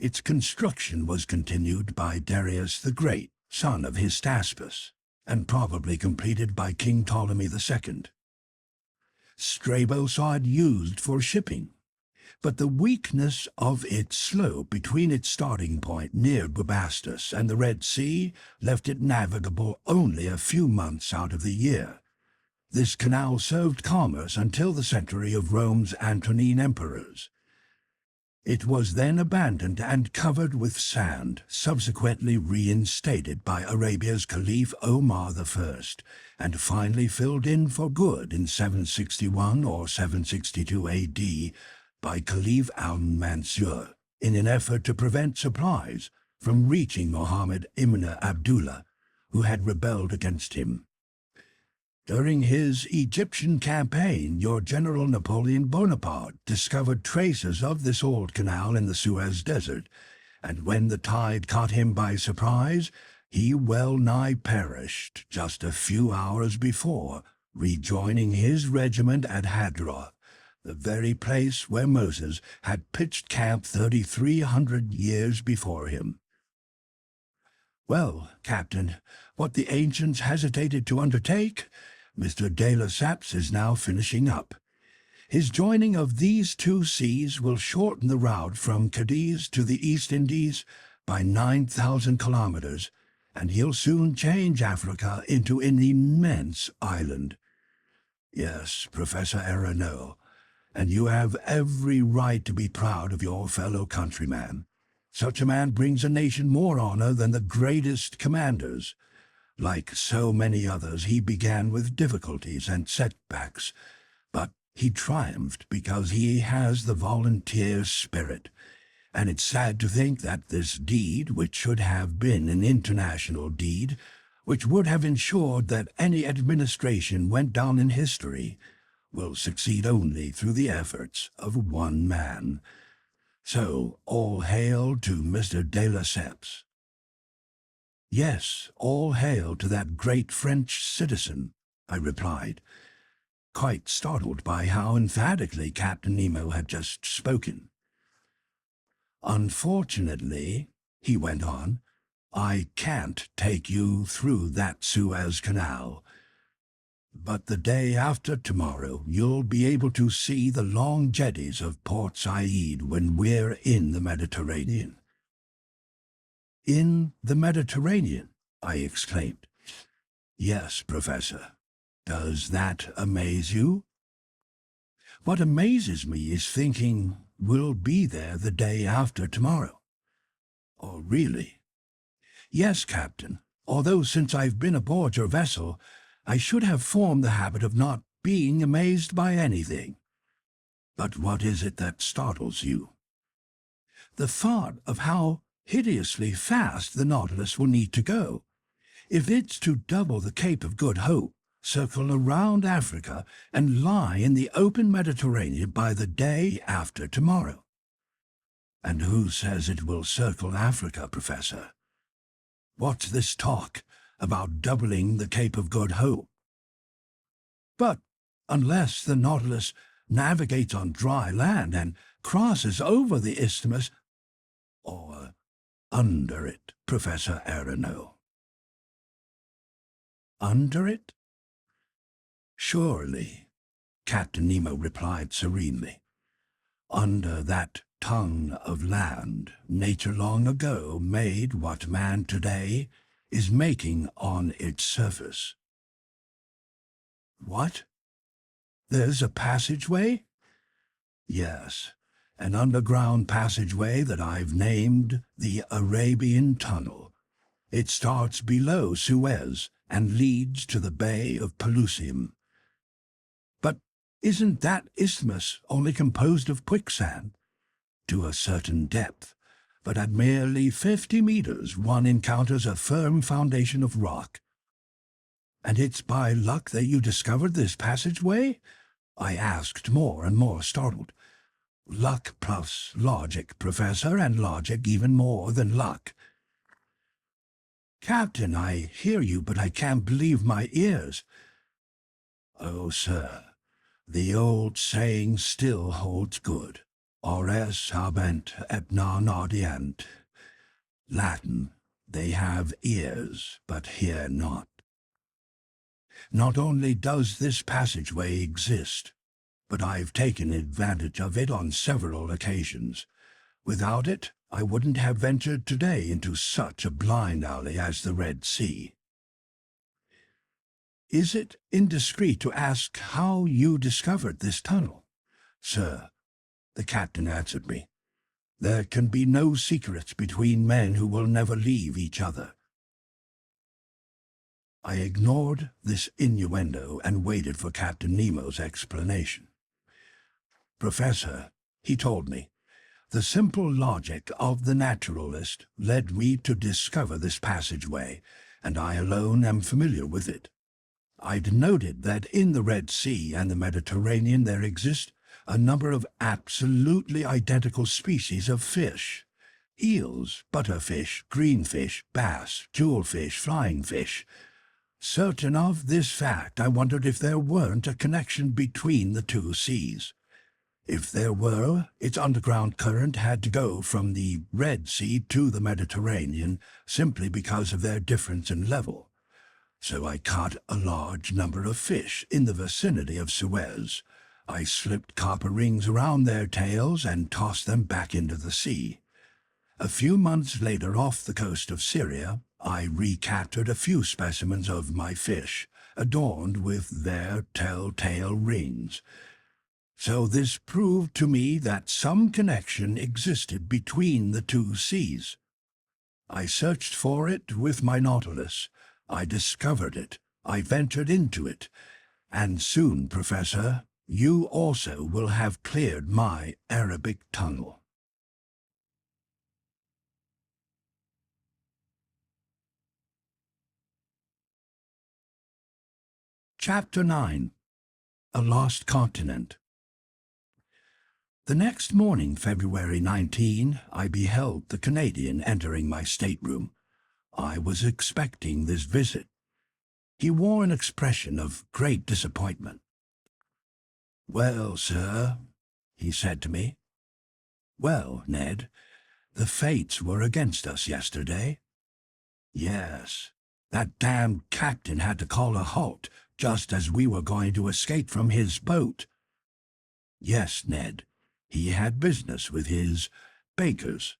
Its construction was continued by Darius the Great, son of Hystaspes, and probably completed by King Ptolemy II. Strabo saw it used for shipping, but the weakness of its slope between its starting point near Bubastis and the Red Sea left it navigable only a few months out of the year. This canal served commerce until the century of Rome's Antonine emperors. It was then abandoned and covered with sand, subsequently reinstated by Arabia's Caliph Omar I, and finally filled in for good in 761 or 762 AD by Caliph al-Mansur in an effort to prevent supplies from reaching Muhammad ibn Abdullah, who had rebelled against him. During his Egyptian campaign, your General Napoleon Bonaparte discovered traces of this old canal in the Suez Desert, and when the tide caught him by surprise, he well-nigh perished just a few hours before, rejoining his regiment at Hadra, the very place where Moses had pitched camp 3,300 years before him. Well, Captain, what the ancients hesitated to undertake, Mr. de Lesseps is now finishing up. His joining of these two seas will shorten the route from Cadiz to the East Indies by 9,000 kilometers, and he'll soon change Africa into an immense island. Yes, Professor Aronnax, and you have every right to be proud of your fellow countryman. Such a man brings a nation more honor than the greatest commanders. Like so many others, he began with difficulties and setbacks, but he triumphed because he has the volunteer spirit. And it's sad to think that this deed, which should have been an international deed, which would have ensured that any administration went down in history, will succeed only through the efforts of one man. So, all hail to Mr. de Lesseps. Yes, all hail to that great French citizen, I replied, quite startled by how emphatically Captain Nemo had just spoken. Unfortunately, he went on, I can't take you through that Suez Canal. But the day after tomorrow, you'll be able to see the long jetties of Port Said when we're in the Mediterranean. In the Mediterranean, I exclaimed. Yes, Professor. Does that amaze you? What amazes me is thinking we'll be there the day after tomorrow. Oh, really? Yes, Captain, although since I've been aboard your vessel, I should have formed the habit of not being amazed by anything. But what is it that startles you? The thought of how hideously fast the Nautilus will need to go. If it's to double the Cape of Good Hope, circle around Africa, and lie in the open Mediterranean by the day after tomorrow. And who says it will circle Africa, Professor? What's this talk about doubling the Cape of Good Hope? But unless the Nautilus navigates on dry land and crosses over the isthmus, or under it, Professor Aronnax. Under it? Surely, Captain Nemo replied serenely. Under that tongue of land, nature long ago made what man today is making on its surface. What? There's a passageway? Yes, an underground passageway that I've named the Arabian Tunnel. It starts below Suez and leads to the Bay of Pelusium. But isn't that isthmus only composed of quicksand? To a certain depth, but at merely 50 meters one encounters a firm foundation of rock. And it's by luck that you discovered this passageway? I asked, more and more startled. Luck plus logic, Professor, and logic even more than luck. Captain, I hear you, but I can't believe my ears. Oh, sir, the old saying still holds good. Ores habent et non audient. Latin, they have ears, but hear not. Not only does this passageway exist, but I've taken advantage of it on several occasions. Without it, I wouldn't have ventured today into such a blind alley as the Red Sea. Is it indiscreet to ask how you discovered this tunnel? Sir, the captain answered me, there can be no secrets between men who will never leave each other. I ignored this innuendo and waited for Captain Nemo's explanation. Professor, he told me, the simple logic of the naturalist led me to discover this passageway, and I alone am familiar with it. I'd noted that in the Red Sea and the Mediterranean there exist a number of absolutely identical species of fish. Eels, butterfish, greenfish, bass, jewelfish, flying fish. Certain of this fact, I wondered if there weren't a connection between the two seas. If there were, its underground current had to go from the Red Sea to the Mediterranean simply because of their difference in level. So I caught a large number of fish in the vicinity of Suez. I slipped copper rings around their tails and tossed them back into the sea. A few months later, off the coast of Syria, I recaptured a few specimens of my fish, adorned with their telltale rings. So this proved to me that some connection existed between the two seas. I searched for it with my Nautilus. I discovered it. I ventured into it. And soon, Professor, you also will have cleared my Arabic tunnel. Chapter 9. A Lost Continent. The next morning, February 19, I beheld the Canadian entering my stateroom. I was expecting this visit. He wore an expression of great disappointment. "Well, sir," he said to me. "Well, Ned, the fates were against us yesterday." "Yes, that damned captain had to call a halt just as we were going to escape from his boat." "Yes, Ned, he had business with his bakers."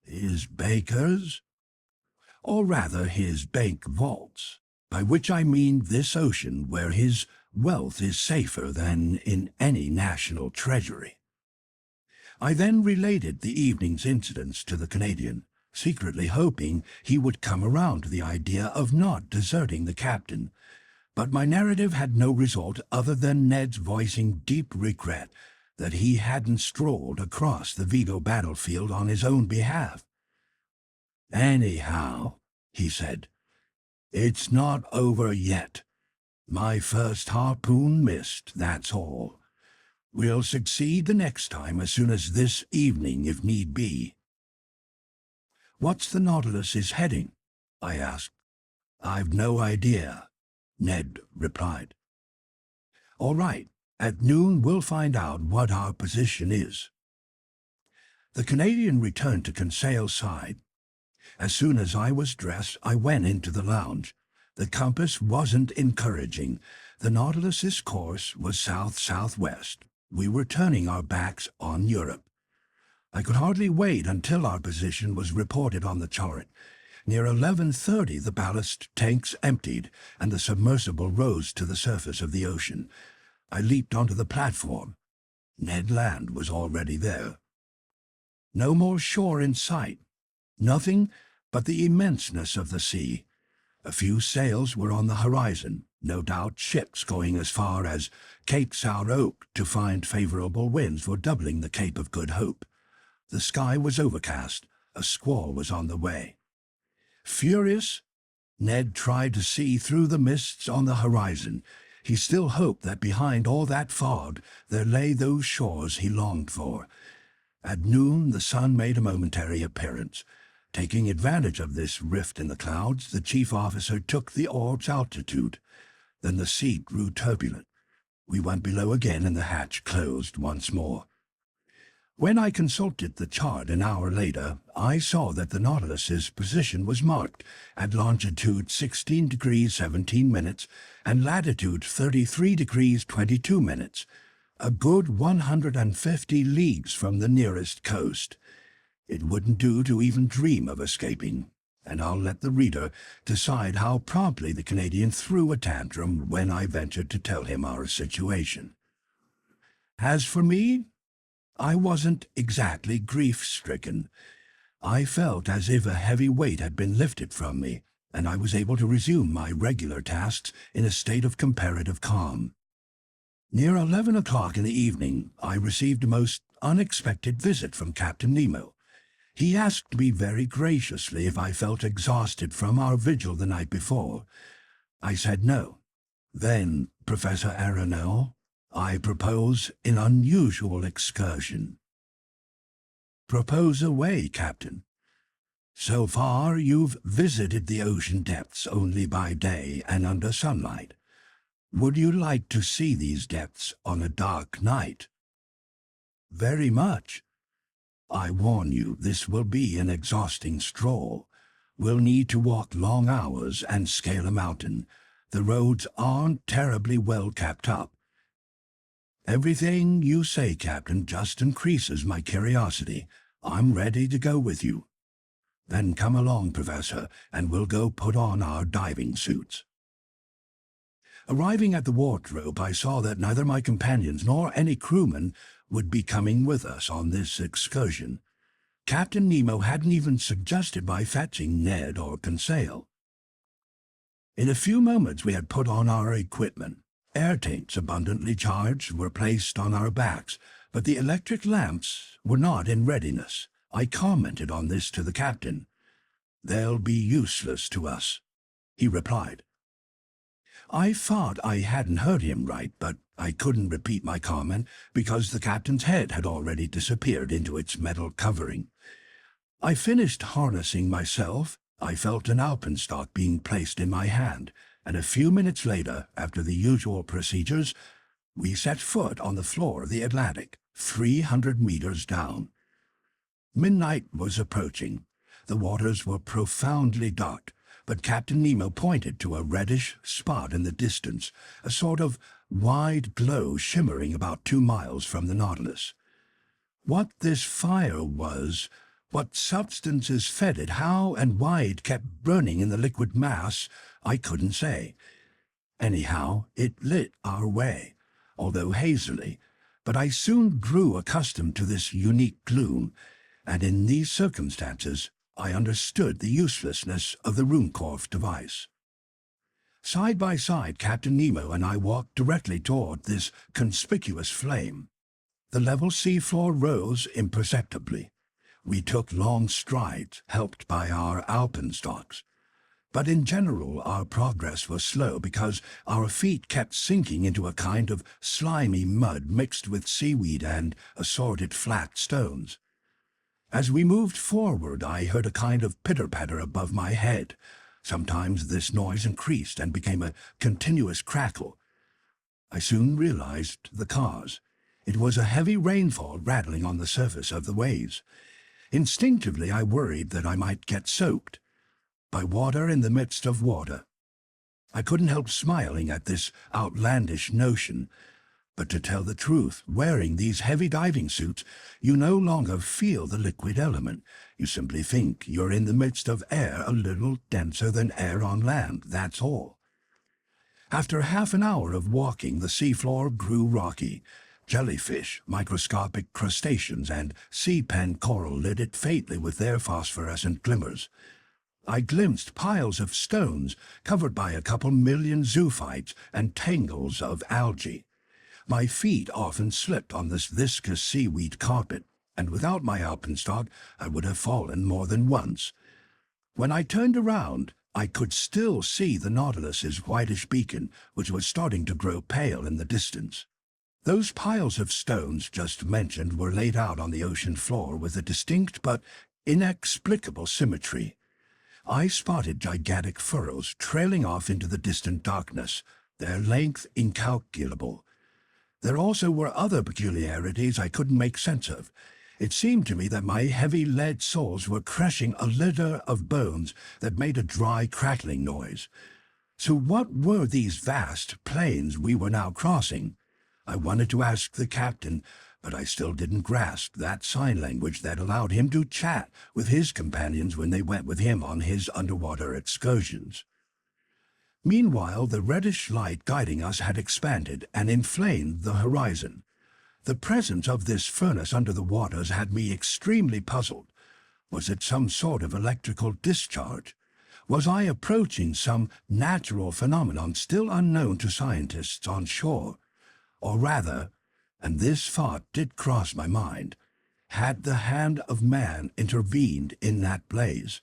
"His bakers?" "Or rather his bank vaults, by which I mean this ocean where his wealth is safer than in any national treasury." I then related the evening's incidents to the Canadian, secretly hoping he would come around to the idea of not deserting the captain. But my narrative had no result other than Ned's voicing deep regret that he hadn't strolled across the Vigo battlefield on his own behalf. "Anyhow," he said, "it's not over yet. My first harpoon missed, that's all. We'll succeed the next time as soon as this evening, if need be." "What's the Nautilus's heading?" I asked. "I've no idea," Ned replied. "All right, at noon we'll find out what our position is." The Canadian returned to Conseil's side. As soon as I was dressed, I went into the lounge. The compass wasn't encouraging. The Nautilus's course was south-southwest. We were turning our backs on Europe. I could hardly wait until our position was reported on the chart. Near 11:30 the ballast tanks emptied, and the submersible rose to the surface of the ocean. I leaped onto the platform. Ned Land was already there. No more shore in sight. Nothing but the immenseness of the sea. A few sails were on the horizon, no doubt ships going as far as Cape Sour Oak to find favorable winds for doubling the Cape of Good Hope. The sky was overcast. A squall was on the way. Furious, Ned tried to see through the mists on the horizon. He still hoped that behind all that fog there lay those shores he longed for. At noon the sun made a momentary appearance. Taking advantage of this rift in the clouds, the chief officer took the orb's altitude. Then the sea grew turbulent. We went below again and the hatch closed once more. When I consulted the chart an hour later, I saw that the Nautilus's position was marked at longitude 16 degrees 17 minutes and latitude 33 degrees 22 minutes, a good 150 leagues from the nearest coast. It wouldn't do to even dream of escaping, and I'll let the reader decide how promptly the Canadian threw a tantrum when I ventured to tell him our situation. As for me, I wasn't exactly grief-stricken. I felt as if a heavy weight had been lifted from me, and I was able to resume my regular tasks in a state of comparative calm. Near 11 o'clock in the evening, I received a most unexpected visit from Captain Nemo. He asked me very graciously if I felt exhausted from our vigil the night before. I said no. Then, Professor Aronnax, I propose an unusual excursion. Propose away, Captain. So far you've visited the ocean depths only by day and under sunlight. Would you like to see these depths on a dark night? Very much. I warn you, this will be an exhausting stroll. We'll need to walk long hours and scale a mountain. The roads aren't terribly well kept up. Everything you say, Captain, just increases my curiosity. I'm ready to go with you. Then come along, Professor, and we'll go put on our diving suits. Arriving at the wardrobe, I saw that neither my companions nor any crewmen would be coming with us on this excursion. Captain Nemo hadn't even suggested my fetching Ned or Conseil. In a few moments we had put on our equipment. Air tanks abundantly charged were placed on our backs, but the electric lamps were not in readiness. I commented on this to the captain. "They'll be useless to us," he replied. I thought I hadn't heard him right, but I couldn't repeat my comment because the captain's head had already disappeared into its metal covering. I finished harnessing myself. I felt an alpenstock being placed in my hand, and a few minutes later, after the usual procedures, we set foot on the floor of the Atlantic, 300 meters down. Midnight was approaching. The waters were profoundly dark, but Captain Nemo pointed to a reddish spot in the distance, a sort of wide glow shimmering about 2 miles from the Nautilus. What this fire was, what substances fed it, how and why it kept burning in the liquid mass, I couldn't say. Anyhow, it lit our way, although hazily, but I soon grew accustomed to this unique gloom, and in these circumstances I understood the uselessness of the Ruhmkorff device. Side by side, Captain Nemo and I walked directly toward this conspicuous flame. The level seafloor rose imperceptibly. We took long strides, helped by our alpenstocks. But in general our progress was slow because our feet kept sinking into a kind of slimy mud mixed with seaweed and assorted flat stones. As we moved forward, I heard a kind of pitter-patter above my head. Sometimes this noise increased and became a continuous crackle. I soon realized the cause. It was a heavy rainfall rattling on the surface of the waves. Instinctively, I worried that I might get soaked by water in the midst of water. I couldn't help smiling at this outlandish notion. But to tell the truth, wearing these heavy diving suits, you no longer feel the liquid element. You simply think you're in the midst of air a little denser than air on land, that's all. After half an hour of walking, the seafloor grew rocky. Jellyfish, microscopic crustaceans, and sea-pen coral lit it faintly with their phosphorescent glimmers. I glimpsed piles of stones covered by a couple million zoophytes and tangles of algae. My feet often slipped on this viscous seaweed carpet, and without my alpenstock I would have fallen more than once. When I turned around, I could still see the Nautilus's whitish beacon, which was starting to grow pale in the distance. Those piles of stones just mentioned were laid out on the ocean floor with a distinct but inexplicable symmetry. I spotted gigantic furrows trailing off into the distant darkness, their length incalculable. There also were other peculiarities I couldn't make sense of. It seemed to me that my heavy lead soles were crushing a litter of bones that made a dry crackling noise. So what were these vast plains we were now crossing? I wanted to ask the captain, but I still didn't grasp that sign language that allowed him to chat with his companions when they went with him on his underwater excursions. Meanwhile, the reddish light guiding us had expanded and inflamed the horizon. The presence of this furnace under the waters had me extremely puzzled. Was it some sort of electrical discharge? Was I approaching some natural phenomenon still unknown to scientists on shore? Or rather, and this thought did cross my mind, had the hand of man intervened in that blaze?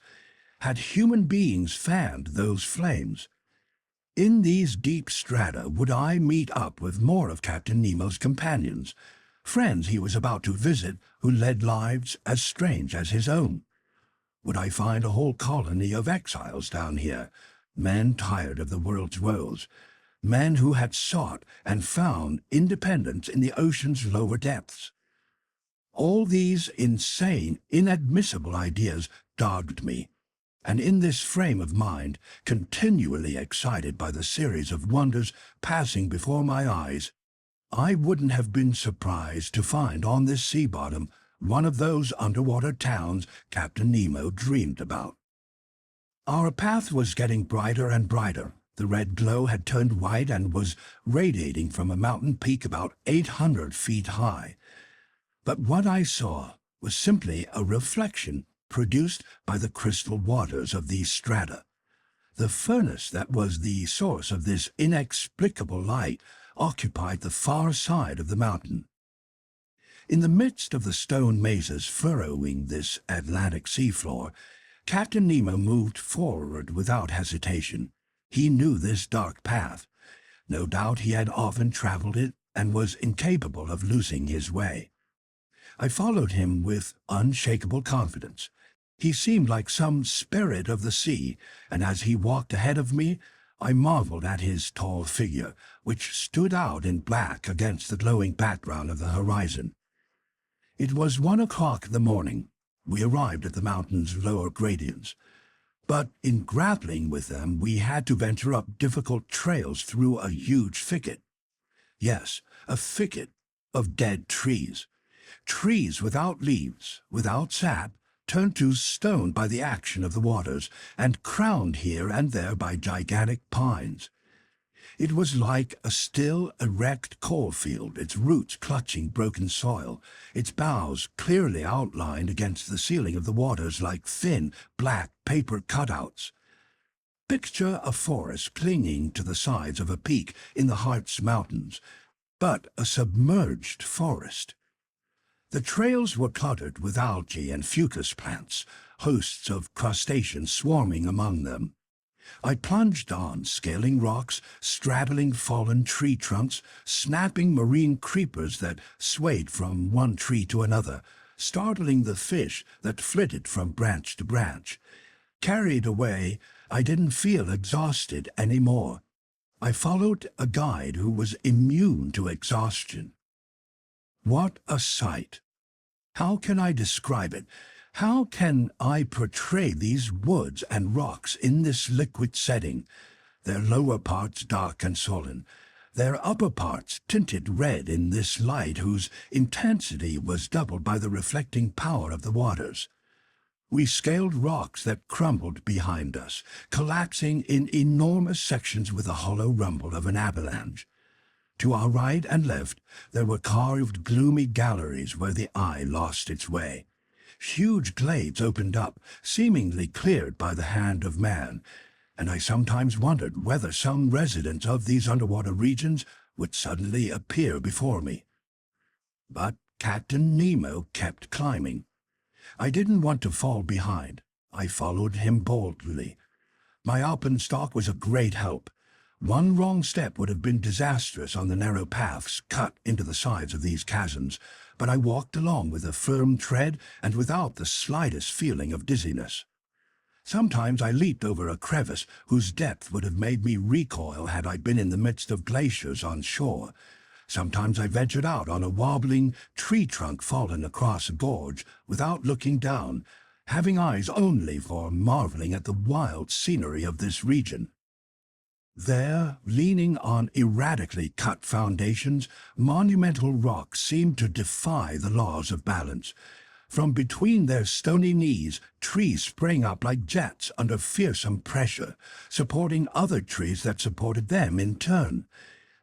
Had human beings fanned those flames? In these deep strata would I meet up with more of Captain Nemo's companions, friends he was about to visit who led lives as strange as his own? Would I find a whole colony of exiles down here, men tired of the world's woes, men who had sought and found independence in the ocean's lower depths? All these insane, inadmissible ideas dogged me, and in this frame of mind, continually excited by the series of wonders passing before my eyes, I wouldn't have been surprised to find on this sea bottom one of those underwater towns Captain Nemo dreamed about. Our path was getting brighter and brighter. The red glow had turned white and was radiating from a mountain peak about 800 feet high. But what I saw was simply a reflection produced by the crystal waters of these strata. The furnace that was the source of this inexplicable light occupied the far side of the mountain. In the midst of the stone mazes furrowing this Atlantic seafloor, Captain Nemo moved forward without hesitation. He knew this dark path. No doubt he had often traveled it and was incapable of losing his way. I followed him with unshakable confidence. He seemed like some spirit of the sea, and as he walked ahead of me, I marveled at his tall figure, which stood out in black against the glowing background of the horizon. It was 1 o'clock in the morning. We arrived at the mountain's lower gradients. But in grappling with them, we had to venture up difficult trails through a huge thicket. Yes, a thicket of dead trees. Trees without leaves, without sap, turned to stone by the action of the waters, and crowned here and there by gigantic pines. It was like a still, erect coalfield, its roots clutching broken soil, its boughs clearly outlined against the ceiling of the waters like thin, black paper cutouts. Picture a forest clinging to the sides of a peak in the Hartz Mountains, but a submerged forest. The trails were cluttered with algae and fucus plants, hosts of crustaceans swarming among them. I plunged on, scaling rocks, straddling fallen tree trunks, snapping marine creepers that swayed from one tree to another, startling the fish that flitted from branch to branch. Carried away, I didn't feel exhausted anymore. I followed a guide who was immune to exhaustion. What a sight! How can I describe it? How can I portray these woods and rocks in this liquid setting, their lower parts dark and sullen, their upper parts tinted red in this light whose intensity was doubled by the reflecting power of the waters? We scaled rocks that crumbled behind us, collapsing in enormous sections with the hollow rumble of an avalanche. To our right and left there were carved gloomy galleries where the eye lost its way. Huge glades opened up, seemingly cleared by the hand of man, and I sometimes wondered whether some residents of these underwater regions would suddenly appear before me. But Captain Nemo kept climbing. I didn't want to fall behind. I followed him boldly. My alpenstock was a great help. One wrong step would have been disastrous on the narrow paths cut into the sides of these chasms, but I walked along with a firm tread and without the slightest feeling of dizziness. Sometimes I leaped over a crevice whose depth would have made me recoil had I been in the midst of glaciers on shore. Sometimes I ventured out on a wobbling tree trunk fallen across a gorge without looking down, having eyes only for marveling at the wild scenery of this region. There, leaning on erratically cut foundations, monumental rocks seemed to defy the laws of balance. From between their stony knees, trees sprang up like jets under fearsome pressure, supporting other trees that supported them in turn.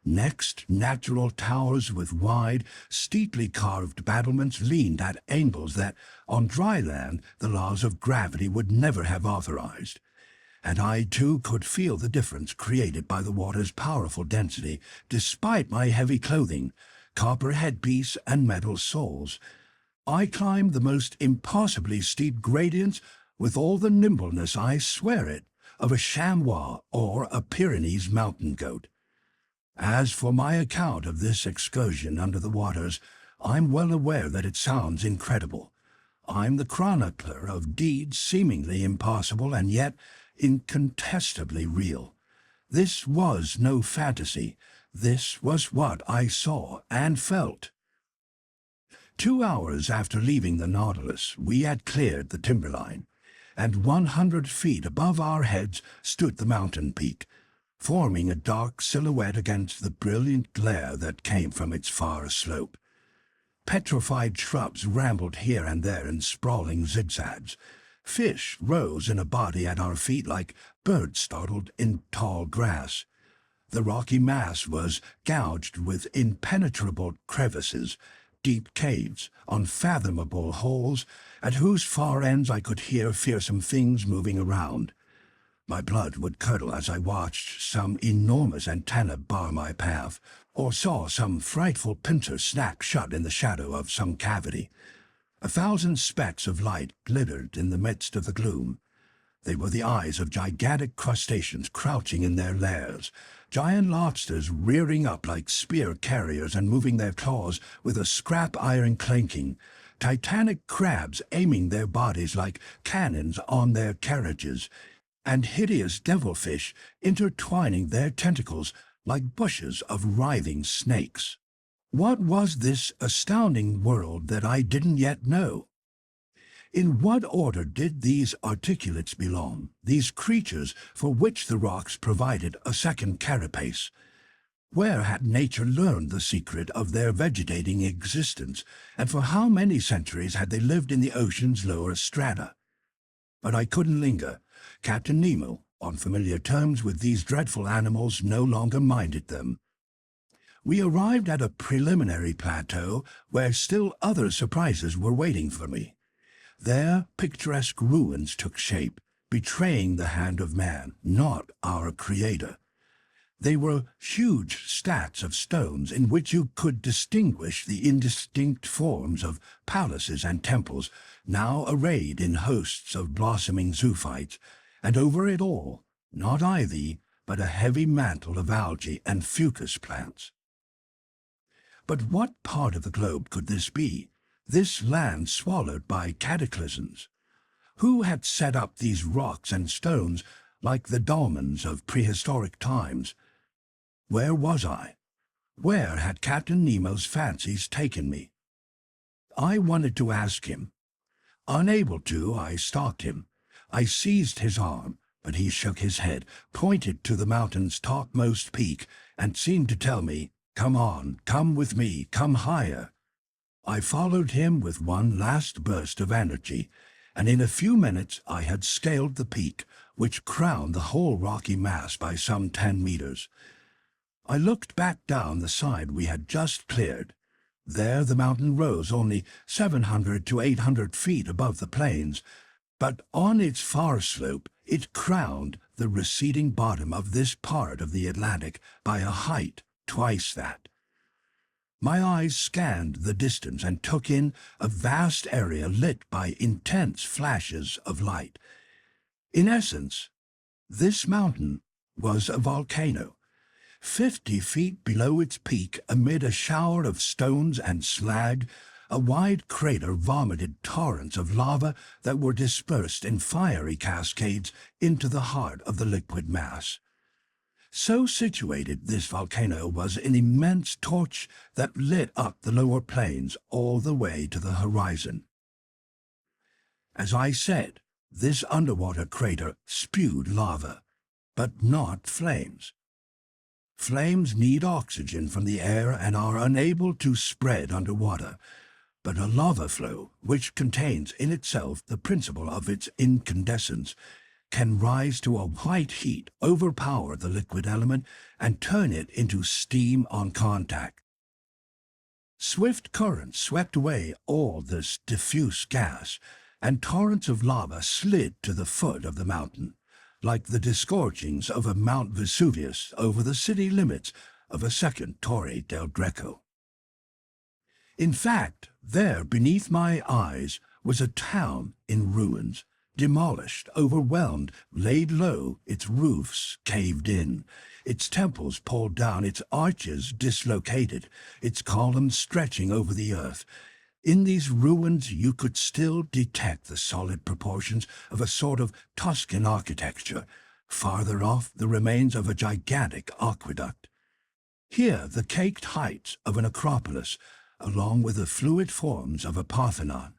Next, natural towers with wide, steeply carved battlements leaned at angles that, on dry land, the laws of gravity would never have authorized. And I, too, could feel the difference created by the water's powerful density, despite my heavy clothing, copper headpiece, and metal soles. I climbed the most impossibly steep gradients with all the nimbleness, I swear it, of a chamois or a Pyrenees mountain goat. As for my account of this excursion under the waters, I'm well aware that it sounds incredible. I'm the chronicler of deeds seemingly impossible and yet incontestably real. This was no fantasy. This was what I saw and felt. 2 hours after leaving the Nautilus, we had cleared the timberline, and 100 feet above our heads stood the mountain peak, forming a dark silhouette against the brilliant glare that came from its far slope. Petrified shrubs rambled here and there in sprawling zigzags. Fish rose in a body at our feet like birds startled in tall grass. The rocky mass was gouged with impenetrable crevices, deep caves, unfathomable holes, at whose far ends I could hear fearsome things moving around. My blood would curdle as I watched some enormous antenna bar my path, or saw some frightful pincer snap shut in the shadow of some cavity. 1,000 specks of light glittered in the midst of the gloom. They were the eyes of gigantic crustaceans crouching in their lairs, giant lobsters rearing up like spear carriers and moving their claws with a scrap iron clanking, titanic crabs aiming their bodies like cannons on their carriages, and hideous devilfish intertwining their tentacles like bushes of writhing snakes. What was this astounding world that I didn't yet know? In what order did these articulates belong, these creatures for which the rocks provided a second carapace? Where had nature learned the secret of their vegetating existence, and for how many centuries had they lived in the ocean's lower strata? But I couldn't linger. Captain Nemo, on familiar terms with these dreadful animals, no longer minded them. We arrived at a preliminary plateau where still other surprises were waiting for me. There, picturesque ruins took shape, betraying the hand of man, not our Creator. They were huge stats of stones in which you could distinguish the indistinct forms of palaces and temples, now arrayed in hosts of blossoming zoophytes, and over it all, not ivy, but a heavy mantle of algae and fucus plants. But what part of the globe could this be, this land swallowed by cataclysms? Who had set up these rocks and stones like the dolmens of prehistoric times? Where was I? Where had Captain Nemo's fancies taken me? I wanted to ask him. Unable to, I stalked him. I seized his arm, but he shook his head, pointed to the mountain's topmost peak, and seemed to tell me, "Come on, come with me, come higher." I followed him with one last burst of energy, and in a few minutes I had scaled the peak, which crowned the whole rocky mass by some 10 meters. I looked back down the side we had just cleared. There the mountain rose only 700 to 800 feet above the plains, but on its far slope it crowned the receding bottom of this part of the Atlantic by a height twice that. My eyes scanned the distance and took in a vast area lit by intense flashes of light. In essence, this mountain was a volcano. 50 feet below its peak, amid a shower of stones and slag, a wide crater vomited torrents of lava that were dispersed in fiery cascades into the heart of the liquid mass. So situated, this volcano was an immense torch that lit up the lower plains all the way to the horizon. As I said, this underwater crater spewed lava, but not flames. Flames need oxygen from the air and are unable to spread underwater, but a lava flow, which contains in itself the principle of its incandescence, can rise to a white heat, overpower the liquid element, and turn it into steam on contact. Swift currents swept away all this diffuse gas, and torrents of lava slid to the foot of the mountain, like the disgorgings of a Mount Vesuvius over the city limits of a second Torre del Greco. In fact, there beneath my eyes was a town in ruins, demolished, overwhelmed, laid low, its roofs caved in, its temples pulled down, its arches dislocated, its columns stretching over the earth. In these ruins you could still detect the solid proportions of a sort of Tuscan architecture, farther off the remains of a gigantic aqueduct. Here the caked heights of an acropolis, along with the fluid forms of a Parthenon.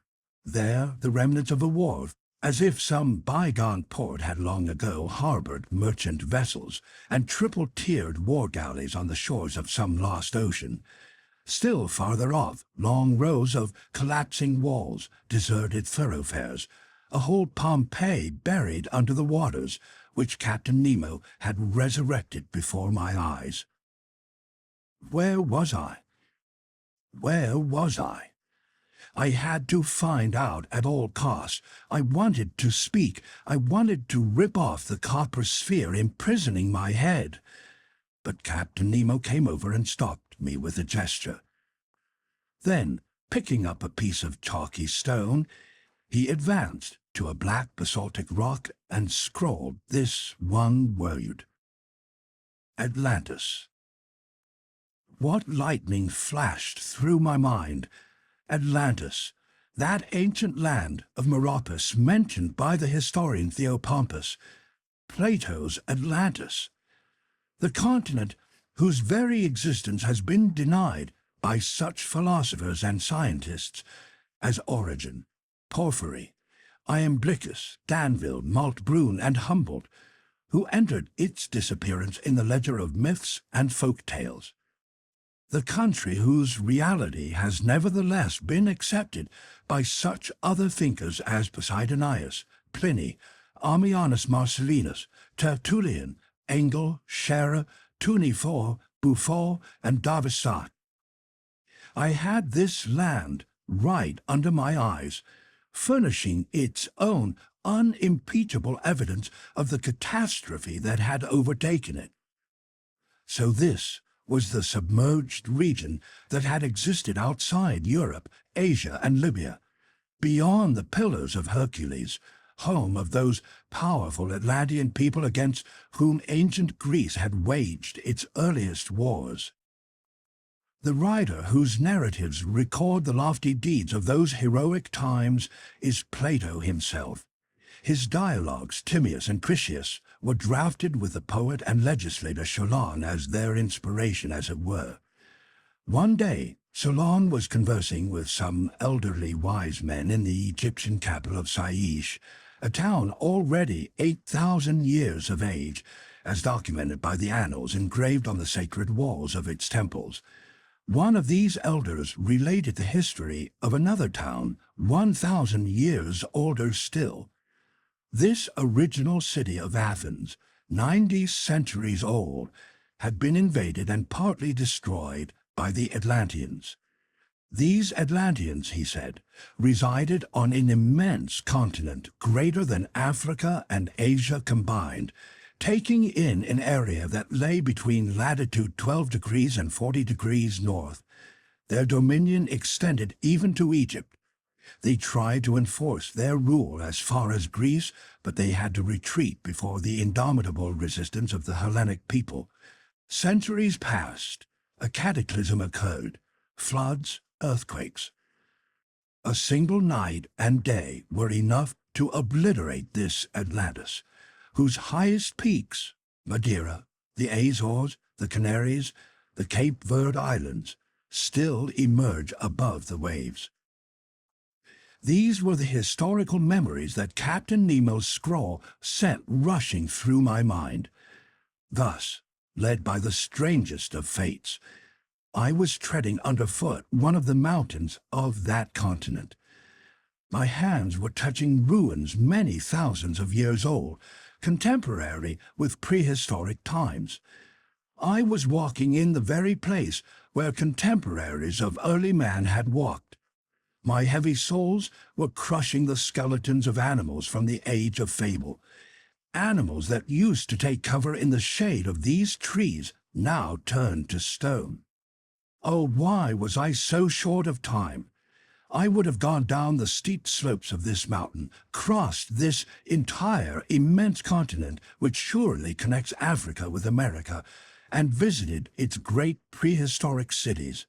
There the remnants of a wharf, as if some bygone port had long ago harbored merchant vessels and triple-tiered war galleys on the shores of some lost ocean. Still farther off, long rows of collapsing walls, deserted thoroughfares, a whole Pompeii buried under the waters, which Captain Nemo had resurrected before my eyes. Where was I? Where was I? I had to find out at all costs. I wanted to speak. I wanted to rip off the copper sphere imprisoning my head. But Captain Nemo came over and stopped me with a gesture. Then, picking up a piece of chalky stone, he advanced to a black basaltic rock and scrawled this one word: Atlantis. What lightning flashed through my mind! Atlantis, that ancient land of Meropis mentioned by the historian Theopompus, Plato's Atlantis, the continent whose very existence has been denied by such philosophers and scientists as Origen, Porphyry, Iamblichus, Danville, Maltbrun, and Humboldt, who entered its disappearance in the ledger of myths and folk tales. The country whose reality has nevertheless been accepted by such other thinkers as Posidonius, Pliny, Ammianus Marcellinus, Tertullian, Engel, Scherer, Tournefort, Buffon, and Davissat. I had this land right under my eyes, furnishing its own unimpeachable evidence of the catastrophe that had overtaken it. So this was the submerged region that had existed outside Europe, Asia, and Libya, beyond the Pillars of Hercules, home of those powerful Atlantean people against whom ancient Greece had waged its earliest wars. The writer whose narratives record the lofty deeds of those heroic times is Plato himself. His dialogues, Timaeus and Critias, were drafted with the poet and legislator Solon as their inspiration, as it were. One day, Solon was conversing with some elderly wise men in the Egyptian capital of Saish, a town already 8,000 years of age, as documented by the annals engraved on the sacred walls of its temples. One of these elders related the history of another town 1,000 years older still. This original city of Athens, 90 centuries old, had been invaded and partly destroyed by the Atlanteans. These Atlanteans, he said, resided on an immense continent greater than Africa and Asia combined, taking in an area that lay between latitude 12 degrees and 40 degrees north. Their dominion extended even to Egypt. They tried to enforce their rule as far as Greece, but they had to retreat before the indomitable resistance of the Hellenic people. Centuries passed. A cataclysm occurred. Floods, earthquakes. A single night and day were enough to obliterate this Atlantis, whose highest peaks, Madeira, The Azores, the Canaries, the Cape Verde Islands still emerge above the waves. These were the historical memories that Captain Nemo's scrawl sent rushing through my mind. Thus, led by the strangest of fates, I was treading underfoot one of the mountains of that continent. My hands were touching ruins many thousands of years old, contemporary with prehistoric times. I was walking in the very place where contemporaries of early man had walked. My heavy soles were crushing the skeletons of animals from the age of fable. Animals that used to take cover in the shade of these trees now turned to stone. Oh, why was I so short of time? I would have gone down the steep slopes of this mountain, crossed this entire immense continent which surely connects Africa with America, and visited its great prehistoric cities.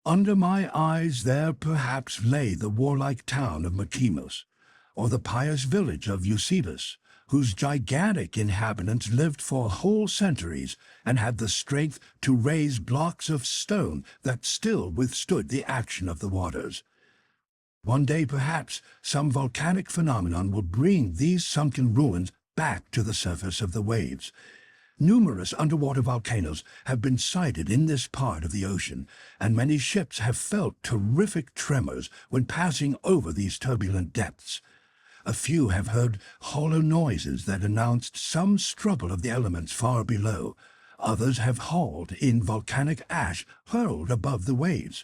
Under my eyes there perhaps lay the warlike town of Machimos, or the pious village of Eusebius, whose gigantic inhabitants lived for whole centuries and had the strength to raise blocks of stone that still withstood the action of the waters. One day perhaps some volcanic phenomenon will bring these sunken ruins back to the surface of the waves. Numerous underwater volcanoes have been sighted in this part of the ocean, and many ships have felt terrific tremors when passing over these turbulent depths. A few have heard hollow noises that announced some struggle of the elements far below. Others have hauled in volcanic ash hurled above the waves.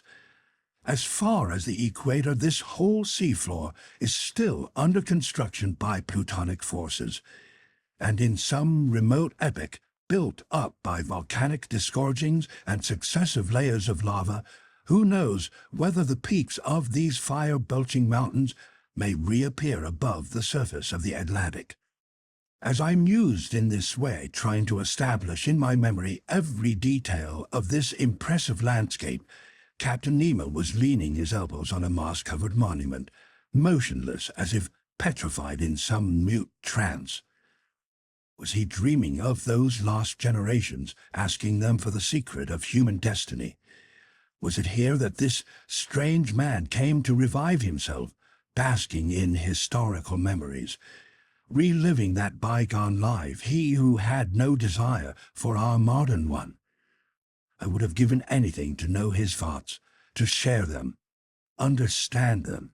As far as the equator, this whole seafloor is still under construction by plutonic forces, and in some remote epoch, built up by volcanic disgorgings and successive layers of lava, who knows whether the peaks of these fire-belching mountains may reappear above the surface of the Atlantic. As I mused in this way, trying to establish in my memory every detail of this impressive landscape, Captain Nemo was leaning his elbows on a moss-covered monument, motionless as if petrified in some mute trance. Was he dreaming of those lost generations, asking them for the secret of human destiny? Was it here that this strange man came to revive himself, basking in historical memories, reliving that bygone life, he who had no desire for our modern one? I would have given anything to know his thoughts, to share them, understand them.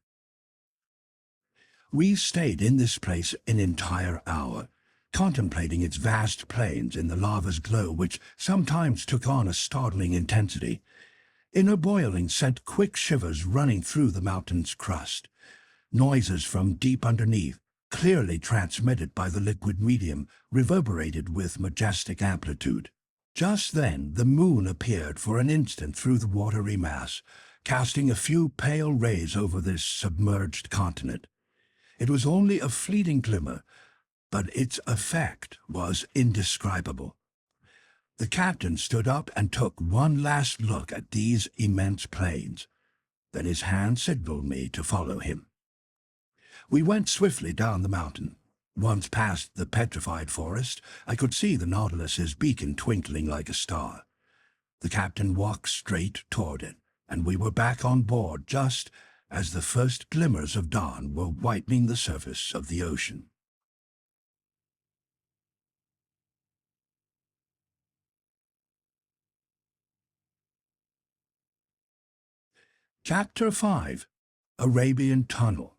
We stayed in this place an entire hour, contemplating its vast plains in the lava's glow, which sometimes took on a startling intensity. Inner boiling sent quick shivers running through the mountain's crust. Noises from deep underneath, clearly transmitted by the liquid medium, reverberated with majestic amplitude. Just then the moon appeared for an instant through the watery mass, casting a few pale rays over this submerged continent. It was only a fleeting glimmer, but its effect was indescribable. The captain stood up and took one last look at these immense plains. Then his hand signaled me to follow him. We went swiftly down the mountain. Once past the petrified forest, I could see the Nautilus's beacon twinkling like a star. The captain walked straight toward it, and we were back on board just as the first glimmers of dawn were whitening the surface of the ocean. Chapter 5. Arabian Tunnel.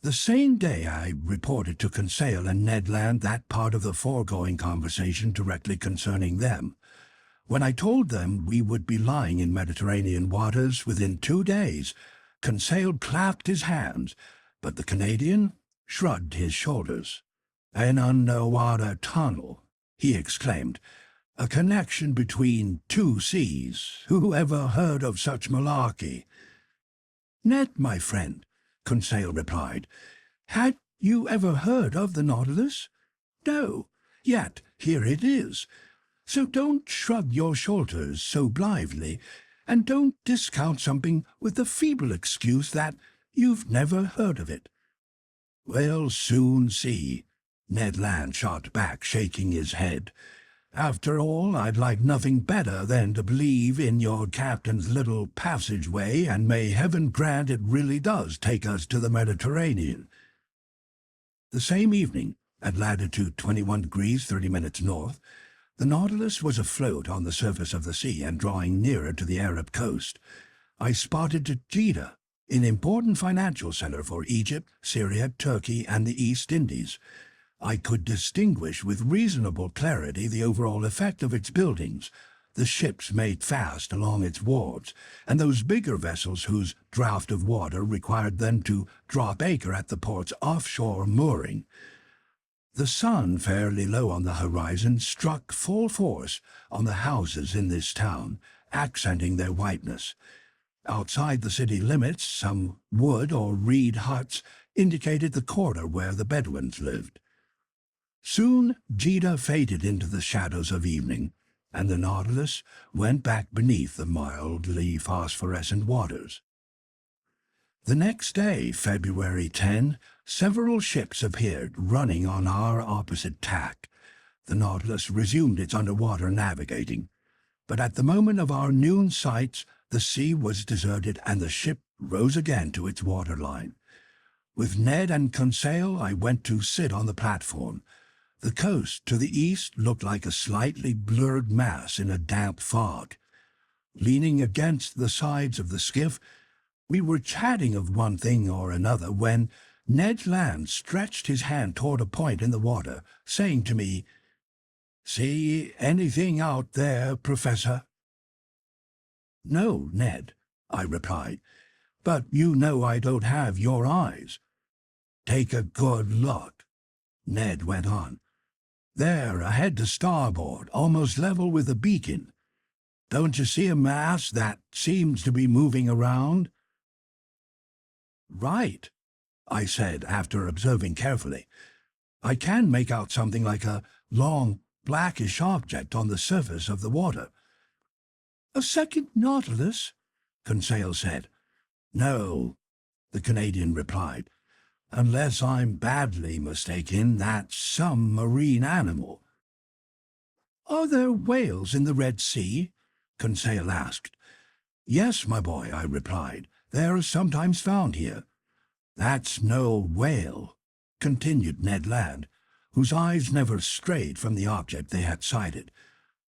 The same day I reported to Conseil and Ned Land that part of the foregoing conversation directly concerning them. When I told them we would be lying in Mediterranean waters within 2 days, Conseil clapped his hands, but the Canadian shrugged his shoulders. "An underwater tunnel," he exclaimed. "A connection between 2 seas. Who ever heard of such malarkey?" "Ned, my friend," Conseil replied, "had you ever heard of the Nautilus? No, yet here it is. So don't shrug your shoulders so blithely, and don't discount something with the feeble excuse that you've never heard of it." "We'll soon see," Ned Land shot back, shaking his head. After all, I'd like nothing better than to believe in your captain's little passageway, and may heaven grant it really does take us to the Mediterranean. The same evening, at latitude 21 degrees 30 minutes north, the Nautilus was afloat on the surface of the sea and drawing nearer to the Arab coast. I spotted Jeddah, an important financial center for Egypt, Syria, Turkey, and the East Indies. I could distinguish with reasonable clarity the overall effect of its buildings, the ships made fast along its wharves, and those bigger vessels whose draught of water required them to drop anchor at the port's offshore mooring. The sun, fairly low on the horizon, struck full force on the houses in this town, accenting their whiteness. Outside the city limits, some wood or reed huts indicated the quarter where the Bedouins lived. Soon Jeddah faded into the shadows of evening, and the Nautilus went back beneath the mildly phosphorescent waters. The next day, February 10, several ships appeared, running on our opposite tack. The Nautilus resumed its underwater navigating, but at the moment of our noon sights, the sea was deserted and the ship rose again to its waterline. With Ned and Conseil, I went to sit on the platform. The coast to the east looked like a slightly blurred mass in a damp fog. Leaning against the sides of the skiff, we were chatting of one thing or another when Ned Land stretched his hand toward a point in the water, saying to me, "See anything out there, Professor?" "No, Ned," I replied, "but you know I don't have your eyes." "Take a good look," Ned went on. "There, ahead to starboard, almost level with the beacon. Don't you see a mass that seems to be moving around?" "Right," I said after observing carefully. "I can make out something like a long, blackish object on the surface of the water." "A second Nautilus?" Conseil said. "No," the Canadian replied. "Unless I'm badly mistaken, that's some marine animal." "Are there whales in the Red Sea?" Conseil asked. "Yes, my boy," I replied. "They're sometimes found here." "That's no whale," continued Ned Land, whose eyes never strayed from the object they had sighted.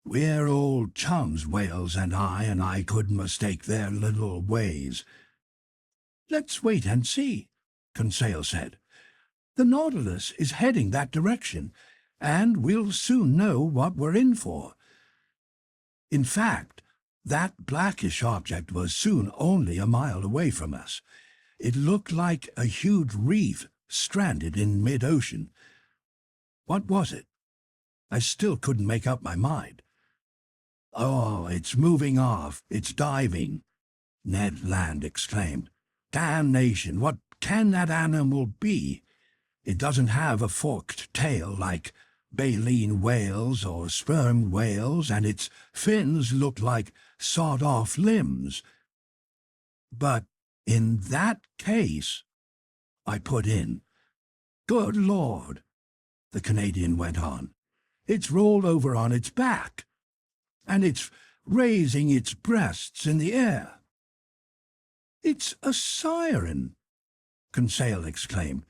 "We're old chums, whales and I couldn't mistake their little ways." "Let's wait and see," Conseil said. "The Nautilus is heading that direction, and we'll soon know what we're in for." In fact, that blackish object was soon only a mile away from us. It looked like a huge reef stranded in mid-ocean. What was it? I still couldn't make up my mind. "Oh, it's moving off, it's diving," Ned Land exclaimed. "Damnation, what can that animal be? It doesn't have a forked tail like baleen whales or sperm whales, and its fins look like sawed-off limbs." "But in that case," I put in. "Good Lord," the Canadian went on, "it's rolled over on its back, and it's raising its breasts in the air." "It's a siren," Conseil exclaimed.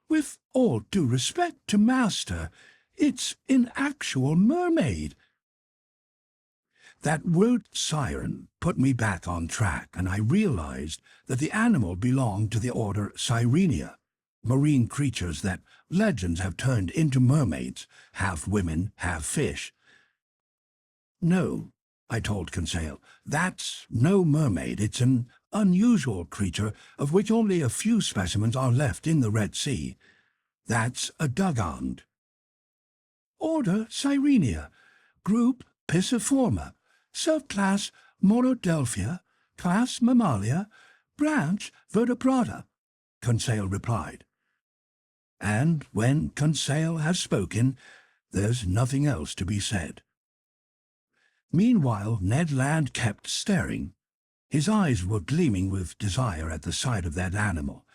"With all due respect to Master, it's an actual mermaid." That word siren put me back on track, and I realized that the animal belonged to the order Sirenia, marine creatures that legends have turned into mermaids, half women, half fish. "No," I told Conseil, "that's no mermaid. It's an unusual creature of which only a few specimens are left in the Red Sea. That's a dugong." "Order Sirenia, group Pisciforma, subclass Monodelphia, class Mammalia, branch Vertebrata," Conseil replied. And when Conseil has spoken, there's nothing else to be said. Meanwhile, Ned Land kept staring. His eyes were gleaming with desire at the sight of that animal.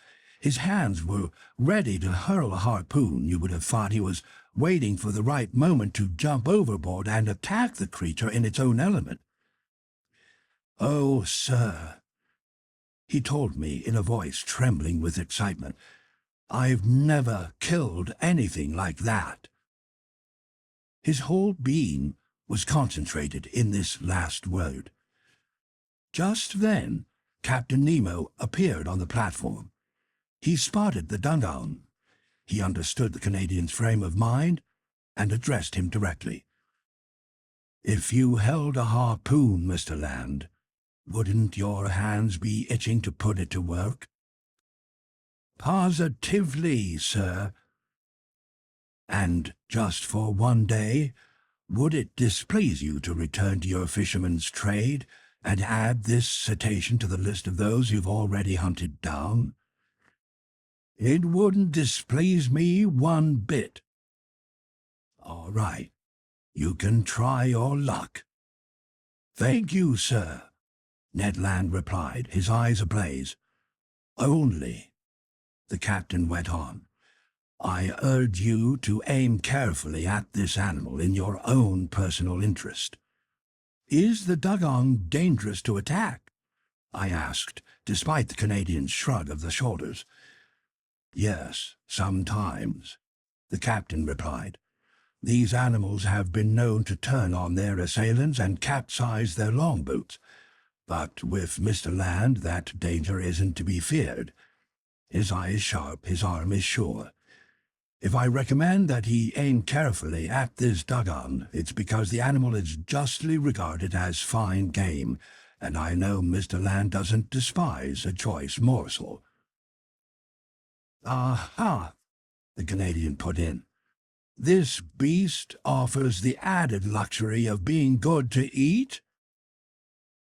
His hands were ready to hurl a harpoon. You would have thought he was waiting for the right moment to jump overboard and attack the creature in its own element. "Oh, sir," he told me in a voice trembling with excitement, "I've never killed anything like that." His whole being was concentrated in this last word. Just then, Captain Nemo appeared on the platform. He spotted the dugong. He understood the Canadian's frame of mind and addressed him directly. "If you held a harpoon, Mr. Land, wouldn't your hands be itching to put it to work?" "Positively, sir." "And just for one day, would it displease you to return to your fisherman's trade and add this cetacean to the list of those you've already hunted down?" "It wouldn't displease me one bit." "All right, you can try your luck." "Thank you, sir," Ned Land replied, his eyes ablaze. "Only," the captain went on, "I urge you to aim carefully at this animal in your own personal interest." "Is the dugong dangerous to attack?" I asked, despite the Canadian's shrug of the shoulders. "Yes, sometimes," the captain replied. "These animals have been known to turn on their assailants and capsize their longboats. But with Mr. Land, that danger isn't to be feared. His eye is sharp, his arm is sure. If I recommend that he aim carefully at this dugong, it's because the animal is justly regarded as fine game, and I know Mr. Land doesn't despise a choice morsel." "Aha," the Canadian put in. "This beast offers the added luxury of being good to eat?"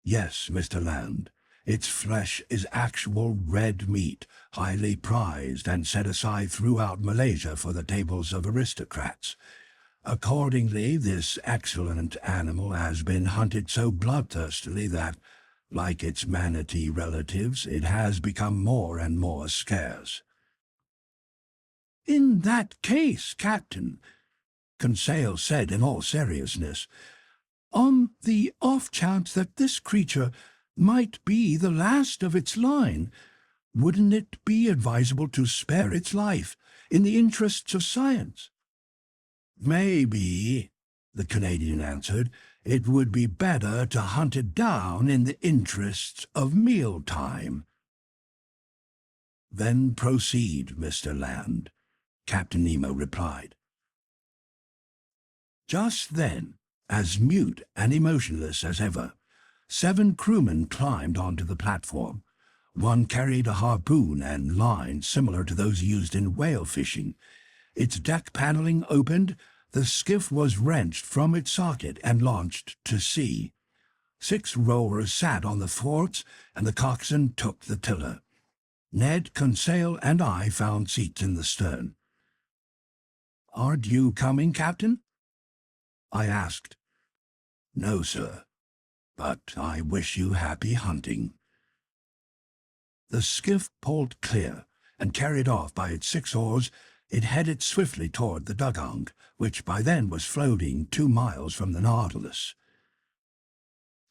"Yes, Mr. Land. Its flesh is actual red meat, highly prized and set aside throughout Malaysia for the tables of aristocrats. Accordingly, this excellent animal has been hunted so bloodthirstily that, like its manatee relatives, it has become more and more scarce." "In that case, Captain," Conseil said in all seriousness, "on the off chance that this creature might be the last of its line, wouldn't it be advisable to spare its life in the interests of science?" "Maybe," the Canadian answered, "it would be better to hunt it down in the interests of mealtime." "Then proceed, Mr. Land," Captain Nemo replied. Just then, as mute and emotionless as ever, 7 crewmen climbed onto the platform. One carried a harpoon and line similar to those used in whale fishing. Its deck paneling opened, the skiff was wrenched from its socket and launched to sea. 6 rowers sat on the thwarts, and the coxswain took the tiller. Ned, Conseil, and I found seats in the stern. "Aren't you coming, Captain?" I asked. "No, sir, but I wish you happy hunting." The skiff pulled clear, and carried off by its 6 oars, it headed swiftly toward the dugong, which by then was floating 2 miles from the Nautilus.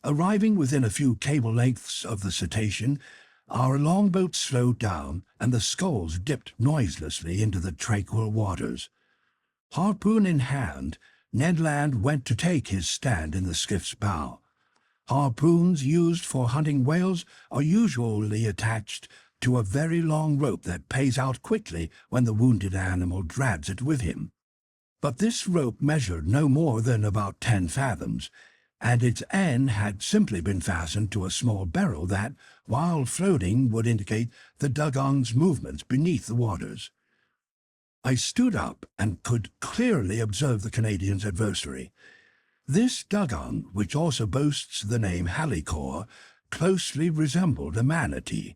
Arriving within a few cable lengths of the cetacean, our longboat slowed down, and the sculls dipped noiselessly into the tranquil waters. Harpoon in hand, Ned Land went to take his stand in the skiff's bow. Harpoons used for hunting whales are usually attached to a very long rope that pays out quickly when the wounded animal drags it with him. But this rope measured no more than about 10 fathoms, and its end had simply been fastened to a small barrel that, while floating, would indicate the dugong's movements beneath the waters. I stood up and could clearly observe the Canadian's adversary. This dugong, which also boasts the name halicore, closely resembled a manatee.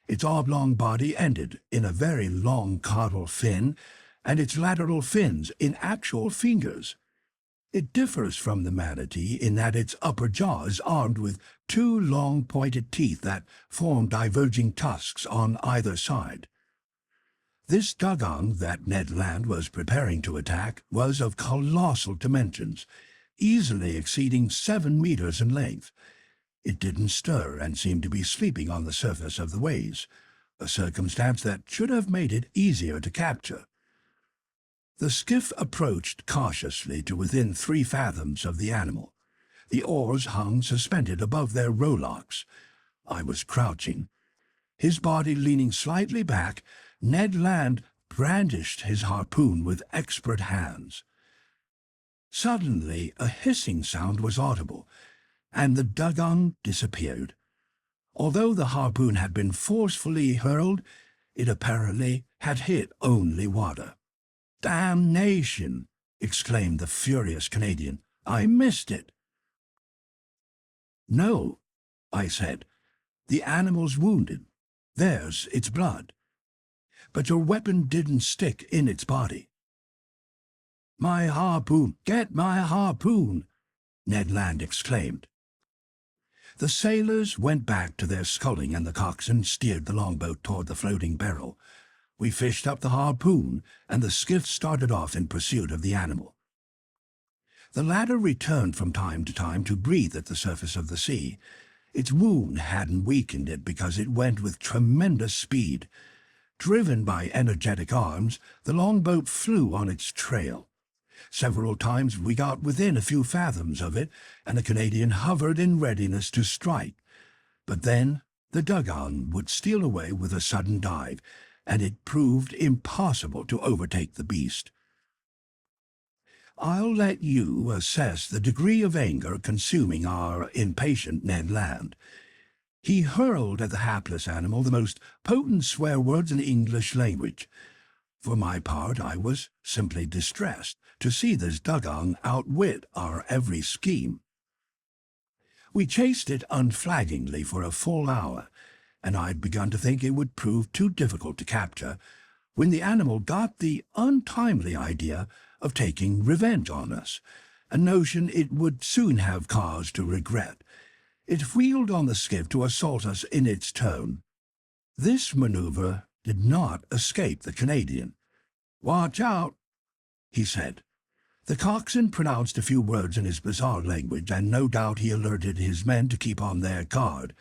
Its oblong body ended in a very long caudal fin, and its lateral fins in actual fingers. It differs from the manatee in that its upper jaw is armed with 2 long pointed teeth that form diverging tusks on either side. This dugong that Ned Land was preparing to attack was of colossal dimensions, easily exceeding 7 meters in length. It didn't stir and seemed to be sleeping on the surface of the waves, a circumstance that should have made it easier to capture. The skiff approached cautiously to within 3 fathoms of the animal. The oars hung suspended above their rowlocks. I was crouching. His body leaning slightly back, Ned Land brandished his harpoon with expert hands. Suddenly a hissing sound was audible, and the dugong disappeared. Although the harpoon had been forcefully hurled, it apparently had hit only water. "Damnation!" exclaimed the furious Canadian. "I missed it." "No," I said. "The animal's wounded. There's its blood. But your weapon didn't stick in its body." "My harpoon! Get my harpoon!" Ned Land exclaimed. The sailors went back to their sculling, and the coxswain steered the longboat toward the floating barrel. We fished up the harpoon, and the skiff started off in pursuit of the animal. The latter returned from time to time to breathe at the surface of the sea. Its wound hadn't weakened it because it went with tremendous speed. Driven by energetic arms, the longboat flew on its trail. Several times we got within a few fathoms of it, and the Canadian hovered in readiness to strike. But then the dugong would steal away with a sudden dive, and it proved impossible to overtake the beast. I'll let you assess the degree of anger consuming our impatient Ned Land. He hurled at the hapless animal the most potent swear words in the English language. For my part, I was simply distressed to see this dugong outwit our every scheme. We chased it unflaggingly for a full hour, and I'd begun to think it would prove too difficult to capture, when the animal got the untimely idea of taking revenge on us, a notion it would soon have cause to regret. It wheeled on the skiff to assault us in its turn. This maneuver did not escape the Canadian. "Watch out," he said. The coxswain pronounced a few words in his bizarre language, and no doubt he alerted his men to keep on their guard.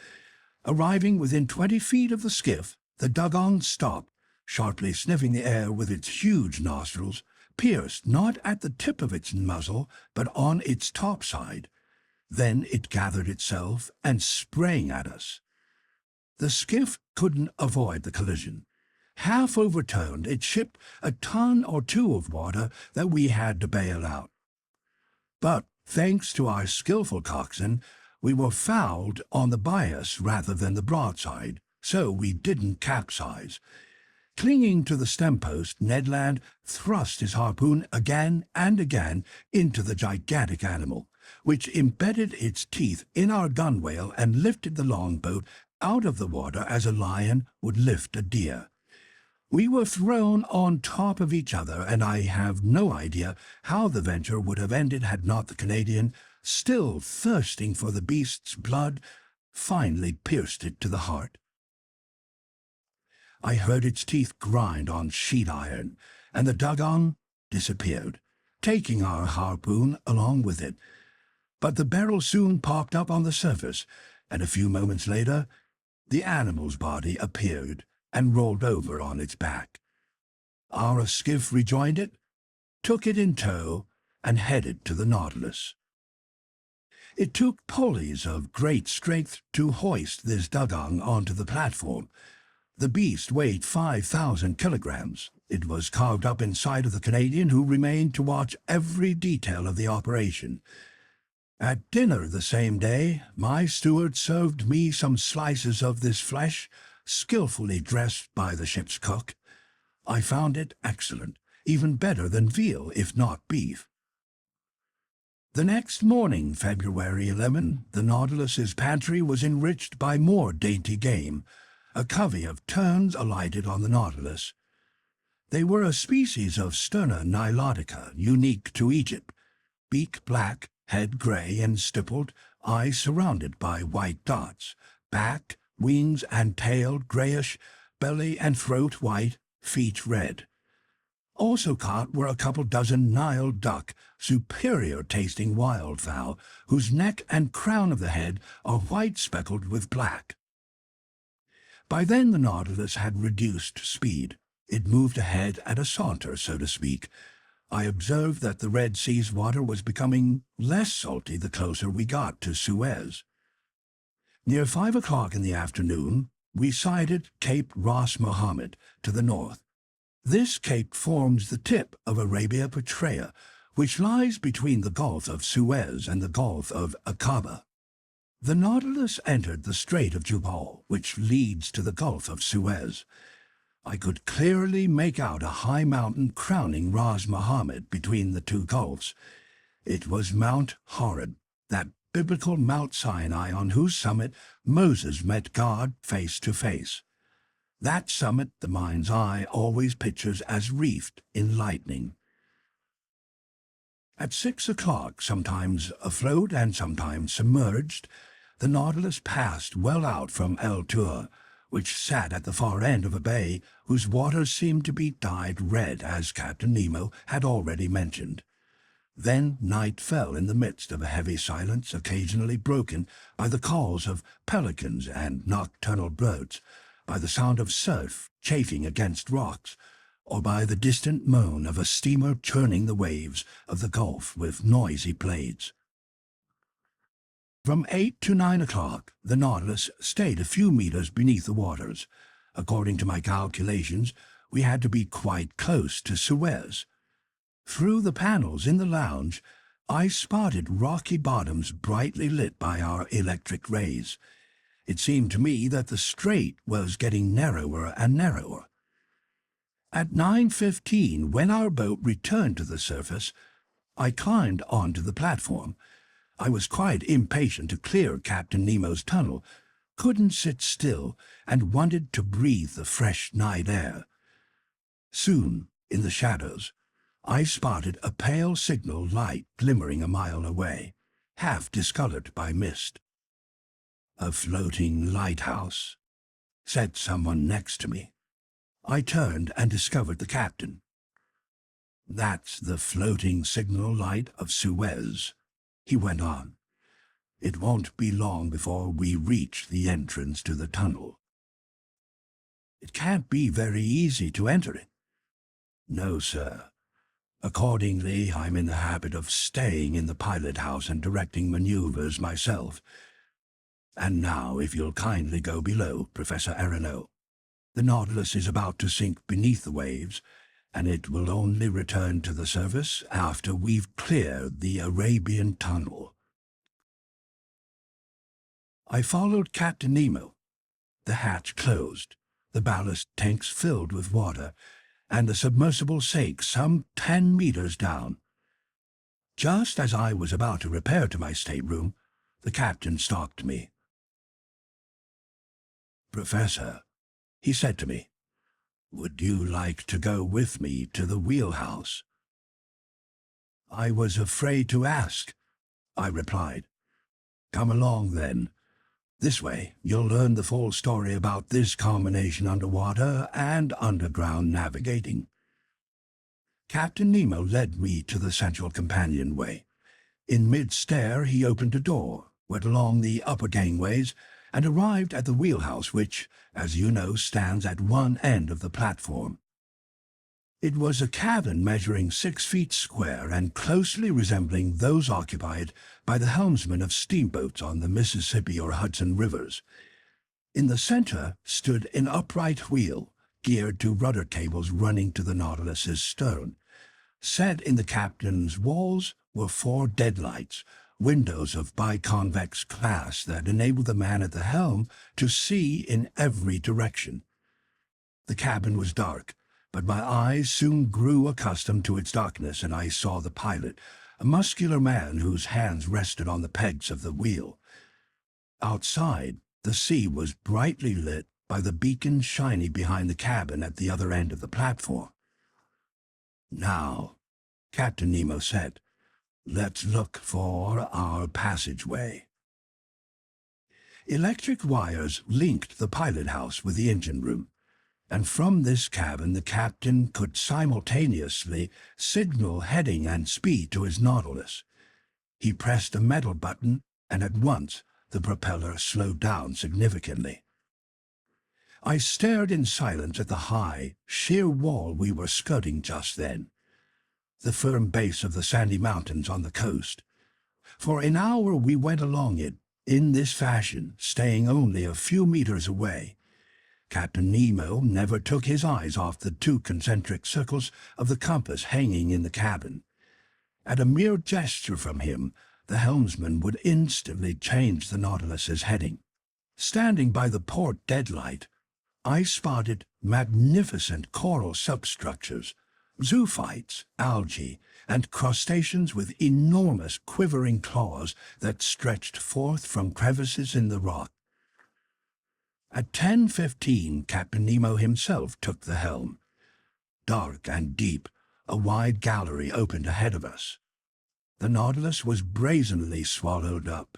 Arriving within 20 feet of the skiff, the dugong stopped, sharply sniffing the air with its huge nostrils, pierced not at the tip of its muzzle, but on its topside. Then it gathered itself and sprang at us. The skiff couldn't avoid the collision. Half overturned, it shipped a ton or two of water that we had to bail out. But, thanks to our skillful coxswain, we were fouled on the bias rather than the broadside, so we didn't capsize. Clinging to the stem post, Ned Land thrust his harpoon again and again into the gigantic animal, which embedded its teeth in our gunwale and lifted the longboat out of the water as a lion would lift a deer. We were thrown on top of each other, and I have no idea how the venture would have ended had not the Canadian, still thirsting for the beast's blood, finally pierced it to the heart. I heard its teeth grind on sheet iron, and the dugong disappeared, taking our harpoon along with it. But the barrel soon popped up on the surface, and a few moments later the animal's body appeared and rolled over on its back. Our skiff rejoined it, took it in tow, and headed to the Nautilus. It took pulleys of great strength to hoist this dugong onto the platform. The beast weighed 5,000 kilograms. It was carved up inside of the Canadian, who remained to watch every detail of the operation. At dinner the same day, my steward served me some slices of this flesh, skillfully dressed by the ship's cook. I found it excellent, even better than veal, if not beef. The next morning, February 11, the Nautilus's pantry was enriched by more dainty game. A covey of terns alighted on the Nautilus. They were a species of Sterna nilotica, unique to Egypt. Beak black, head grey and stippled, eyes surrounded by white dots, back, wings and tail greyish, belly and throat white, feet red. Also caught were a couple dozen Nile duck, superior-tasting wildfowl, whose neck and crown of the head are white speckled with black. By then the Nautilus had reduced speed. It moved ahead at a saunter, so to speak. I observed that the Red Sea's water was becoming less salty the closer we got to Suez. Near 5 o'clock in the afternoon, we sighted Cape Ras Mohammed to the north. This cape forms the tip of Arabia Petraea, which lies between the Gulf of Suez and the Gulf of Aqaba. The Nautilus entered the Strait of Jubal, which leads to the Gulf of Suez. I could clearly make out a high mountain crowning Ras Mohammed between the two gulfs. It was Mount Horeb, that biblical Mount Sinai on whose summit Moses met God face to face. That summit the mind's eye always pictures as wreathed in lightning. At 6 o'clock, sometimes afloat and sometimes submerged, the Nautilus passed well out from El Tur, which sat at the far end of a bay whose waters seemed to be dyed red, as Captain Nemo had already mentioned. Then night fell in the midst of a heavy silence, occasionally broken by the calls of pelicans and nocturnal birds, by the sound of surf chafing against rocks, or by the distant moan of a steamer churning the waves of the Gulf with noisy blades. From 8 to 9 o'clock, the Nautilus stayed a few meters beneath the waters. According to my calculations, we had to be quite close to Suez. Through the panels in the lounge, I spotted rocky bottoms brightly lit by our electric rays. It seemed to me that the strait was getting narrower and narrower. At 9:15, when our boat returned to the surface, I climbed onto the platform. I was quite impatient to clear Captain Nemo's tunnel, couldn't sit still, and wanted to breathe the fresh night air. Soon, in the shadows, I spotted a pale signal light glimmering a mile away, half discolored by mist. "A floating lighthouse," said someone next to me. I turned and discovered the captain. "That's the floating signal light of Suez," he went on. "It won't be long before we reach the entrance to the tunnel." "It can't be very easy to enter it." "No, sir. Accordingly, I'm in the habit of staying in the pilot house and directing maneuvers myself. And now, if you'll kindly go below, Professor Aronnax. The Nautilus is about to sink beneath the waves, and it will only return to the surface after we've cleared the Arabian Tunnel." I followed Captain Nemo. The hatch closed, the ballast tanks filled with water, and the submersible sank some 10 meters down. Just as I was about to repair to my stateroom, the captain stopped me. "Professor," he said to me, "would you like to go with me to the wheelhouse?" "I was afraid to ask," I replied. "Come along, then. This way you'll learn the full story about this combination underwater and underground navigating." Captain Nemo led me to the central companionway. In mid-stair he opened a door, went along the upper gangways, and arrived at the wheelhouse which, as you know, stands at one end of the platform. It was a cabin measuring 6 feet square and closely resembling those occupied by the helmsmen of steamboats on the Mississippi or Hudson rivers. In the center stood an upright wheel, geared to rudder cables running to the Nautilus's stern. Set in the captain's walls were 4 deadlights, windows of biconvex glass that enabled the man at the helm to see in every direction. The cabin was dark, but my eyes soon grew accustomed to its darkness, and I saw the pilot, a muscular man whose hands rested on the pegs of the wheel. Outside, the sea was brightly lit by the beacon shining behind the cabin at the other end of the platform. "Now," Captain Nemo said, "let's look for our passageway." Electric wires linked the pilot house with the engine room. and from this cabin the captain could simultaneously signal heading and speed to his Nautilus. He pressed a metal button, and at once the propeller slowed down significantly. I stared in silence at the high, sheer wall we were skirting just then, the firm base of the sandy mountains on the coast. For an hour we went along it, in this fashion, staying only a few meters away. Captain Nemo never took his eyes off the two concentric circles of the compass hanging in the cabin. At a mere gesture from him, the helmsman would instantly change the Nautilus's heading. Standing by the port deadlight, I spotted magnificent coral substructures, zoophytes, algae, and crustaceans with enormous quivering claws that stretched forth from crevices in the rock. At 10:15, Captain Nemo himself took the helm. Dark and deep, a wide gallery opened ahead of us. The Nautilus was brazenly swallowed up.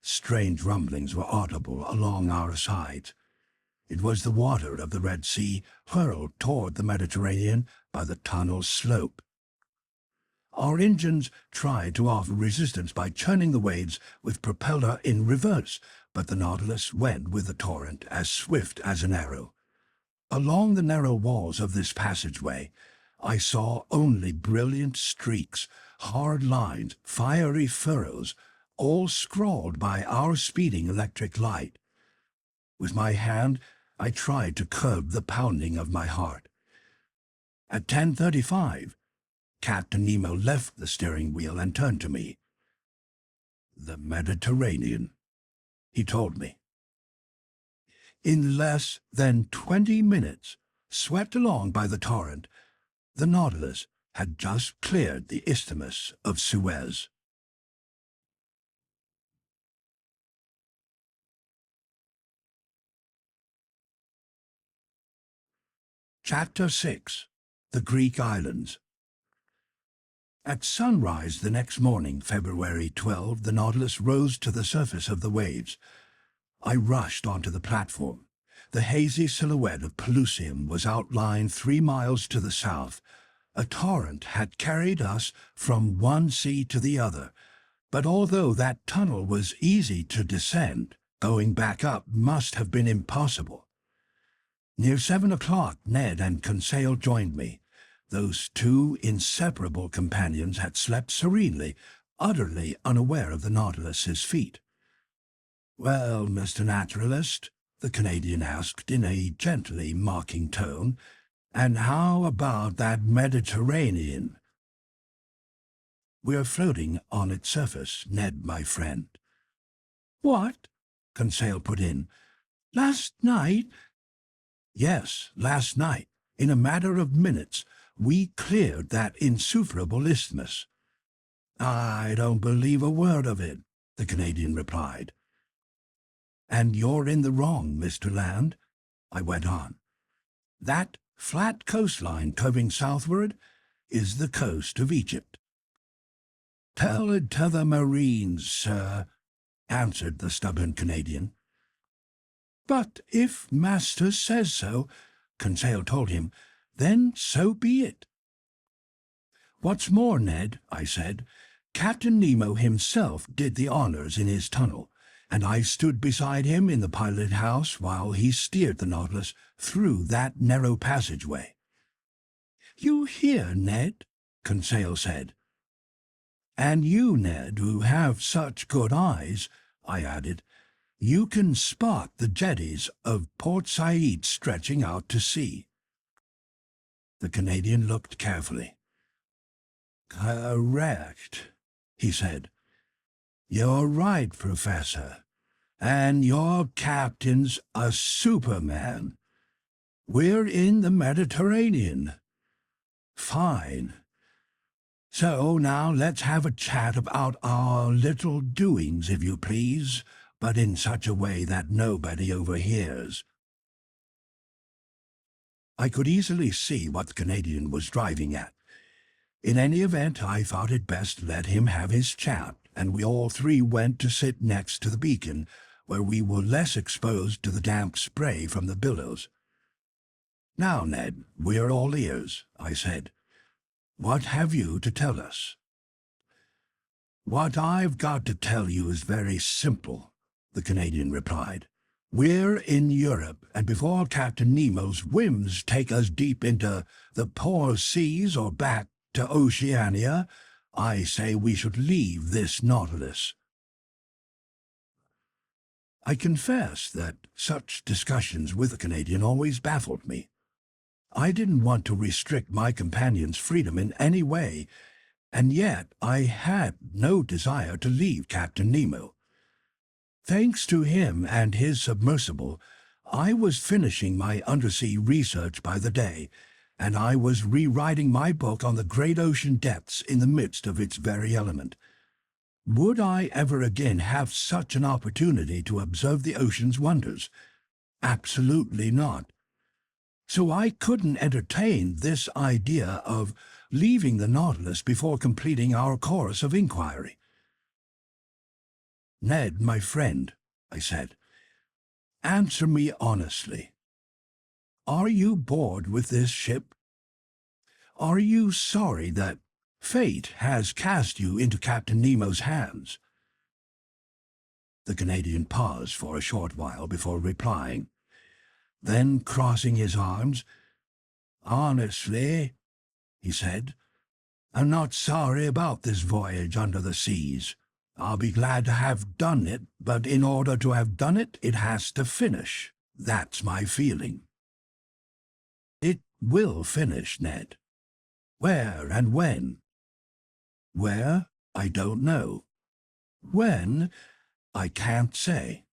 Strange rumblings were audible along our sides. It was the water of the Red Sea hurled toward the Mediterranean by the tunnel's slope. Our engines tried to offer resistance by churning the waves with propeller in reverse, but the Nautilus went with the torrent as swift as an arrow. Along the narrow walls of this passageway, I saw only brilliant streaks, hard lines, fiery furrows, all scrawled by our speeding electric light. With my hand, I tried to curb the pounding of my heart. At 10:35, Captain Nemo left the steering wheel and turned to me. "The Mediterranean," he told me. In less than 20 minutes, swept along by the torrent, the Nautilus had just cleared the Isthmus of Suez. Chapter 6. The Greek Islands. At sunrise the next morning, February 12, the Nautilus rose to the surface of the waves. I rushed onto the platform. The hazy silhouette of Pelusium was outlined 3 miles to the south. A torrent had carried us from one sea to the other, but although that tunnel was easy to descend, going back up must have been impossible. Near 7 o'clock, Ned and Conseil joined me. Those two inseparable companions had slept serenely, utterly unaware of the Nautilus's feat. "Well, Mr. Naturalist," the Canadian asked in a gently mocking tone, "and how about that Mediterranean?" "We're floating on its surface, Ned, my friend." "What?" Conseil put in. "Last night?" "Yes, last night. In a matter of minutes, we cleared that insufferable isthmus." "I don't believe a word of it," the Canadian replied. "And you're in the wrong, Mr. Land," I went on. "That flat coastline curving southward is the coast of Egypt." "Tell it to the Marines, sir," answered the stubborn Canadian. "But if master says so," Conseil told him, "then so be it." "What's more, Ned," I said, "Captain Nemo himself did the honors in his tunnel, and I stood beside him in the pilot house while he steered the Nautilus through that narrow passageway." "You hear, Ned?" Conseil said. "And you, Ned, who have such good eyes," I added, "you can spot the jetties of Port Said stretching out to sea." The Canadian looked carefully. "Correct," he said. "You're right, Professor. And your captain's a superman. We're in the Mediterranean. Fine. So now let's have a chat about our little doings, if you please, but in such a way that nobody overhears." I could easily see what the Canadian was driving at. In any event, I thought it best let him have his chat, and we all three went to sit next to the beacon, where we were less exposed to the damp spray from the billows. "Now, Ned, we're all ears," I said. "What have you to tell us?" "What I've got to tell you is very simple," the Canadian replied. "We're in Europe, and before Captain Nemo's whims take us deep into the poor seas or back to Oceania, I say we should leave this Nautilus." I confess that such discussions with the Canadian always baffled me. I didn't want to restrict my companion's freedom in any way, and yet I had no desire to leave Captain Nemo. Thanks to him and his submersible, I was finishing my undersea research by the day, and I was rewriting my book on the great ocean depths in the midst of its very element. Would I ever again have such an opportunity to observe the ocean's wonders? Absolutely not. So I couldn't entertain this idea of leaving the Nautilus before completing our course of inquiry. "Ned, my friend," I said, "answer me honestly. Are you bored with this ship? Are you sorry that fate has cast you into Captain Nemo's hands?" The Canadian paused for a short while before replying. Then, crossing his arms, "Honestly," he said, "I'm not sorry about this voyage under the seas. I'll be glad to have done it, but in order to have done it, it has to finish. That's my feeling." "It will finish, Ned. Where and when?" "Where? I don't know. When? I can't say.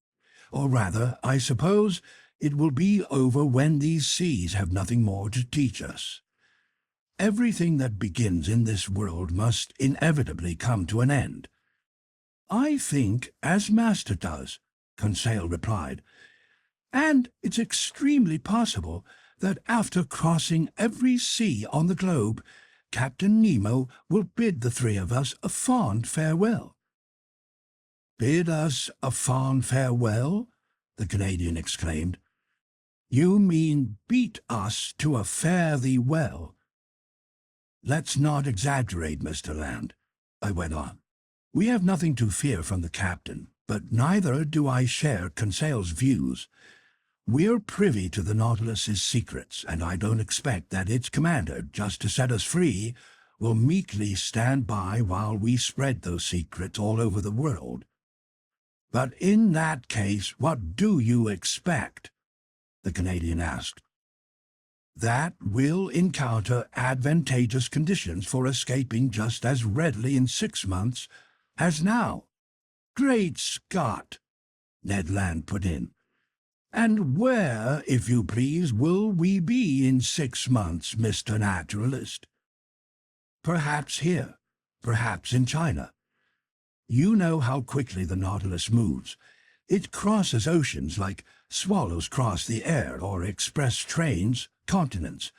Or rather, I suppose it will be over when these seas have nothing more to teach us. Everything that begins in this world must inevitably come to an end." "I think as Master does," Conseil replied. "And it's extremely possible that after crossing every sea on the globe, Captain Nemo will bid the three of us a fond farewell." "Bid us a fond farewell?" the Canadian exclaimed. "You mean beat us to a fare thee well." "Let's not exaggerate, Mr. Land," I went on. "We have nothing to fear from the captain, but neither do I share Conseil's views. We're privy to the Nautilus's secrets, and I don't expect that its commander, just to set us free, will meekly stand by while we spread those secrets all over the world." "But in that case, what do you expect?" the Canadian asked. "That we'll encounter advantageous conditions for escaping just as readily in 6 months as now." "Great Scott!" Ned Land put in. "And where, if you please, will we be in 6 months, Mr. Naturalist?" "Perhaps here, perhaps in China. You know how quickly the Nautilus moves. It crosses oceans like swallows cross the air or express trains continents.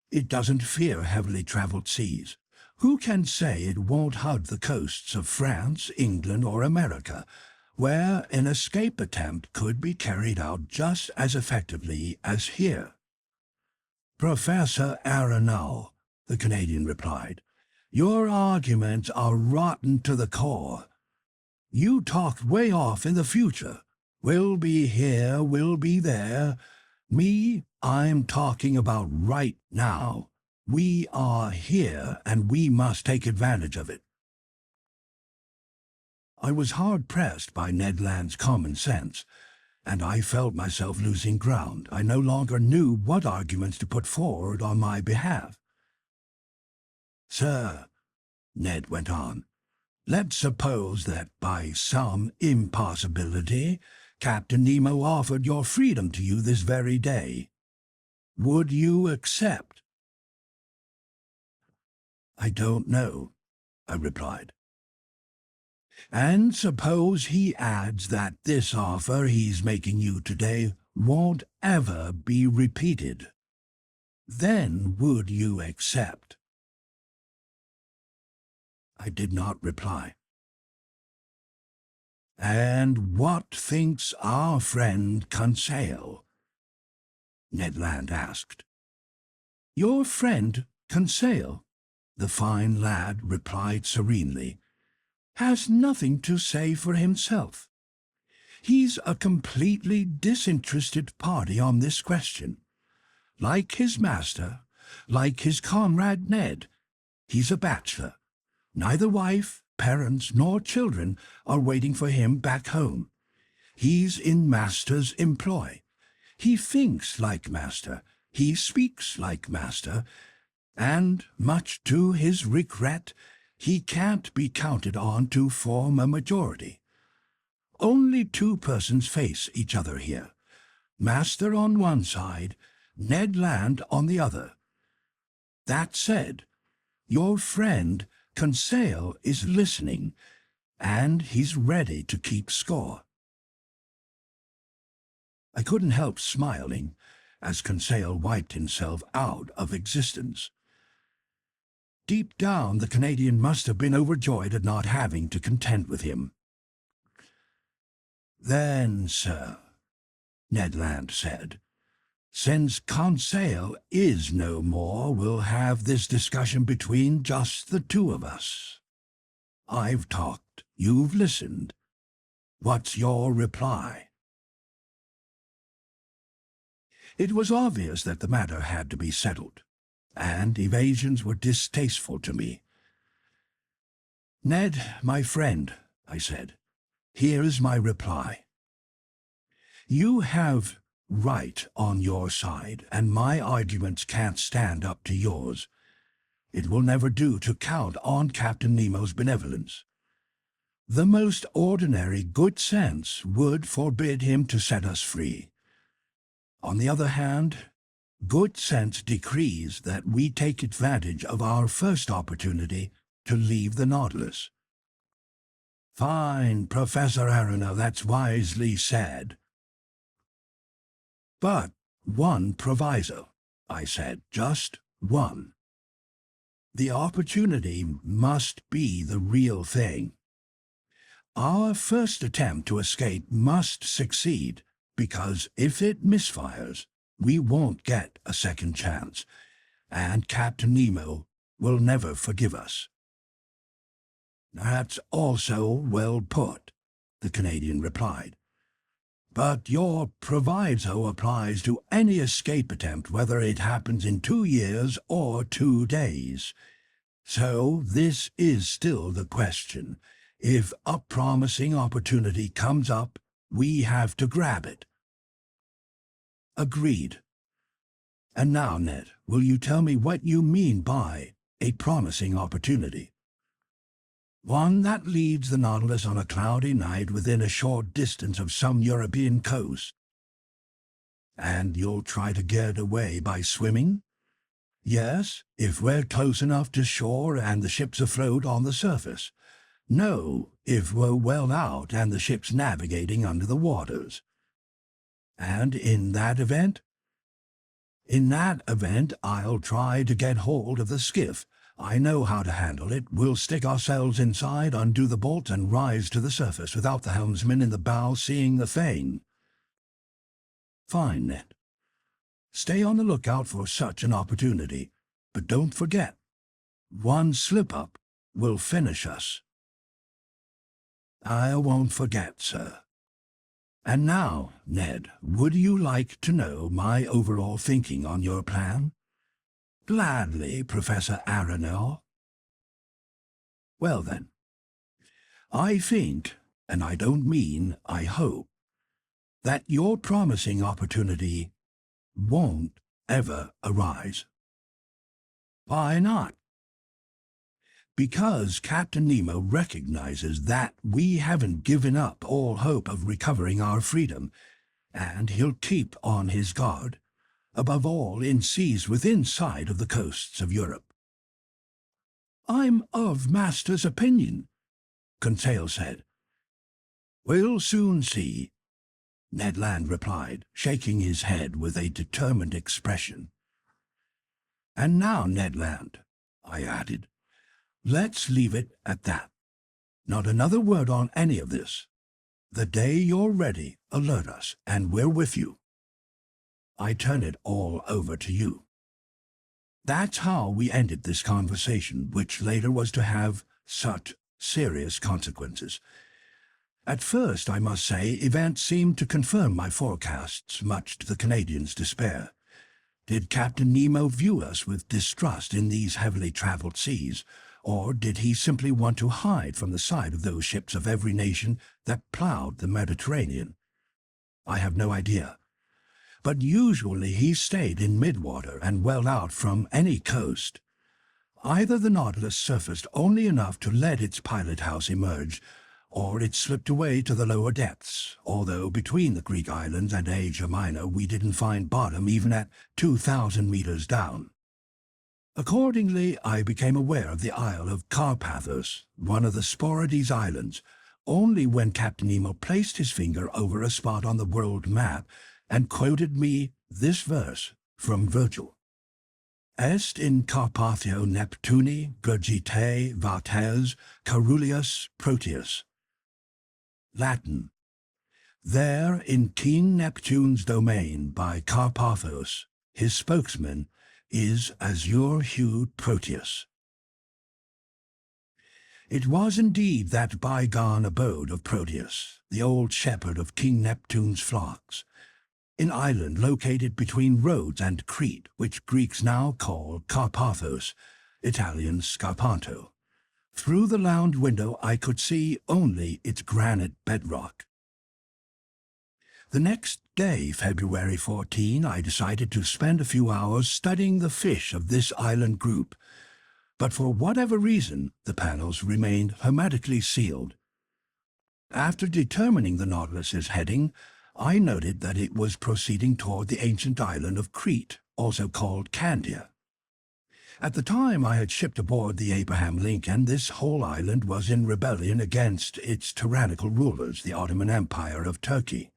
It doesn't fear heavily traveled seas. Who can say it won't hug the coasts of France, England, or America, where an escape attempt could be carried out just as effectively as here?" "Professor Aronnax," the Canadian replied, "your arguments are rotten to the core. You talk way off in the future. We'll be here, we'll be there. Me, I'm talking about right now. We are here, and we must take advantage of it." I was hard-pressed by Ned Land's common sense, and I felt myself losing ground. I no longer knew what arguments to put forward on my behalf. "Sir," Ned went on, "let's suppose that by some impossibility Captain Nemo offered your freedom to you this very day. Would you accept?" "I don't know," I replied. "And suppose he adds that this offer he's making you today won't ever be repeated. Then would you accept?" I did not reply. "And what thinks our friend Conseil?" Ned Land asked. Your friend, Conseil, the fine lad replied serenely, has nothing to say for himself. He's a completely disinterested party on this question. Like his master, like his comrade Ned, he's a bachelor. Neither wife, parents, nor children are waiting for him back home. He's in master's employ. He thinks like master, he speaks like master, and, much to his regret, he can't be counted on to form a majority. Only two persons face each other here. Master on one side, Ned Land on the other. That said, your friend Conseil is listening, and he's ready to keep score. I couldn't help smiling as Conseil wiped himself out of existence. Deep down, the Canadian must have been overjoyed at not having to contend with him. Then, sir, Ned Land said, since Conseil is no more, we'll have this discussion between just the two of us. I've talked, you've listened. What's your reply? It was obvious that the matter had to be settled, and evasions were distasteful to me. Ned, my friend, I said, here is my reply. You have right on your side, and my arguments can't stand up to yours. It will never do to count on Captain Nemo's benevolence. The most ordinary good sense would forbid him to set us free. On the other hand, good sense decrees that we take advantage of our first opportunity to leave the Nautilus. Fine, Professor Aronnax, that's wisely said. But one proviso, I said, just one. The opportunity must be the real thing. Our first attempt to escape must succeed, because if it misfires, we won't get a second chance, and Captain Nemo will never forgive us. That's also well put, the Canadian replied. But your proviso applies to any escape attempt, whether it happens in 2 years or 2 days. So this is still the question. If a promising opportunity comes up, we have to grab it. Agreed. And now, Ned, will you tell me what you mean by a promising opportunity? One that leads the Nautilus on a cloudy night within a short distance of some European coast. And you'll try to get away by swimming? Yes, if we're close enough to shore and the ship's afloat on the surface. No, if we're well out and the ship's navigating under the waters. And in that event? In that event, I'll try to get hold of the skiff. I know how to handle it. We'll stick ourselves inside, undo the bolts, and rise to the surface without the helmsman in the bow seeing the thing. Fine, Ned. Stay on the lookout for such an opportunity, but don't forget, one slip-up will finish us. I won't forget, sir. And now, Ned, would you like to know my overall thinking on your plan? Gladly, Professor Aronnax. Well then, I think, and I don't mean I hope, that your promising opportunity won't ever arise. Why not? Because Captain Nemo recognizes that we haven't given up all hope of recovering our freedom, and he'll keep on his guard, above all in seas within sight of the coasts of Europe. I'm of master's opinion, Conseil said. We'll soon see, Ned Land replied, shaking his head with a determined expression. And now, Ned Land, I added, let's leave it at that. Not another word on any of this. The day you're ready, alert us, and we're with you. I turn it all over to you. That's how we ended this conversation, which later was to have such serious consequences. At first, I must say, events seemed to confirm my forecasts, much to the Canadians' despair. Did Captain Nemo view us with distrust in these heavily traveled seas, or did he simply want to hide from the sight of those ships of every nation that plowed the Mediterranean? I have no idea. But usually he stayed in midwater and well out from any coast. Either the Nautilus surfaced only enough to let its pilot house emerge, or it slipped away to the lower depths, although between the Greek islands and Asia Minor we didn't find bottom even at 2,000 meters down. Accordingly, I became aware of the Isle of Carpathos, one of the Sporades Islands, only when Captain Nemo placed his finger over a spot on the world map and quoted me this verse from Virgil. Est in Carpathio Neptuni gurgite vates carulius Proteus. Latin. There in King Neptune's domain by Carpathos, his spokesman is azure-hued Proteus. It was indeed that bygone abode of Proteus, the old shepherd of King Neptune's flocks, an island located between Rhodes and Crete, which Greeks now call Carpathos, Italian Scarpanto. Through the lounge window I could see only its granite bedrock. The next day, February 14, I decided to spend a few hours studying the fish of this island group, but for whatever reason the panels remained hermetically sealed. After determining the Nautilus's heading, I noted that it was proceeding toward the ancient island of Crete, also called Candia. At the time I had shipped aboard the Abraham Lincoln, this whole island was in rebellion against its tyrannical rulers, the Ottoman Empire of Turkey.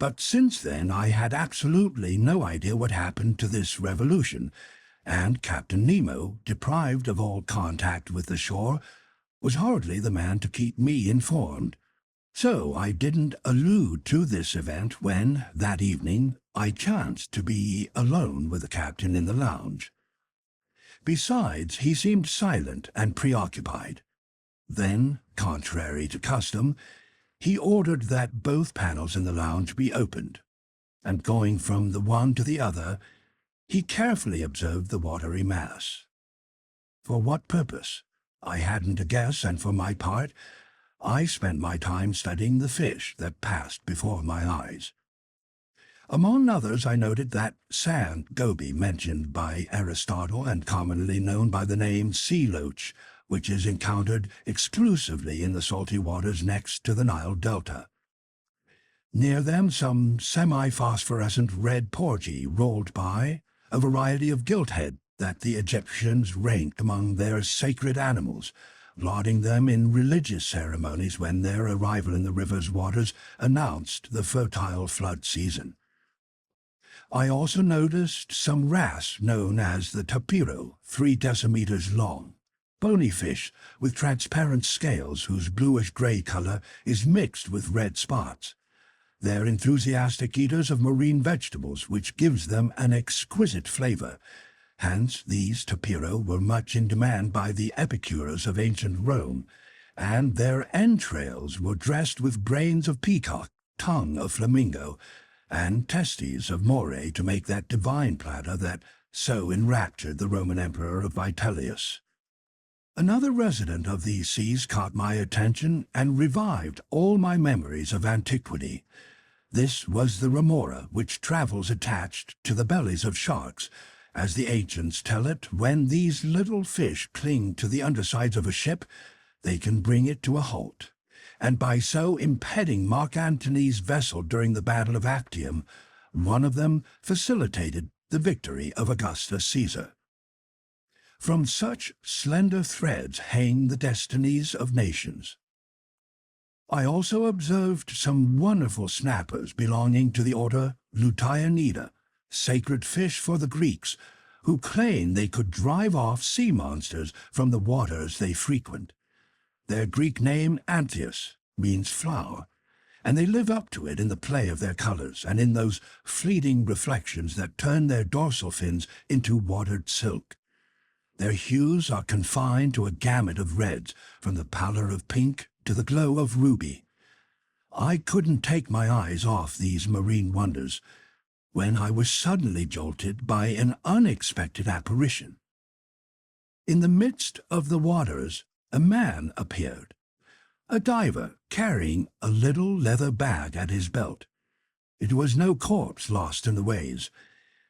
But since then I had absolutely no idea what happened to this revolution, and Captain Nemo, deprived of all contact with the shore, was hardly the man to keep me informed. So I didn't allude to this event when, that evening, I chanced to be alone with the captain in the lounge. Besides, he seemed silent and preoccupied. Then, contrary to custom, he ordered that both panels in the lounge be opened, and going from the one to the other, he carefully observed the watery mass. For what purpose? I hadn't a guess, and for my part, I spent my time studying the fish that passed before my eyes. Among others, I noted that sand goby mentioned by Aristotle and commonly known by the name sea loach, which is encountered exclusively in the salty waters next to the Nile Delta. Near them, some semi-phosphorescent red porgy rolled by, a variety of gilthead that the Egyptians ranked among their sacred animals, lauding them in religious ceremonies when their arrival in the river's waters announced the fertile flood season. I also noticed some wrasse known as the tapiro, 3 decimeters long, bony fish with transparent scales whose bluish-gray color is mixed with red spots. They're enthusiastic eaters of marine vegetables, which gives them an exquisite flavor. Hence, these tapiro were much in demand by the epicures of ancient Rome, and their entrails were dressed with brains of peacock, tongue of flamingo, and testes of moray to make that divine platter that so enraptured the Roman Emperor of Vitellius. Another resident of these seas caught my attention and revived all my memories of antiquity. This was the remora, which travels attached to the bellies of sharks. As the ancients tell it, when these little fish cling to the undersides of a ship, they can bring it to a halt, and by so impeding Mark Antony's vessel during the Battle of Actium, one of them facilitated the victory of Augustus Caesar. From such slender threads hang the destinies of nations. I also observed some wonderful snappers belonging to the order Lutyanida, sacred fish for the Greeks, who claim they could drive off sea monsters from the waters they frequent. Their Greek name, Anthias, means flower, and they live up to it in the play of their colors and in those fleeting reflections that turn their dorsal fins into watered silk. Their hues are confined to a gamut of reds, from the pallor of pink to the glow of ruby. I couldn't take my eyes off these marine wonders when I was suddenly jolted by an unexpected apparition. In the midst of the waters, a man appeared, a diver carrying a little leather bag at his belt. It was no corpse lost in the waves.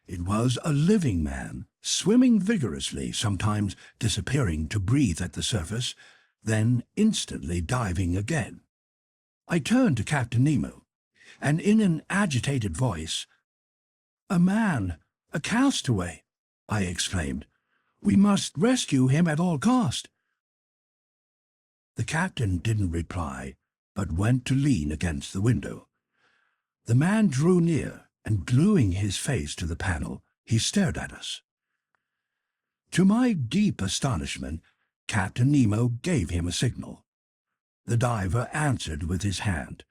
It was a living man, swimming vigorously, sometimes disappearing to breathe at the surface, then instantly diving again. I turned to Captain Nemo, and in an agitated voice, "A man, a castaway," I exclaimed. "We must rescue him at all cost." The captain didn't reply, but went to lean against the window. The man drew near, and gluing his face to the panel, he stared at us. To my deep astonishment, Captain Nemo gave him a signal. The diver answered with his hand,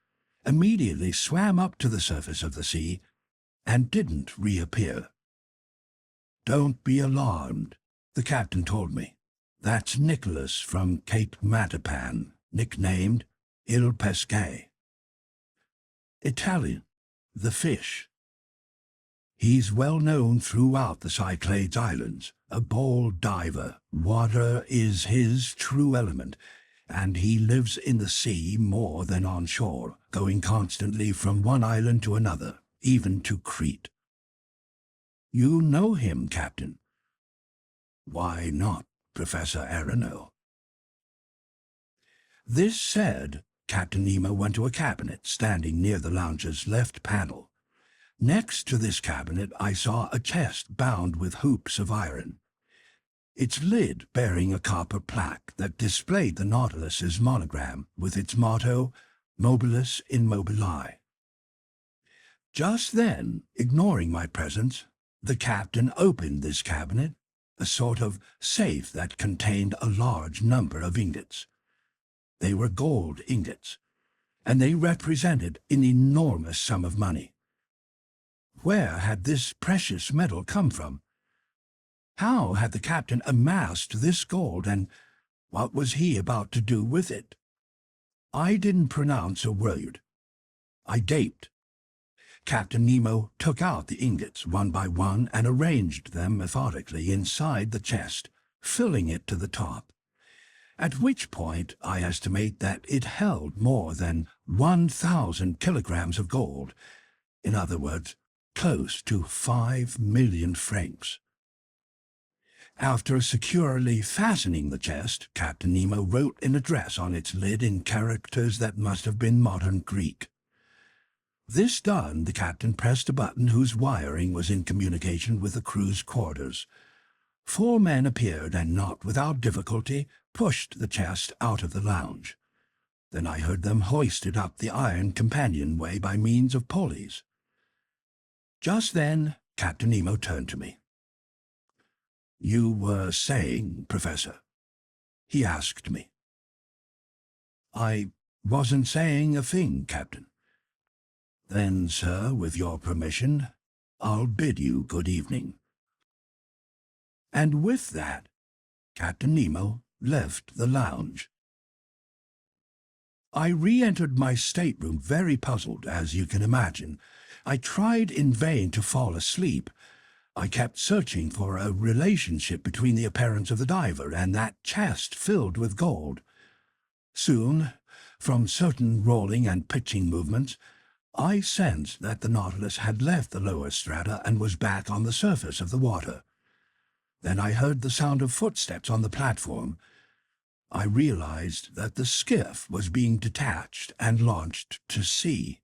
immediately swam up to the surface of the sea, and didn't reappear. "Don't be alarmed," the captain told me. "That's Nicholas from Cape Matapan, nicknamed Il Pesce. Italian, the fish. He's well known throughout the Cyclades Islands, a bold diver. Water is his true element, and he lives in the sea more than on shore, going constantly from one island to another, even to Crete." "You know him, Captain?" "Why not, Professor Aronnax?" This said, Captain Nemo went to a cabinet standing near the lounge's left panel. Next to this cabinet I saw a chest bound with hoops of iron, its lid bearing a copper plaque that displayed the Nautilus's monogram with its motto, Mobilis in Mobili. Just then, ignoring my presence, the captain opened this cabinet, a sort of safe that contained a large number of ingots. They were gold ingots, and they represented an enormous sum of money. Where had this precious metal come from? How had the captain amassed this gold, and what was he about to do with it? I didn't pronounce a word. I gaped. Captain Nemo took out the ingots one by one and arranged them methodically inside the chest, filling it to the top, at which point I estimate that it held more than 1,000 kilograms of gold, in other words, close to 5 million francs. After securely fastening the chest, Captain Nemo wrote an address on its lid in characters that must have been modern Greek. This done, the captain pressed a button whose wiring was in communication with the crew's quarters. 4 men appeared and, not without difficulty, pushed the chest out of the lounge. Then I heard them hoist it up the iron companionway by means of pulleys. Just then, Captain Nemo turned to me. "You were saying, Professor?" he asked me. "I wasn't saying a thing, Captain." "Then, sir, with your permission, I'll bid you good evening." And with that, Captain Nemo left the lounge. I re-entered my stateroom very puzzled, as you can imagine. I tried in vain to fall asleep. I kept searching for a relationship between the appearance of the diver and that chest filled with gold. Soon, from certain rolling and pitching movements, I sensed that the Nautilus had left the lower strata and was back on the surface of the water. Then I heard the sound of footsteps on the platform. I realized that the skiff was being detached and launched to sea.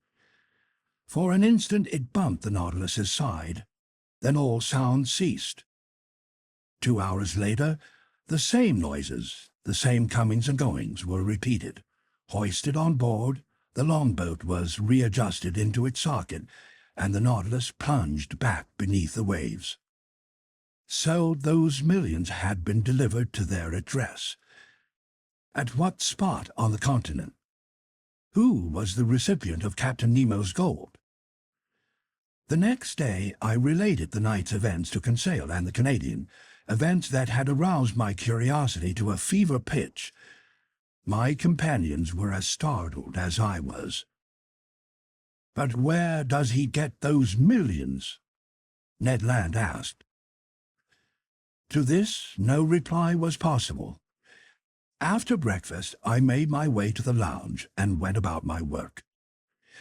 For an instant it bumped the Nautilus's side, then all sound ceased. 2 hours later, the same noises, the same comings and goings were repeated. Hoisted on board, the longboat was readjusted into its socket, and the Nautilus plunged back beneath the waves. So those millions had been delivered to their address. At what spot on the continent? Who was the recipient of Captain Nemo's gold? The next day I related the night's events to Conseil and the Canadian, events that had aroused my curiosity to a fever pitch. My companions were as startled as I was. "But where does he get those millions?" Ned Land asked. To this, no reply was possible. After breakfast, I made my way to the lounge and went about my work.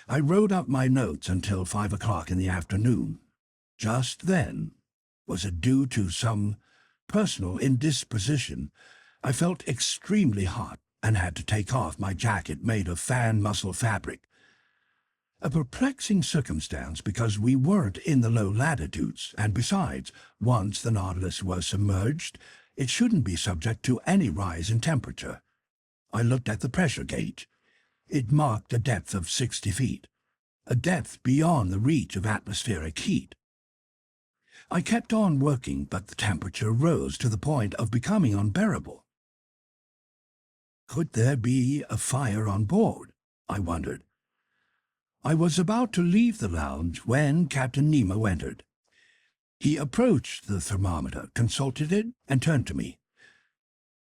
I wrote up my notes until 5 o'clock in the afternoon. Just then, was it due to some personal indisposition, I felt extremely hot and had to take off my jacket made of fan muscle fabric. A perplexing circumstance because we weren't in the low latitudes, and besides, once the Nautilus was submerged, it shouldn't be subject to any rise in temperature. I looked at the pressure gauge. It marked a depth of 60 feet, a depth beyond the reach of atmospheric heat. I kept on working, but the temperature rose to the point of becoming unbearable. Could there be a fire on board? I wondered. I was about to leave the lounge when Captain Nemo entered. He approached the thermometer, consulted it, and turned to me.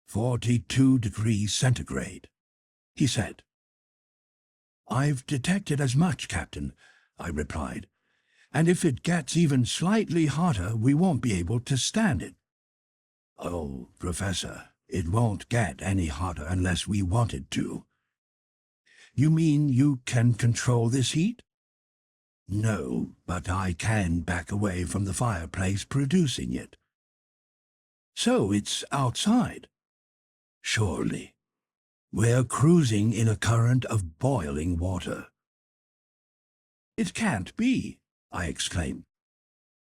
42 degrees centigrade, he said. "I've detected as much, Captain," I replied. "And if it gets even slightly hotter, we won't be able to stand it." "Oh, Professor, it won't get any hotter unless we want it to." "You mean you can control this heat?" "No, but I can back away from the fireplace producing it." "So it's outside?" "Surely. We're cruising in a current of boiling water." "It can't be," I exclaimed.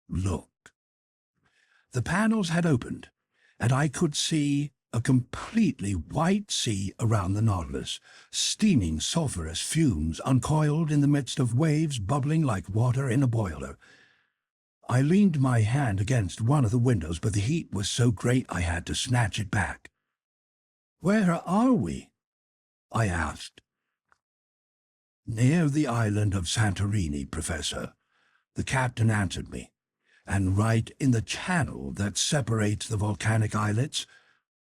"Look." The panels had opened, and I could see a completely white sea around the Nautilus, steaming sulphurous fumes uncoiled in the midst of waves bubbling like water in a boiler. I leaned my hand against one of the windows, but the heat was so great I had to snatch it back. "Where are we?" I asked. "Near the island of Santorini, Professor," the captain answered me, "and right in the channel that separates the volcanic islets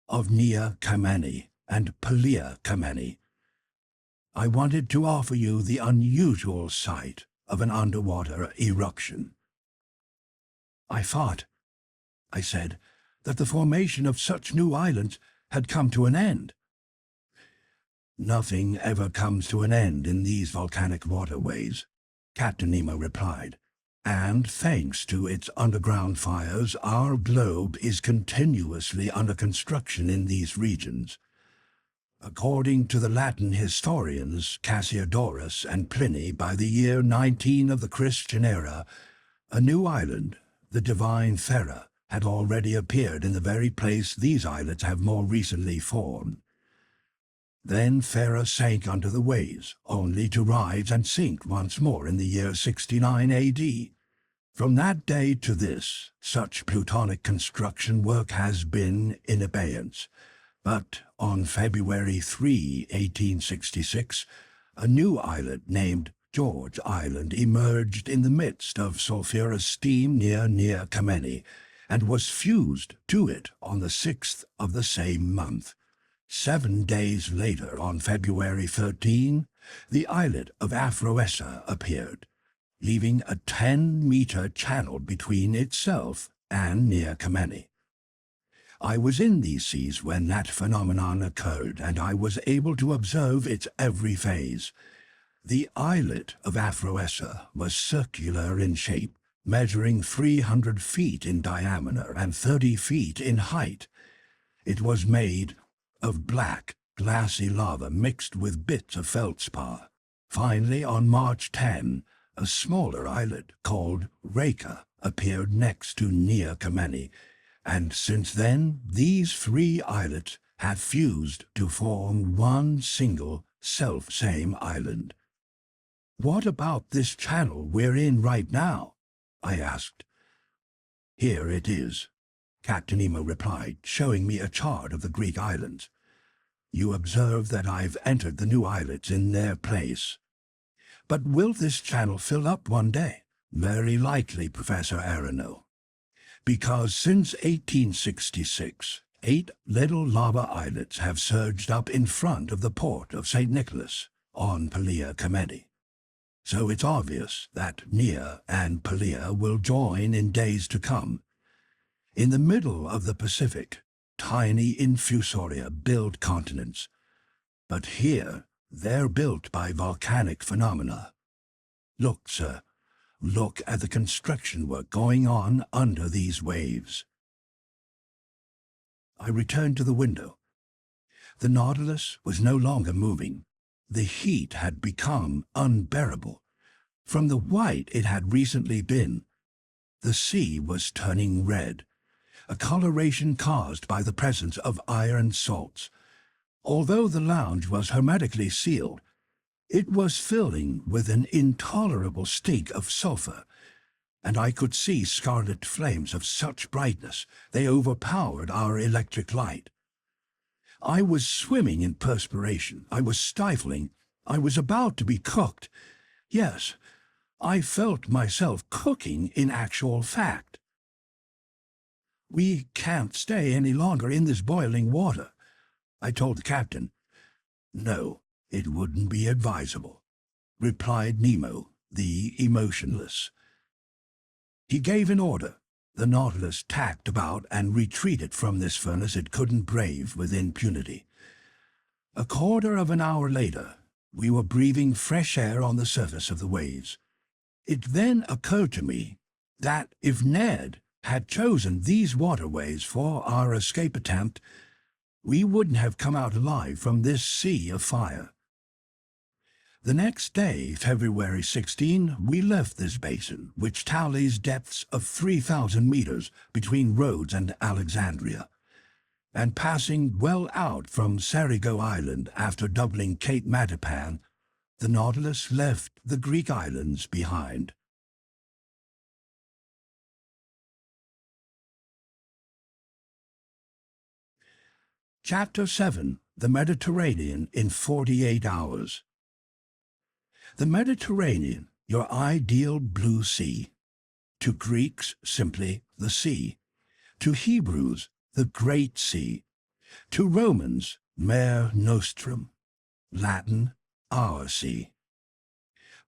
of Nea Kamenni and Pelea Kamenni. I wanted to offer you the unusual sight of an underwater eruption." "I thought," I said, "that the formation of such new islands had come to an end." "Nothing ever comes to an end in these volcanic waterways," Captain Nemo replied. "And thanks to its underground fires, our globe is continuously under construction in these regions. According to the Latin historians Cassiodorus and Pliny, by the year 19 of the Christian era, a new island, the divine Thera, had already appeared in the very place these islets have more recently formed. Then Thera sank under the waves, only to rise and sink once more in the year 69 AD. From that day to this, such plutonic construction work has been in abeyance. But on February 3, 1866, a new islet named George Island emerged in the midst of sulphurous steam near Kamenni, and was fused to it on the 6th of the same month. 7 days later, on February 13, the islet of Aphroessa appeared, leaving a 10-meter channel between itself and Nea Kamenni. I was in these seas when that phenomenon occurred, and I was able to observe its every phase. The islet of Aphroessa was circular in shape, measuring 300 feet in diameter and 30 feet in height. It was made of black, glassy lava mixed with bits of feldspar. Finally, on March 10, a smaller islet called Reka appeared next to Nea Kamenni, and since then these 3 islets have fused to form one single self-same island. "What about this channel we're in right now?" I asked. "Here it is," Captain Nemo replied, showing me a chart of the Greek islands. you observe that I've entered the new islets in their place. But will this channel fill up one day? Very likely, Professor Aronnax. Because since 1866, 8 little lava islets have surged up in front of the port of St. Nicholas on Pelea Comedy. So it's obvious that Nia and Pelea will join in days to come. In the middle of the Pacific, tiny infusoria build continents. But here, they're built by volcanic phenomena. Look, sir, look at the construction work going on under these waves. I returned to the window. The Nautilus was no longer moving. The heat had become unbearable. From the white it had recently been, the sea was turning red, a coloration caused by the presence of iron salts. Although the lounge was hermetically sealed, it was filling with an intolerable stink of sulfur, and I could see scarlet flames of such brightness they overpowered our electric light. I was swimming in perspiration. I was stifling. I was about to be cooked. Yes, I felt myself cooking in actual fact. "We can't stay any longer in this boiling water," I told the captain. "No, it wouldn't be advisable," replied Nemo, the emotionless. He gave an order. The Nautilus tacked about and retreated from this furnace it couldn't brave with impunity. A quarter of an hour later, we were breathing fresh air on the surface of the waves. It then occurred to me that if Ned had chosen these waterways for our escape attempt, we wouldn't have come out alive from this sea of fire. The next day, February 16, we left this basin, which tallies depths of 3,000 meters between Rhodes and Alexandria, and passing well out from Serigo Island after doubling Cape Matapan, the Nautilus left the Greek islands behind. Chapter 7. The Mediterranean in 48 Hours. The Mediterranean, your ideal blue sea. To Greeks, simply the sea. To Hebrews, the Great Sea. To Romans, Mare Nostrum. Latin, our sea.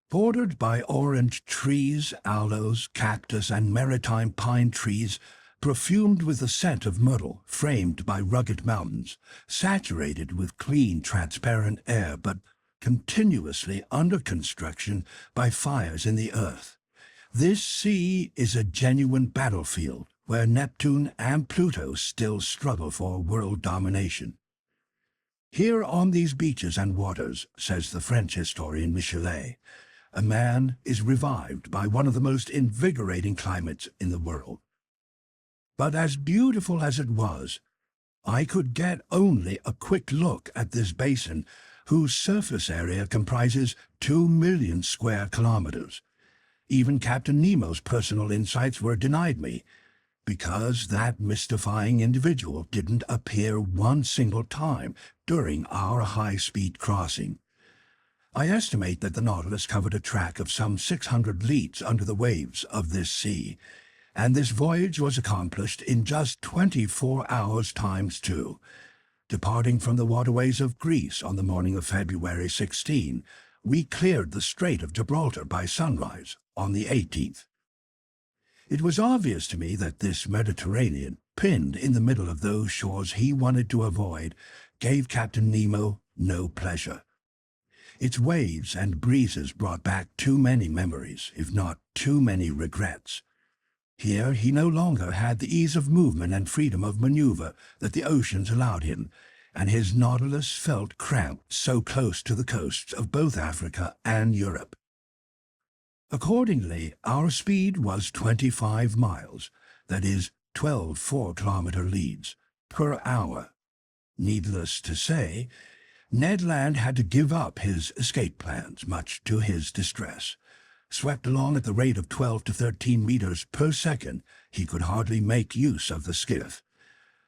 Bordered by orange trees, aloes, cactus, and maritime pine trees, perfumed with the scent of myrtle, framed by rugged mountains, saturated with clean, transparent air, but continuously under construction by fires in the earth. This sea is a genuine battlefield where Neptune and Pluto still struggle for world domination. Here on these beaches and waters, says the French historian Michelet, a man is revived by one of the most invigorating climates in the world. But as beautiful as it was, I could get only a quick look at this basin, whose surface area comprises 2 million square kilometers. Even Captain Nemo's personal insights were denied me, because that mystifying individual didn't appear one single time during our high-speed crossing. I estimate that the Nautilus covered a track of some 600 leagues under the waves of this sea, and this voyage was accomplished in just 24 hours times 2. Departing from the waterways of Greece on the morning of February 16, we cleared the Strait of Gibraltar by sunrise on the 18th. It was obvious to me that this Mediterranean, pinned in the middle of those shores he wanted to avoid, gave Captain Nemo no pleasure. Its waves and breezes brought back too many memories, if not too many regrets. Here he no longer had the ease of movement and freedom of maneuver that the oceans allowed him, and his Nautilus felt cramped so close to the coasts of both Africa and Europe. Accordingly, our speed was 25 miles, that is, 12 4-kilometer leads, per hour. Needless to say, Ned Land had to give up his escape plans, much to his distress. Swept along at the rate of 12 to 13 meters per second, he could hardly make use of the skiff.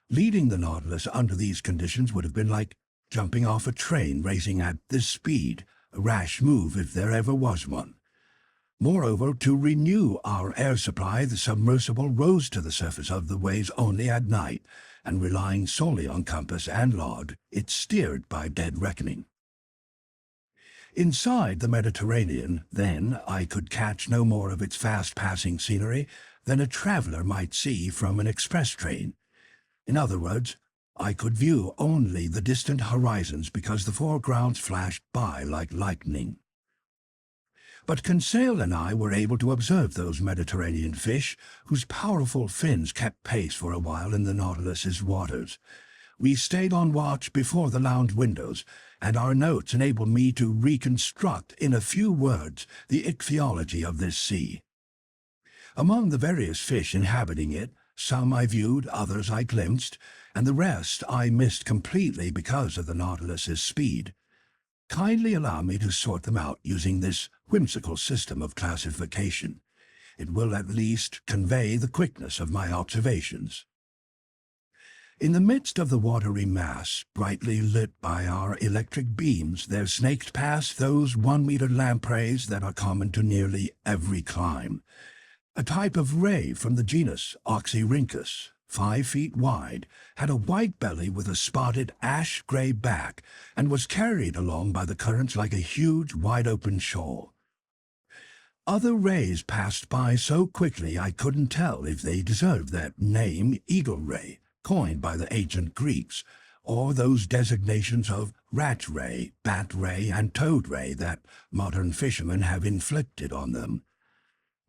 Leading the Nautilus under these conditions would have been like jumping off a train racing at this speed, a rash move if there ever was one. Moreover, to renew our air supply, the submersible rose to the surface of the waves only at night, and relying solely on compass and log, it steered by dead reckoning. Inside the Mediterranean, then, I could catch no more of its fast-passing scenery than a traveller might see from an express train. In other words, I could view only the distant horizons because the foregrounds flashed by like lightning. But Conseil and I were able to observe those Mediterranean fish, whose powerful fins kept pace for a while in the Nautilus's waters. We stayed on watch before the lounge windows, and our notes enabled me to reconstruct in a few words the ichthyology of this sea. Among the various fish inhabiting it, some I viewed, others I glimpsed, and the rest I missed completely because of the Nautilus's speed. Kindly allow me to sort them out using this whimsical system of classification. It will at least convey the quickness of my observations. In the midst of the watery mass, brightly lit by our electric beams, there snaked past those 1-meter lampreys that are common to nearly every clime. A type of ray from the genus Oxyrhynchus, 5 feet wide, had a white belly with a spotted ash-gray back, and was carried along by the currents like a huge, wide-open shawl. Other rays passed by so quickly I couldn't tell if they deserved that name, eagle ray, coined by the ancient Greeks, or those designations of rat ray, bat ray, and toad ray that modern fishermen have inflicted on them.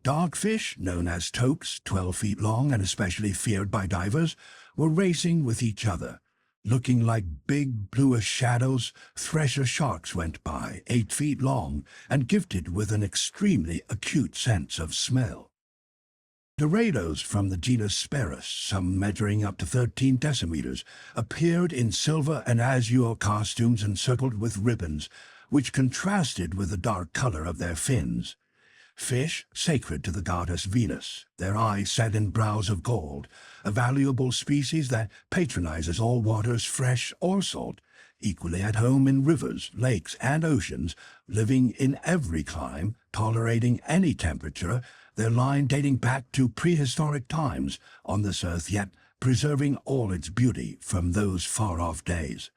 Dogfish, known as toques, 12 feet long and especially feared by divers, were racing with each other. Looking like big bluish shadows, thresher sharks went by, 8 feet long, and gifted with an extremely acute sense of smell. Dorados from the genus Sparus, some measuring up to 13 decimeters, appeared in silver and azure costumes encircled with ribbons, which contrasted with the dark color of their fins. Fish sacred to the goddess Venus, their eyes set in brows of gold, a valuable species that patronizes all waters fresh or salt, equally at home in rivers, lakes, and oceans, living in every clime, tolerating any temperature, their line dating back to prehistoric times on this earth, yet preserving all its beauty from those far-off days.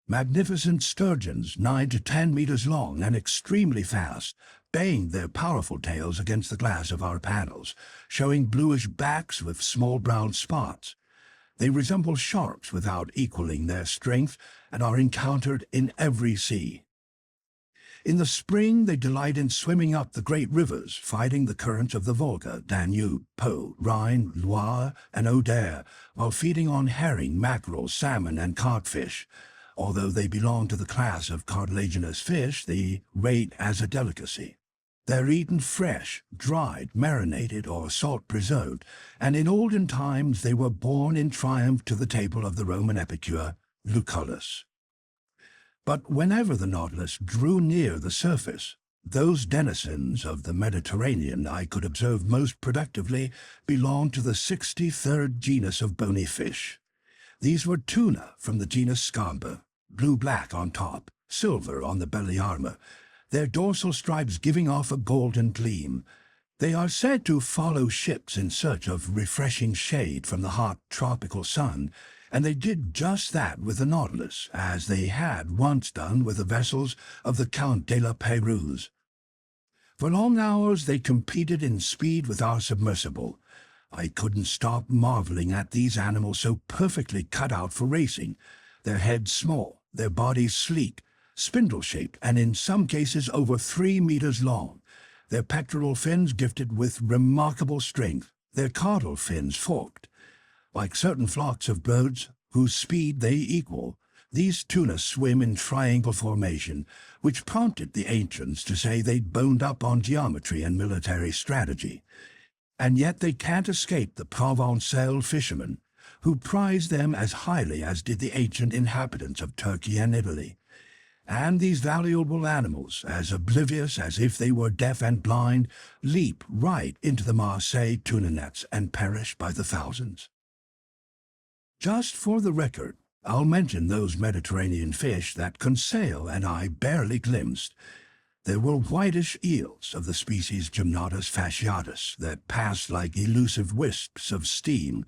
Magnificent sturgeons, 9 to 10 meters long and extremely fast, banged their powerful tails against the glass of our paddles, showing bluish backs with small brown spots. They resemble sharks without equaling their strength and are encountered in every sea. In the spring, they delight in swimming up the great rivers, fighting the currents of the Volga, Danube, Po, Rhine, Loire, and Oder, while feeding on herring, mackerel, salmon, and codfish. Although they belong to the class of cartilaginous fish, they rate as a delicacy. They're eaten fresh, dried, marinated, or salt-preserved, and in olden times they were borne in triumph to the table of the Roman epicure Lucullus. But whenever the Nautilus drew near the surface, those denizens of the Mediterranean I could observe most productively belonged to the 63rd genus of bony fish. These were tuna from the genus Scamba, blue-black on top, silver on the belly armor, their dorsal stripes giving off a golden gleam. They are said to follow ships in search of refreshing shade from the hot tropical sun, and they did just that with the Nautilus, as they had once done with the vessels of the Count de la Pérouse. For long hours they competed in speed with our submersible. I couldn't stop marveling at these animals so perfectly cut out for racing, their heads small, their bodies sleek, spindle-shaped, and in some cases over 3 meters long, their pectoral fins gifted with remarkable strength, their caudal fins forked. Like certain flocks of birds whose speed they equal, these tuna swim in triangle formation, which prompted the ancients to say they'd boned up on geometry and military strategy. And yet they can't escape the Provençal fishermen, who prized them as highly as did the ancient inhabitants of Turkey and Italy. And these valuable animals, as oblivious as if they were deaf and blind, leap right into the Marseille tuna nets and perish by the thousands. Just for the record, I'll mention those Mediterranean fish that Conseil and I barely glimpsed. There were whitish eels of the species Gymnotus fasciatus that passed like elusive wisps of steam,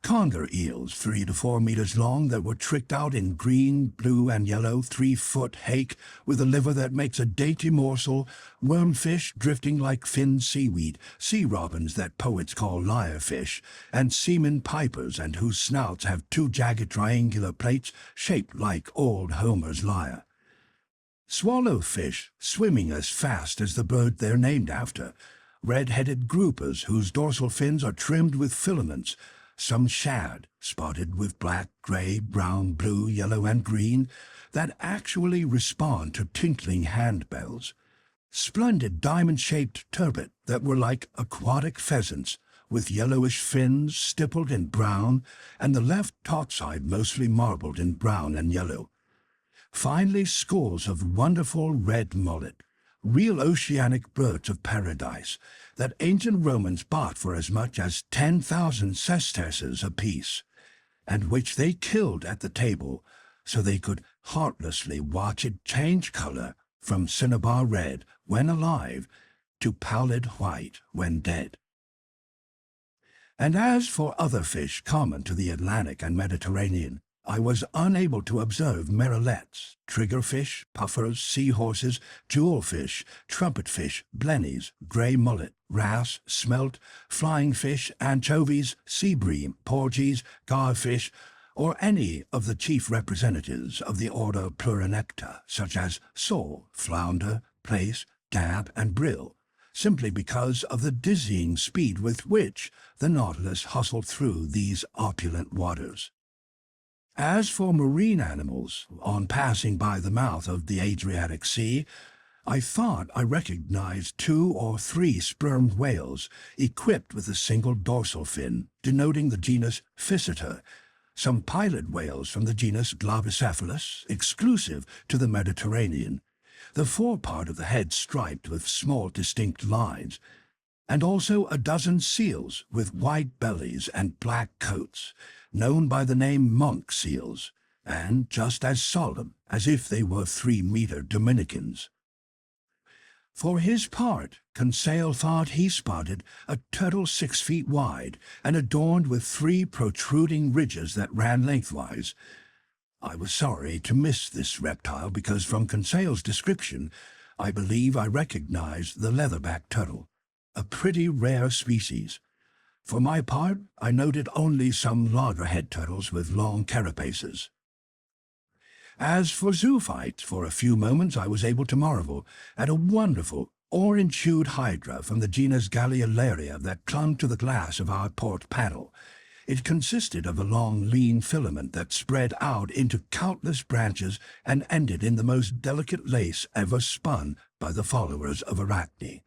conger eels 3 to 4 meters long that were tricked out in green, blue, and yellow 3-foot hake with a liver that makes a dainty morsel, wormfish drifting like finned seaweed, sea robins that poets call lyrefish, and seamen pipers and whose snouts have 2 jagged triangular plates shaped like old Homer's lyre. Swallowfish swimming as fast as the bird they're named after, red-headed groupers whose dorsal fins are trimmed with filaments, some shad spotted with black, gray, brown, blue, yellow, and green that actually respond to tinkling handbells, splendid diamond-shaped turbot that were like aquatic pheasants with yellowish fins stippled in brown and the left topside mostly marbled in brown and yellow. Finally, schools of wonderful red mullet, real oceanic birds of paradise that ancient Romans bought for as much as 10,000 sesterces apiece, and which they killed at the table so they could heartlessly watch it change color from cinnabar red when alive to pallid white when dead. And as for other fish common to the Atlantic and Mediterranean, I was unable to observe merlets, triggerfish, puffers, seahorses, jewelfish, trumpetfish, blennies, grey mullet, wrasse, smelt, flying fish, anchovies, sea bream, porgies, garfish, or any of the chief representatives of the order Pleuronecta, such as sole, flounder, plaice, dab, and brill, simply because of the dizzying speed with which the Nautilus hustled through these opulent waters. As for marine animals, on passing by the mouth of the Adriatic Sea, I thought I recognized 2 or 3 sperm whales equipped with a single dorsal fin, denoting the genus Physeter, some pilot whales from the genus Globicephalus, exclusive to the Mediterranean, the forepart of the head striped with small distinct lines, and also a dozen seals with white bellies and black coats, known by the name monk seals, and just as solemn as if they were 3-meter Dominicans. For his part, Conseil thought he spotted a turtle 6 feet wide and adorned with 3 protruding ridges that ran lengthwise. I was sorry to miss this reptile because from Conseil's description, I believe I recognized the leatherback turtle, a pretty rare species. For my part, I noted only some loggerhead turtles with long carapaces. As for zoophytes, for a few moments I was able to marvel at a wonderful orange-hued hydra from the genus Galliolaria that clung to the glass of our port paddle. It consisted of a long, lean filament that spread out into countless branches and ended in the most delicate lace ever spun by the followers of Arachne.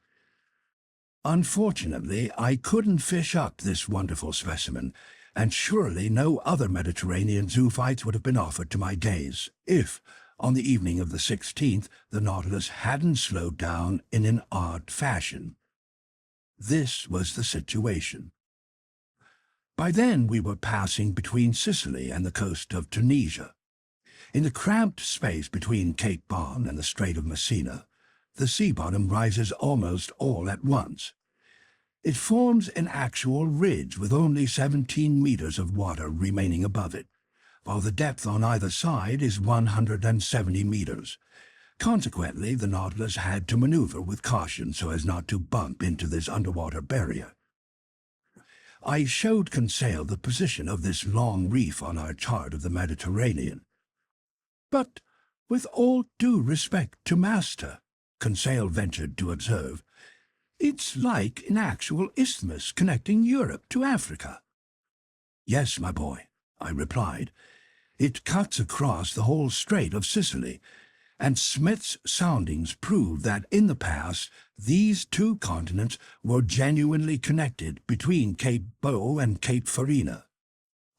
Unfortunately, I couldn't fish up this wonderful specimen, and surely no other Mediterranean zoophytes would have been offered to my gaze if, on the evening of the 16th, the Nautilus hadn't slowed down in an odd fashion. This was the situation. By then we were passing between Sicily and the coast of Tunisia. In the cramped space between Cape Bon and the Strait of Messina, the sea bottom rises almost all at once. It forms an actual ridge with only 17 meters of water remaining above it, while the depth on either side is 170 meters. Consequently, the Nautilus had to maneuver with caution so as not to bump into this underwater barrier. I showed Conseil the position of this long reef on our chart of the Mediterranean. "But, with all due respect to master," Conseil ventured to observe, "it's like an actual isthmus connecting Europe to Africa." "Yes, my boy," I replied. "It cuts across the whole Strait of Sicily, and Smith's soundings prove that in the past these 2 continents were genuinely connected between Cape Bow and Cape Farina."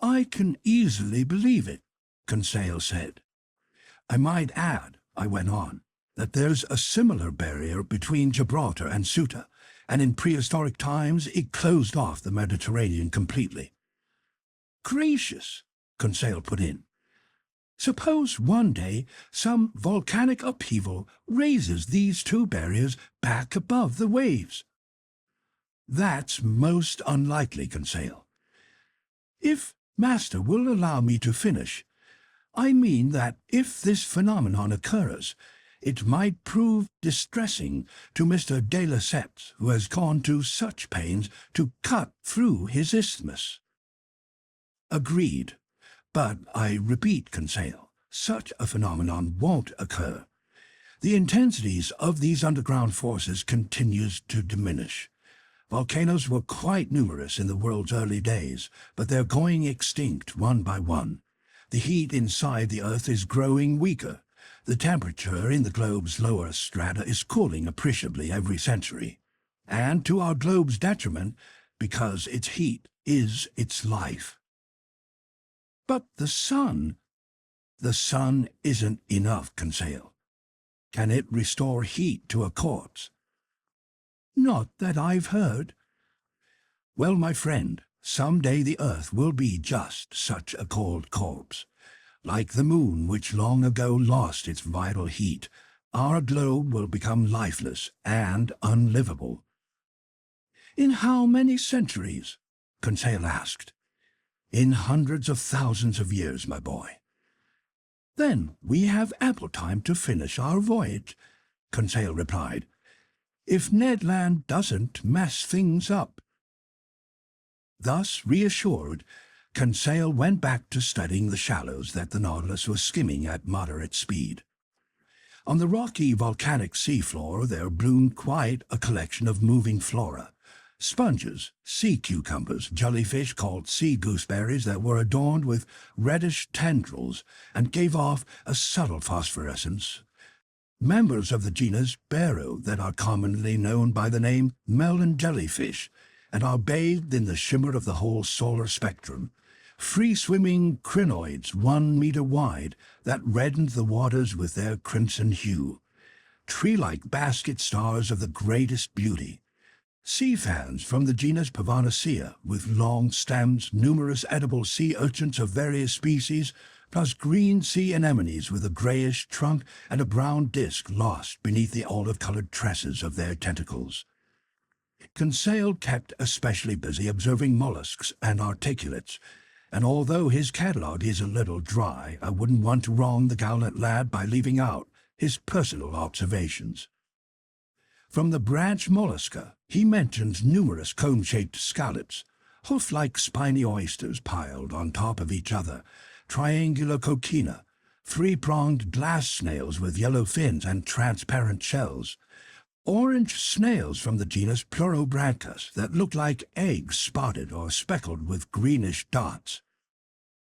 "I can easily believe it," Conseil said. "I might add," I went on, "that there's a similar barrier between Gibraltar and Ceuta, and in prehistoric times it closed off the Mediterranean completely." "Gracious," Conseil put in. Suppose one day some volcanic upheaval raises these two barriers back above the waves. That's most unlikely, Conseil. If Master will allow me to finish, I mean that if this phenomenon occurs, it might prove distressing to Mr. de Lesseps, who has gone to such pains to cut through his isthmus. Agreed. But I repeat, Conseil, such a phenomenon won't occur. The intensities of these underground forces continues to diminish. Volcanoes were quite numerous in the world's early days, but they're going extinct one by one. The heat inside the Earth is growing weaker. The temperature in the globe's lower strata is cooling appreciably every century, and to our globe's detriment, because its heat is its life. But the sun isn't enough, Conseil. Can it restore heat to a corpse? Not that I've heard. Well, my friend, someday the Earth will be just such a cold corpse. Like the moon, which long ago lost its vital heat, our globe will become lifeless and unlivable. In how many centuries? Conseil asked. In hundreds of thousands of years, my boy. Then we have ample time to finish our voyage, Conseil replied, if Ned Land doesn't mess things up. Thus reassured, Conseil went back to studying the shallows that the Nautilus was skimming at moderate speed. On the rocky volcanic seafloor there bloomed quite a collection of moving flora. Sponges, sea cucumbers, jellyfish called sea gooseberries that were adorned with reddish tendrils and gave off a subtle phosphorescence. Members of the genus Baro that are commonly known by the name melon jellyfish and are bathed in the shimmer of the whole solar spectrum. Free-swimming crinoids 1 meter wide that reddened the waters with their crimson hue. Tree-like basket stars of the greatest beauty. Sea fans from the genus Pavonacea with long stems, numerous edible sea urchins of various species, plus green sea anemones with a grayish trunk and a brown disc lost beneath the olive-colored tresses of their tentacles. Conseil kept especially busy observing mollusks and articulates, and although his catalogue is a little dry, I wouldn't want to wrong the gallant lad by leaving out his personal observations. From the branch mollusca, he mentions numerous comb-shaped scallops, hoof-like spiny oysters piled on top of each other, triangular coquina, three-pronged glass snails with yellow fins and transparent shells, orange snails from the genus Pleurobrancus that look like eggs spotted or speckled with greenish dots,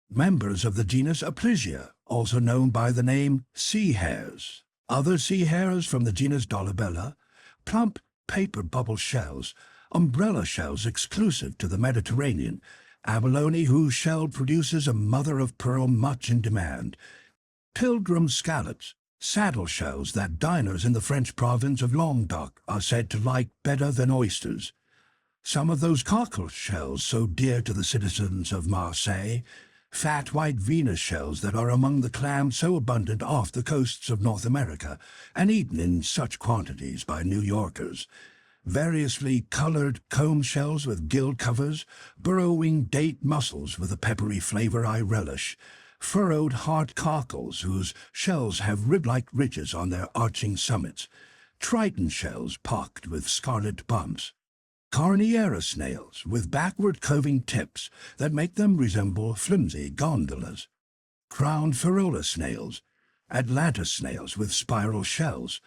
members of the genus Aplysia, also known by the name sea hares, other sea hares from the genus Dolabella, plump paper bubble shells, umbrella shells exclusive to the Mediterranean, abalone whose shell produces a mother-of-pearl much in demand, pilgrim scallops, saddle shells that diners in the French province of Languedoc are said to like better than oysters, some of those cockle shells so dear to the citizens of Marseille, fat white Venus shells that are among the clams so abundant off the coasts of North America and eaten in such quantities by New Yorkers, variously colored comb shells with gill covers, burrowing date mussels with a peppery flavor I relish, furrowed heart cockles whose shells have rib-like ridges on their arching summits, triton shells pocked with scarlet bumps, Carniera snails with backward curving tips that make them resemble flimsy gondolas, crowned Ferola snails, Atlantis snails with spiral shells,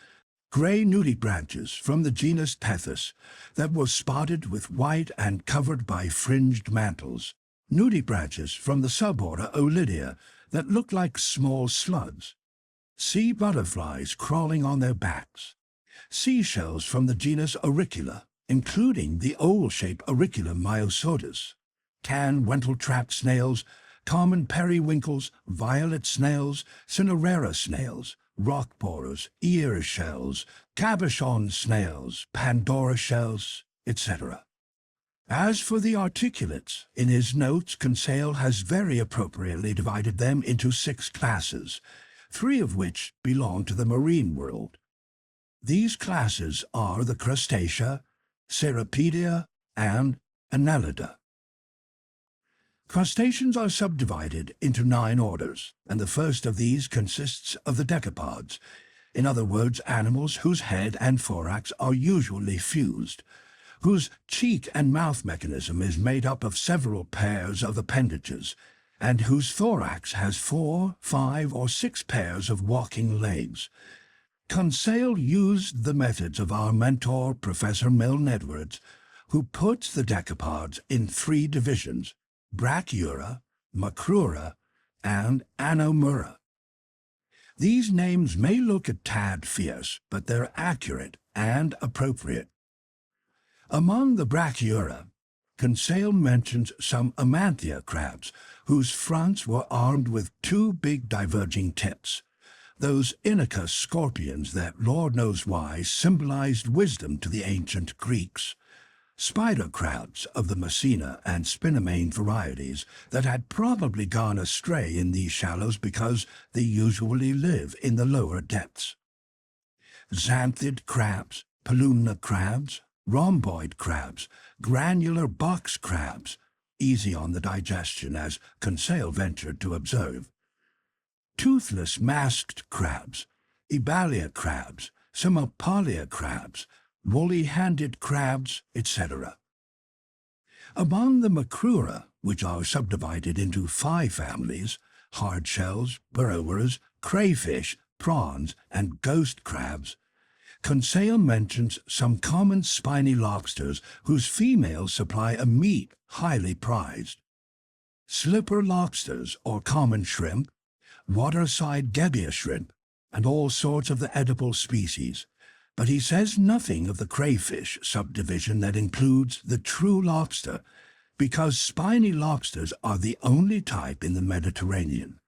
gray nudibranches from the genus Tethys that were spotted with white and covered by fringed mantles, nudibranches from the suborder Olidia that look like small slugs, sea butterflies crawling on their backs, seashells from the genus Auricula, including the owl-shaped Auricula myosodus, tan wentletrap snails, common periwinkles, violet snails, cinerera snails, rock borers, ear shells, cabochon snails, Pandora shells, etc. As for the articulates, in his notes, Conseil has very appropriately divided them into 6 classes, 3 of which belong to the marine world. These classes are the Crustacea, Cirripedia, and Annelida. Crustaceans are subdivided into 9 orders, and the first of these consists of the decapods, in other words, animals whose head and thorax are usually fused, whose cheek and mouth mechanism is made up of several pairs of appendages, and whose thorax has 4, 5, or 6 pairs of walking legs. Conseil used the methods of our mentor, Professor Milne Edwards, who puts the decapods in 3 divisions: Brachyura, Macrura, and Anomura. These names may look a tad fierce, but they're accurate and appropriate. Among the Brachyura, Conseil mentions some Amanthia crabs, whose fronts were armed with 2 big diverging tips, those Inicus scorpions that, Lord knows why, symbolized wisdom to the ancient Greeks. Spider crabs of the Messina and Spinamane varieties that had probably gone astray in these shallows because they usually live in the lower depths. Xanthid crabs, palumna crabs, rhomboid crabs, granular box crabs, easy on the digestion as Conseil ventured to observe. Toothless masked crabs, ebalia crabs, Simopalia crabs, woolly-handed crabs, etc. Among the Macrura, which are subdivided into 5 families, hardshells, burrowers, crayfish, prawns, and ghost crabs, Conseil mentions some common spiny lobsters whose females supply a meat highly prized. Slipper lobsters or common shrimp, waterside gebbia shrimp, and all sorts of the edible species, but he says nothing of the crayfish subdivision that includes the true lobster, because spiny lobsters are the only type in the Mediterranean.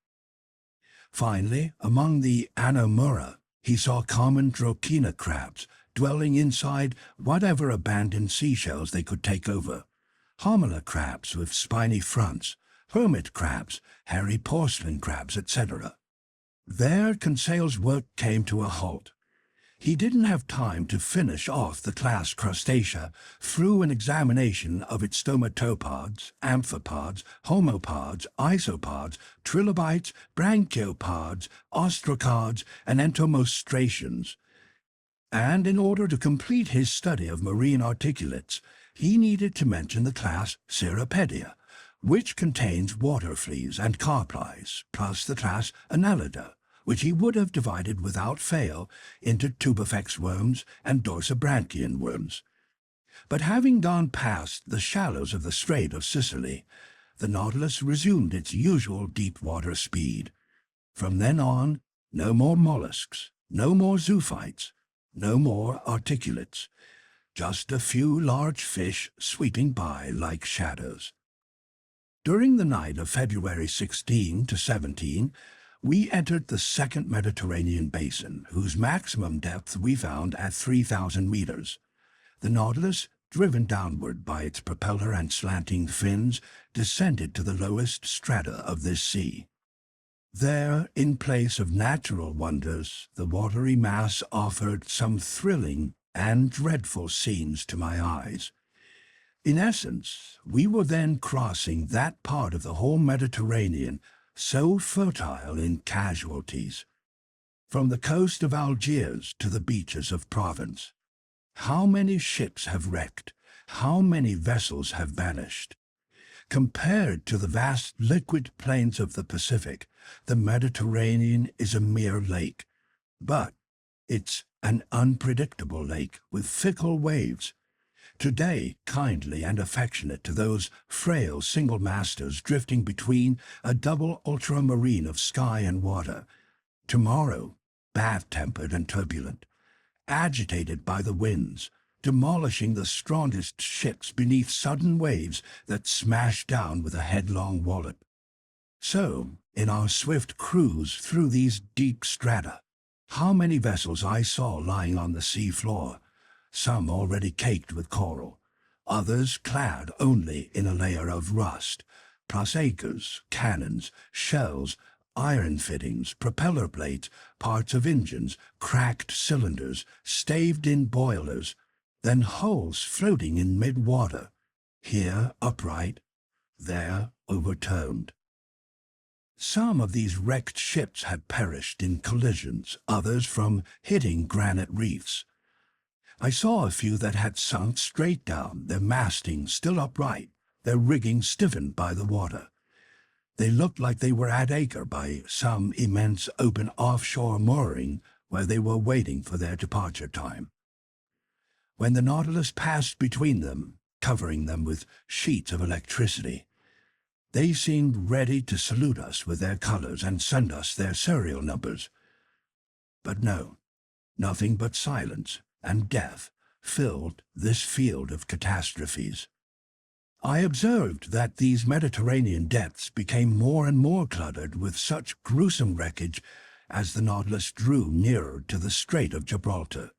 Finally, among the Anomura, he saw common Drochina crabs dwelling inside whatever abandoned seashells they could take over, Homila crabs with spiny fronts, hermit crabs, hairy porcelain crabs, etc. There Conseil's work came to a halt. He didn't have time to finish off the class Crustacea through an examination of its stomatopods, amphipods, homopods, isopods, trilobites, branchiopods, ostracods, and entomostrations. And in order to complete his study of marine articulates, he needed to mention the class Cirripedia, which contains water fleas and carplies, plus the class Annelida, which he would have divided without fail into tubifex worms and dorsibranchian worms. But having gone past the shallows of the Strait of Sicily, the Nautilus resumed its usual deep-water speed. From then on, no more mollusks, no more zoophytes, no more articulates, just a few large fish sweeping by like shadows. During the night of February 16 to 17, we entered the second Mediterranean basin, whose maximum depth we found at 3,000 meters. The Nautilus, driven downward by its propeller and slanting fins, descended to the lowest strata of this sea. There, in place of natural wonders, the watery mass offered some thrilling and dreadful scenes to my eyes. In essence, we were then crossing that part of the whole Mediterranean so fertile in casualties. From the coast of Algiers to the beaches of Provence, how many ships have wrecked, how many vessels have vanished. Compared to the vast liquid plains of the Pacific, the Mediterranean is a mere lake, but it's an unpredictable lake with fickle waves. Today, kindly and affectionate to those frail single masters drifting between a double ultramarine of sky and water. Tomorrow, bad-tempered and turbulent, agitated by the winds, demolishing the strongest ships beneath sudden waves that smash down with a headlong wallop. So, in our swift cruise through these deep strata, how many vessels I saw lying on the sea floor, some already caked with coral, others clad only in a layer of rust, plus acres, cannons, shells, iron fittings, propeller plates, parts of engines, cracked cylinders, staved-in boilers, then hulls floating in mid-water, here upright, there overturned. Some of these wrecked ships had perished in collisions, others from hitting granite reefs. I saw a few that had sunk straight down, their masting still upright, their rigging stiffened by the water. They looked like they were at anchor by some immense open offshore mooring where they were waiting for their departure time. When the Nautilus passed between them, covering them with sheets of electricity, they seemed ready to salute us with their colors and send us their serial numbers. But no, nothing but silence and death filled this field of catastrophes. I observed that these Mediterranean depths became more and more cluttered with such gruesome wreckage as the Nautilus drew nearer to the Strait of Gibraltar.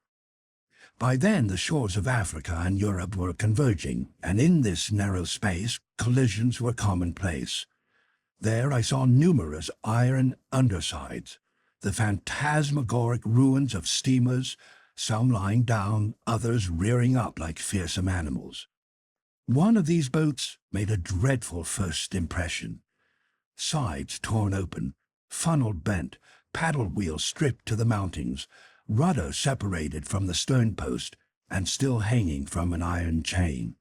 By then the shores of Africa and Europe were converging, and in this narrow space collisions were commonplace. There I saw numerous iron undersides, the phantasmagoric ruins of steamers, some lying down, others rearing up like fearsome animals. One of these boats made a dreadful first impression. Sides torn open, funnel bent, paddle wheel stripped to the mountings, rudder separated from the sternpost and still hanging from an iron chain.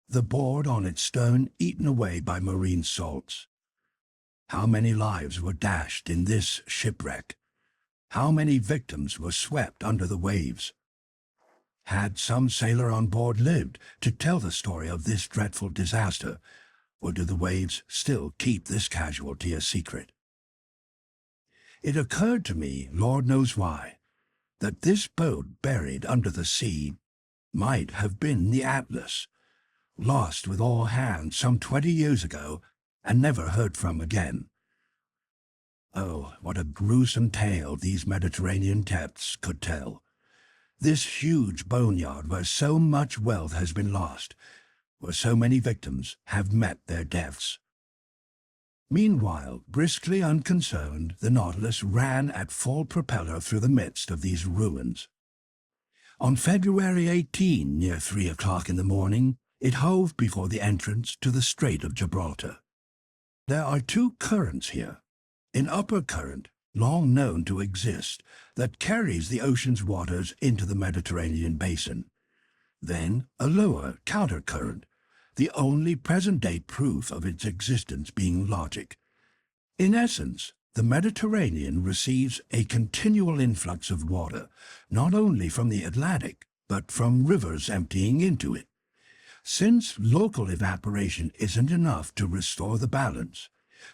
The board on its stern eaten away by marine salts. How many lives were dashed in this shipwreck? How many victims were swept under the waves? Had some sailor on board lived to tell the story of this dreadful disaster, or do the waves still keep this casualty a secret? It occurred to me, Lord knows why, that this boat buried under the sea might have been the Atlas, lost with all hands some 20 years ago and never heard from again. Oh, what a gruesome tale these Mediterranean depths could tell. This huge boneyard where so much wealth has been lost, where so many victims have met their deaths. Meanwhile, briskly unconcerned, the Nautilus ran at full propeller through the midst of these ruins. On February 18, near 3 o'clock in the morning, it hove before the entrance to the Strait of Gibraltar. There are two currents here. An upper current, long known to exist, that carries the ocean's waters into the Mediterranean basin. Then a lower countercurrent, the only present-day proof of its existence being logic. In essence, the Mediterranean receives a continual influx of water, not only from the Atlantic, but from rivers emptying into it. Since local evaporation isn't enough to restore the balance,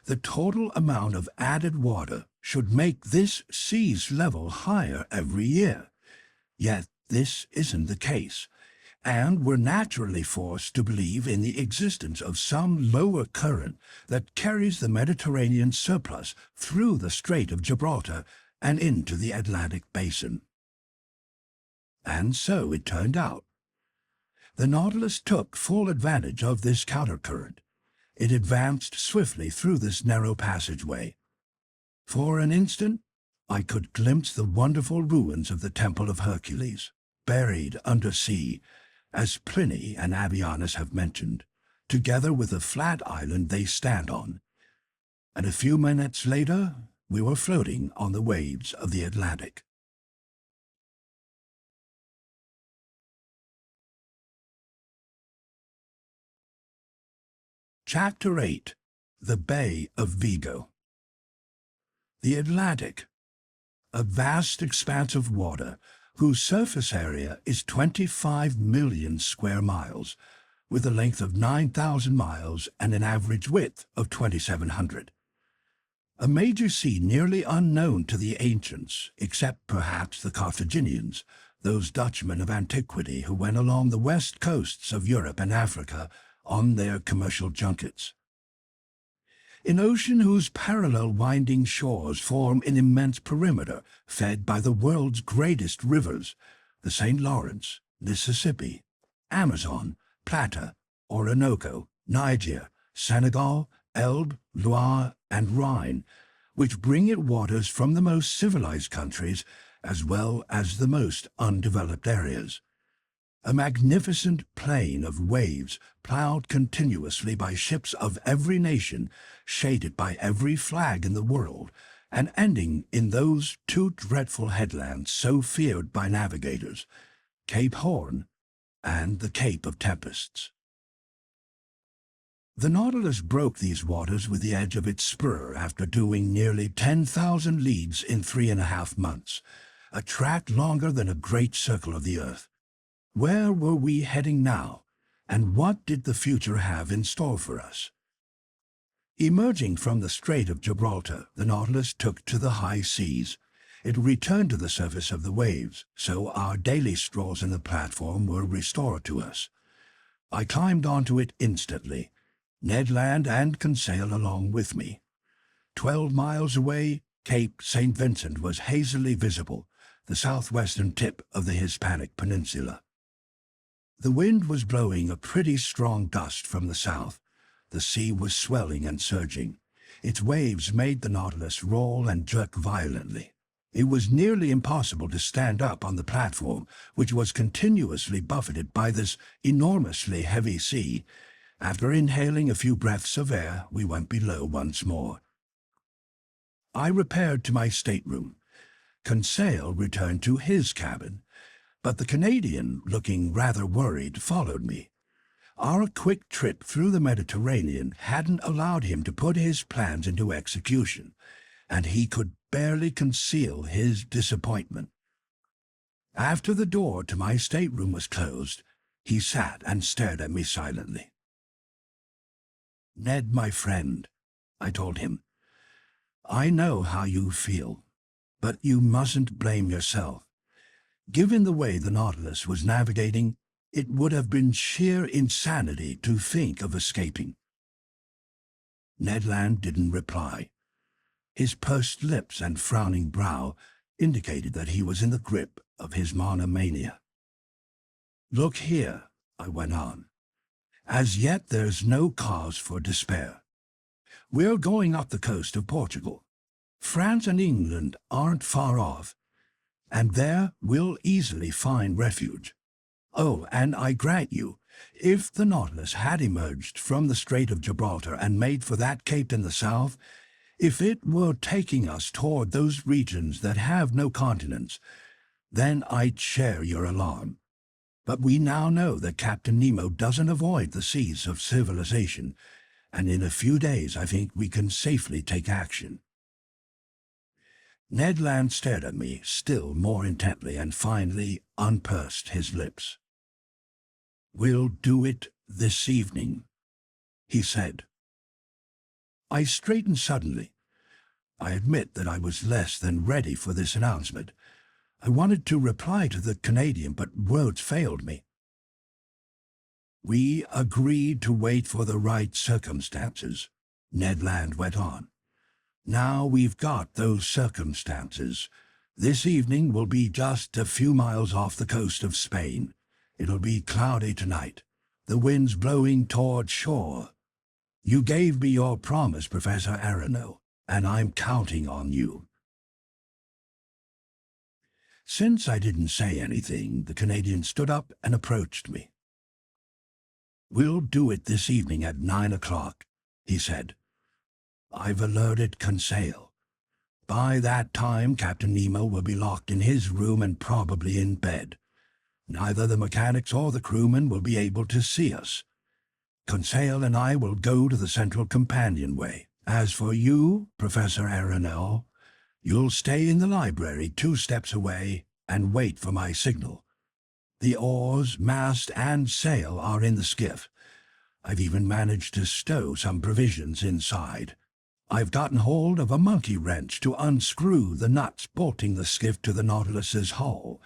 the total amount of added water should make this sea's level higher every year. Yet this isn't the case, and we're naturally forced to believe in the existence of some lower current that carries the Mediterranean surplus through the Strait of Gibraltar and into the Atlantic basin. And so it turned out. The Nautilus took full advantage of this countercurrent. It advanced swiftly through this narrow passageway. For an instant, I could glimpse the wonderful ruins of the Temple of Hercules, buried under sea, as Pliny and Avianus have mentioned, together with the flat island they stand on. And a few minutes later, we were floating on the waves of the Atlantic. Chapter 8. The Bay of Vigo. The Atlantic, a vast expanse of water whose surface area is 25 million square miles, with a length of 9,000 miles and an average width of 2,700. A major sea nearly unknown to the ancients, except perhaps the Carthaginians, those Dutchmen of antiquity who went along the west coasts of Europe and Africa on their commercial junkets. An ocean whose parallel winding shores form an immense perimeter fed by the world's greatest rivers, the St. Lawrence, Mississippi, Amazon, Plata, Orinoco, Niger, Senegal, Elbe, Loire, and Rhine, which bring it waters from the most civilized countries as well as the most undeveloped areas. A magnificent plain of waves plowed continuously by ships of every nation, shaded by every flag in the world, and ending in those two dreadful headlands so feared by navigators, Cape Horn and the Cape of Tempests. The Nautilus broke these waters with the edge of its spur after doing nearly 10,000 leagues in 3.5 months, a track longer than a great circle of the earth. Where were we heading now, and what did the future have in store for us? Emerging from the Strait of Gibraltar, the Nautilus took to the high seas. It returned to the surface of the waves, so our daily strolls in the platform were restored to us. I climbed onto it instantly, Ned Land and Conseil along with me. 12 miles away, Cape St. Vincent was hazily visible, the southwestern tip of the Hispanic Peninsula. The wind was blowing a pretty strong gust from the south. The sea was swelling and surging. Its waves made the Nautilus roll and jerk violently. It was nearly impossible to stand up on the platform, which was continuously buffeted by this enormously heavy sea. After inhaling a few breaths of air, we went below once more. I repaired to my stateroom. Conseil returned to his cabin, but the Canadian, looking rather worried, followed me. Our quick trip through the Mediterranean hadn't allowed him to put his plans into execution, and he could barely conceal his disappointment. After the door to my stateroom was closed, he sat and stared at me silently. "Ned, my friend," I told him, "I know how you feel, but you mustn't blame yourself. Given the way the Nautilus was navigating, it would have been sheer insanity to think of escaping." Ned Land didn't reply. His pursed lips and frowning brow indicated that he was in the grip of his monomania. "Look here," I went on. "As yet there's no cause for despair. We're going up the coast of Portugal. France and England aren't far off, and there we'll easily find refuge. Oh, and I grant you, if the Nautilus had emerged from the Strait of Gibraltar and made for that cape in the south, if it were taking us toward those regions that have no continents, then I'd share your alarm. But we now know that Captain Nemo doesn't avoid the seas of civilization, and in a few days I think we can safely take action." Ned Land stared at me still more intently and finally unpursed his lips. "We'll do it this evening," he said. I straightened suddenly. I admit that I was less than ready for this announcement. I wanted to reply to the Canadian, but words failed me. "We agreed to wait for the right circumstances," Ned Land went on. "Now we've got those circumstances. This evening will be just a few miles off the coast of Spain. It'll be cloudy tonight, the wind's blowing toward shore. You gave me your promise, Professor Aronnax, and I'm counting on you." Since I didn't say anything, the Canadian stood up and approached me. "We'll do it this evening at 9 o'clock, he said. "I've alerted Conseil. By that time, Captain Nemo will be locked in his room and probably in bed. Neither the mechanics or the crewmen will be able to see us. Conseil and I will go to the central companionway. As for you, Professor Aronnax, you'll stay in the library 2 steps away and wait for my signal. The oars, mast, and sail are in the skiff. I've even managed to stow some provisions inside. I've gotten hold of a monkey wrench to unscrew the nuts bolting the skiff to the Nautilus's hull.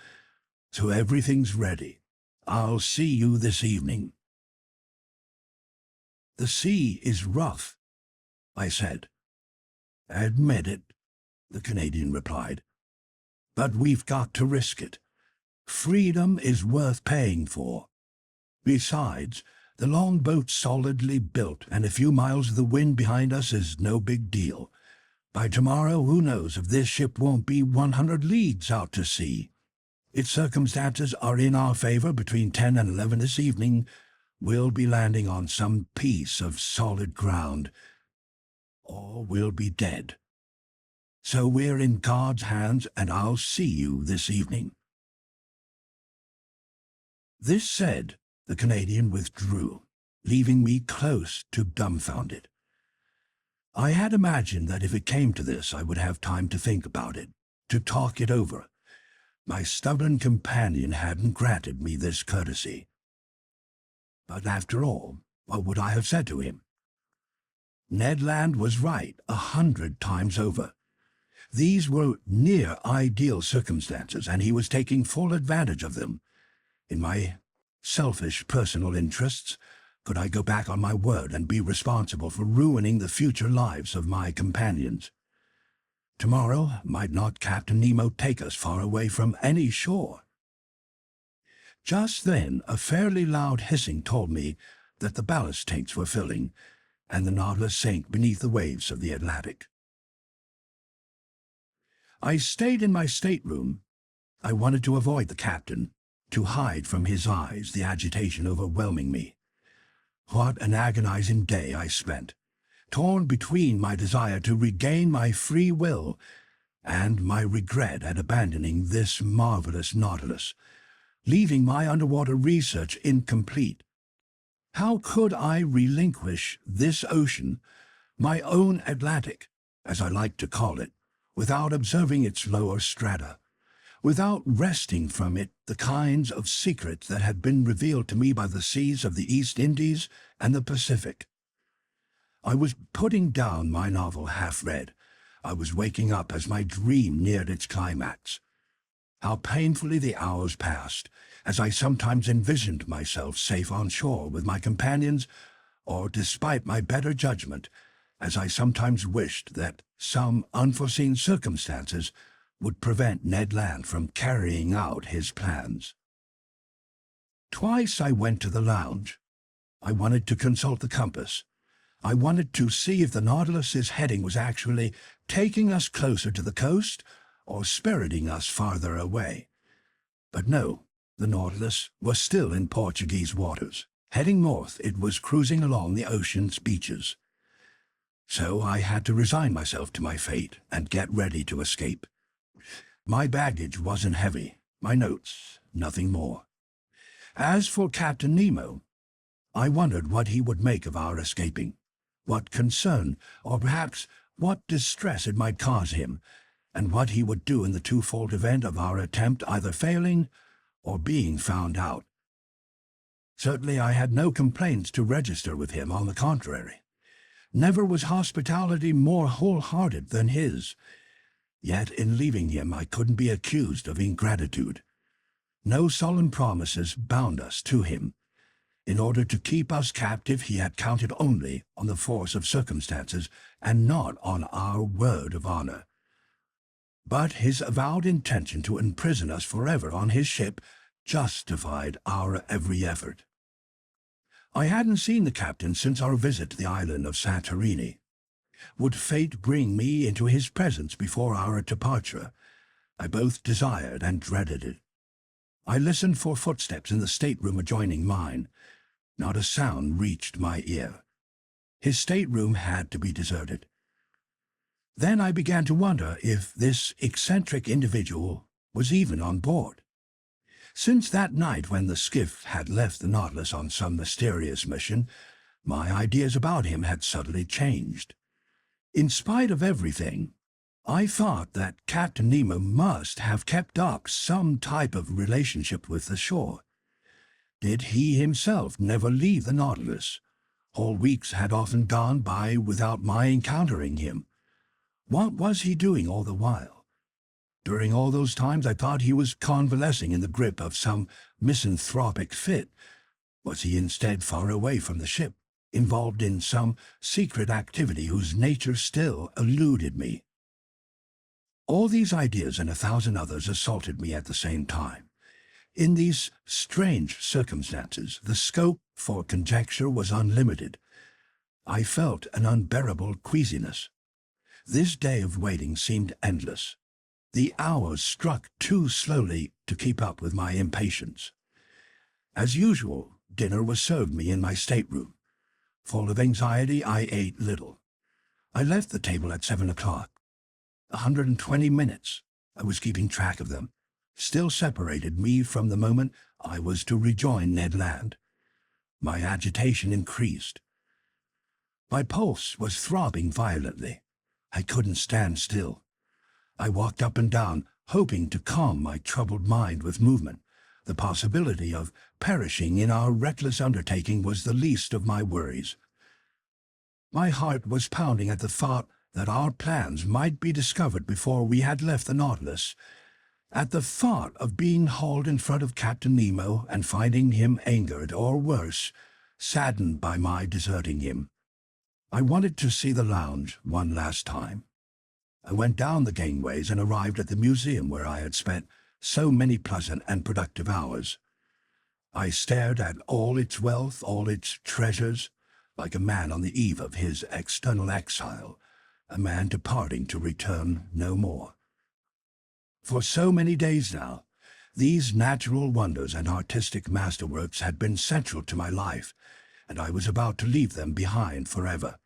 So everything's ready. I'll see you this evening." "The sea is rough," I said. "Admit it," the Canadian replied. "But we've got to risk it. Freedom is worth paying for. Besides, the longboat's solidly built, and a few miles of the wind behind us is no big deal. By tomorrow, who knows if this ship won't be 100 leagues out to sea. If circumstances are in our favor between 10 and 11 this evening, we'll be landing on some piece of solid ground, or we'll be dead. So we're in God's hands, and I'll see you this evening." This said, the Canadian withdrew, leaving me close to dumbfounded. I had imagined that if it came to this, I would have time to think about it, to talk it over. My stubborn companion hadn't granted me this courtesy. But after all, what would I have said to him? Ned Land was right 100 times over. These were near-ideal circumstances, and he was taking full advantage of them. In my selfish personal interests, could I go back on my word and be responsible for ruining the future lives of my companions? Tomorrow might not Captain Nemo take us far away from any shore. Just then, a fairly loud hissing told me that the ballast tanks were filling, and the Nautilus sank beneath the waves of the Atlantic. I stayed in my stateroom. I wanted to avoid the captain, to hide from his eyes the agitation overwhelming me. What an agonizing day I spent, torn between my desire to regain my free will and my regret at abandoning this marvelous Nautilus, leaving my underwater research incomplete. How could I relinquish this ocean, my own Atlantic, as I like to call it, without observing its lower strata, without wresting from it the kinds of secrets that had been revealed to me by the seas of the East Indies and the Pacific? I was putting down my novel half-read. I was waking up as my dream neared its climax. How painfully the hours passed, as I sometimes envisioned myself safe on shore with my companions, or, despite my better judgment, as I sometimes wished that some unforeseen circumstances would prevent Ned Land from carrying out his plans. Twice I went to the lounge. I wanted to consult the compass. I wanted to see if the Nautilus's heading was actually taking us closer to the coast or spiriting us farther away. But no, the Nautilus was still in Portuguese waters. Heading north, it was cruising along the ocean's beaches. So I had to resign myself to my fate and get ready to escape. My baggage wasn't heavy, my notes, nothing more. As for Captain Nemo, I wondered what he would make of our escaping, what concern, or perhaps what distress it might cause him, and what he would do in the twofold event of our attempt either failing or being found out. Certainly I had no complaints to register with him, on the contrary. Never was hospitality more wholehearted than his. Yet in leaving him I couldn't be accused of ingratitude. No solemn promises bound us to him. In order to keep us captive, he had counted only on the force of circumstances and not on our word of honor. But his avowed intention to imprison us forever on his ship justified our every effort. I hadn't seen the captain since our visit to the island of Santorini. Would fate bring me into his presence before our departure? I both desired and dreaded it. I listened for footsteps in the stateroom adjoining mine. Not a sound reached my ear. His stateroom had to be deserted. Then I began to wonder if this eccentric individual was even on board. Since that night when the skiff had left the Nautilus on some mysterious mission, my ideas about him had subtly changed. In spite of everything, I thought that Captain Nemo must have kept up some type of relationship with the shore. Did he himself never leave the Nautilus? Whole weeks had often gone by without my encountering him. What was he doing all the while? During all those times I thought he was convalescing in the grip of some misanthropic fit. Was he instead far away from the ship, involved in some secret activity whose nature still eluded me? All these ideas and 1,000 others assaulted me at the same time. In these strange circumstances, the scope for conjecture was unlimited. I felt an unbearable queasiness. This day of waiting seemed endless. The hours struck too slowly to keep up with my impatience. As usual, dinner was served me in my stateroom. Full of anxiety, I ate little. I left the table at 7 o'clock. 120 minutes, I was keeping track of them, still separated me from the moment I was to rejoin Ned Land. My agitation increased. My pulse was throbbing violently. I couldn't stand still. I walked up and down, hoping to calm my troubled mind with movement. The possibility of perishing in our reckless undertaking was the least of my worries. My heart was pounding at the thought that our plans might be discovered before we had left the Nautilus, at the thought of being hauled in front of Captain Nemo and finding him angered, or worse, saddened by my deserting him. I wanted to see the lounge one last time. I went down the gangways and arrived at the museum where I had spent so many pleasant and productive hours. I stared at all its wealth, all its treasures, like a man on the eve of his external exile, a man departing to return no more. For so many days now, these natural wonders and artistic masterworks had been central to my life, and I was about to leave them behind forever.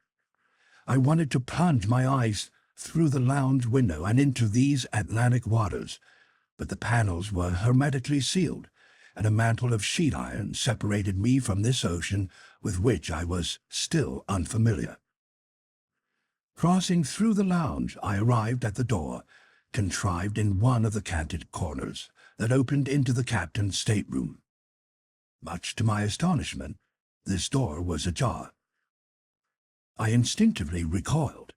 I wanted to plunge my eyes through the lounge window and into these Atlantic waters, but the panels were hermetically sealed, and a mantle of sheet iron separated me from this ocean with which I was still unfamiliar. Crossing through the lounge, I arrived at the door, contrived in one of the canted corners, that opened into the captain's stateroom. Much to my astonishment, this door was ajar. I instinctively recoiled.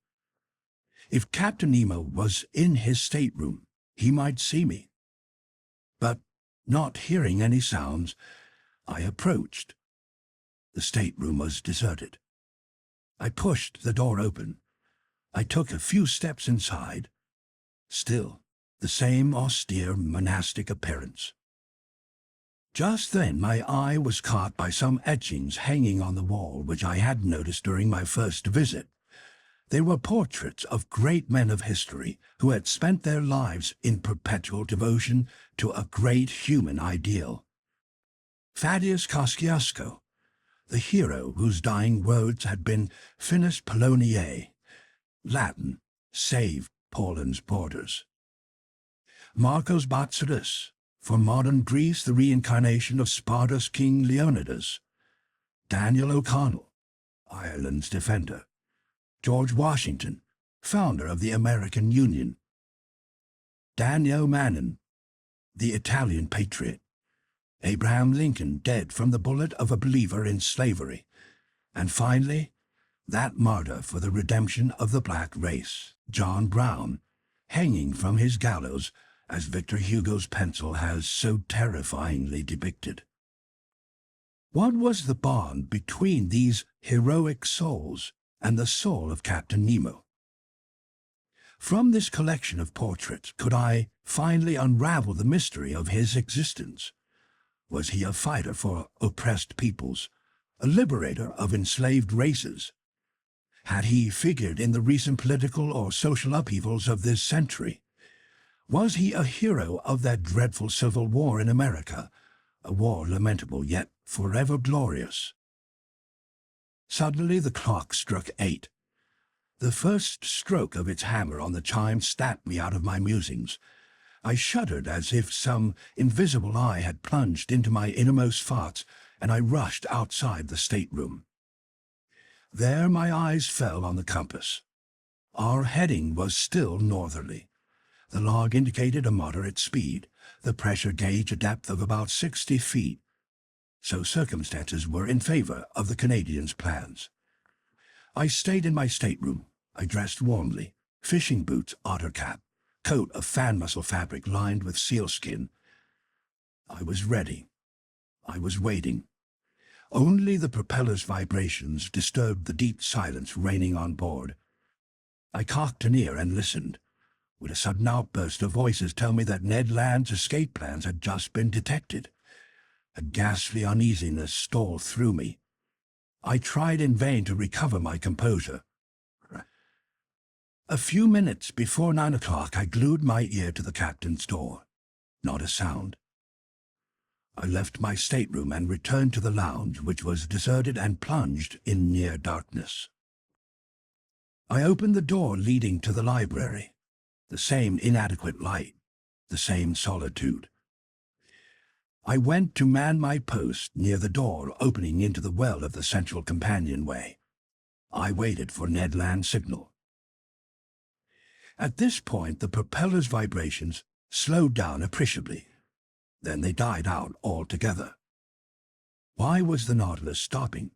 If Captain Nemo was in his stateroom, he might see me. But, not hearing any sounds, I approached. The stateroom was deserted. I pushed the door open. I took a few steps inside. Still, the same austere monastic appearance. Just then my eye was caught by some etchings hanging on the wall which I had noticed during my first visit. They were portraits of great men of history who had spent their lives in perpetual devotion to a great human ideal. Thaddeus Kosciuszko, the hero whose dying words had been Finis Poloniae, Latin, save Poland's borders. Marcos Botzaris, for modern Greece the reincarnation of Sparta's King Leonidas. Daniel O'Connell, Ireland's defender. George Washington, founder of the American Union. Daniel Manin, the Italian patriot. Abraham Lincoln, dead from the bullet of a believer in slavery. And finally, that martyr for the redemption of the black race, John Brown, hanging from his gallows, as Victor Hugo's pencil has so terrifyingly depicted. What was the bond between these heroic souls and the soul of Captain Nemo? From this collection of portraits could I finally unravel the mystery of his existence. Was he a fighter for oppressed peoples, a liberator of enslaved races? Had he figured in the recent political or social upheavals of this century? Was he a hero of that dreadful civil war in America, a war lamentable yet forever glorious? Suddenly the clock struck 8. The first stroke of its hammer on the chime snapped me out of my musings. I shuddered as if some invisible eye had plunged into my innermost thoughts, and I rushed outside the stateroom. There my eyes fell on the compass. Our heading was still northerly. The log indicated a moderate speed, the pressure gauge a depth of about 60 feet. So circumstances were in favor of the Canadians' plans. I stayed in my stateroom. I dressed warmly, fishing boots, otter cap, coat of fan muscle fabric lined with sealskin. I was ready. I was waiting. Only the propeller's vibrations disturbed the deep silence reigning on board. I cocked an ear and listened. would a sudden outburst of voices tell me that Ned Land's escape plans had just been detected. A ghastly uneasiness stole through me. I tried in vain to recover my composure. A few minutes before 9 o'clock, I glued my ear to the captain's door. Not a sound. I left my stateroom and returned to the lounge, which was deserted and plunged in near darkness. I opened the door leading to the library. The same inadequate light, the same solitude. I went to man my post near the door opening into the well of the central companionway. I waited for Ned Land's signal. At this point, the propeller's vibrations slowed down appreciably. Then they died out altogether. Why was the Nautilus stopping?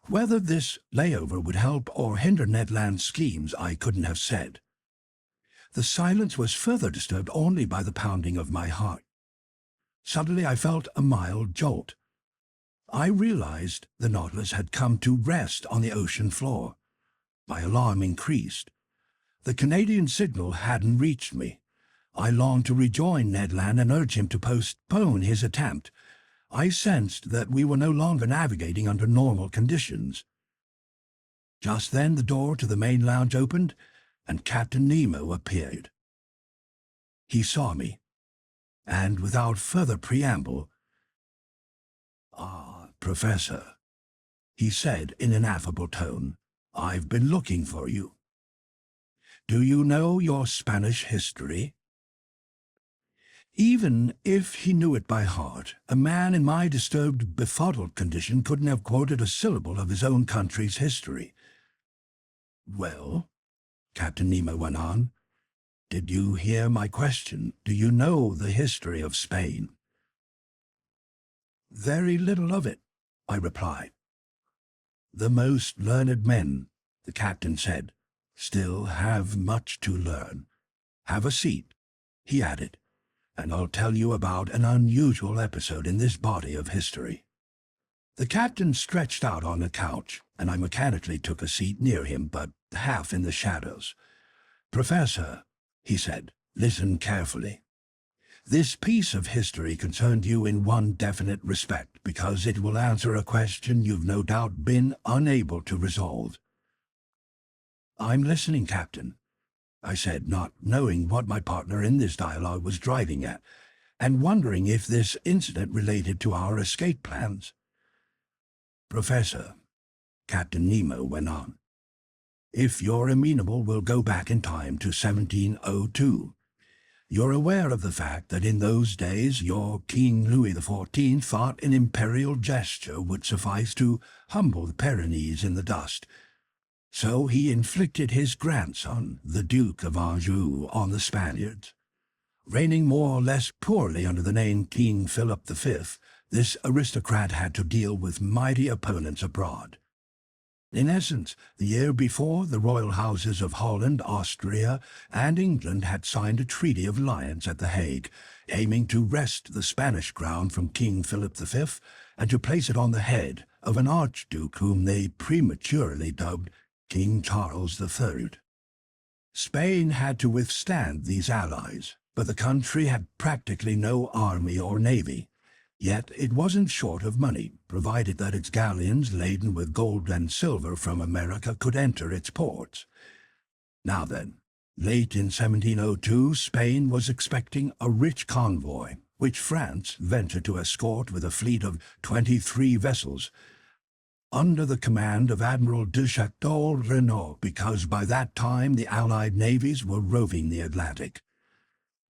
Whether this layover would help or hinder Ned Land's schemes, I couldn't have said. The silence was further disturbed only by the pounding of my heart. Suddenly I felt a mild jolt. I realized the Nautilus had come to rest on the ocean floor. My alarm increased. The Canadian signal hadn't reached me. I longed to rejoin Ned Land and urge him to postpone his attempt. I sensed that we were no longer navigating under normal conditions. Just then the door to the main lounge opened, and Captain Nemo appeared. He saw me, and without further preamble, "Ah, Professor," he said in an affable tone, "I've been looking for you. Do you know your Spanish history?" Even if he knew it by heart, a man in my disturbed, befuddled condition couldn't have quoted a syllable of his own country's history. "Well," Captain Nemo went on, "did you hear my question? Do you know the history of Spain?" "Very little of it," I replied. "The most learned men," the captain said, "still have much to learn. Have a seat," he added, "and I'll tell you about an unusual episode in this body of history." The captain stretched out on a couch, and I mechanically took a seat near him, but half in the shadows. "Professor," he said, "listen carefully. This piece of history concerned you in one definite respect, because it will answer a question you've no doubt been unable to resolve." "I'm listening, Captain," I said, not knowing what my partner in this dialogue was driving at, and wondering if this incident related to our escape plans. "Professor," Captain Nemo went on, "if you're amenable, we'll go back in time to 1702. You're aware of the fact that in those days your King Louis XIV thought an imperial gesture would suffice to humble the Pyrenees in the dust. So he inflicted his grandson, the Duke of Anjou, on the Spaniards. Reigning more or less poorly under the name King Philip V, this aristocrat had to deal with mighty opponents abroad. In essence, the year before, the royal houses of Holland, Austria, and England had signed a treaty of alliance at The Hague, aiming to wrest the Spanish crown from King Philip V and to place it on the head of an archduke whom they prematurely dubbed King Charles III. Spain had to withstand these allies, but the country had practically no army or navy. Yet it wasn't short of money, provided that its galleons laden with gold and silver from America could enter its ports. Now then, late in 1702, Spain was expecting a rich convoy, which France ventured to escort with a fleet of 23 vessels, under the command of Admiral de Chateau-Renaud, because by that time the Allied navies were roving the Atlantic.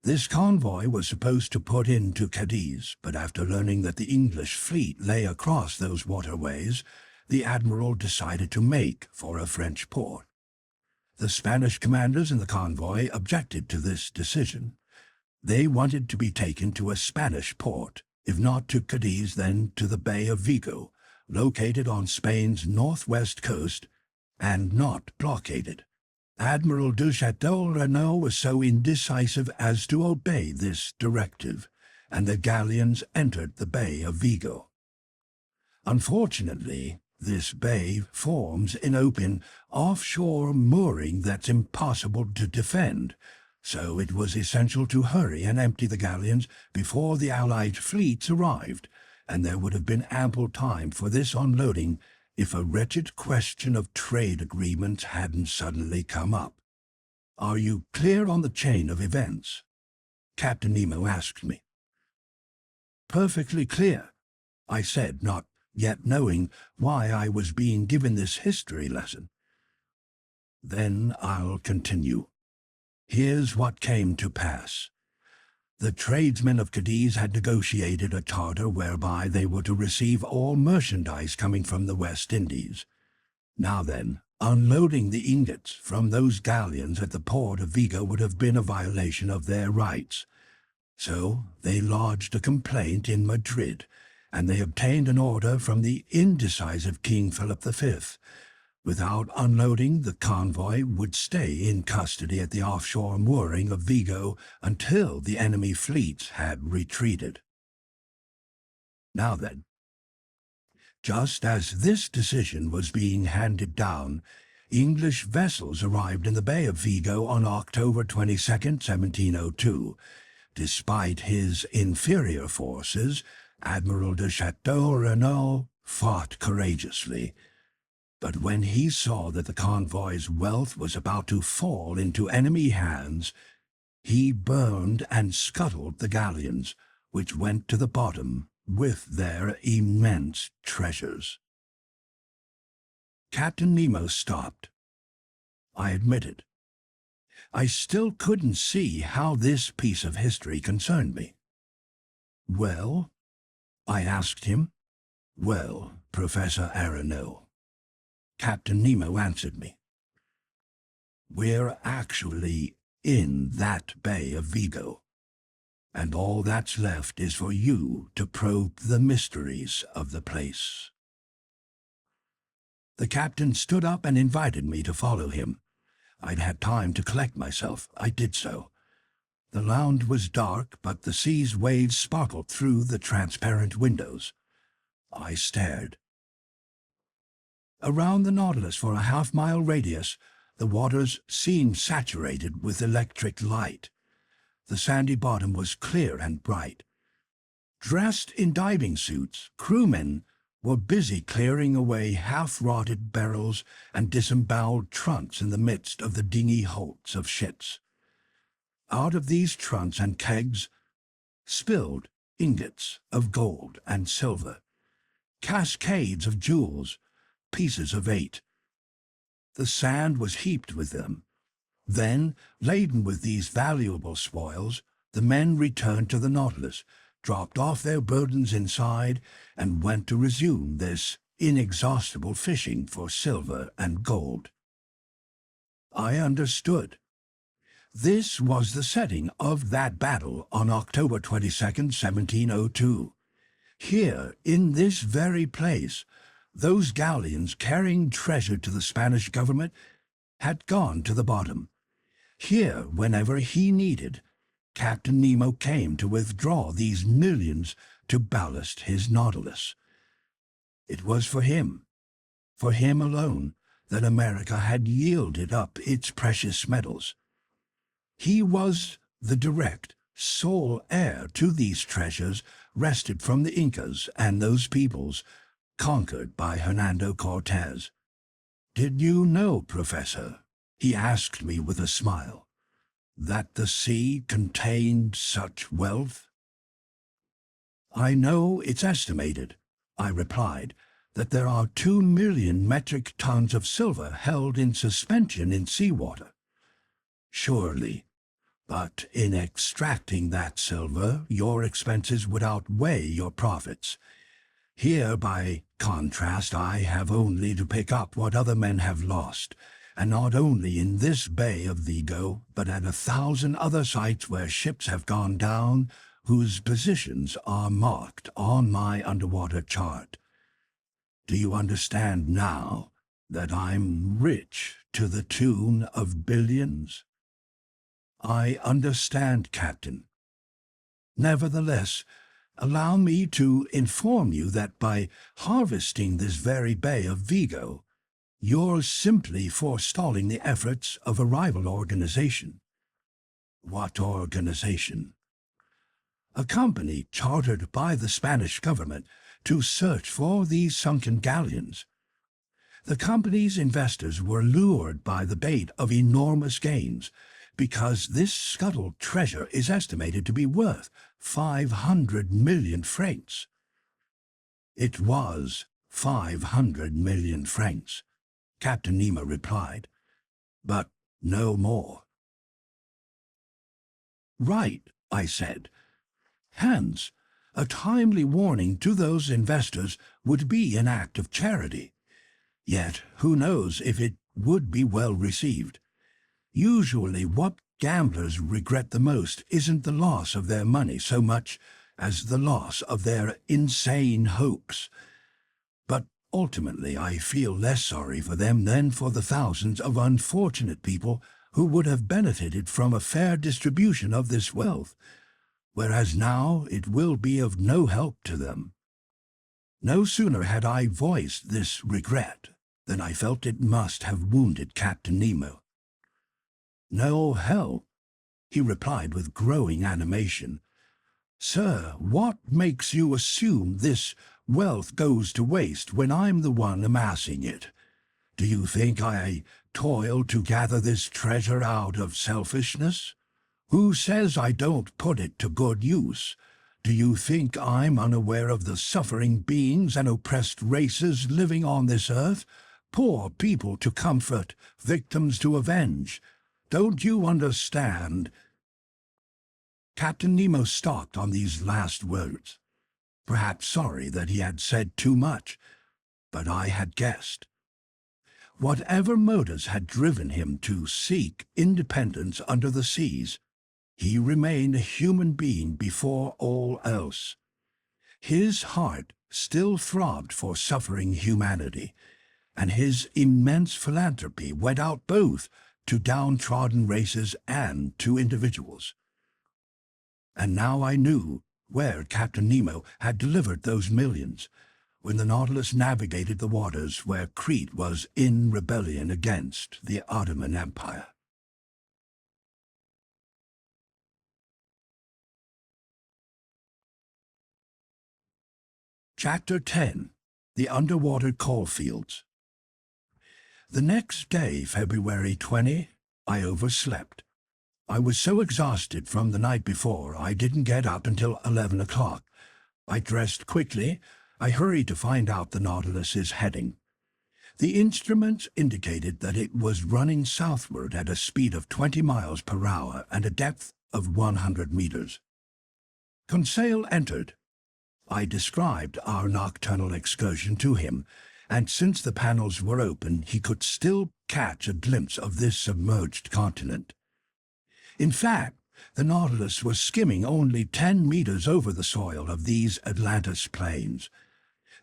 This convoy was supposed to put into Cadiz, but after learning that the English fleet lay across those waterways, the admiral decided to make for a French port. The Spanish commanders in the convoy objected to this decision. They wanted to be taken to a Spanish port, if not to Cadiz, then to the Bay of Vigo, located on Spain's northwest coast and not blockaded. Admiral de Chateau-Renaud was so indecisive as to obey this directive, and the galleons entered the Bay of Vigo. Unfortunately, This bay forms an open, offshore mooring that's impossible to defend, so it was essential to hurry and empty the galleons before the Allied fleets arrived, and there would have been ample time for this unloading if a wretched question of trade agreements hadn't suddenly come up. "Are you clear on the chain of events?" Captain Nemo asked me. "Perfectly clear," I said, not yet knowing why I was being given this history lesson. "Then I'll continue. Here's what came to pass. The tradesmen of Cadiz had negotiated a charter whereby they were to receive all merchandise coming from the West Indies. Now then, unloading the ingots from those galleons at the port of Vigo would have been a violation of their rights. So they lodged a complaint in Madrid, and they obtained an order from the indecisive King Philip V. Without unloading, the convoy would stay in custody at the offshore mooring of Vigo until the enemy fleets had retreated. Now then, just as this decision was being handed down, English vessels arrived in the Bay of Vigo on October 22, 1702. Despite his inferior forces, Admiral de Chateau-Renaud fought courageously. But when he saw that the convoy's wealth was about to fall into enemy hands, he burned and scuttled the galleons, which went to the bottom with their immense treasures. Captain Nemo stopped. I admitted. I still couldn't see how this piece of history concerned me. "Well?" I asked him. "Well, Professor Aronnax," Captain Nemo answered me, "we're actually in that Bay of Vigo, and all that's left is for you to probe the mysteries of the place." The captain stood up and invited me to follow him. I'd had time to collect myself. I did so. The lounge was dark, but the sea's waves sparkled through the transparent windows. I stared. Around the Nautilus for a half-mile radius, the waters seemed saturated with electric light. The sandy bottom was clear and bright. Dressed in diving suits, crewmen were busy clearing away half-rotted barrels and disemboweled trunks in the midst of the dingy hulks of ships. Out of these trunks and kegs spilled ingots of gold and silver, cascades of jewels, pieces of eight. The sand was heaped with them. Then, laden with these valuable spoils, the men returned to the Nautilus, dropped off their burdens inside, and went to resume this inexhaustible fishing for silver and gold. I understood. This was the setting of that battle on October 22, 1702. Here, in this very place, those galleons carrying treasure to the Spanish government had gone to the bottom. Here, whenever he needed, Captain Nemo came to withdraw these millions to ballast his Nautilus. It was for him alone, that America had yielded up its precious metals. He was the direct, sole heir to these treasures wrested from the Incas and those peoples conquered by Hernando Cortez. "Did you know, Professor," he asked me with a smile, "that the sea contained such wealth?" "I know it's estimated," I replied, "that there are 2 million metric tons of silver held in suspension in seawater." "Surely. But in extracting that silver, your expenses would outweigh your profits. Here, by contrast, I have only to pick up what other men have lost, and not only in this Bay of Vigo, but at 1,000 other sites where ships have gone down, whose positions are marked on my underwater chart. Do you understand now that I'm rich to the tune of billions?" "I understand, Captain. Nevertheless, Allow me to inform you that by harvesting this very bay of Vigo, you're simply forestalling the efforts of a rival organization. What organization? A company chartered by the Spanish government to search for these sunken galleons. The company's investors were lured by the bait of enormous gains, because this scuttled treasure is estimated to be worth 500 million francs. It was 500 million francs, Captain Nemo replied, but no more. Right, I said. Hence, a timely warning to those investors would be an act of charity. Yet, who knows if it would be well received? Usually, what gamblers regret the most isn't the loss of their money so much as the loss of their insane hopes. But ultimately, I feel less sorry for them than for the thousands of unfortunate people who would have benefited from a fair distribution of this wealth, whereas now it will be of no help to them. No sooner had I voiced this regret than I felt it must have wounded Captain Nemo. "No help," he replied with growing animation. "Sir, what makes you assume this wealth goes to waste when I'm the one amassing it? Do you think I toil to gather this treasure out of selfishness? Who says I don't put it to good use? Do you think I'm unaware of the suffering beings and oppressed races living on this earth? Poor people to comfort, victims to avenge. Don't you understand?" Captain Nemo stopped on these last words, perhaps sorry that he had said too much, but I had guessed. Whatever motives had driven him to seek independence under the seas, he remained a human being before all else. His heart still throbbed for suffering humanity, and his immense philanthropy went out both to downtrodden races and to individuals. And now I knew where Captain Nemo had delivered those millions, when the Nautilus navigated the waters where Crete was in rebellion against the Ottoman Empire. Chapter 10. The Underwater Coalfields. The next day, February 20, I overslept. I was so exhausted from the night before I didn't get up until 11 o'clock. I dressed quickly. I hurried to find out the Nautilus's heading. The instruments indicated that it was running southward at a speed of 20 miles per hour and a depth of 100 meters. Conseil entered. I described our nocturnal excursion to him, and since the panels were open, he could still catch a glimpse of this submerged continent. In fact, the Nautilus was skimming only 10 meters over the soil of these Atlantis plains.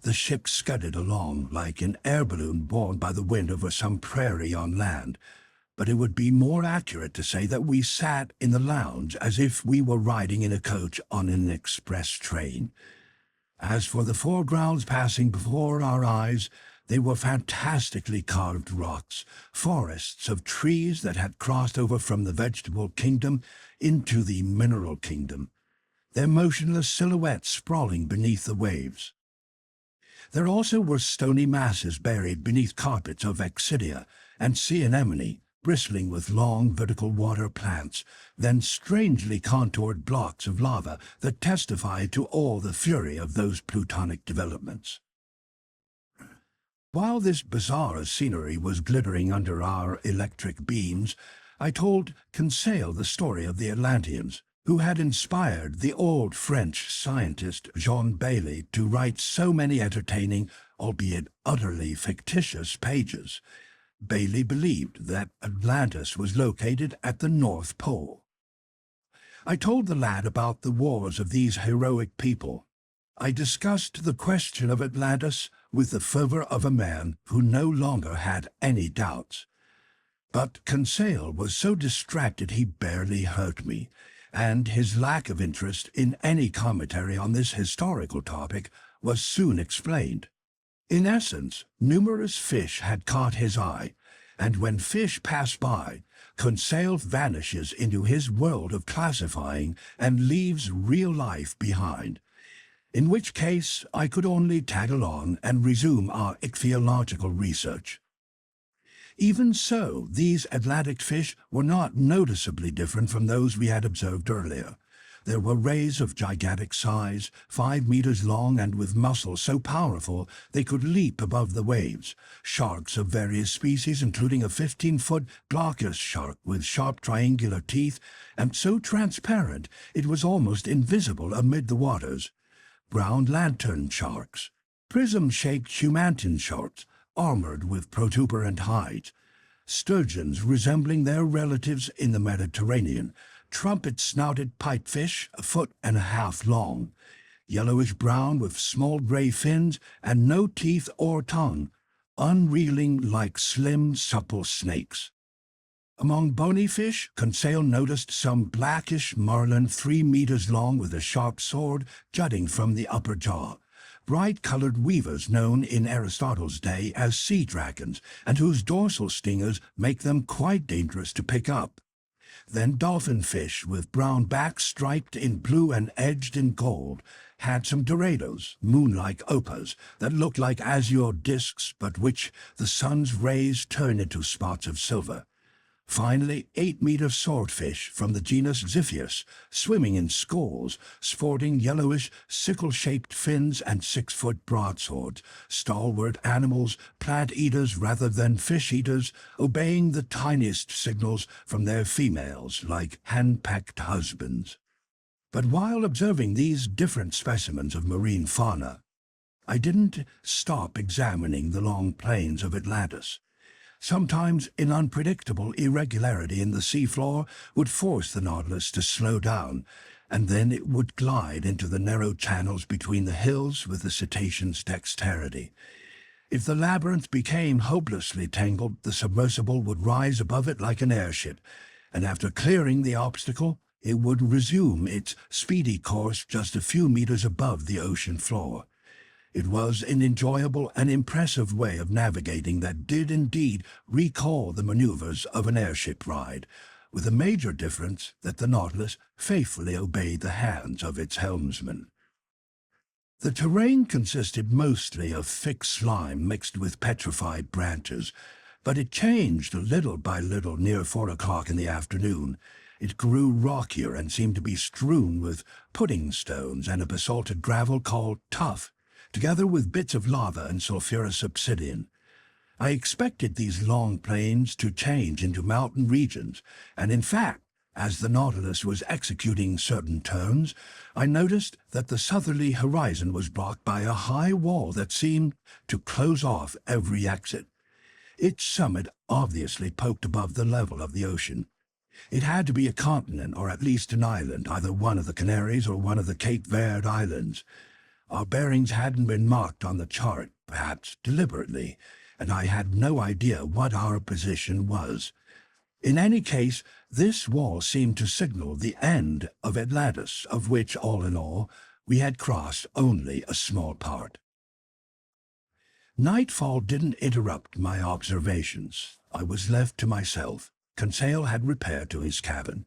The ship scudded along like an air balloon borne by the wind over some prairie on land, but it would be more accurate to say that we sat in the lounge as if we were riding in a coach on an express train. As for the foregrounds passing before our eyes, they were fantastically carved rocks, forests of trees that had crossed over from the vegetable kingdom into the mineral kingdom, their motionless silhouettes sprawling beneath the waves. There also were stony masses buried beneath carpets of excidia and sea anemone, bristling with long vertical water plants, then strangely contoured blocks of lava that testified to all the fury of those plutonic developments. While this bizarre scenery was glittering under our electric beams, I told Conseil the story of the Atlanteans, who had inspired the old French scientist Jean Bailly to write so many entertaining, albeit utterly fictitious, pages. Bailly believed that Atlantis was located at the North Pole. I told the lad about the wars of these heroic people. I discussed the question of Atlantis with the fervor of a man who no longer had any doubts. But Conseil was so distracted he barely heard me, and his lack of interest in any commentary on this historical topic was soon explained. In essence, numerous fish had caught his eye, and when fish pass by, Conseil vanishes into his world of classifying and leaves real life behind, in which case I could only tag along and resume our ichthyological research. Even so, these Atlantic fish were not noticeably different from those we had observed earlier. There were rays of gigantic size, 5 meters long and with muscles so powerful they could leap above the waves. Sharks of various species, including a 15-foot glaucous shark with sharp triangular teeth and so transparent it was almost invisible amid the waters. Brown lantern sharks, prism-shaped humantin sharks, armored with protuberant hides, sturgeons resembling their relatives in the Mediterranean, trumpet-snouted pipefish 1.5 feet long, yellowish-brown with small gray fins and no teeth or tongue, unreeling like slim, supple snakes. Among bony fish, Conseil noticed some blackish marlin 3 meters long with a sharp sword jutting from the upper jaw, bright-colored weavers known in Aristotle's day as sea dragons, and whose dorsal stingers make them quite dangerous to pick up. Then dolphinfish with brown backs striped in blue and edged in gold, handsome dorados, moon-like opas, that look like azure discs but which the sun's rays turn into spots of silver. Finally, 8-meter swordfish from the genus Ziphius, swimming in schools, sporting yellowish, sickle-shaped fins and 6-foot broadswords, stalwart animals, plant-eaters rather than fish-eaters, obeying the tiniest signals from their females like hand-packed husbands. But while observing these different specimens of marine fauna, I didn't stop examining the long plains of Atlantis. Sometimes an unpredictable irregularity in the seafloor would force the Nautilus to slow down, and then it would glide into the narrow channels between the hills with the cetacean's dexterity. If the labyrinth became hopelessly tangled, the submersible would rise above it like an airship, and after clearing the obstacle, it would resume its speedy course just a few meters above the ocean floor. It was an enjoyable and impressive way of navigating that did indeed recall the maneuvers of an airship ride, with a major difference that the Nautilus faithfully obeyed the hands of its helmsman. The terrain consisted mostly of thick slime mixed with petrified branches, but it changed little by little near 4 o'clock in the afternoon. It grew rockier and seemed to be strewn with pudding stones and a basaltic gravel called tuff, together with bits of lava and sulfurous obsidian. I expected these long plains to change into mountain regions, and in fact, as the Nautilus was executing certain turns, I noticed that the southerly horizon was blocked by a high wall that seemed to close off every exit. Its summit obviously poked above the level of the ocean. It had to be a continent or at least an island, either one of the Canaries or one of the Cape Verde Islands. Our bearings hadn't been marked on the chart, perhaps deliberately, and I had no idea what our position was. In any case, this wall seemed to signal the end of Atlantis, of which, all in all, we had crossed only a small part. Nightfall didn't interrupt my observations. I was left to myself. Conseil had repaired to his cabin.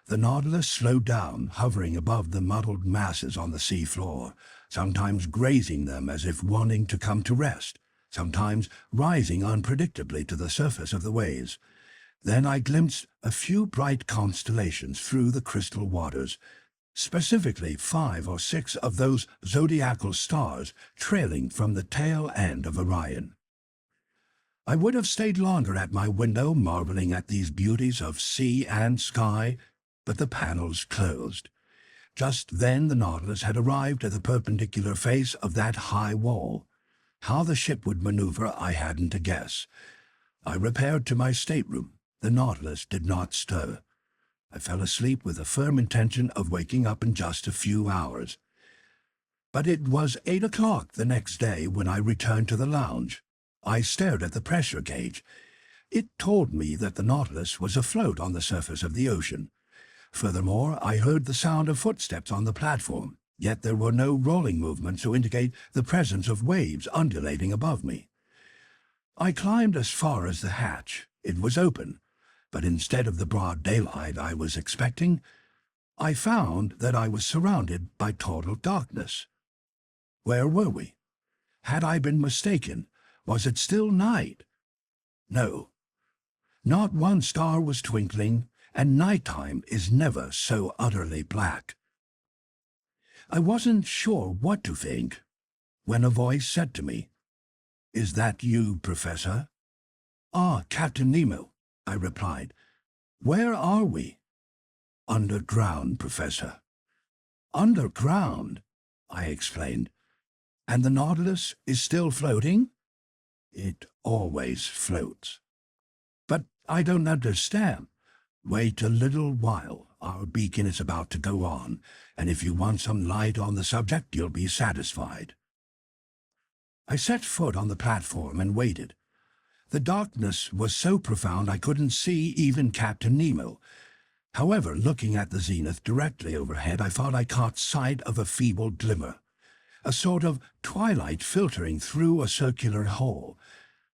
The Nautilus slowed down, hovering above the muddled masses on the sea floor, sometimes grazing them as if wanting to come to rest, sometimes rising unpredictably to the surface of the waves. Then I glimpsed a few bright constellations through the crystal waters, specifically 5 or 6 of those zodiacal stars trailing from the tail end of Orion. I would have stayed longer at my window, marveling at these beauties of sea and sky, but the panels closed. Just then the Nautilus had arrived at the perpendicular face of that high wall. How the ship would maneuver I hadn't a guess. I repaired to my stateroom. The Nautilus did not stir. I fell asleep with a firm intention of waking up in just a few hours. But it was 8 o'clock the next day when I returned to the lounge. I stared at the pressure gauge. It told me that the Nautilus was afloat on the surface of the ocean. Furthermore, I heard the sound of footsteps on the platform, yet there were no rolling movements to indicate the presence of waves undulating above me. I climbed as far as the hatch. It was open, but instead of the broad daylight I was expecting, I found that I was surrounded by total darkness. Where were we? Had I been mistaken? Was it still night? No. Not one star was twinkling, and nighttime is never so utterly black. I wasn't sure what to think when a voice said to me, "Is that you, Professor?" "Ah, Captain Nemo," I replied. "Where are we?" "Underground, Professor." "Underground?" I explained. "And the Nautilus is still floating?" "It always floats." "But I don't understand." "Wait a little while. Our beacon is about to go on, and if you want some light on the subject, you'll be satisfied." I set foot on the platform and waited. The darkness was so profound I couldn't see even Captain Nemo. However, looking at the zenith directly overhead, I thought I caught sight of a feeble glimmer, a sort of twilight filtering through a circular hole.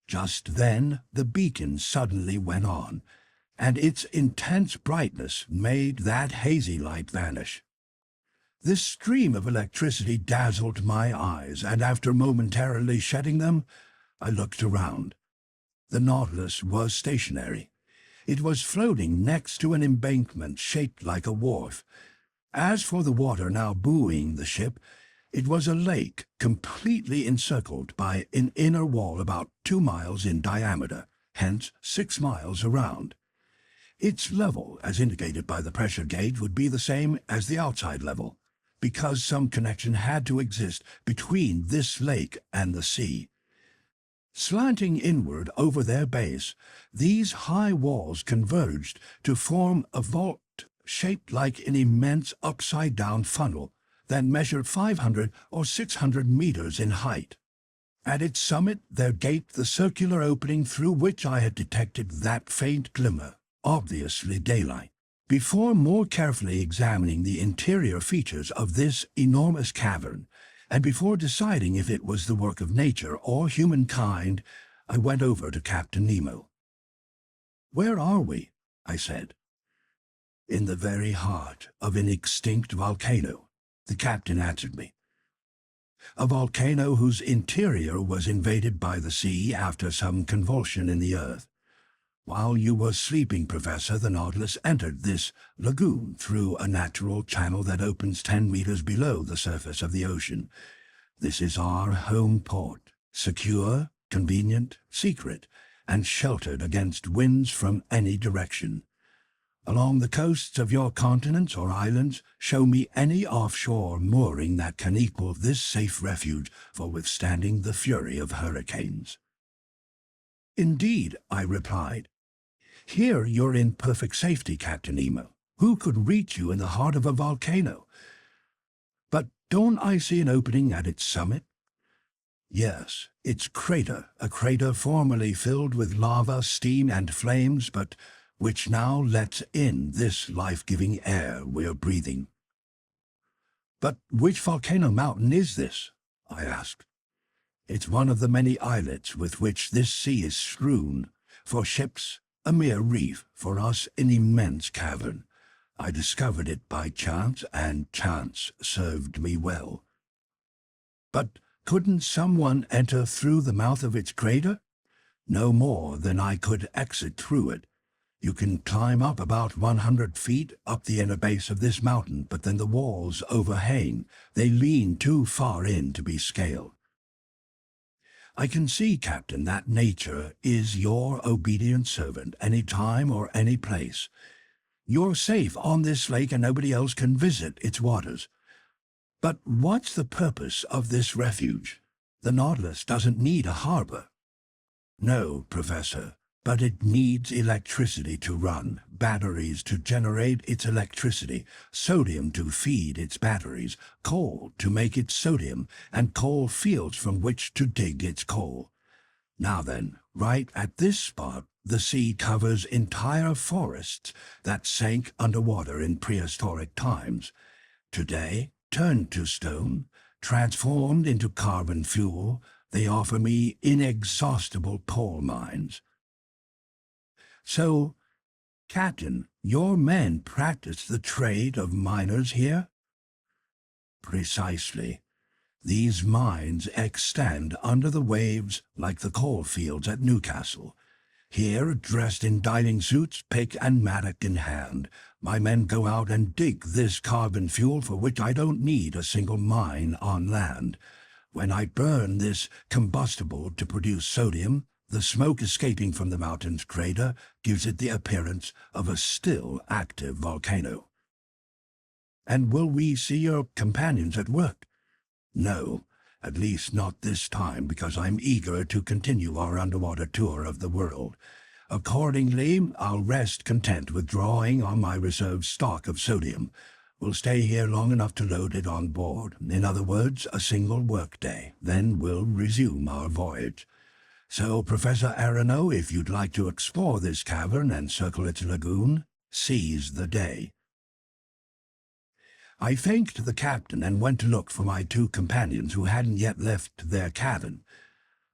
Just then the beacon suddenly went on, and its intense brightness made that hazy light vanish. This stream of electricity dazzled my eyes, and after momentarily shedding them, I looked around. The Nautilus was stationary. It was floating next to an embankment shaped like a wharf. As for the water now buoying the ship, it was a lake completely encircled by an inner wall about 2 miles in diameter, hence 6 miles around. Its level, as indicated by the pressure gauge, would be the same as the outside level, because some connection had to exist between this lake and the sea. Slanting inward over their base, these high walls converged to form a vault shaped like an immense upside-down funnel that measured 500 or 600 meters in height. At its summit there gaped the circular opening through which I had detected that faint glimmer, obviously daylight. Before more carefully examining the interior features of this enormous cavern, and before deciding if it was the work of nature or humankind, I went over to Captain Nemo. "Where are we?" I said. "In the very heart of an extinct volcano," the captain answered me. "A volcano whose interior was invaded by the sea after some convulsion in the earth. While you were sleeping, Professor, the Nautilus entered this lagoon through a natural channel that opens 10 meters below the surface of the ocean. This is our home port, secure, convenient, secret, and sheltered against winds from any direction. Along the coasts of your continents or islands, show me any offshore mooring that can equal this safe refuge for withstanding the fury of hurricanes." "Indeed," I replied. "Here you're in perfect safety, Captain Nemo. Who could reach you in the heart of a volcano? But don't I see an opening at its summit?" "Yes, its crater, a crater formerly filled with lava, steam, and flames, but which now lets in this life-giving air we're breathing." "But which volcano mountain is this?" I asked. "It's one of the many islets with which this sea is strewn. For ships, a mere reef; for us, an immense cavern. I discovered it by chance, and chance served me well." "But couldn't someone enter through the mouth of its crater?" "No more than I could exit through it. You can climb up about 100 feet up the inner base of this mountain, but then the walls overhang. They lean too far in to be scaled." "I can see, Captain, that nature is your obedient servant any time or any place. You're safe on this lake and nobody else can visit its waters. But what's the purpose of this refuge? The Nautilus doesn't need a harbor." "No, Professor, but it needs electricity to run, batteries to generate its electricity, sodium to feed its batteries, coal to make its sodium, and coal fields from which to dig its coal. Now then, right at this spot, The sea covers entire forests that sank underwater in prehistoric times. Today, turned to stone, transformed into carbon fuel, they offer me inexhaustible coal mines. So, Captain, your men practice the trade of miners here? Precisely. These mines extend under the waves like the coal fields at Newcastle. Here, dressed in diving suits, pick and mattock in hand, my men go out and dig this carbon fuel for which I don't need a single mine on land. When I burn this combustible to produce sodium, the smoke escaping from the mountain's crater gives it the appearance of a still active volcano. And will we see your companions at work? No, at least not this time, because I'm eager to continue our underwater tour of the world. Accordingly, I'll rest content with drawing on my reserve stock of sodium. We'll stay here long enough to load it on board. In other words, a single workday. Then we'll resume our voyage. So, Professor Aronnax, if you'd like to explore this cavern and circle its lagoon, seize the day. I thanked the captain and went to look for my two companions who hadn't yet left their cabin.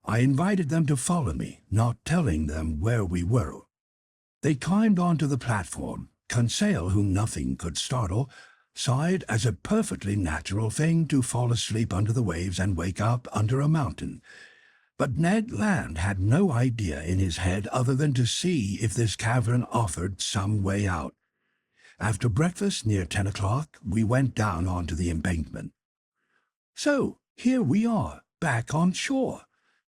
I invited them to follow me, not telling them where we were. They climbed onto the platform. Conseil, whom nothing could startle, saw it as a perfectly natural thing to fall asleep under the waves and wake up under a mountain. But Ned Land had no idea in his head other than to see if this cavern offered some way out. After breakfast near 10 o'clock, we went down onto the embankment. "So, here we are, back on shore,"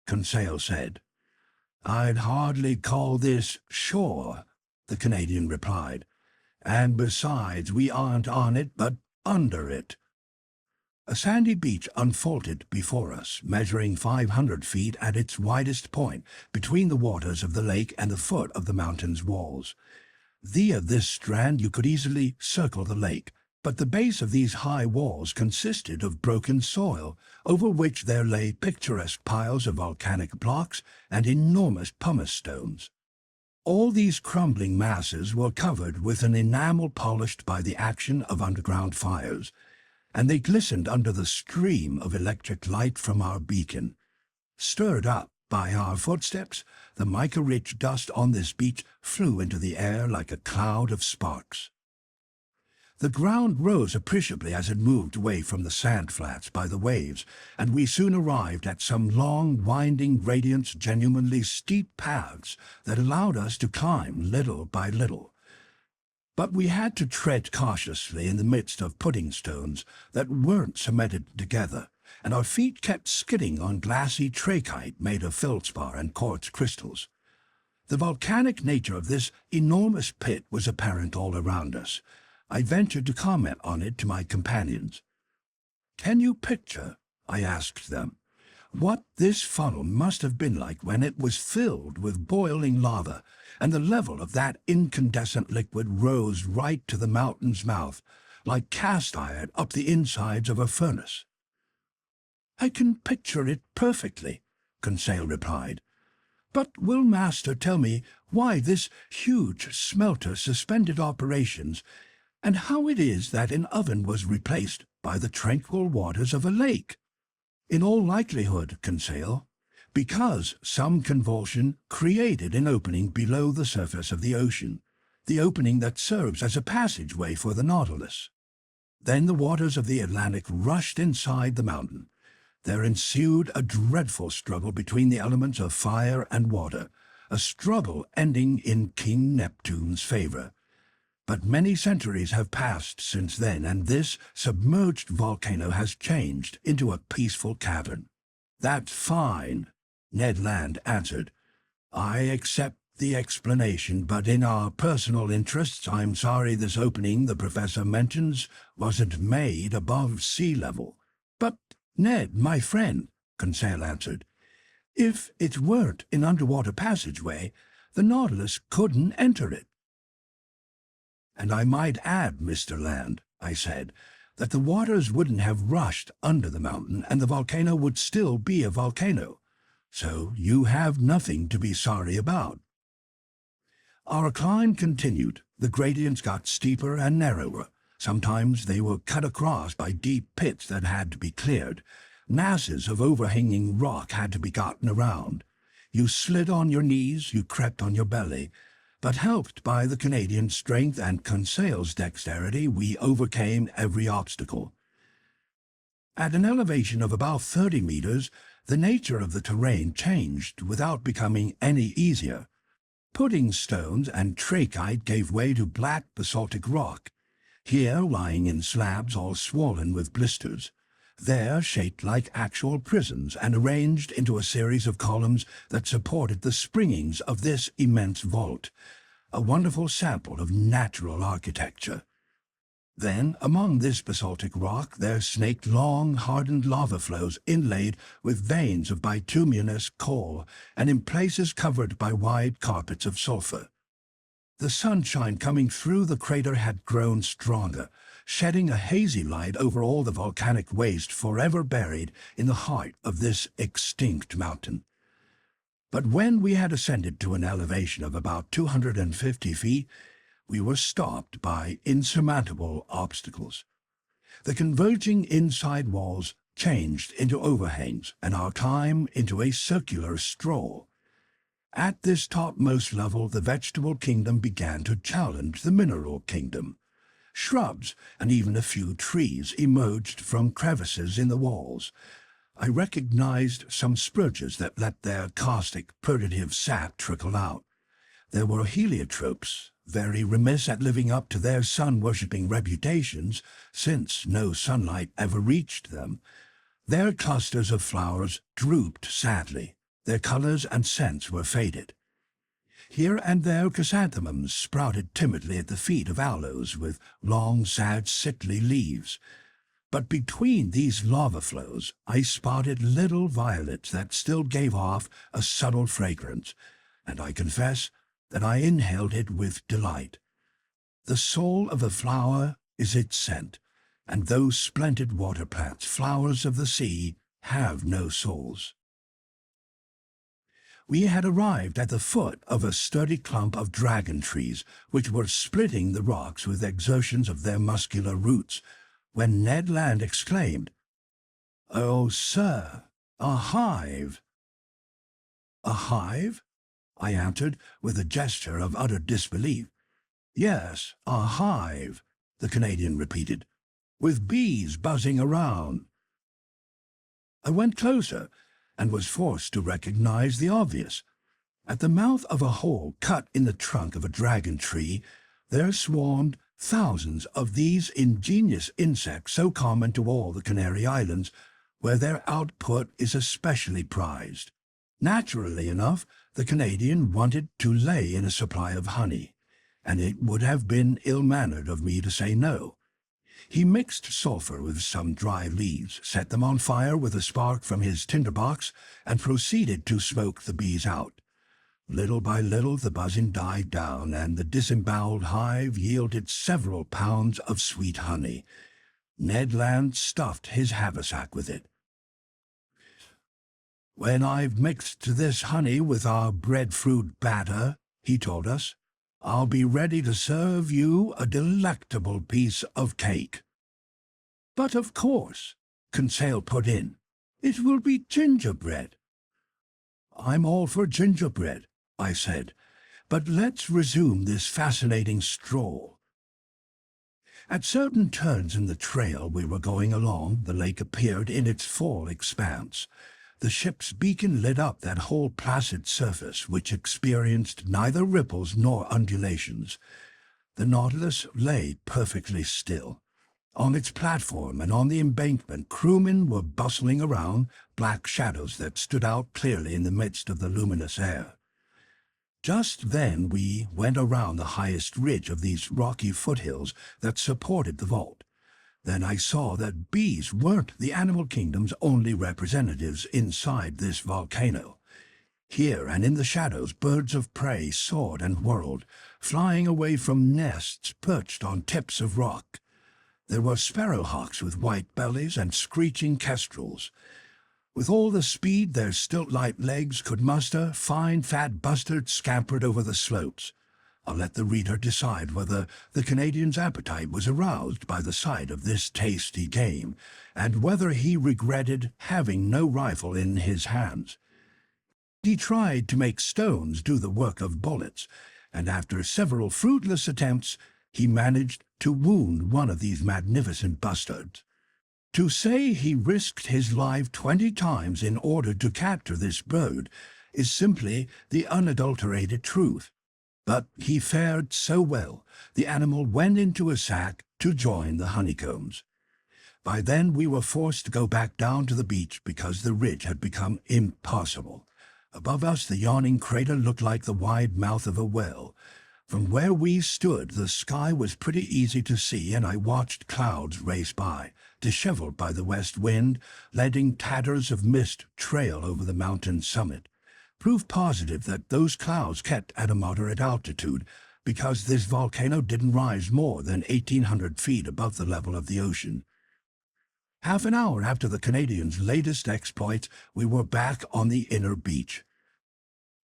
Conseil said. "I'd hardly call this shore," the Canadian replied. "And besides, we aren't on it, but under it." A sandy beach unfolded before us, measuring 500 feet at its widest point, between the waters of the lake and the foot of the mountain's walls. Via this strand you could easily circle the lake, but the base of these high walls consisted of broken soil, over which there lay picturesque piles of volcanic blocks and enormous pumice stones. All these crumbling masses were covered with an enamel polished by the action of underground fires, and they glistened under the stream of electric light from our beacon. Stirred up by our footsteps, the mica-rich dust on this beach flew into the air like a cloud of sparks. The ground rose appreciably as it moved away from the sand flats by the waves, and we soon arrived at some long, winding gradients, genuinely steep paths that allowed us to climb little by little. But we had to tread cautiously in the midst of pudding stones that weren't cemented together, and our feet kept skidding on glassy trachyte made of feldspar and quartz crystals. The volcanic nature of this enormous pit was apparent all around us. I ventured to comment on it to my companions. "Can you picture," I asked them, "what this funnel must have been like when it was filled with boiling lava, and the level of that incandescent liquid rose right to the mountain's mouth, like cast iron up the insides of a furnace?" "I can picture it perfectly," Conseil replied. "But will Master tell me why this huge smelter suspended operations, and how it is that an oven was replaced by the tranquil waters of a lake?" "In all likelihood, Conseil, because some convulsion created an opening below the surface of the ocean, the opening that serves as a passageway for the Nautilus. Then the waters of the Atlantic rushed inside the mountain. There ensued a dreadful struggle between the elements of fire and water, a struggle ending in King Neptune's favor. But many centuries have passed since then, and this submerged volcano has changed into a peaceful cavern." "That's fine," Ned Land answered. "I accept the explanation, but in our personal interests, I'm sorry this opening the professor mentions wasn't made above sea level." "But, Ned, my friend," Conseil answered, "if it weren't an underwater passageway, the Nautilus couldn't enter it." "And I might add, Mr. Land," I said, "that the waters wouldn't have rushed under the mountain, and the volcano would still be a volcano. So you have nothing to be sorry about." Our climb continued. The gradients got steeper and narrower. Sometimes they were cut across by deep pits that had to be cleared. Masses of overhanging rock had to be gotten around. You slid on your knees, you crept on your belly. But helped by the Canadian strength and Conseil's dexterity, we overcame every obstacle. At an elevation of about 30 meters, the nature of the terrain changed without becoming any easier. Pudding stones and trachyte gave way to black basaltic rock, here lying in slabs all swollen with blisters, there shaped like actual prisons and arranged into a series of columns that supported the springings of this immense vault, a wonderful sample of natural architecture. Then, among this basaltic rock, there snaked long, hardened lava flows inlaid with veins of bituminous coal and in places covered by wide carpets of sulfur. The sunshine coming through the crater had grown stronger, shedding a hazy light over all the volcanic waste forever buried in the heart of this extinct mountain. But when we had ascended to an elevation of about 250 feet, we were stopped by insurmountable obstacles. The converging inside walls changed into overhangs, and our climb into a circular stroll. At this topmost level, the vegetable kingdom began to challenge the mineral kingdom. Shrubs and even a few trees emerged from crevices in the walls. I recognized some spurges that let their caustic, purgative sap trickle out. There were heliotropes, very remiss at living up to their sun-worshipping reputations, since no sunlight ever reached them. Their clusters of flowers drooped sadly. Their colors and scents were faded. Here and there chrysanthemums sprouted timidly at the feet of aloes with long, sad, sickly leaves. But between these lava flows I spotted little violets that still gave off a subtle fragrance, and I confess that I inhaled it with delight. The soul of a flower is its scent, and those splendid water plants, flowers of the sea, have no souls. We had arrived at the foot of a sturdy clump of dragon trees, which were splitting the rocks with exertions of their muscular roots, when Ned Land exclaimed, "Oh, sir, a hive!" "A hive?" I answered, with a gesture of utter disbelief. "Yes, a hive," the Canadian repeated, "with bees buzzing around." I went closer, and was forced to recognize the obvious. At the mouth of a hole cut in the trunk of a dragon tree, there swarmed thousands of these ingenious insects so common to all the Canary Islands, where their output is especially prized. Naturally enough, the Canadian wanted to lay in a supply of honey, and it would have been ill-mannered of me to say no. He mixed sulfur with some dry leaves, set them on fire with a spark from his tinderbox, and proceeded to smoke the bees out. Little by little the buzzing died down, and the disemboweled hive yielded several pounds of sweet honey. Ned Land stuffed his haversack with it. "When I've mixed this honey with our breadfruit batter," he told us, "I'll be ready to serve you a delectable piece of cake." "But of course," Conseil put in, "it will be gingerbread." "I'm all for gingerbread," I said, "but let's resume this fascinating stroll." At certain turns in the trail we were going along, the lake appeared in its full expanse. The ship's beacon lit up that whole placid surface, which experienced neither ripples nor undulations. The Nautilus lay perfectly still. On its platform and on the embankment, crewmen were bustling around, black shadows that stood out clearly in the midst of the luminous air. Just then we went around the highest ridge of these rocky foothills that supported the vault. Then I saw that bees weren't the animal kingdom's only representatives inside this volcano. Here and in the shadows, birds of prey soared and whirled, flying away from nests perched on tips of rock. There were sparrowhawks with white bellies and screeching kestrels. With all the speed their stilt-like legs could muster, fine fat bustards scampered over the slopes. I'll let the reader decide whether the Canadian's appetite was aroused by the sight of this tasty game, and whether he regretted having no rifle in his hands. He tried to make stones do the work of bullets, and after several fruitless attempts, he managed to wound one of these magnificent bustards. To say he risked his life 20 times in order to capture this bird is simply the unadulterated truth. But he fared so well, the animal went into a sack to join the honeycombs. By then we were forced to go back down to the beach because the ridge had become impassable. Above us the yawning crater looked like the wide mouth of a well. From where we stood the sky was pretty easy to see, and I watched clouds race by, disheveled by the west wind, letting tatters of mist trail over the mountain summit. Proof positive that those clouds kept at a moderate altitude, because this volcano didn't rise more than 1,800 feet above the level of the ocean. Half an hour after the Canadian's latest exploits, we were back on the inner beach.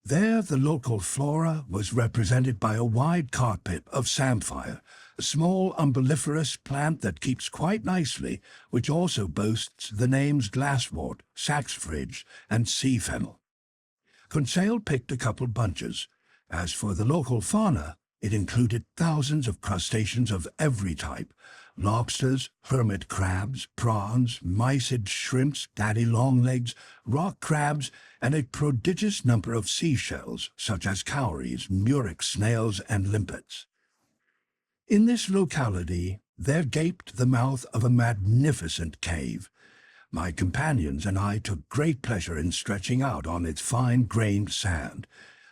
There the local flora was represented by a wide carpet of samphire, a small umbelliferous plant that keeps quite nicely, which also boasts the names glasswort, saxfridge, and sea fennel. Conseil picked a couple bunches. As for the local fauna, it included thousands of crustaceans of every type: lobsters, hermit crabs, prawns, mysid shrimps, daddy longlegs, rock crabs, and a prodigious number of seashells, such as cowries, murex snails, and limpets. In this locality there gaped the mouth of a magnificent cave. My companions and I took great pleasure in stretching out on its fine-grained sand.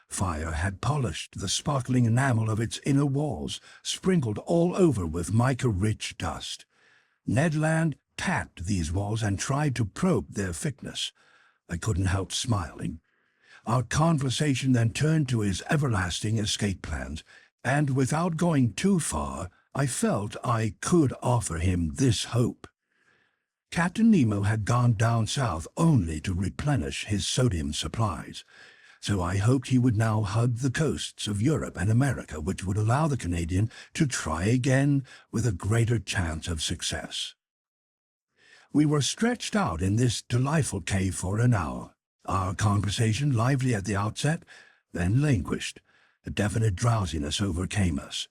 Fire had polished the sparkling enamel of its inner walls, sprinkled all over with mica-rich dust. Ned Land tapped these walls and tried to probe their thickness. I couldn't help smiling. Our conversation then turned to his everlasting escape plans, and without going too far, I felt I could offer him this hope. Captain Nemo had gone down south only to replenish his sodium supplies, so I hoped he would now hug the coasts of Europe and America, which would allow the Canadian to try again with a greater chance of success. We were stretched out in this delightful cave for an hour. Our conversation, lively at the outset, then languished. A definite drowsiness overcame us.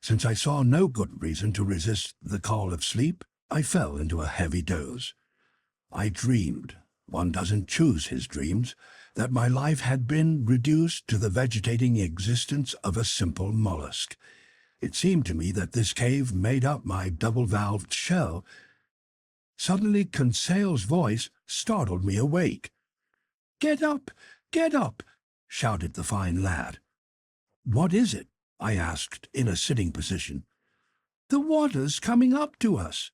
Since I saw no good reason to resist the call of sleep, I fell into a heavy doze. I dreamed, one doesn't choose his dreams, that my life had been reduced to the vegetating existence of a simple mollusk. It seemed to me that this cave made up my double-valved shell. Suddenly Conseil's voice startled me awake. "Get up! Get up!" shouted the fine lad. "What is it?" I asked in a sitting position. "The water's coming up to us."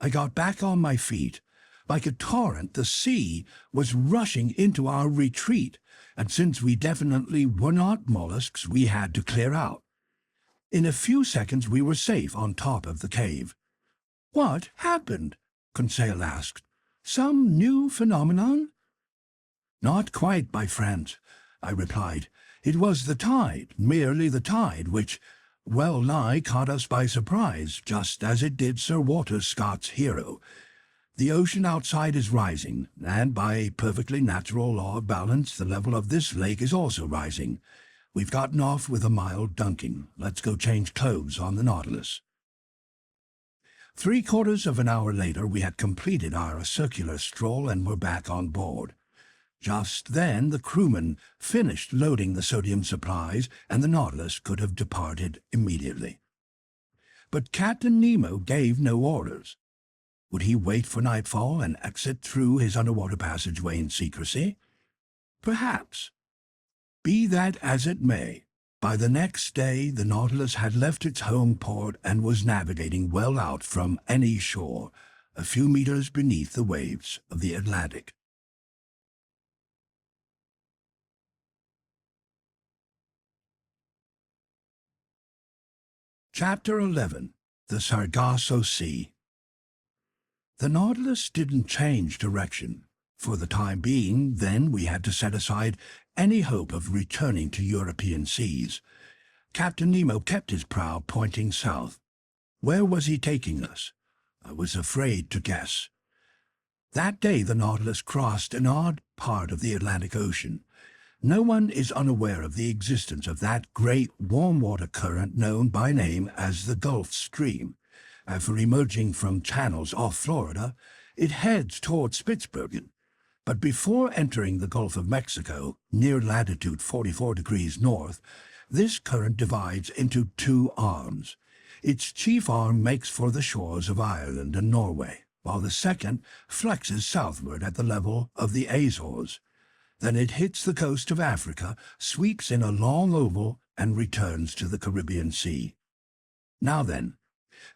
I got back on my feet. Like a torrent, the sea was rushing into our retreat, and since we definitely were not mollusks, we had to clear out. In a few seconds we were safe on top of the cave. "What happened?" Conseil asked. "Some new phenomenon?" "Not quite, my friends," I replied. "It was the tide, merely the tide, which well-nigh caught us by surprise, just as it did Sir Walter Scott's hero. The ocean outside is rising, and by a perfectly natural law of balance, the level of this lake is also rising. We've gotten off with a mild dunking. Let's go change clothes on the Nautilus." 3/4 of an hour later, we had completed our circular stroll and were back on board. Just then the crewmen finished loading the sodium supplies, and the Nautilus could have departed immediately. But Captain Nemo gave no orders. Would he wait for nightfall and exit through his underwater passageway in secrecy? Perhaps. Be that as it may, by the next day the Nautilus had left its home port and was navigating well out from any shore, a few meters beneath the waves of the Atlantic. Chapter 11. The Sargasso Sea. The Nautilus didn't change direction. For the time being, then, we had to set aside any hope of returning to European seas. Captain Nemo kept his prow pointing south. Where was he taking us? I was afraid to guess. That day the Nautilus crossed an odd part of the Atlantic Ocean. No one is unaware of the existence of that great warm-water current known by name as the Gulf Stream. After emerging from channels off Florida, it heads toward Spitzbergen. But before entering the Gulf of Mexico, near latitude 44 degrees north, this current divides into two arms. Its chief arm makes for the shores of Ireland and Norway, while the second flexes southward at the level of the Azores. Then it hits the coast of Africa, sweeps in a long oval, and returns to the Caribbean Sea. Now then,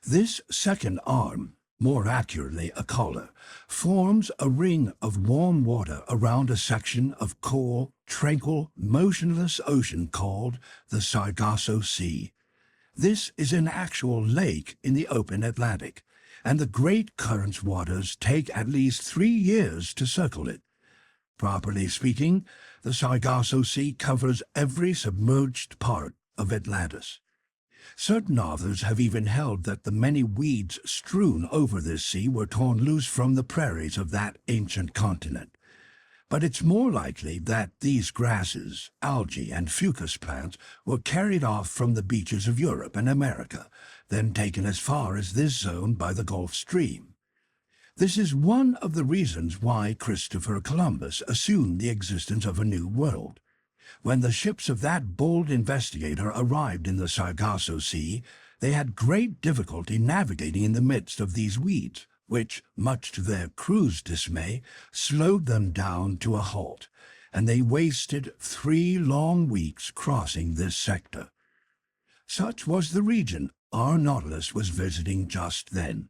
this second arm, more accurately a collar, forms a ring of warm water around a section of cool, tranquil, motionless ocean called the Sargasso Sea. This is an actual lake in the open Atlantic, and the great current's waters take at least 3 years to circle it. Properly speaking, the Sargasso Sea covers every submerged part of Atlantis. Certain authors have even held that the many weeds strewn over this sea were torn loose from the prairies of that ancient continent. But it's more likely that these grasses, algae, and fucus plants were carried off from the beaches of Europe and America, then taken as far as this zone by the Gulf Stream. This is one of the reasons why Christopher Columbus assumed the existence of a new world. When the ships of that bold investigator arrived in the Sargasso Sea, they had great difficulty navigating in the midst of these weeds, which, much to their crew's dismay, slowed them down to a halt, and they wasted 3 long weeks crossing this sector. Such was the region our Nautilus was visiting just then.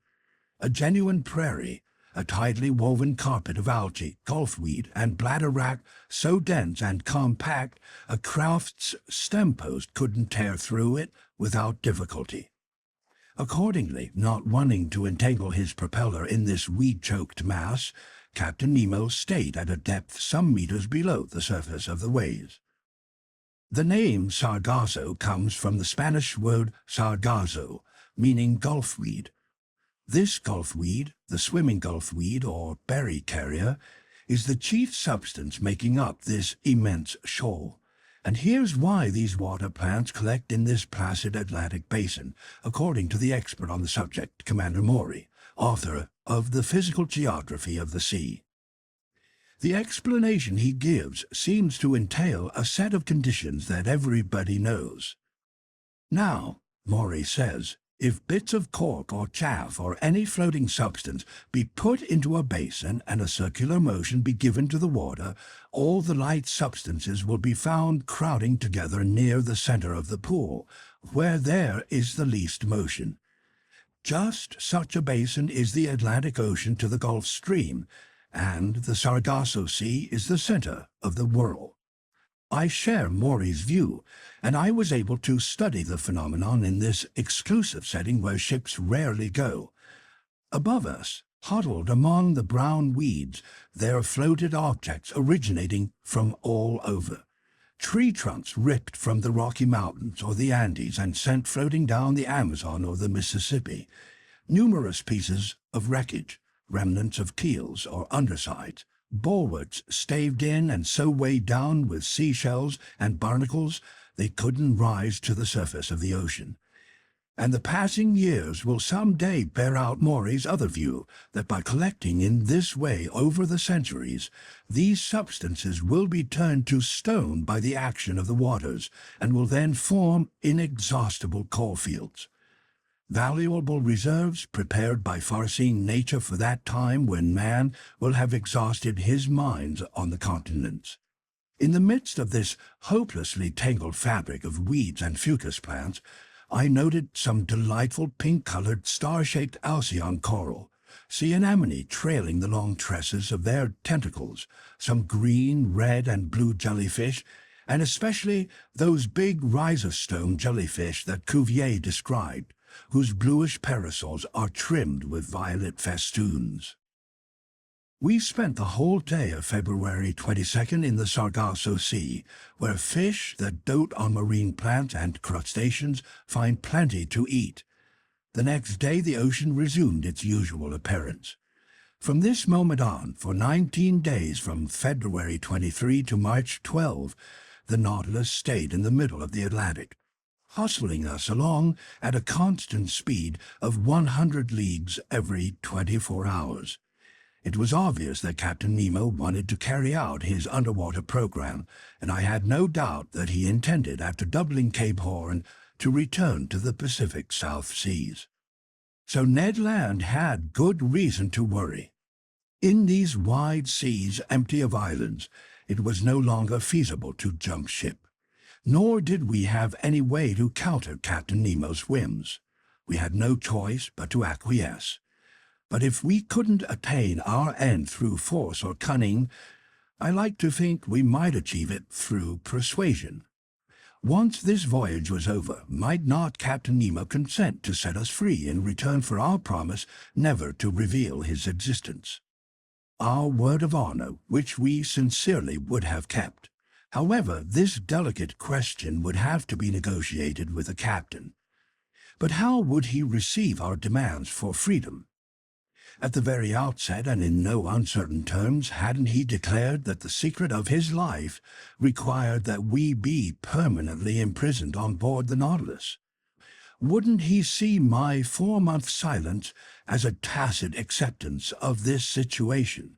A genuine prairie, a tidally woven carpet of algae, gulfweed, and bladderwrack so dense and compact a craft's stem post couldn't tear through it without difficulty. Accordingly, not wanting to entangle his propeller in this weed-choked mass, Captain Nemo stayed at a depth some meters below the surface of the waves. The name Sargasso comes from the Spanish word sargazo, meaning gulfweed. This gulfweed, the swimming gulfweed or berry carrier, is the chief substance making up this immense shoal. And here's why these water plants collect in this placid Atlantic basin, according to the expert on the subject, Commander Maury, author of The Physical Geography of the Sea. The explanation he gives seems to entail a set of conditions that everybody knows. Now, Maury says, if bits of cork or chaff or any floating substance be put into a basin and a circular motion be given to the water, all the light substances will be found crowding together near the center of the pool, where there is the least motion. Just such a basin is the Atlantic Ocean to the Gulf Stream, and the Sargasso Sea is the center of the whirl. I share Maury's view, and I was able to study the phenomenon in this exclusive setting where ships rarely go. Above us, huddled among the brown weeds, there floated objects originating from all over. Tree trunks ripped from the Rocky Mountains or the Andes and sent floating down the Amazon or the Mississippi. Numerous pieces of wreckage, remnants of keels or undersides, bulwarks staved in and so weighed down with seashells and barnacles they couldn't rise to the surface of the ocean. And the passing years will some day bear out Maury's other view, that by collecting in this way over the centuries, these substances will be turned to stone by the action of the waters, and will then form inexhaustible coal fields. Valuable reserves prepared by foreseeing nature for that time when man will have exhausted his mines on the continents. In the midst of this hopelessly tangled fabric of weeds and fucus plants, I noted some delightful pink-colored star-shaped Alcyon coral, sea anemone trailing the long tresses of their tentacles, some green, red, and blue jellyfish, and especially those big rhizostome jellyfish that Cuvier described, whose bluish parasols are trimmed with violet festoons. We spent the whole day of February 22nd in the Sargasso Sea, where fish that dote on marine plants and crustaceans find plenty to eat. The next day the ocean resumed its usual appearance. From this moment on, for 19 days from February 23 to March 12, the Nautilus stayed in the middle of the Atlantic, hustling us along at a constant speed of 100 leagues every 24 hours. It was obvious that Captain Nemo wanted to carry out his underwater program, and I had no doubt that he intended, after doubling Cape Horn, to return to the Pacific South Seas. So Ned Land had good reason to worry. In these wide seas empty of islands, it was no longer feasible to jump ship. Nor did we have any way to counter Captain Nemo's whims. We had no choice but to acquiesce. But if we couldn't attain our end through force or cunning, I like to think we might achieve it through persuasion. Once this voyage was over, might not Captain Nemo consent to set us free in return for our promise never to reveal his existence? Our word of honor, which we sincerely would have kept. However, this delicate question would have to be negotiated with the captain. But how would he receive our demands for freedom? At the very outset, and in no uncertain terms, hadn't he declared that the secret of his life required that we be permanently imprisoned on board the Nautilus? Wouldn't he see my 4-month silence as a tacit acceptance of this situation?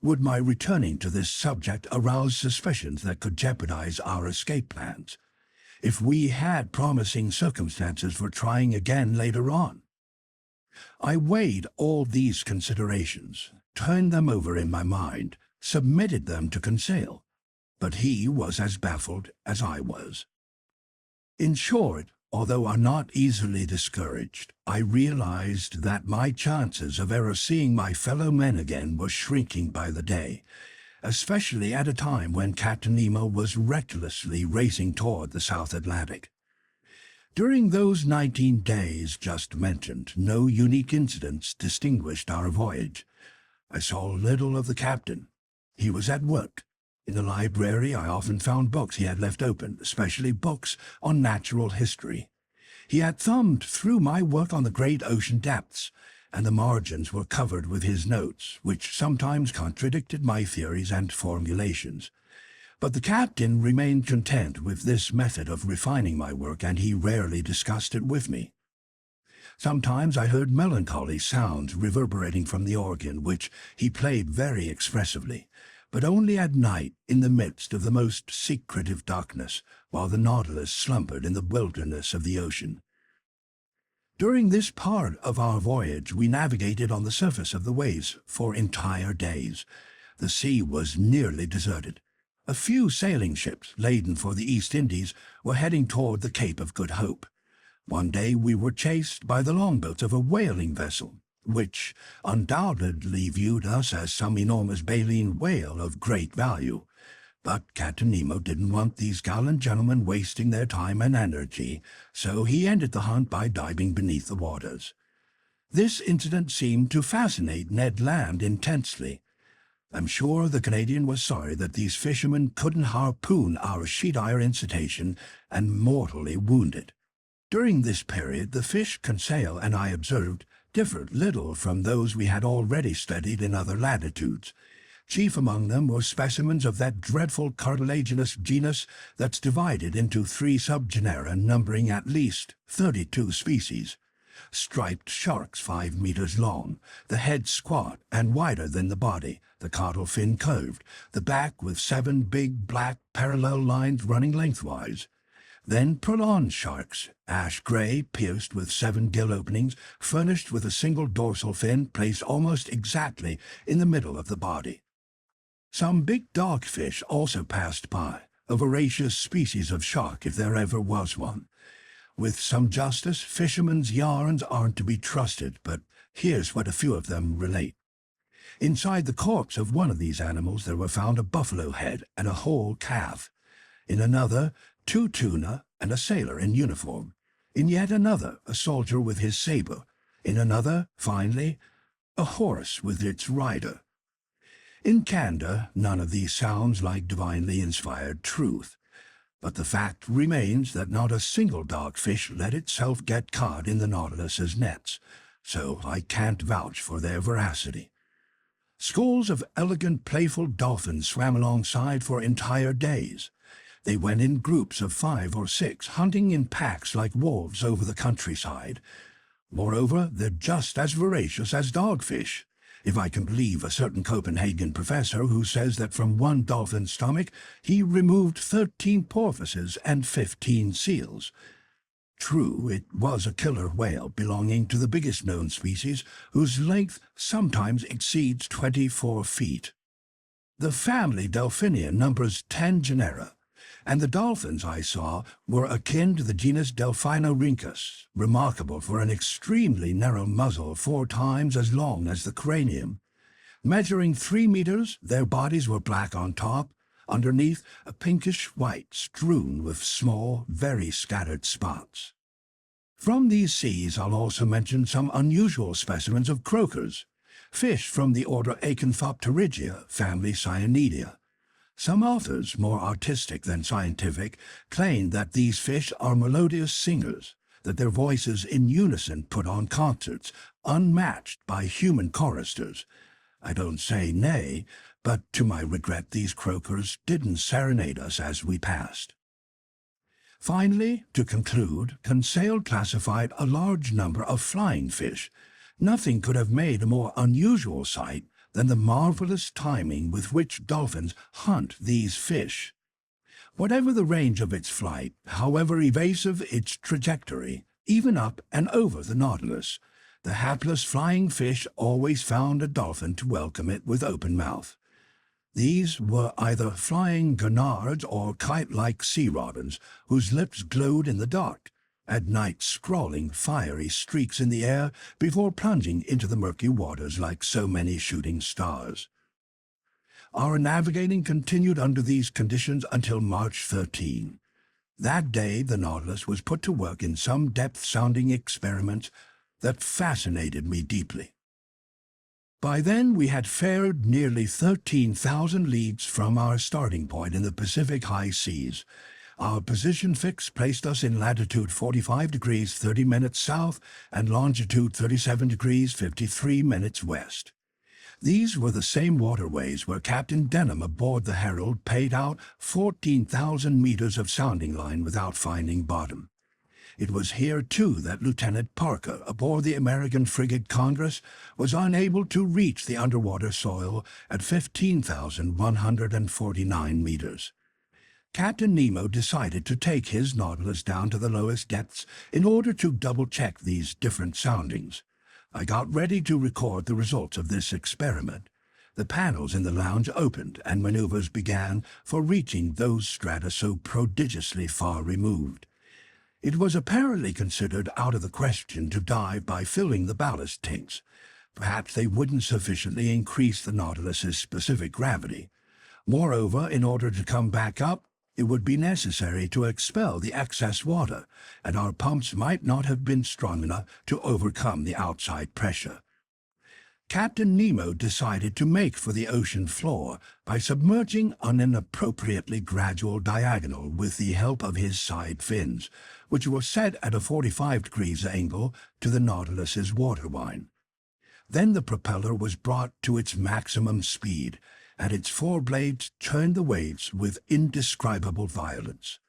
Would my returning to this subject arouse suspicions that could jeopardize our escape plans, if we had promising circumstances for trying again later on? I weighed all these considerations, turned them over in my mind, submitted them to Conseil, but he was as baffled as I was. In short, although I'm not easily discouraged, I realized that my chances of ever seeing my fellow men again were shrinking by the day, especially at a time when Captain Nemo was recklessly racing toward the South Atlantic. During those 19 days just mentioned, no unique incidents distinguished our voyage. I saw little of the captain. He was at work. In the library I often found books he had left open, especially books on natural history. He had thumbed through my work on the great ocean depths, and the margins were covered with his notes, which sometimes contradicted my theories and formulations. But the captain remained content with this method of refining my work, and he rarely discussed it with me. Sometimes I heard melancholy sounds reverberating from the organ, which he played very expressively, but only at night in the midst of the most secretive darkness, while the Nautilus slumbered in the wilderness of the ocean. During this part of our voyage we navigated on the surface of the waves for entire days. The sea was nearly deserted. A few sailing ships, laden for the East Indies, were heading toward the Cape of Good Hope. One day we were chased by the longboats of a whaling vessel, which undoubtedly viewed us as some enormous baleen whale of great value. But Captain Nemo didn't want these gallant gentlemen wasting their time and energy, so he ended the hunt by diving beneath the waters. This incident seemed to fascinate Ned Land intensely. I'm sure the Canadian was sorry that these fishermen couldn't harpoon our sheet iron Cetacean and mortally wound it. During this period, the fish Conseil and I observed differed little from those we had already studied in other latitudes. Chief among them were specimens of that dreadful cartilaginous genus that's divided into 3 subgenera numbering at least 32 species. Striped sharks 5 meters long, the head squat and wider than the body, the caudal fin curved, the back with 7 big black parallel lines running lengthwise. Then prawn sharks, ash-gray, pierced with 7 gill openings, furnished with a single dorsal fin placed almost exactly in the middle of the body. Some big dogfish also passed by, a voracious species of shark if there ever was one. With some justice, fishermen's yarns aren't to be trusted, but here's what a few of them relate. Inside the corpse of one of these animals there were found a buffalo head and a whole calf. In another, 2 tuna and a sailor in uniform. In yet another, a soldier with his saber. In another, finally, a horse with its rider, In candor, none of these sounds like divinely inspired truth. But the fact remains that not a single dogfish let itself get caught in the Nautilus's nets, so I can't vouch for their veracity. Schools of elegant, playful dolphins swam alongside for entire days. They went in groups of 5 or 6, hunting in packs like wolves over the countryside. Moreover, they're just as voracious as dogfish, if I can believe a certain Copenhagen professor who says that from one dolphin's stomach he removed 13 porpoises and 15 seals. True, it was a killer whale belonging to the biggest known species, whose length sometimes exceeds 24 feet. The family Delphinia numbers 10 genera, and the dolphins I saw were akin to the genus Delphinorhynchus, remarkable for an extremely narrow muzzle 4 times as long as the cranium. Measuring 3 meters, their bodies were black on top, underneath a pinkish white strewn with small, very scattered spots. From these seas I'll also mention some unusual specimens of croakers, fish from the order Acanthopterygia, family Cyanidea. Some authors, more artistic than scientific, claim that these fish are melodious singers, that their voices in unison put on concerts, unmatched by human choristers. I don't say nay, but to my regret these croakers didn't serenade us as we passed. Finally, to conclude, Conseil classified a large number of flying fish. Nothing could have made a more unusual sight than the marvelous timing with which dolphins hunt these fish. Whatever the range of its flight, however evasive its trajectory, even up and over the Nautilus, the hapless flying fish always found a dolphin to welcome it with open mouth. These were either flying gurnards or kite-like sea robins, whose lips glowed in the dark, at night scrawling fiery streaks in the air before plunging into the murky waters like so many shooting stars. Our navigating continued under these conditions until March 13. That day the Nautilus was put to work in some depth-sounding experiments that fascinated me deeply. By then we had fared nearly 13,000 leagues from our starting point in the Pacific high seas. Our position fix placed us in latitude 45 degrees 30 minutes south and longitude 37 degrees 53 minutes west. These were the same waterways where Captain Denham aboard the Herald paid out 14,000 meters of sounding line without finding bottom. It was here, too, that Lieutenant Parker, aboard the American frigate Congress, was unable to reach the underwater soil at 15,149 meters. Captain Nemo decided to take his Nautilus down to the lowest depths in order to double-check these different soundings. I got ready to record the results of this experiment. The panels in the lounge opened and maneuvers began for reaching those strata so prodigiously far removed. It was apparently considered out of the question to dive by filling the ballast tanks. Perhaps they wouldn't sufficiently increase the Nautilus's specific gravity. Moreover, in order to come back up, it would be necessary to expel the excess water, and our pumps might not have been strong enough to overcome the outside pressure. Captain Nemo decided to make for the ocean floor by submerging on an appropriately gradual diagonal with the help of his side fins, which were set at a 45 degrees angle to the Nautilus's waterline. Then the propeller was brought to its maximum speed, and its 4 blades turned the waves with indescribable violence.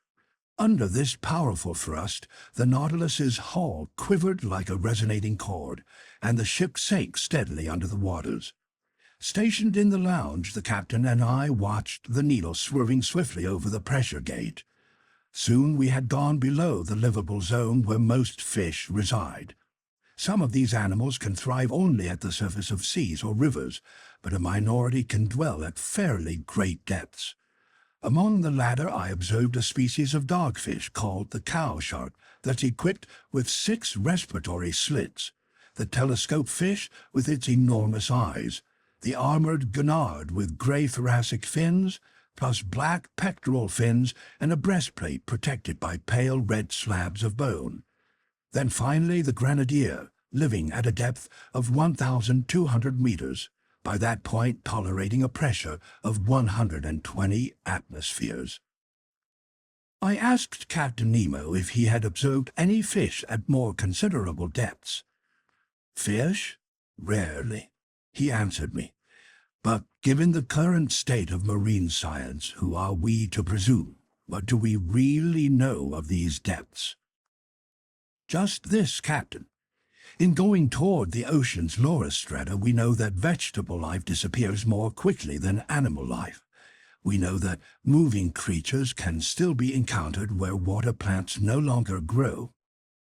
Under this powerful thrust, the Nautilus's hull quivered like a resonating cord, and the ship sank steadily under the waters. Stationed in the lounge, the captain and I watched the needle swerving swiftly over the pressure gauge. Soon we had gone below the livable zone where most fish reside. Some of these animals can thrive only at the surface of seas or rivers, but a minority can dwell at fairly great depths. Among the latter I observed a species of dogfish called the cow shark that's equipped with 6 respiratory slits, the telescope fish with its enormous eyes, the armored gurnard with gray thoracic fins, plus black pectoral fins and a breastplate protected by pale red slabs of bone. Then finally the grenadier, living at a depth of 1,200 meters, by that point tolerating a pressure of 120 atmospheres. I asked Captain Nemo if he had observed any fish at more considerable depths. Fish? Rarely, he answered me. But given the current state of marine science, who are we to presume? What do we really know of these depths? Just this, Captain. In going toward the ocean's lower strata, we know that vegetable life disappears more quickly than animal life. We know that moving creatures can still be encountered where water plants no longer grow.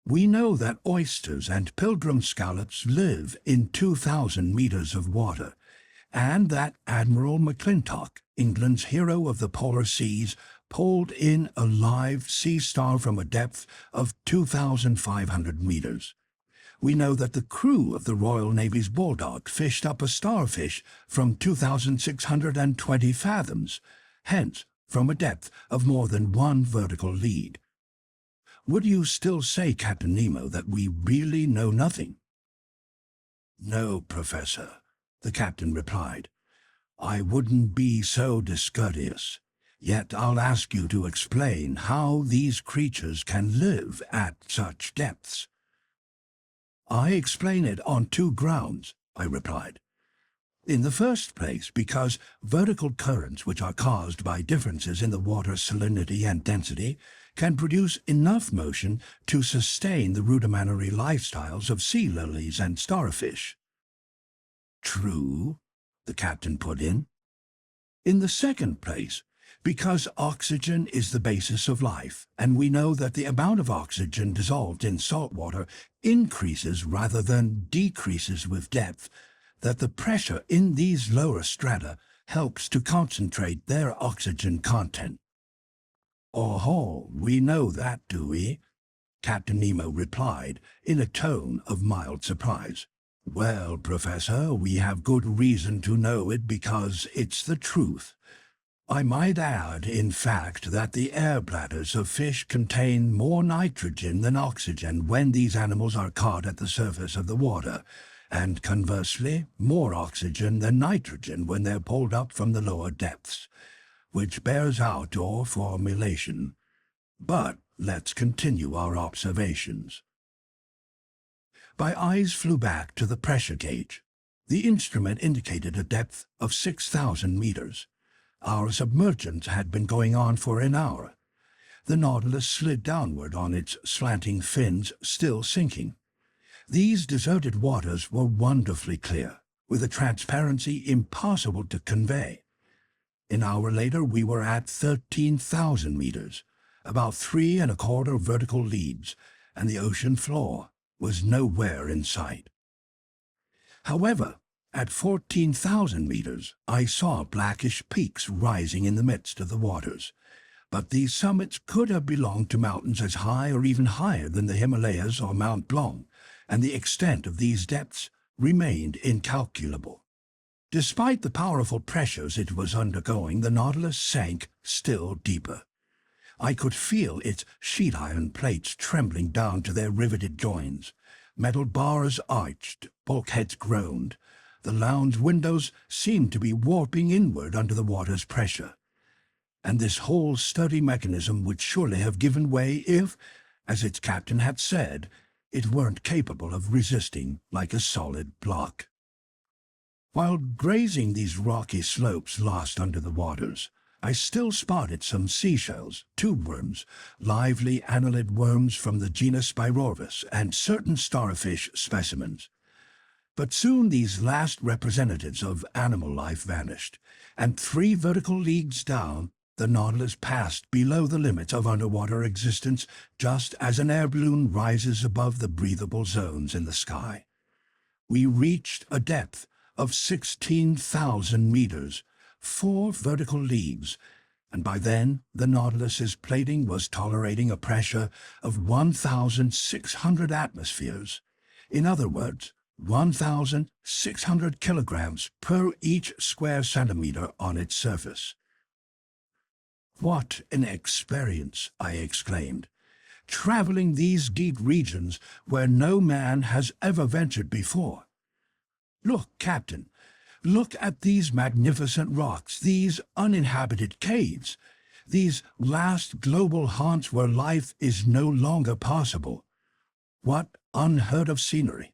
We know that oysters and pilgrim scallops live in 2,000 meters of water, and that Admiral McClintock, England's hero of the polar seas, pulled in a live sea star from a depth of 2,500 meters. We know that the crew of the Royal Navy's Bulldog fished up a starfish from 2,620 fathoms, hence from a depth of more than 1 vertical league. Would you still say, Captain Nemo, that we really know nothing? No, Professor, the captain replied. I wouldn't be so discourteous. Yet I'll ask you to explain how these creatures can live at such depths. I explain it on 2 grounds, I replied. In the first place, because vertical currents, which are caused by differences in the water's salinity and density, can produce enough motion to sustain the rudimentary lifestyles of sea lilies and starfish. True, the captain put in. In the second place, because oxygen is the basis of life, and we know that the amount of oxygen dissolved in salt water increases rather than decreases with depth, that the pressure in these lower strata helps to concentrate their oxygen content. Oh, we know that, do we? Captain Nemo replied in a tone of mild surprise. Well, Professor, we have good reason to know it because it's the truth. I might add, in fact, that the air bladders of fish contain more nitrogen than oxygen when these animals are caught at the surface of the water, and conversely, more oxygen than nitrogen when they're pulled up from the lower depths, which bears out your formulation. But let's continue our observations. My eyes flew back to the pressure gauge. The instrument indicated a depth of 6,000 meters. Our submergence had been going on for an hour. The Nautilus slid downward on its slanting fins, still sinking. These deserted waters were wonderfully clear, with a transparency impossible to convey. An hour later we were at 13,000 meters, about 3 1/4 vertical leagues, and the ocean floor was nowhere in sight. However, at 14,000 meters, I saw blackish peaks rising in the midst of the waters, but these summits could have belonged to mountains as high or even higher than the Himalayas or Mount Blanc, and the extent of these depths remained incalculable. Despite the powerful pressures it was undergoing, the Nautilus sank still deeper. I could feel its sheet iron plates trembling down to their riveted joins. Metal bars arched, bulkheads groaned. The lounge windows seemed to be warping inward under the water's pressure. And this whole sturdy mechanism would surely have given way if, as its captain had said, it weren't capable of resisting like a solid block. While grazing these rocky slopes lost under the waters, I still spotted some seashells, tube worms, lively annelid worms from the genus Spirovis, and certain starfish specimens. But soon these last representatives of animal life vanished, and 3 vertical leagues down, the Nautilus passed below the limits of underwater existence just as an air balloon rises above the breathable zones in the sky. We reached a depth of 16,000 meters, 4 vertical leagues, and by then the Nautilus's plating was tolerating a pressure of 1,600 atmospheres. In other words, 1,600 kilograms per each square centimeter on its surface. What an experience, I exclaimed, traveling these deep regions where no man has ever ventured before. Look, Captain, Look at these magnificent rocks, these uninhabited caves, these last global haunts where life is no longer possible. What unheard of scenery,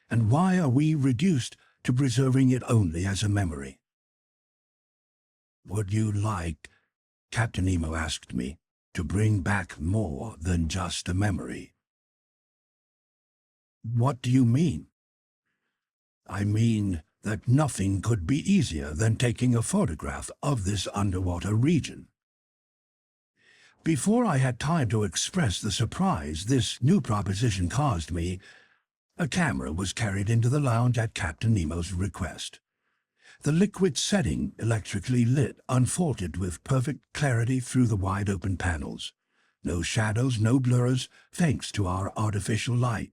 and why are we reduced to preserving it only as a memory? Would you like, Captain Nemo asked me, to bring back more than just a memory? What do you mean? I mean that nothing could be easier than taking a photograph of this underwater region. Before I had time to express the surprise this new proposition caused me, a camera was carried into the lounge at Captain Nemo's request. The liquid setting, electrically lit, unfolded with perfect clarity through the wide-open panels. No shadows, no blurs, thanks to our artificial light.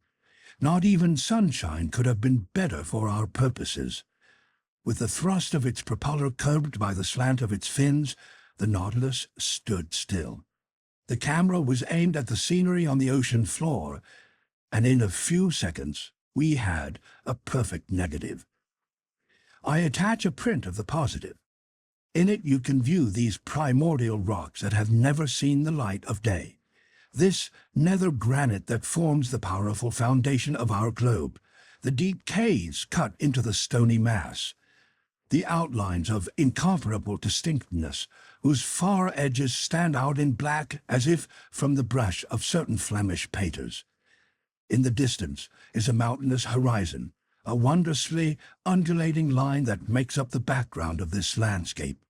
Not even sunshine could have been better for our purposes. With the thrust of its propeller curbed by the slant of its fins, the Nautilus stood still. The camera was aimed at the scenery on the ocean floor, and in a few seconds we had a perfect negative. I attach a print of the positive. In it you can view these primordial rocks that have never seen the light of day. This nether granite that forms the powerful foundation of our globe, the deep caves cut into the stony mass, the outlines of incomparable distinctness, whose far edges stand out in black as if from the brush of certain Flemish painters. In the distance is a mountainous horizon, a wondrously undulating line that makes up the background of this landscape.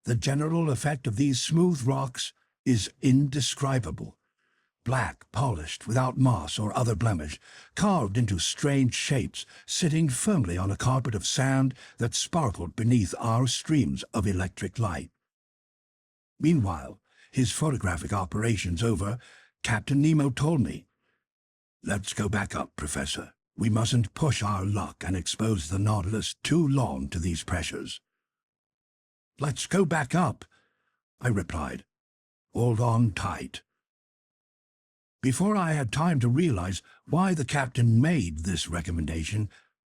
The general effect of these smooth rocks is indescribable. Black, polished, without moss or other blemish, carved into strange shapes, sitting firmly on a carpet of sand that sparkled beneath our streams of electric light. Meanwhile, his photographic operations over, Captain Nemo told me, "Let's go back up, Professor. We mustn't push our luck and expose the Nautilus too long to these pressures." "Let's go back up," I replied. "Hold on tight." Before I had time to realize why the captain made this recommendation,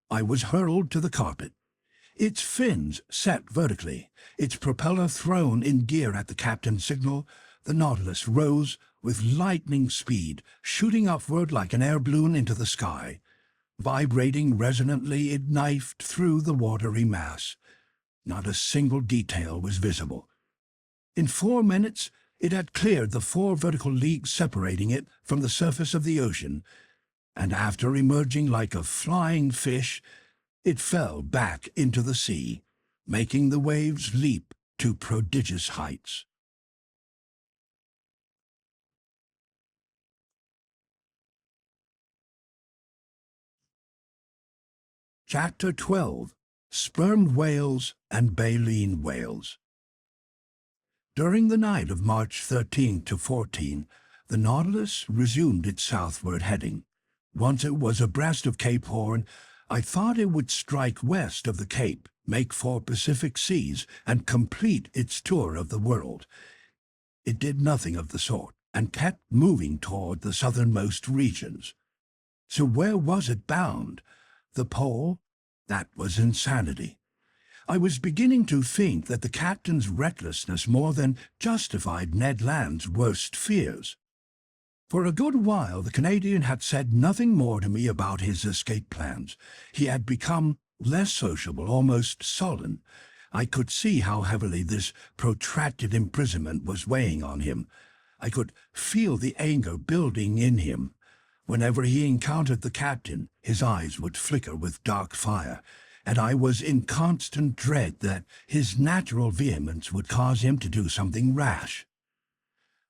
I was hurled to the carpet. Its fins set vertically, its propeller thrown in gear at the captain's signal, the Nautilus rose with lightning speed, shooting upward like an air balloon into the sky. Vibrating resonantly, it knifed through the watery mass. Not a single detail was visible. In 4 minutes, it had cleared the 4 vertical leagues separating it from the surface of the ocean, and after emerging like a flying fish, it fell back into the sea, making the waves leap to prodigious heights. Chapter 12. Sperm Whales and Baleen Whales. During the night of March 13 to 14, the Nautilus resumed its southward heading. Once it was abreast of Cape Horn, I thought it would strike west of the Cape, make for Pacific seas, and complete its tour of the world. It did nothing of the sort, and kept moving toward the southernmost regions. So where was it bound? The pole? That was insanity. I was beginning to think that the captain's recklessness more than justified Ned Land's worst fears. For a good while the Canadian had said nothing more to me about his escape plans. He had become less sociable, almost sullen. I could see how heavily this protracted imprisonment was weighing on him. I could feel the anger building in him. Whenever he encountered the captain, his eyes would flicker with dark fire, and I was in constant dread that his natural vehemence would cause him to do something rash.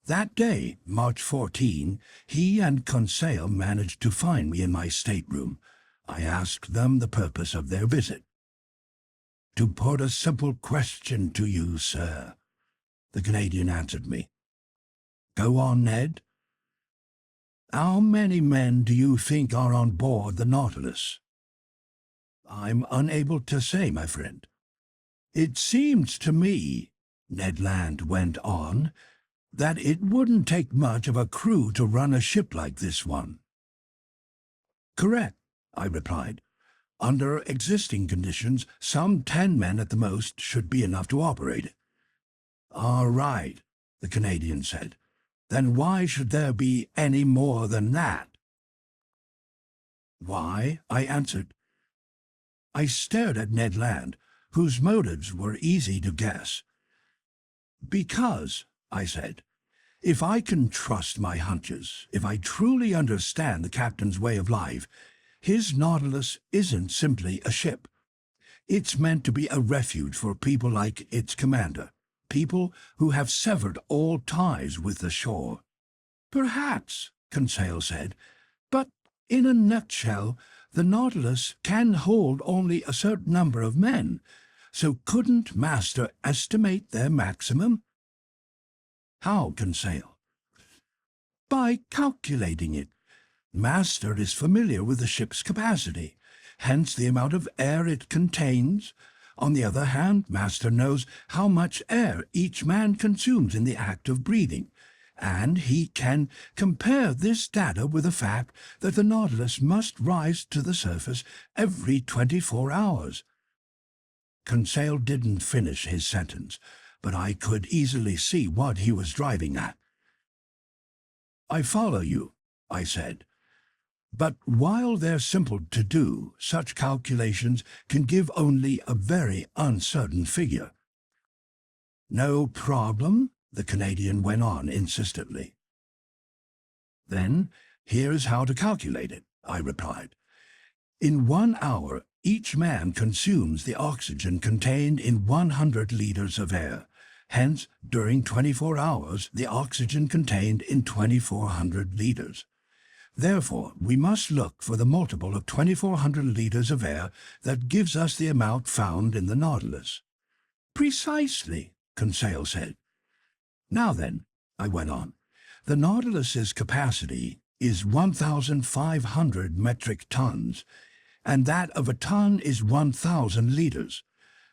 That day, March 14, he and Conseil managed to find me in my stateroom. I asked them the purpose of their visit. "To put a simple question to you, sir," the Canadian answered me. "Go on, Ned." "How many men do you think are on board the Nautilus?" "I'm unable to say, my friend." "It seems to me," Ned Land went on, "that it wouldn't take much of a crew to run a ship like this one." "Correct," I replied. Under existing conditions, some 10 men at the most should be enough to operate it. All right, the Canadian said. Then why should there be any more than that? Why? I answered. I stared at Ned Land, whose motives were easy to guess. Because, I said, if I can trust my hunches, if I truly understand the captain's way of life, his Nautilus isn't simply a ship. It's meant to be a refuge for people like its commander, people who have severed all ties with the shore. Perhaps, Conseil said, but in a nutshell, the Nautilus can hold only a certain number of men, so couldn't Master estimate their maximum? How, Conseil? By calculating it. Master is familiar with the ship's capacity, hence the amount of air it contains. On the other hand, Master knows how much air each man consumes in the act of breathing, and he can compare this data with the fact that the Nautilus must rise to the surface every 24 hours. Conseil didn't finish his sentence, but I could easily see what he was driving at. I follow you, I said. But while they're simple to do, such calculations can give only a very uncertain figure. No problem, the Canadian went on insistently. Then here's how to calculate it, I replied. In 1 hour, each man consumes the oxygen contained in 100 liters of air. Hence, during 24 hours, the oxygen contained in 2,400 liters. Therefore, we must look for the multiple of 2,400 liters of air that gives us the amount found in the Nautilus. Precisely, Conseil said. Now then, I went on, the Nautilus's capacity is 1,500 metric tons, and that of a ton is 1,000 liters.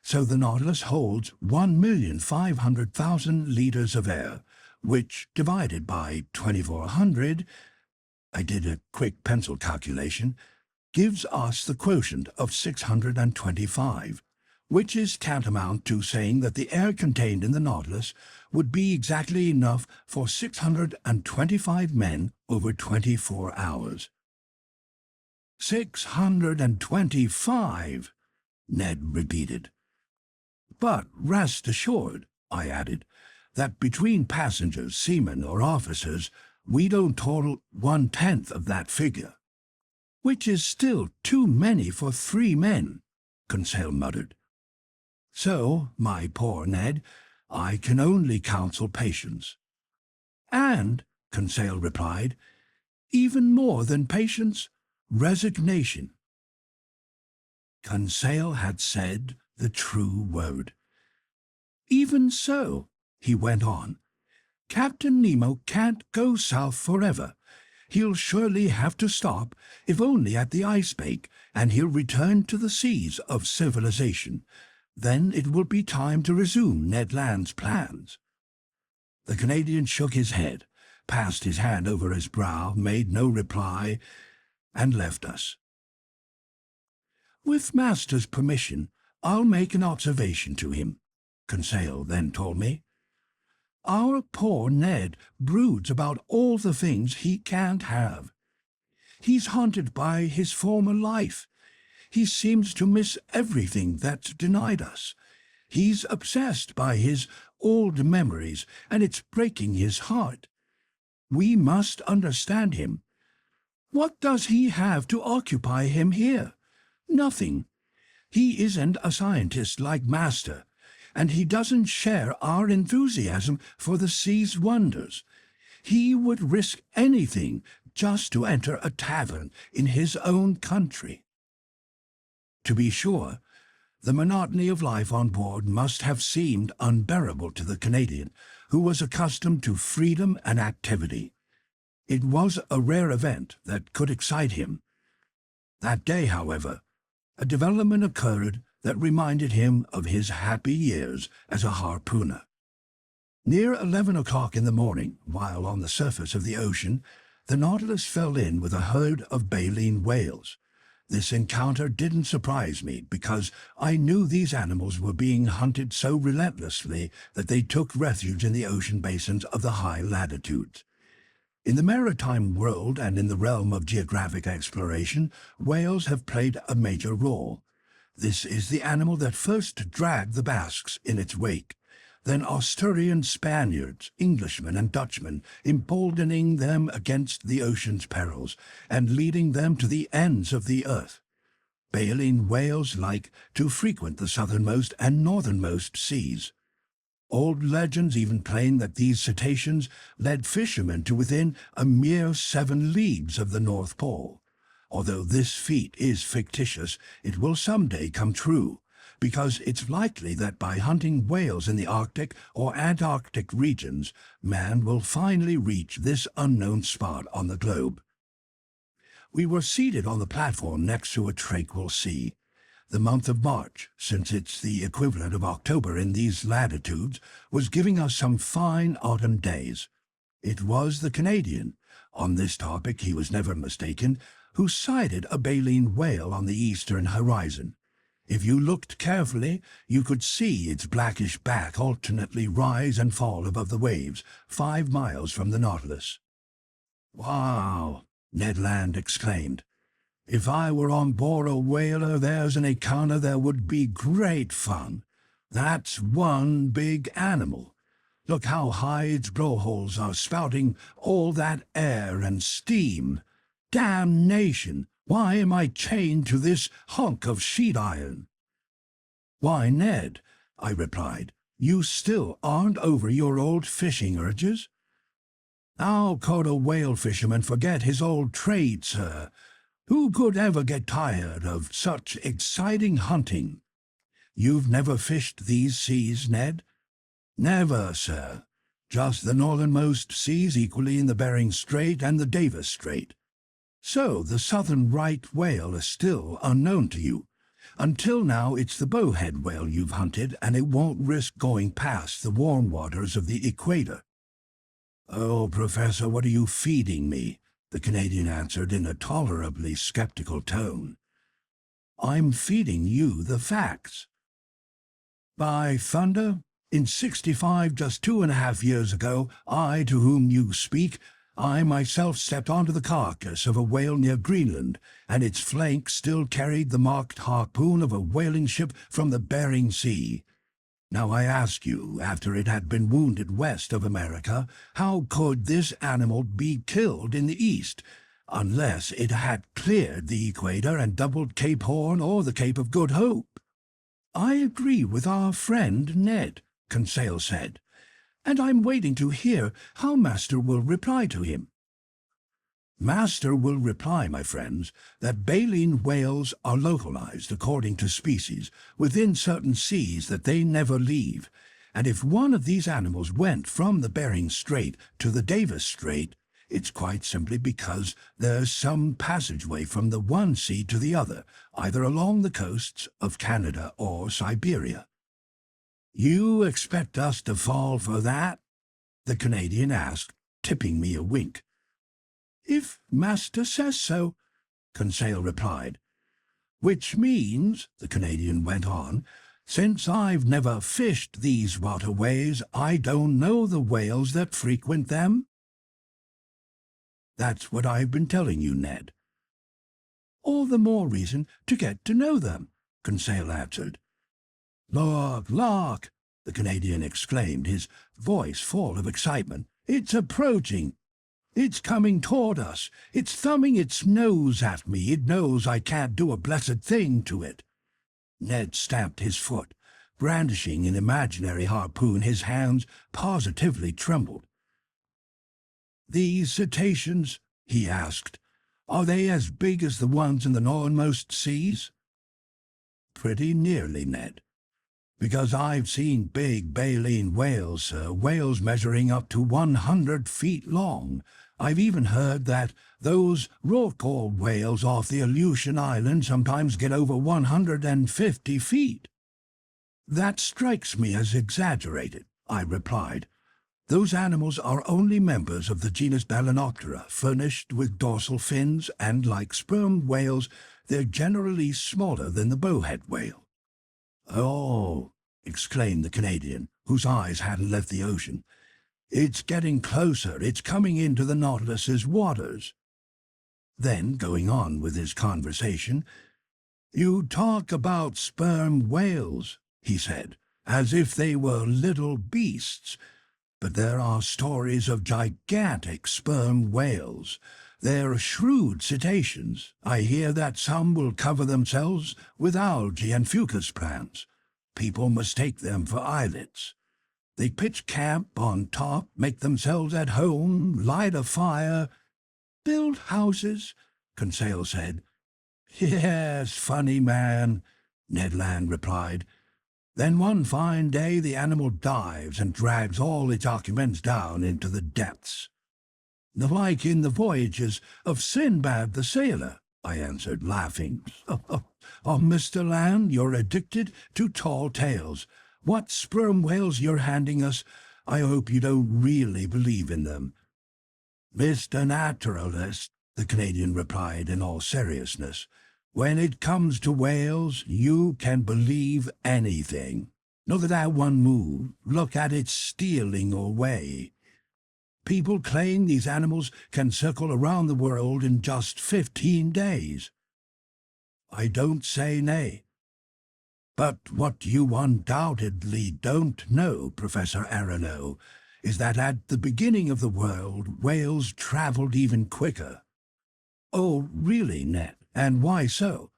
So the Nautilus holds 1,500,000 liters of air, which, divided by 2,400, I did a quick pencil calculation, gives us the quotient of 625, which is tantamount to saying that the air contained in the Nautilus would be exactly enough for 625 men over 24 hours. 625, Ned repeated. But rest assured, I added, that between passengers, seamen, or officers, we don't total 1/10 of that figure. Which is still too many for 3 men, Conseil muttered. So, my poor Ned, I can only counsel patience. And, Conseil replied, even more than patience, resignation. Conseil had said the true word. Even so, he went on, Captain Nemo can't go south forever. He'll surely have to stop, if only at the ice bank, and he'll return to the seas of civilization. Then it will be time to resume Ned Land's plans. The Canadian shook his head, passed his hand over his brow, made no reply, and left us. With Master's permission, I'll make an observation to him, Conseil then told me. Our poor Ned broods about all the things he can't have. He's haunted by his former life. He seems to miss everything that's denied us. He's obsessed by his old memories, and it's breaking his heart. We must understand him. What does he have to occupy him here? Nothing. He isn't a scientist like Master, and he doesn't share our enthusiasm for the sea's wonders. He would risk anything just to enter a tavern in his own country. To be sure, the monotony of life on board must have seemed unbearable to the Canadian, who was accustomed to freedom and activity. It was a rare event that could excite him. That day, however, a development occurred that reminded him of his happy years as a harpooner. Near 11 o'clock in the morning, while on the surface of the ocean, the Nautilus fell in with a herd of baleen whales. This encounter didn't surprise me because I knew these animals were being hunted so relentlessly that they took refuge in the ocean basins of the high latitudes. In the maritime world and in the realm of geographic exploration, whales have played a major role. This is the animal that first dragged the Basques in its wake, then Asturian Spaniards, Englishmen and Dutchmen, emboldening them against the ocean's perils and leading them to the ends of the earth. Baleen whales like to frequent the southernmost and northernmost seas. Old legends even claim that these cetaceans led fishermen to within a mere 7 leagues of the North Pole. Although this feat is fictitious, it will someday come true, because it's likely that by hunting whales in the Arctic or Antarctic regions, man will finally reach this unknown spot on the globe. We were seated on the platform next to a tranquil sea. The month of March, since it's the equivalent of October in these latitudes, was giving us some fine autumn days. It was the Canadian, on this topic he was never mistaken, who sighted a baleen whale on the eastern horizon. If you looked carefully, you could see its blackish back alternately rise and fall above the waves, 5 miles from the Nautilus. "Wow!" Ned Land exclaimed. "If I were on board a whaler, there's an encounter that would be great fun. That's one big animal. Look how high its blowholes are spouting all that air and steam. Damnation! Why am I chained to this hunk of sheet iron?" "Why, Ned," I replied, "you still aren't over your old fishing urges?" "How could a whale fisherman forget his old trade, sir? Who could ever get tired of such exciting hunting?" "You've never fished these seas, Ned?" "Never, sir. Just the northernmost seas equally in the Bering Strait and the Davis Strait." "So the southern right whale is still unknown to you. Until now it's the bowhead whale you've hunted, and it won't risk going past the warm waters of the equator." "Oh, Professor, what are you feeding me?" the Canadian answered in a tolerably skeptical tone. "I'm feeding you the facts. By thunder, in 65, just 2.5 years ago, I, to whom you speak, I myself stepped onto the carcass of a whale near Greenland, and its flank still carried the marked harpoon of a whaling ship from the Bering Sea. Now I ask you, after it had been wounded west of America, how could this animal be killed in the east, unless it had cleared the equator and doubled Cape Horn or the Cape of Good Hope?" "I agree with our friend Ned," Conseil said, "and I'm waiting to hear how Master will reply to him." Master will reply, my friends, that baleen whales are localized according to species within certain seas that they never leave, and if one of these animals went from the Bering Strait to the Davis Strait, it's quite simply because there's some passageway from the one sea to the other, either along the coasts of Canada or Siberia. "You expect us to fall for that?" the Canadian asked, tipping me a wink. "If Master says so," Conseil replied. "Which means," the Canadian went on, "since I've never fished these waterways, I don't know the whales that frequent them." "That's what I've been telling you, Ned." "All the more reason to get to know them," Conseil answered. "Look, look!" the Canadian exclaimed, his voice full of excitement. "It's approaching! It's coming toward us. It's thumbing its nose at me. It knows I can't do a blessed thing to it." Ned stamped his foot. Brandishing an imaginary harpoon, his hands positively trembled. "These cetaceans," he asked, "are they as big as the ones in the northernmost seas?" "Pretty nearly, Ned. Because I've seen big baleen whales, sir, whales measuring up to 100 feet long. I've even heard that those rorqual whales off the Aleutian Islands sometimes get over 150 feet. "That strikes me as exaggerated," I replied. "Those animals are only members of the genus Balanoptera, furnished with dorsal fins and, like sperm whales, they're generally smaller than the bowhead whale. Oh, exclaimed the Canadian, whose eyes hadn't left the ocean. It's getting closer. It's coming into the Nautilus's waters. Then, going on with his conversation, "You talk about sperm whales," he said, "as if they were little beasts. But there are stories of gigantic sperm whales. They're shrewd cetaceans. I hear that some will cover themselves with algae and fucus plants. People mistake them for islets. They pitch camp on top, make themselves at home, light a fire, build houses," Conseil said. "Yes, funny man," Ned Land replied. "Then one fine day the animal dives and drags all its occupants down into the depths." "Like in the voyages of Sinbad the Sailor," I answered, laughing. "Oh, Mr. Land, you're addicted to tall tales. What sperm whales you're handing us, I hope you don't really believe in them." "Mr. Naturalist," the Canadian replied in all seriousness, "when it comes to whales, you can believe anything. Look at that one move. Look at it stealing away. People claim these animals can circle around the world in just 15 days. I don't say nay. But what you undoubtedly don't know, Professor Aronnax, is that at the beginning of the world, whales traveled even quicker." "Oh, really, Ned? And why so?"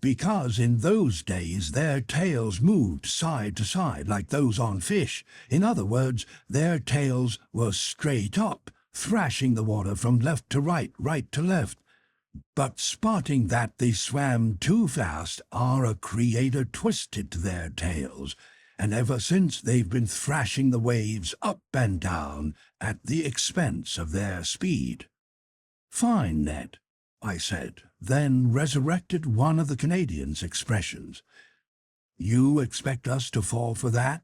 "Because in those days their tails moved side to side like those on fish. In other words, their tails were straight up, thrashing the water from left to right, right to left. But spotting that they swam too fast, our Creator twisted their tails, and ever since they've been thrashing the waves up and down at the expense of their speed." "Fine, Ned," I said, then resurrected one of the Canadian's expressions. "You expect us to fall for that?"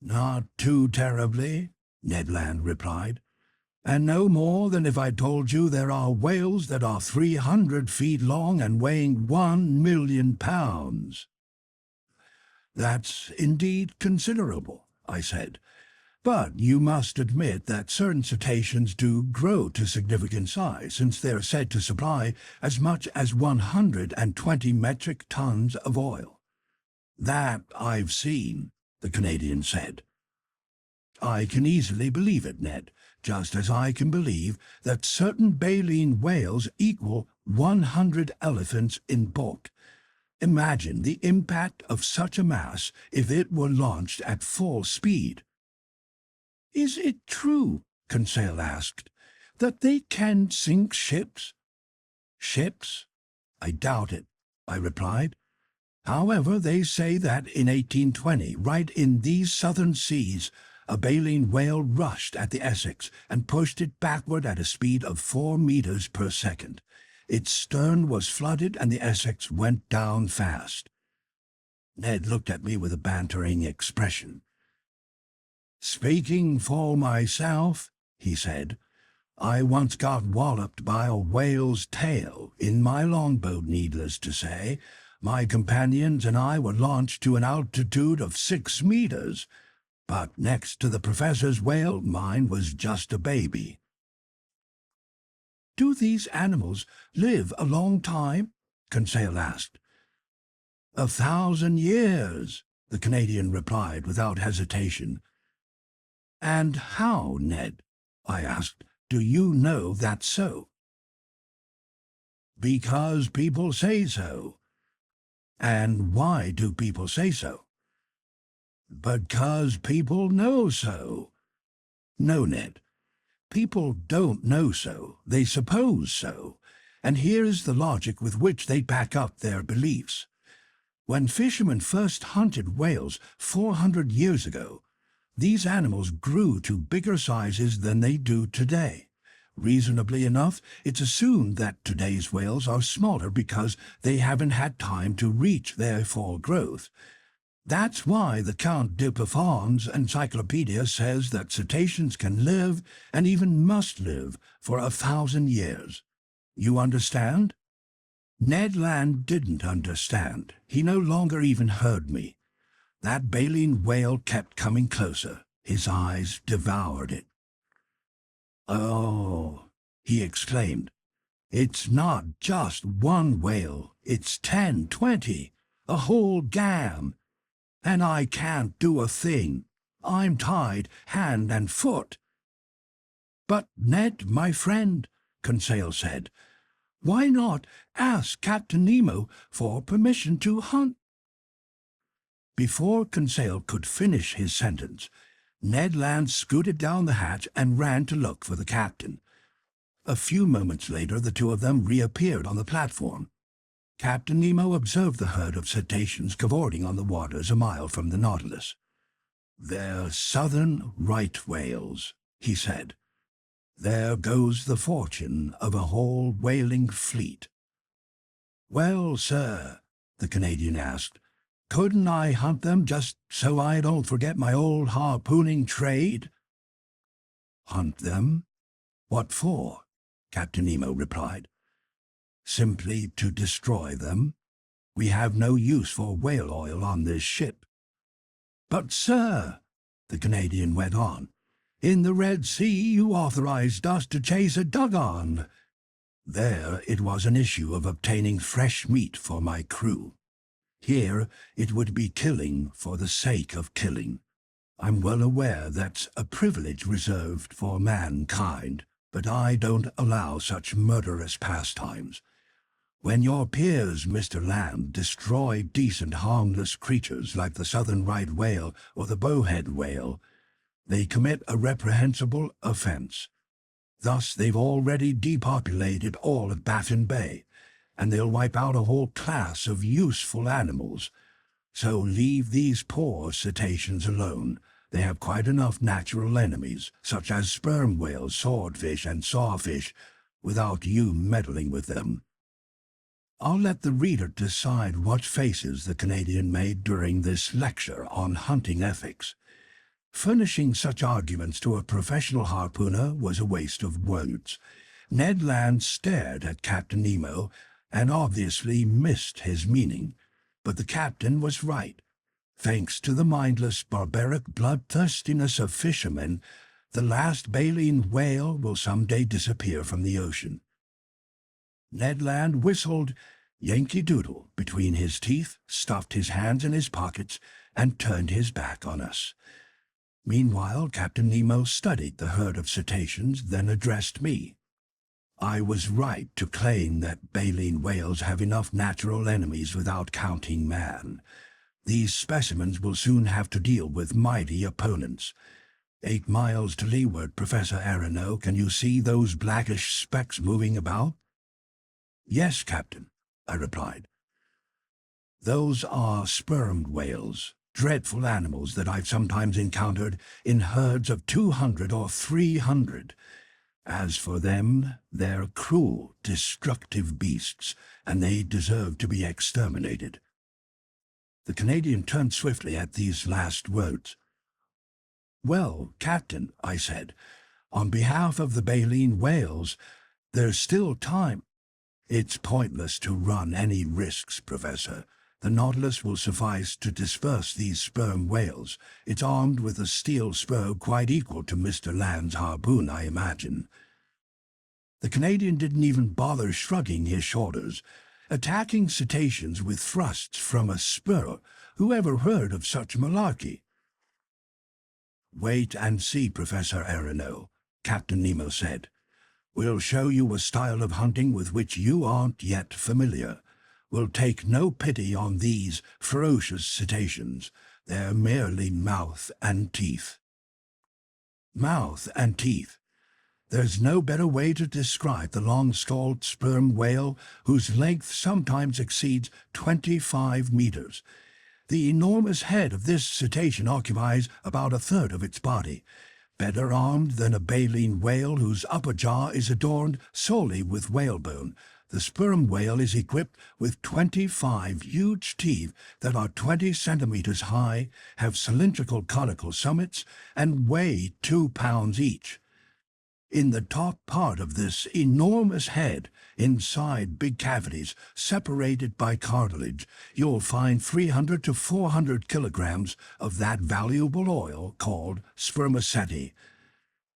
"Not too terribly," Ned Land replied. "And no more than if I told you there are whales that are 300 feet long and weighing 1,000,000 pounds. "That's indeed considerable," I said. "But you must admit that certain cetaceans do grow to significant size, since they're said to supply as much as 120 metric tons of oil." "That I've seen," the Canadian said. "I can easily believe it, Ned, just as I can believe that certain baleen whales equal 100 elephants in bulk. Imagine the impact of such a mass if it were launched at full speed." "Is it true," Conseil asked, "that they can sink ships?" "Ships? I doubt it," I replied. "However, they say that in 1820, right in these southern seas, a baleen whale rushed at the Essex and pushed it backward at a speed of 4 meters per second. Its stern was flooded and the Essex went down fast." Ned looked at me with a bantering expression. "Speaking for myself," he said, "I once got walloped by a whale's tail in my longboat, needless to say. My companions and I were launched to an altitude of 6 meters, but next to the professor's whale, mine was just a baby." "Do these animals live a long time?" Conseil asked. 1,000 years, the Canadian replied without hesitation. "And how, Ned?" I asked. "Do you know that's so?" "Because people say so." "And why do people say so?" "Because people know so." "No, Ned. People don't know so. They suppose so. And here is the logic with which they back up their beliefs. When fishermen first hunted whales 400 years ago, these animals grew to bigger sizes than they do today. Reasonably enough, it's assumed that today's whales are smaller because they haven't had time to reach their full growth. That's why the Count de Buffon's encyclopedia says that cetaceans can live, and even must live, for 1,000 years. You understand?" Ned Land didn't understand. He no longer even heard me. That baleen whale kept coming closer. His eyes devoured it. "Oh," he exclaimed, "it's not just one whale. It's 10, 20, a whole gang. And I can't do a thing. I'm tied hand and foot." "But Ned, my friend," Conseil said, "why not ask Captain Nemo for permission to hunt?" Before Conseil could finish his sentence, Ned Land scooted down the hatch and ran to look for the captain. A few moments later, the two of them reappeared on the platform. Captain Nemo observed the herd of cetaceans cavorting on the waters a mile from the Nautilus. "They're southern right whales," he said. "There goes the fortune of a whole whaling fleet." "Well, sir," the Canadian asked, "couldn't I hunt them just so I don't forget my old harpooning trade?" "Hunt them? What for?" Captain Nemo replied. "Simply to destroy them. We have no use for whale oil on this ship." "But, sir," the Canadian went on, "in the Red Sea you authorized us to chase a dugong." "There it was an issue of obtaining fresh meat for my crew. Here it would be killing for the sake of killing. I'm well aware that's a privilege reserved for mankind, but I don't allow such murderous pastimes. When your peers, Mr. Land, destroy decent, harmless creatures like the southern right whale or the bowhead whale, they commit a reprehensible offense. Thus they've already depopulated all of Baffin Bay, and they'll wipe out a whole class of useful animals. So leave these poor cetaceans alone. They have quite enough natural enemies, such as sperm whales, swordfish, and sawfish, without you meddling with them." I'll let the reader decide what faces the Canadian made during this lecture on hunting ethics. Furnishing such arguments to a professional harpooner was a waste of words. Ned Land stared at Captain Nemo and obviously missed his meaning, but the captain was right. Thanks to the mindless, barbaric bloodthirstiness of fishermen, the last baleen whale will someday disappear from the ocean. Ned Land whistled Yankee Doodle between his teeth, stuffed his hands in his pockets, and turned his back on us. Meanwhile, Captain Nemo studied the herd of cetaceans, then addressed me. "I was right to claim that baleen whales have enough natural enemies without counting man. These specimens will soon have to deal with mighty opponents. 8 miles to leeward, Professor Aronnax, can you see those blackish specks moving about?" "Yes, Captain," I replied. "Those are sperm whales, dreadful animals that I've sometimes encountered in herds of 200 or 300. As for them, they're cruel, destructive beasts, and they deserve to be exterminated." The Canadian turned swiftly at these last words. "Well, Captain," I said, "on behalf of the baleen whales, there's still time." "It's pointless to run any risks, Professor. The Nautilus will suffice to disperse these sperm whales. It's armed with a steel spur quite equal to Mr. Land's harpoon, I imagine." The Canadian didn't even bother shrugging his shoulders. Attacking cetaceans with thrusts from a spur, who ever heard of such malarkey? "Wait and see, Professor Aronnax," Captain Nemo said. "We'll show you a style of hunting with which you aren't yet familiar. We'll take no pity on these ferocious cetaceans. They're merely mouth and teeth." Mouth and teeth. There's no better way to describe the long-scaled sperm whale, whose length sometimes exceeds 25 meters. The enormous head of this cetacean occupies about a third of its body. Better armed than a baleen whale whose upper jaw is adorned solely with whalebone, the sperm whale is equipped with 25 huge teeth that are 20 centimeters high, have cylindrical conical summits, and weigh 2 pounds each. In the top part of this enormous head, inside big cavities separated by cartilage, you'll find 300 to 400 kilograms of that valuable oil called spermaceti.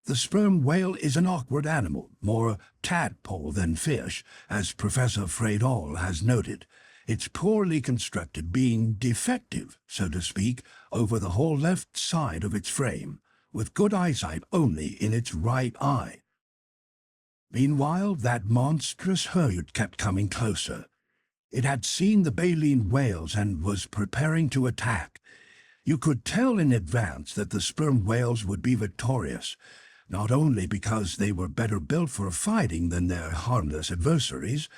The sperm whale is an awkward animal, more tadpole than fish, as Professor Freydall has noted. It's poorly constructed, being defective, so to speak, over the whole left side of its frame, with good eyesight only in its right eye. Meanwhile, that monstrous herd kept coming closer. It had seen the baleen whales and was preparing to attack. You could tell in advance that the sperm whales would be victorious, not only because they were better built for fighting than their harmless adversaries,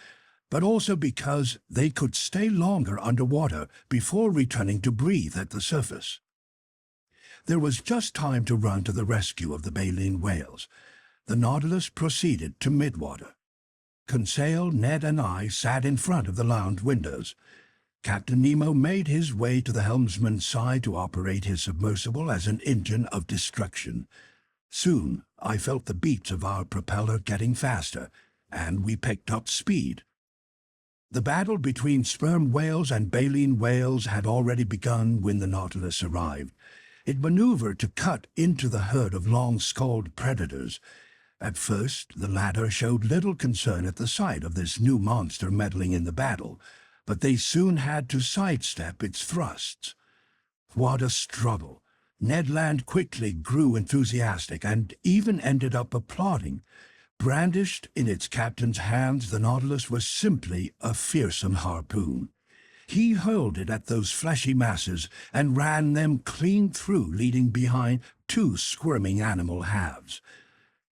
but also because they could stay longer underwater before returning to breathe at the surface. There was just time to run to the rescue of the baleen whales. The Nautilus proceeded to midwater. Conseil, Ned, and I sat in front of the lounge windows. Captain Nemo made his way to the helmsman's side to operate his submersible as an engine of destruction. Soon I felt the beats of our propeller getting faster, and we picked up speed. The battle between sperm whales and baleen whales had already begun when the Nautilus arrived. It maneuvered to cut into the herd of long-skulled predators. At first, the latter showed little concern at the sight of this new monster meddling in the battle, but they soon had to sidestep its thrusts. What a struggle! Ned Land quickly grew enthusiastic and even ended up applauding. Brandished in its captain's hands, the Nautilus was simply a fearsome harpoon. He hurled it at those fleshy masses and ran them clean through, leaving behind two squirming animal halves.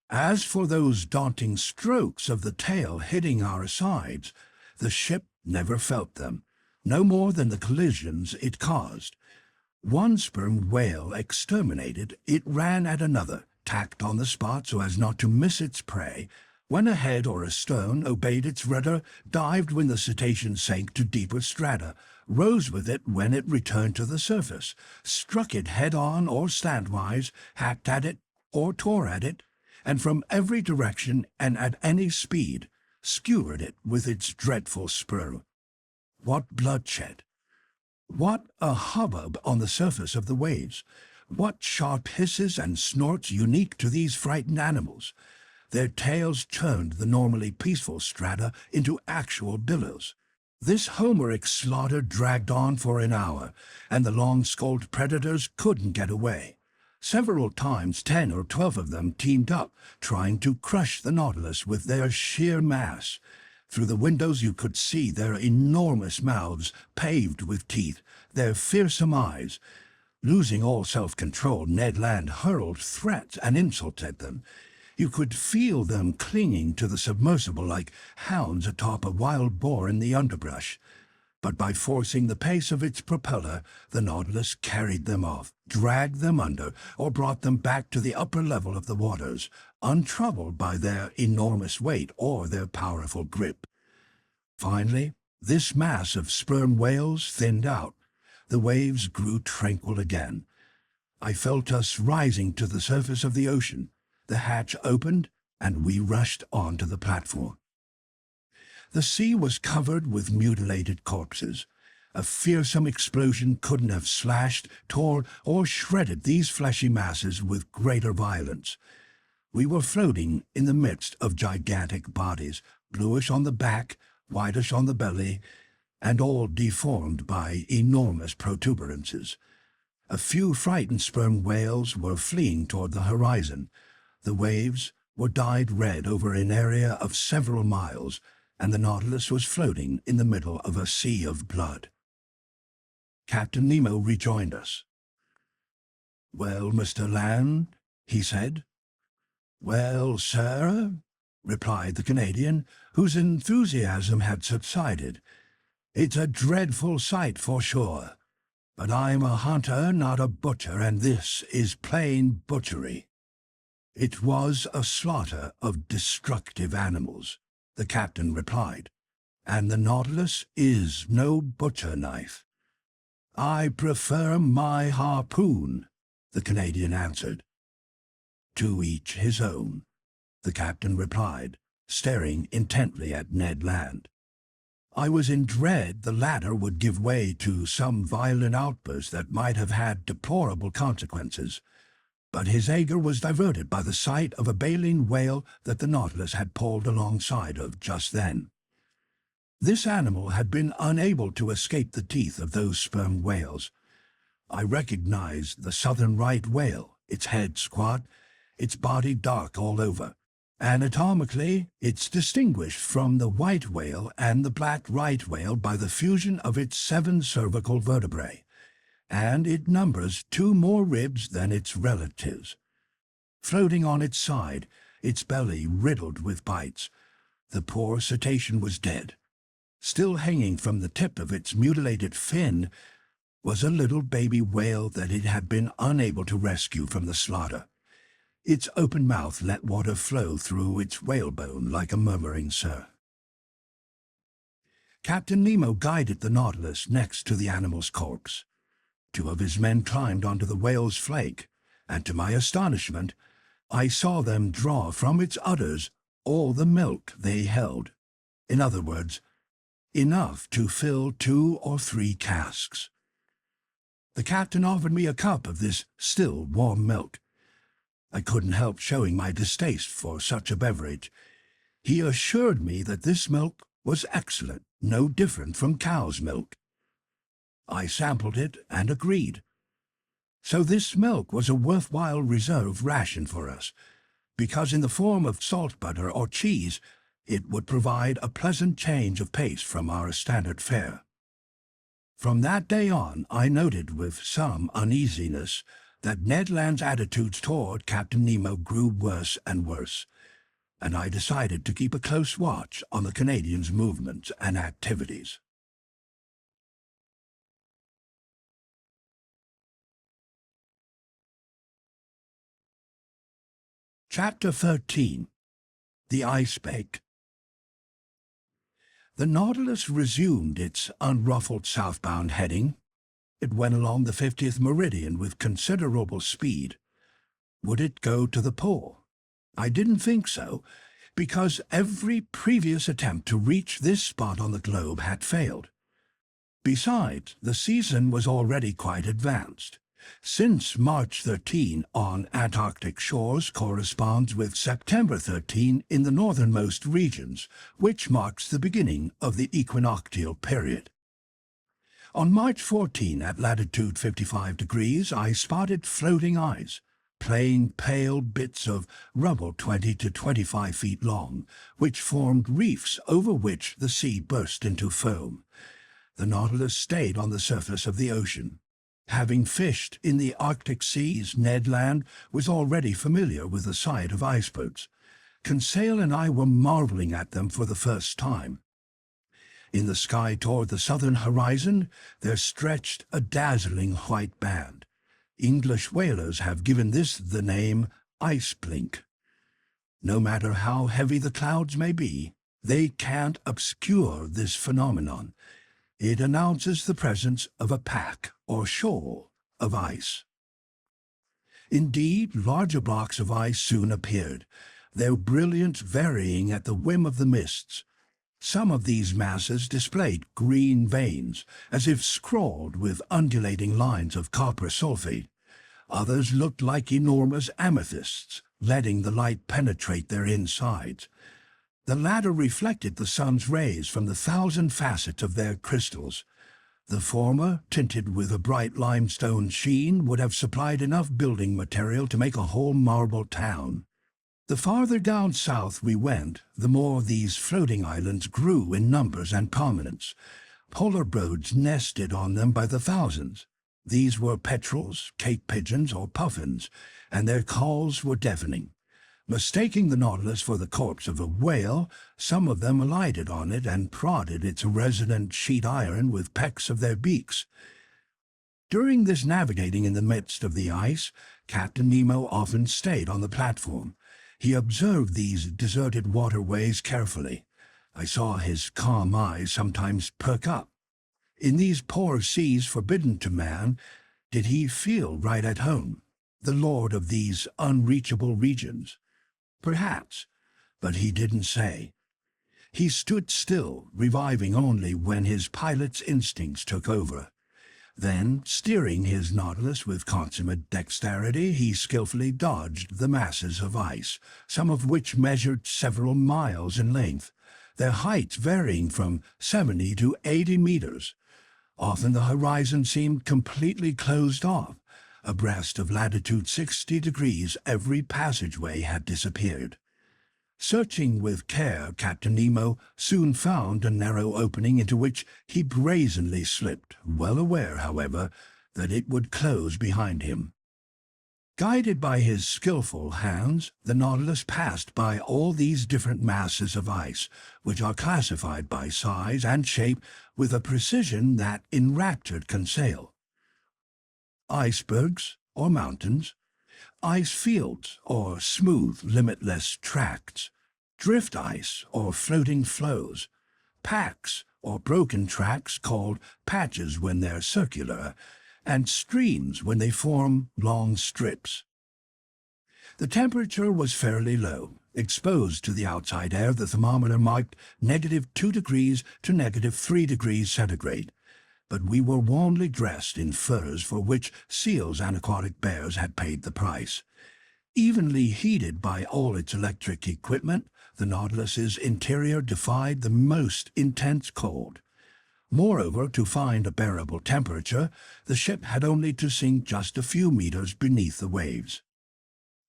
As for those daunting strokes of the tail hitting our sides, the ship never felt them, no more than the collisions it caused. One sperm whale exterminated, it ran at another, tacked on the spot so as not to miss its prey, went ahead or astern, obeyed its rudder, dived when the cetacean sank to deeper strata, rose with it when it returned to the surface, struck it head-on or slantwise, hacked at it or tore at it, and from every direction and at any speed, skewered it with its dreadful spur. What bloodshed! What a hubbub on the surface of the waves! What sharp hisses and snorts unique to these frightened animals! Their tails churned the normally peaceful strata into actual billows. This Homeric slaughter dragged on for an hour, and the long-skulled predators couldn't get away. Several times 10 or 12 of them teamed up, trying to crush the Nautilus with their sheer mass. Through the windows you could see their enormous mouths paved with teeth, their fearsome eyes. Losing all self-control, Ned Land hurled threats and insults at them. You could feel them clinging to the submersible like hounds atop a wild boar in the underbrush. But by forcing the pace of its propeller, the Nautilus carried them off, dragged them under, or brought them back to the upper level of the waters, untroubled by their enormous weight or their powerful grip. Finally, this mass of sperm whales thinned out. The waves grew tranquil again. I felt us rising to the surface of the ocean. The hatch opened, and we rushed onto the platform. The sea was covered with mutilated corpses. A fearsome explosion couldn't have slashed, tore, or shredded these fleshy masses with greater violence. We were floating in the midst of gigantic bodies, bluish on the back, whitish on the belly, and all deformed by enormous protuberances. A few frightened sperm whales were fleeing toward the horizon. The waves were dyed red over an area of several miles, and the Nautilus was floating in the middle of a sea of blood. Captain Nemo rejoined us. "Well, Mr. Land," he said. "Well, sir," replied the Canadian, whose enthusiasm had subsided. "It's a dreadful sight for sure, but I'm a hunter, not a butcher, and this is plain butchery." "It was a slaughter of destructive animals," the captain replied, "and the Nautilus is no butcher knife." "I prefer my harpoon," the Canadian answered. "To each his own," the captain replied, staring intently at Ned Land. I was in dread the latter would give way to some violent outburst that might have had deplorable consequences, but his anger was diverted by the sight of a baleen whale that the Nautilus had pulled alongside of just then. This animal had been unable to escape the teeth of those sperm whales. I recognized the southern right whale, its head squat, its body dark all over. Anatomically, it's distinguished from the white whale and the black right whale by the fusion of its 7 cervical vertebrae, and it numbers 2 more ribs than its relatives. Floating on its side, its belly riddled with bites, the poor cetacean was dead. Still hanging from the tip of its mutilated fin was a little baby whale that it had been unable to rescue from the slaughter. Its open mouth let water flow through its whalebone like a murmuring surf. Captain Nemo guided the Nautilus next to the animal's corpse. 2 of his men climbed onto the whale's flake, and to my astonishment, I saw them draw from its udders all the milk they held. In other words, enough to fill 2 or 3 casks. The captain offered me a cup of this still warm milk. I couldn't help showing my distaste for such a beverage. He assured me that this milk was excellent, no different from cow's milk. I sampled it and agreed. So this milk was a worthwhile reserve ration for us, because in the form of salt butter or cheese, it would provide a pleasant change of pace from our standard fare. From that day on, I noted with some uneasiness that Ned Land's attitudes toward Captain Nemo grew worse and worse, and I decided to keep a close watch on the Canadian's movements and activities. Chapter 13. The Ice Bake. The Nautilus resumed its unruffled southbound heading. It went along the 50th meridian with considerable speed. Would it go to the pole? I didn't think so, because every previous attempt to reach this spot on the globe had failed. Besides, the season was already quite advanced. Since March 13 on Antarctic shores corresponds with September 13 in the northernmost regions, which marks the beginning of the equinoctial period. On March 14, at latitude 55 degrees, I spotted floating ice, plain, pale bits of rubble 20 to 25 feet long, which formed reefs over which the sea burst into foam. The Nautilus stayed on the surface of the ocean. Having fished in the Arctic seas, Ned Land was already familiar with the sight of icebergs. Conseil and I were marveling at them for the first time. In the sky toward the southern horizon, there stretched a dazzling white band. English whalers have given this the name ice blink. No matter how heavy the clouds may be, they can't obscure this phenomenon. It announces the presence of a pack or shoal of ice. Indeed, larger blocks of ice soon appeared, their brilliance varying at the whim of the mists. Some of these masses displayed green veins, as if scrawled with undulating lines of copper sulfate. Others looked like enormous amethysts, letting the light penetrate their insides. The latter reflected the sun's rays from the 1,000 facets of their crystals. The former, tinted with a bright limestone sheen, would have supplied enough building material to make a whole marble town. The farther down south we went, the more these floating islands grew in numbers and prominence. Polar birds nested on them by the thousands. These were petrels, cape pigeons, or puffins, and their calls were deafening. Mistaking the Nautilus for the corpse of a whale, some of them alighted on it and prodded its resonant sheet iron with pecks of their beaks. During this navigating in the midst of the ice, Captain Nemo often stayed on the platform. He observed these deserted waterways carefully. I saw his calm eyes sometimes perk up. In these poor seas forbidden to man, did he feel right at home, the lord of these unreachable regions? Perhaps, but he didn't say. He stood still, reviving only when his pilot's instincts took over. Then, steering his Nautilus with consummate dexterity, he skillfully dodged the masses of ice, some of which measured several miles in length, their heights varying from 70 to 80 meters. Often the horizon seemed completely closed off. Abreast of latitude 60 degrees, every passageway had disappeared. Searching with care, Captain Nemo soon found a narrow opening into which he brazenly slipped, well aware, however, that it would close behind him. Guided by his skillful hands, the Nautilus passed by all these different masses of ice, which are classified by size and shape with a precision that enraptured Conseil. Icebergs, or mountains, ice fields, or smooth, limitless tracts, drift ice, or floating flows, packs, or broken tracts called patches when they're circular, and streams when they form long strips. The temperature was fairly low. Exposed to the outside air, the thermometer marked -2 degrees to -3 degrees centigrade, but we were warmly dressed in furs for which seals and aquatic bears had paid the price. Evenly heated by all its electric equipment, the Nautilus's interior defied the most intense cold. Moreover, to find a bearable temperature, the ship had only to sink just a few meters beneath the waves.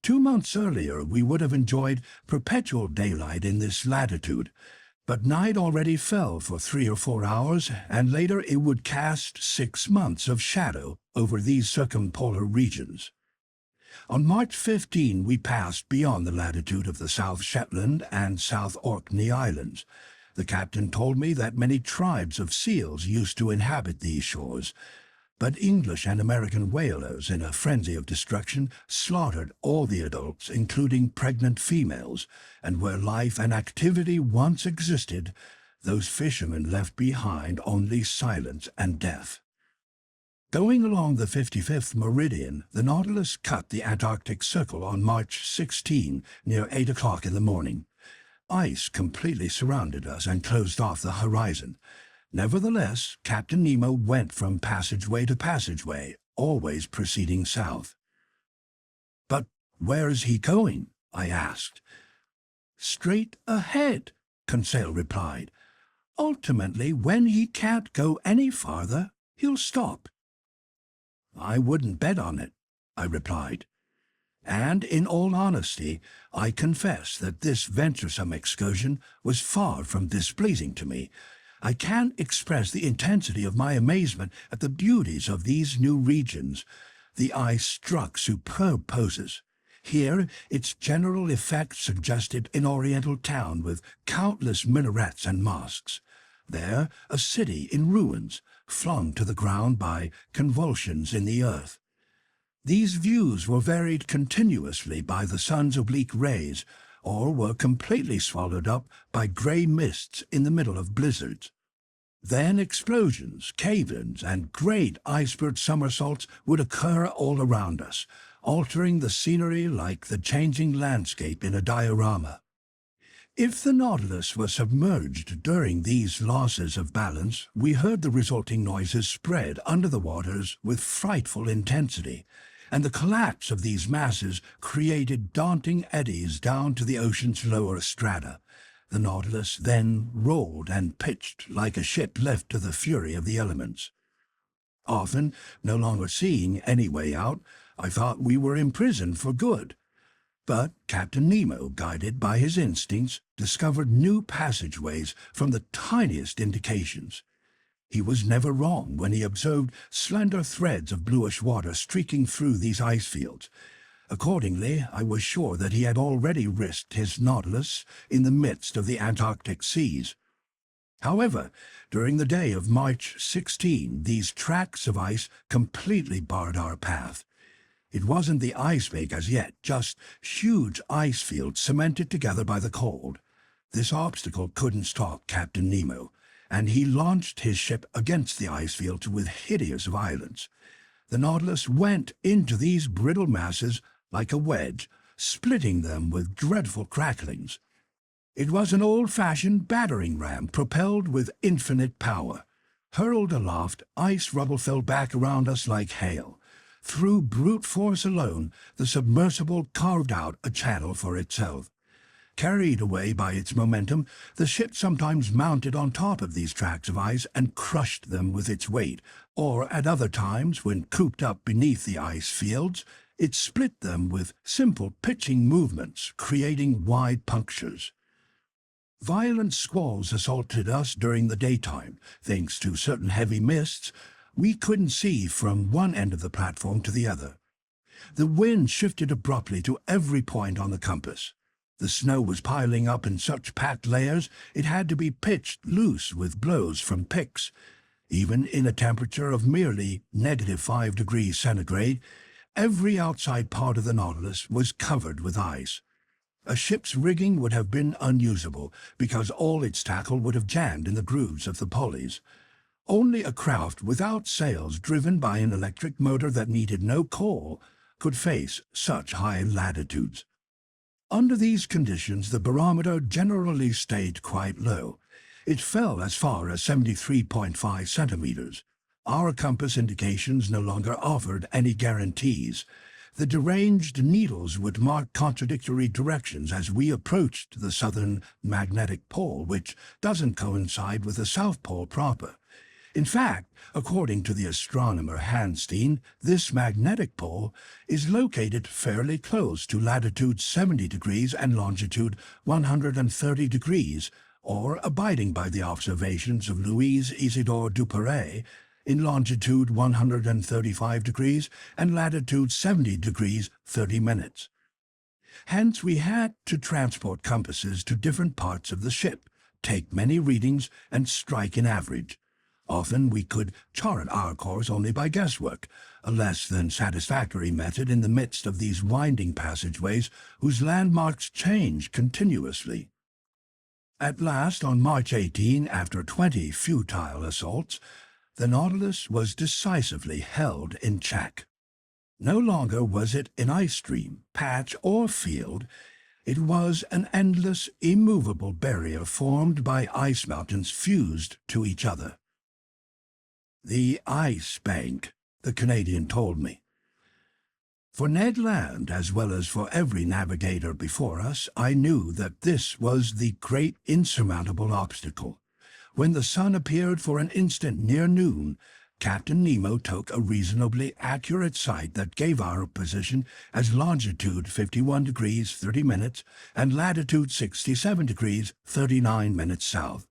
2 months earlier we would have enjoyed perpetual daylight in this latitude, but night already fell for 3 or 4 hours, and later it would cast 6 months of shadow over these circumpolar regions. On March 15 we passed beyond the latitude of the South Shetland and South Orkney Islands. The captain told me that many tribes of seals used to inhabit these shores, but English and American whalers, in a frenzy of destruction, slaughtered all the adults, including pregnant females, and where life and activity once existed, those fishermen left behind only silence and death. Going along the 55th meridian, the Nautilus cut the Antarctic Circle on March 16, near 8 o'clock in the morning. Ice completely surrounded us and closed off the horizon. Nevertheless, Captain Nemo went from passageway to passageway, always proceeding south. "But where is he going?" I asked. "Straight ahead," Conseil replied. "Ultimately, when he can't go any farther, he'll stop." "I wouldn't bet on it," I replied. And in all honesty, I confess that this venturesome excursion was far from displeasing to me. I can't express the intensity of my amazement at the beauties of these new regions. The ice struck superb poses. Here, its general effect suggested an oriental town with countless minarets and mosques. There, a city in ruins, flung to the ground by convulsions in the earth. These views were varied continuously by the sun's oblique rays, or were completely swallowed up by grey mists in the middle of blizzards. Then explosions, cave-ins, and great iceberg somersaults would occur all around us, altering the scenery like the changing landscape in a diorama. If the Nautilus was submerged during these losses of balance, we heard the resulting noises spread under the waters with frightful intensity, and the collapse of these masses created daunting eddies down to the ocean's lower strata. The Nautilus then rolled and pitched like a ship left to the fury of the elements. Often, no longer seeing any way out, I thought we were imprisoned for good. But Captain Nemo, guided by his instincts, discovered new passageways from the tiniest indications. He was never wrong when he observed slender threads of bluish water streaking through these ice fields. Accordingly, I was sure that he had already risked his Nautilus in the midst of the Antarctic seas. However, during the day of March 16, these tracts of ice completely barred our path. It wasn't the ice make as yet, just huge ice fields cemented together by the cold. This obstacle couldn't stop Captain Nemo, and he launched his ship against the ice fields with hideous violence. The Nautilus went into these brittle masses like a wedge, splitting them with dreadful cracklings. It was an old-fashioned battering ram propelled with infinite power. Hurled aloft, ice rubble fell back around us like hail. Through brute force alone, the submersible carved out a channel for itself. Carried away by its momentum, the ship sometimes mounted on top of these tracts of ice and crushed them with its weight, or at other times, when cooped up beneath the ice fields, it split them with simple pitching movements, creating wide punctures. Violent squalls assaulted us during the daytime. Thanks to certain heavy mists, we couldn't see from one end of the platform to the other. The wind shifted abruptly to every point on the compass. The snow was piling up in such packed layers it had to be pitched loose with blows from picks. Even in a temperature of merely -5 degrees centigrade, every outside part of the Nautilus was covered with ice. A ship's rigging would have been unusable, because all its tackle would have jammed in the grooves of the pulleys. Only a craft without sails, driven by an electric motor that needed no coal, could face such high latitudes. Under these conditions, the barometer generally stayed quite low. It fell as far as 73.5 centimeters. Our compass indications no longer offered any guarantees. The deranged needles would mark contradictory directions as we approached the southern magnetic pole, which doesn't coincide with the South Pole proper. In fact, according to the astronomer Hanstein, this magnetic pole is located fairly close to latitude 70 degrees and longitude 130 degrees, or abiding by the observations of Louis Isidore Duperrey, in longitude 135 degrees and latitude 70 degrees 30 minutes. Hence we had to transport compasses to different parts of the ship, take many readings, and strike an average. Often we could chart our course only by guesswork, a less than satisfactory method in the midst of these winding passageways whose landmarks change continuously. At last, on March 18, after 20 futile assaults, the Nautilus was decisively held in check. No longer was it an ice stream, patch, or field. It was an endless, immovable barrier formed by ice mountains fused to each other. The Ice Bank, the Canadian told me. For Ned Land, as well as for every navigator before us, I knew that this was the great insurmountable obstacle. When the sun appeared for an instant near noon, Captain Nemo took a reasonably accurate sight that gave our position as longitude 51 degrees 30 minutes and latitude 67 degrees 39 minutes south.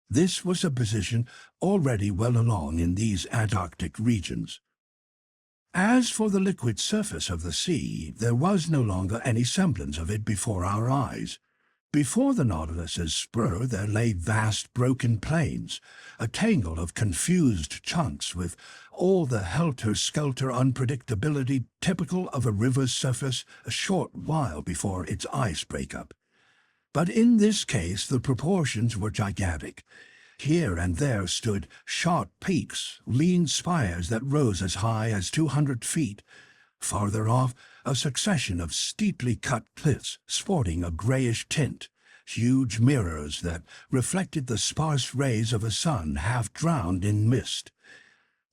This was a position already well along in these Antarctic regions. As for the liquid surface of the sea, there was no longer any semblance of it before our eyes. Before the Nautilus's spur there lay vast broken plains, a tangle of confused chunks with all the helter-skelter unpredictability typical of a river's surface a short while before its ice breakup. But in this case the proportions were gigantic. Here and there stood sharp peaks, lean spires that rose as high as 200 feet. Farther off, a succession of steeply cut cliffs sporting a grayish tint, huge mirrors that reflected the sparse rays of a sun half drowned in mist.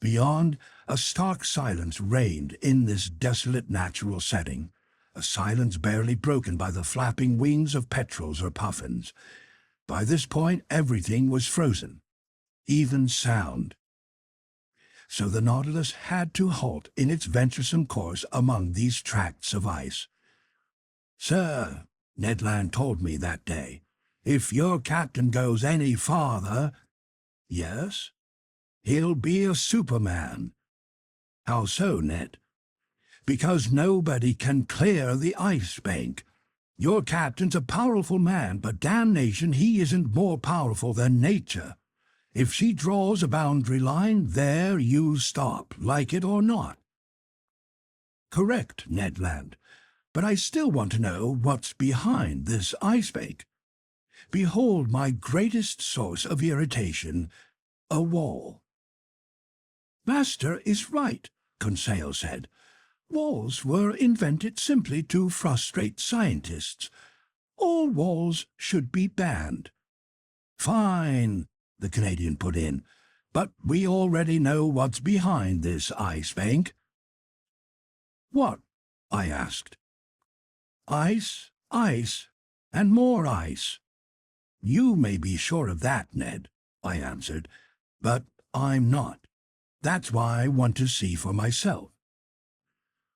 Beyond, a stark silence reigned in this desolate natural setting, a silence barely broken by the flapping wings of petrels or puffins. By this point everything was frozen, even sound. So the Nautilus had to halt in its venturesome course among these tracts of ice. "Sir," Ned Land told me that day, "if your captain goes any farther—" "Yes?" "He'll be a superman." "How so, Ned?" "Because nobody can clear the Ice Bank. Your captain's a powerful man, but damnation, he isn't more powerful than nature. If she draws a boundary line, there you stop, like it or not." "Correct, Ned Land, but I still want to know what's behind this Ice Bank. Behold my greatest source of irritation, a wall." "Master is right," Conseil said. Walls were invented simply to frustrate scientists. All walls should be banned. Fine, the Canadian put in, but we already know what's behind this ice bank. What? I asked. Ice, ice, and more ice. You may be sure of that, Ned, I answered, but I'm not. That's why I want to see for myself.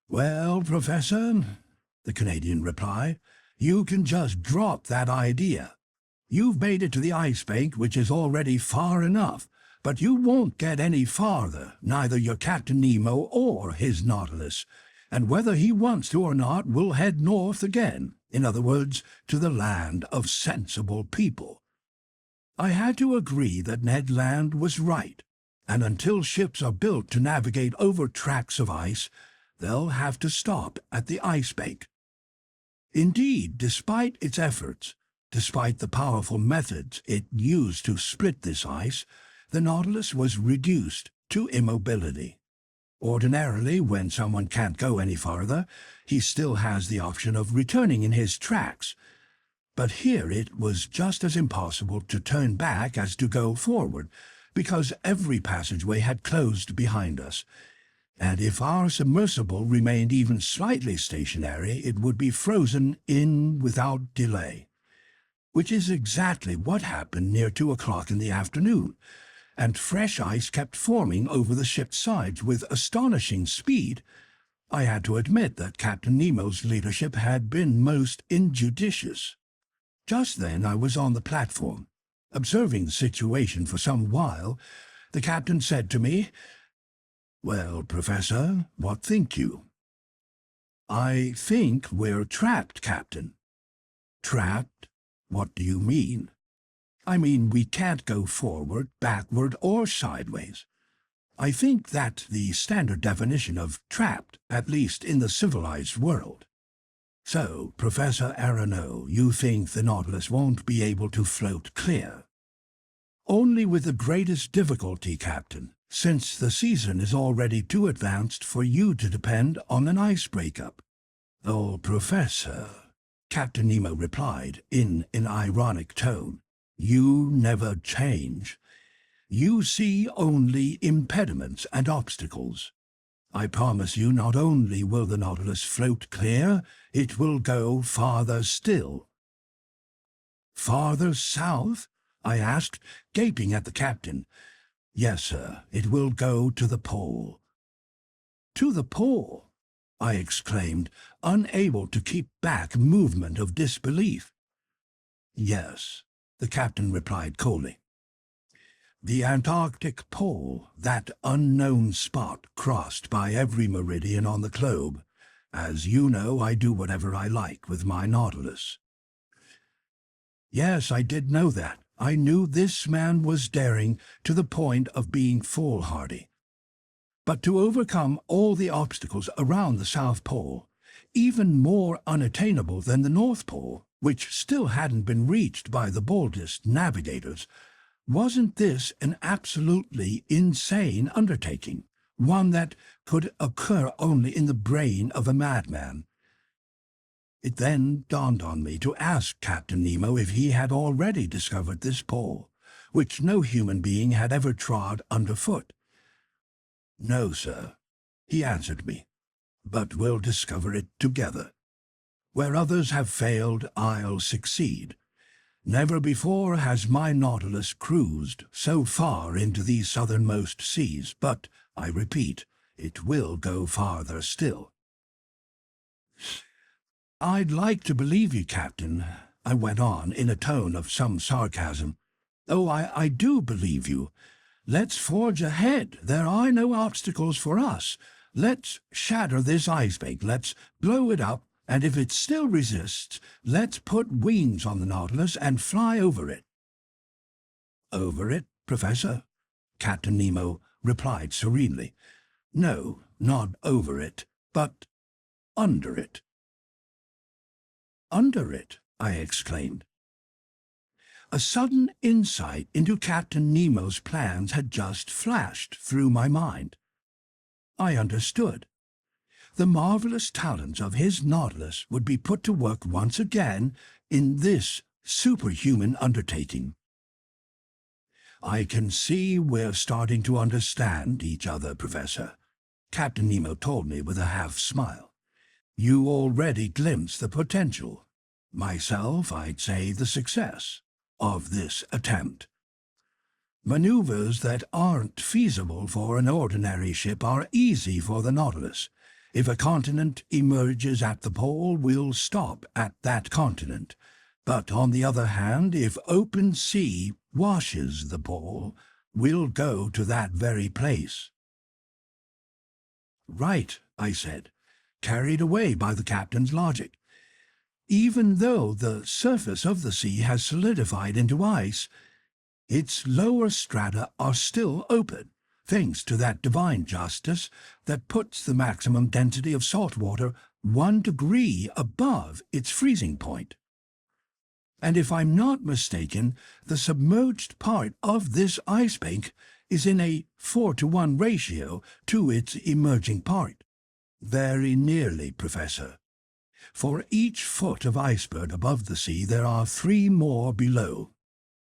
Well, Professor, the Canadian replied, you can just drop that idea. You've made it to the ice bank, which is already far enough, but you won't get any farther, neither your Captain Nemo or his Nautilus, and whether he wants to or not, we'll head north again, in other words, to the land of sensible people. I had to agree that Ned Land was right, and until ships are built to navigate over tracts of ice, they'll have to stop at the ice bank. Indeed, despite its efforts, despite the powerful methods it used to split this ice, the Nautilus was reduced to immobility. Ordinarily, when someone can't go any farther, he still has the option of returning in his tracks. But here it was just as impossible to turn back as to go forward, because every passageway had closed behind us, and if our submersible remained even slightly stationary, it would be frozen in without delay. Which is exactly what happened near 2 o'clock in the afternoon, and fresh ice kept forming over the ship's sides with astonishing speed. I had to admit that Captain Nemo's leadership had been most injudicious. Just then I was on the platform. Observing the situation for some while, the captain said to me, "Well, Professor, what think you?" "I think we're trapped, Captain." "Trapped? What do you mean?" "I mean we can't go forward, backward, or sideways. I think that's the standard definition of trapped, at least in the civilized world." "So, Professor Aronnax, you think the Nautilus won't be able to float clear?" "Only with the greatest difficulty, Captain, since the season is already too advanced for you to depend on an ice breakup." "Oh, Professor," Captain Nemo replied in an ironic tone, "you never change. You see only impediments and obstacles. I promise you not only will the Nautilus float clear, it will go farther still." "Farther south?" I asked, gaping at the captain. "Yes, sir, it will go to the pole." "To the pole?" I exclaimed, unable to keep back movement of disbelief. "Yes," the captain replied coldly. "The Antarctic pole, that unknown spot crossed by every meridian on the globe. As you know, I do whatever I like with my Nautilus." Yes, I did know that. I knew this man was daring to the point of being foolhardy. But to overcome all the obstacles around the South Pole, even more unattainable than the North Pole, which still hadn't been reached by the boldest navigators, wasn't this an absolutely insane undertaking, one that could occur only in the brain of a madman? It then dawned on me to ask Captain Nemo if he had already discovered this pole, which no human being had ever trod underfoot. "No, sir," he answered me, "but we'll discover it together. Where others have failed, I'll succeed. Never before has my Nautilus cruised so far into these southernmost seas, but, I repeat, it will go farther still." "I'd like to believe you, Captain," I went on in a tone of some sarcasm. "Oh, I do believe you. Let's forge ahead. There are no obstacles for us. Let's shatter this ice bank. Let's blow it up, and if it still resists, let's put wings on the Nautilus and fly over it." "Over it, Professor?" Captain Nemo replied serenely. "No, not over it, but under it." "Under it?" I exclaimed. A sudden insight into Captain Nemo's plans had just flashed through my mind. I understood. the marvelous talents of his Nautilus would be put to work once again in this superhuman undertaking. I can see we're starting to understand each other, Professor, Captain Nemo told me with a half-smile. You already glimpse the potential. Myself, I'd say the success of this attempt. Maneuvers that aren't feasible for an ordinary ship are easy for the Nautilus. If a continent emerges at the pole, we'll stop at that continent. But on the other hand, if open sea washes the pole, we'll go to that very place. Right, I said, carried away by the captain's logic. Even though the surface of the sea has solidified into ice, its lower strata are still open, thanks to that divine justice that puts the maximum density of salt water 1 degree above its freezing point. And if I'm not mistaken, the submerged part of this ice bank is in a 4-to-1 ratio to its emerging part. Very nearly, Professor. For each foot of iceberg above the sea, there are 3 more below.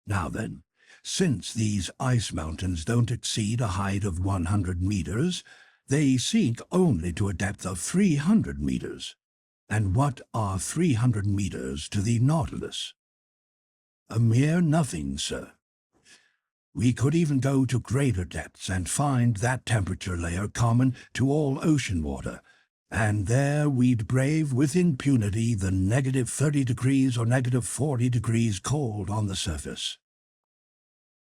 Now then, since these ice mountains don't exceed a height of 100 meters, they sink only to a depth of 300 meters. And what are 300 meters to the Nautilus? A mere nothing, sir. We could even go to greater depths and find that temperature layer common to all ocean water, and there we'd brave with impunity the -30 degrees or -40 degrees cold on the surface.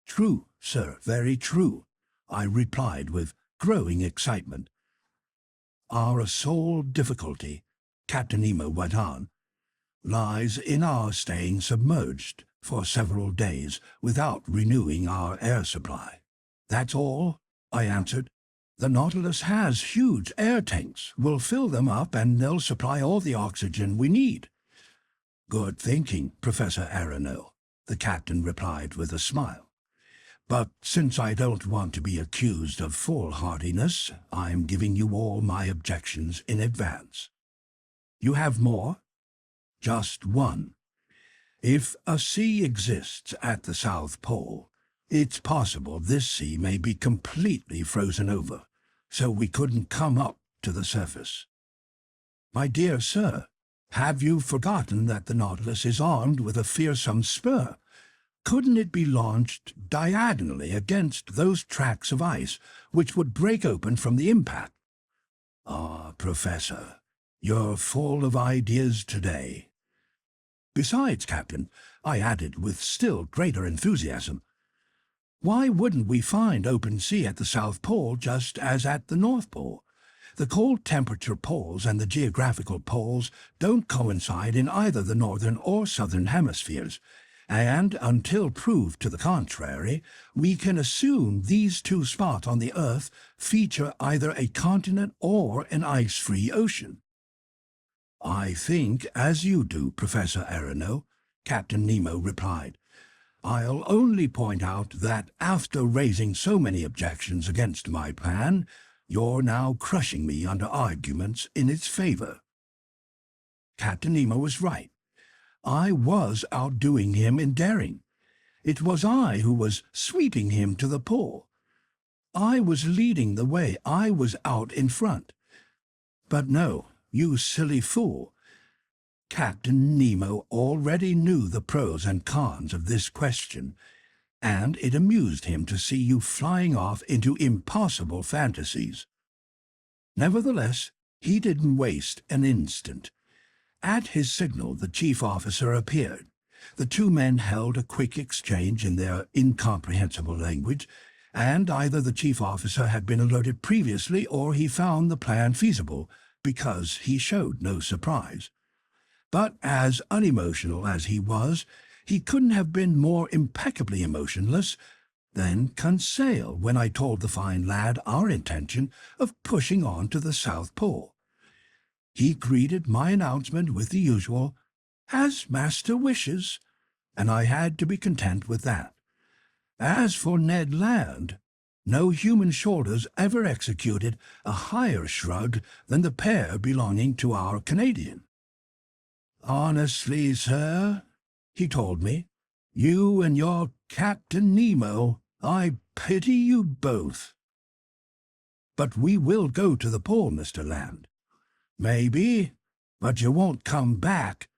True, sir, very true, I replied with growing excitement. Our sole difficulty, Captain Nemo went on, lies in our staying submerged for several days without renewing our air supply. That's all, I answered. The Nautilus has huge air tanks. We'll fill them up and they'll supply all the oxygen we need. Good thinking, Professor Aronnax, the captain replied with a smile. But since I don't want to be accused of foolhardiness, I'm giving you all my objections in advance. You have more? Just one. If a sea exists at the South Pole, it's possible this sea may be completely frozen over, so we couldn't come up to the surface. My dear sir, have you forgotten that the Nautilus is armed with a fearsome spur? Couldn't it be launched diagonally against those tracts of ice, which would break open from the impact? Ah, Professor, you're full of ideas today. Besides, Captain, I added with still greater enthusiasm, why wouldn't we find open sea at the South Pole just as at the North Pole? The cold temperature poles and the geographical poles don't coincide in either the northern or southern hemispheres, and until proved to the contrary, we can assume these 2 spots on the Earth feature either a continent or an ice-free ocean. I think as you do, Professor Aronnax, Captain Nemo replied. I'll only point out that after raising so many objections against my plan, you're now crushing me under arguments in its favor. Captain Nemo was right. I was outdoing him in daring. It was I who was sweeping him to the pole. I was leading the way. I was out in front. But no, you silly fool. Captain Nemo already knew the pros and cons of this question, and it amused him to see you flying off into impossible fantasies. Nevertheless, he didn't waste an instant. At his signal, the chief officer appeared. The 2 men held a quick exchange in their incomprehensible language, and either the chief officer had been alerted previously or he found the plan feasible, because he showed no surprise. But as unemotional as he was, he couldn't have been more impeccably emotionless than Conseil when I told the fine lad our intention of pushing on to the South Pole. He greeted my announcement with the usual, "As master wishes," and I had to be content with that. As for Ned Land, No human shoulders ever executed a higher shrug than the pair belonging to our Canadian. "Honestly, sir," he told me, "you and your Captain Nemo, I pity you both." "But we will go to the pole, Mr. Land." "Maybe, but you won't come back."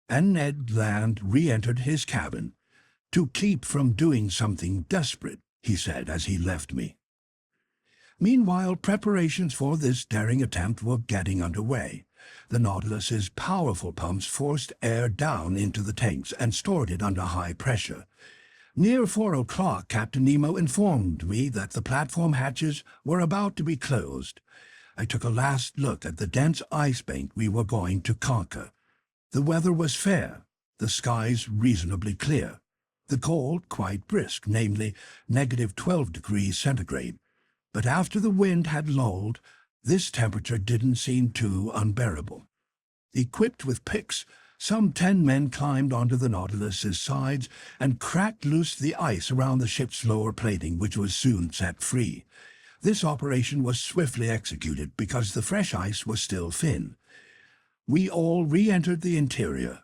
And Ned Land re-entered his cabin. "To keep from doing something desperate," he said as he left me. Meanwhile, preparations for this daring attempt were getting underway. The Nautilus's powerful pumps forced air down into the tanks and stored it under high pressure. Near 4 o'clock, Captain Nemo informed me that the platform hatches were about to be closed. I took a last look at the dense ice bank we were going to conquer. The weather was fair, the skies reasonably clear, the cold quite brisk, namely -12°C. But after the wind had lulled, this temperature didn't seem too unbearable. Equipped with picks, some 10 men climbed onto the Nautilus's sides and cracked loose the ice around the ship's lower plating, which was soon set free. This operation was swiftly executed because the fresh ice was still thin. We all re-entered the interior.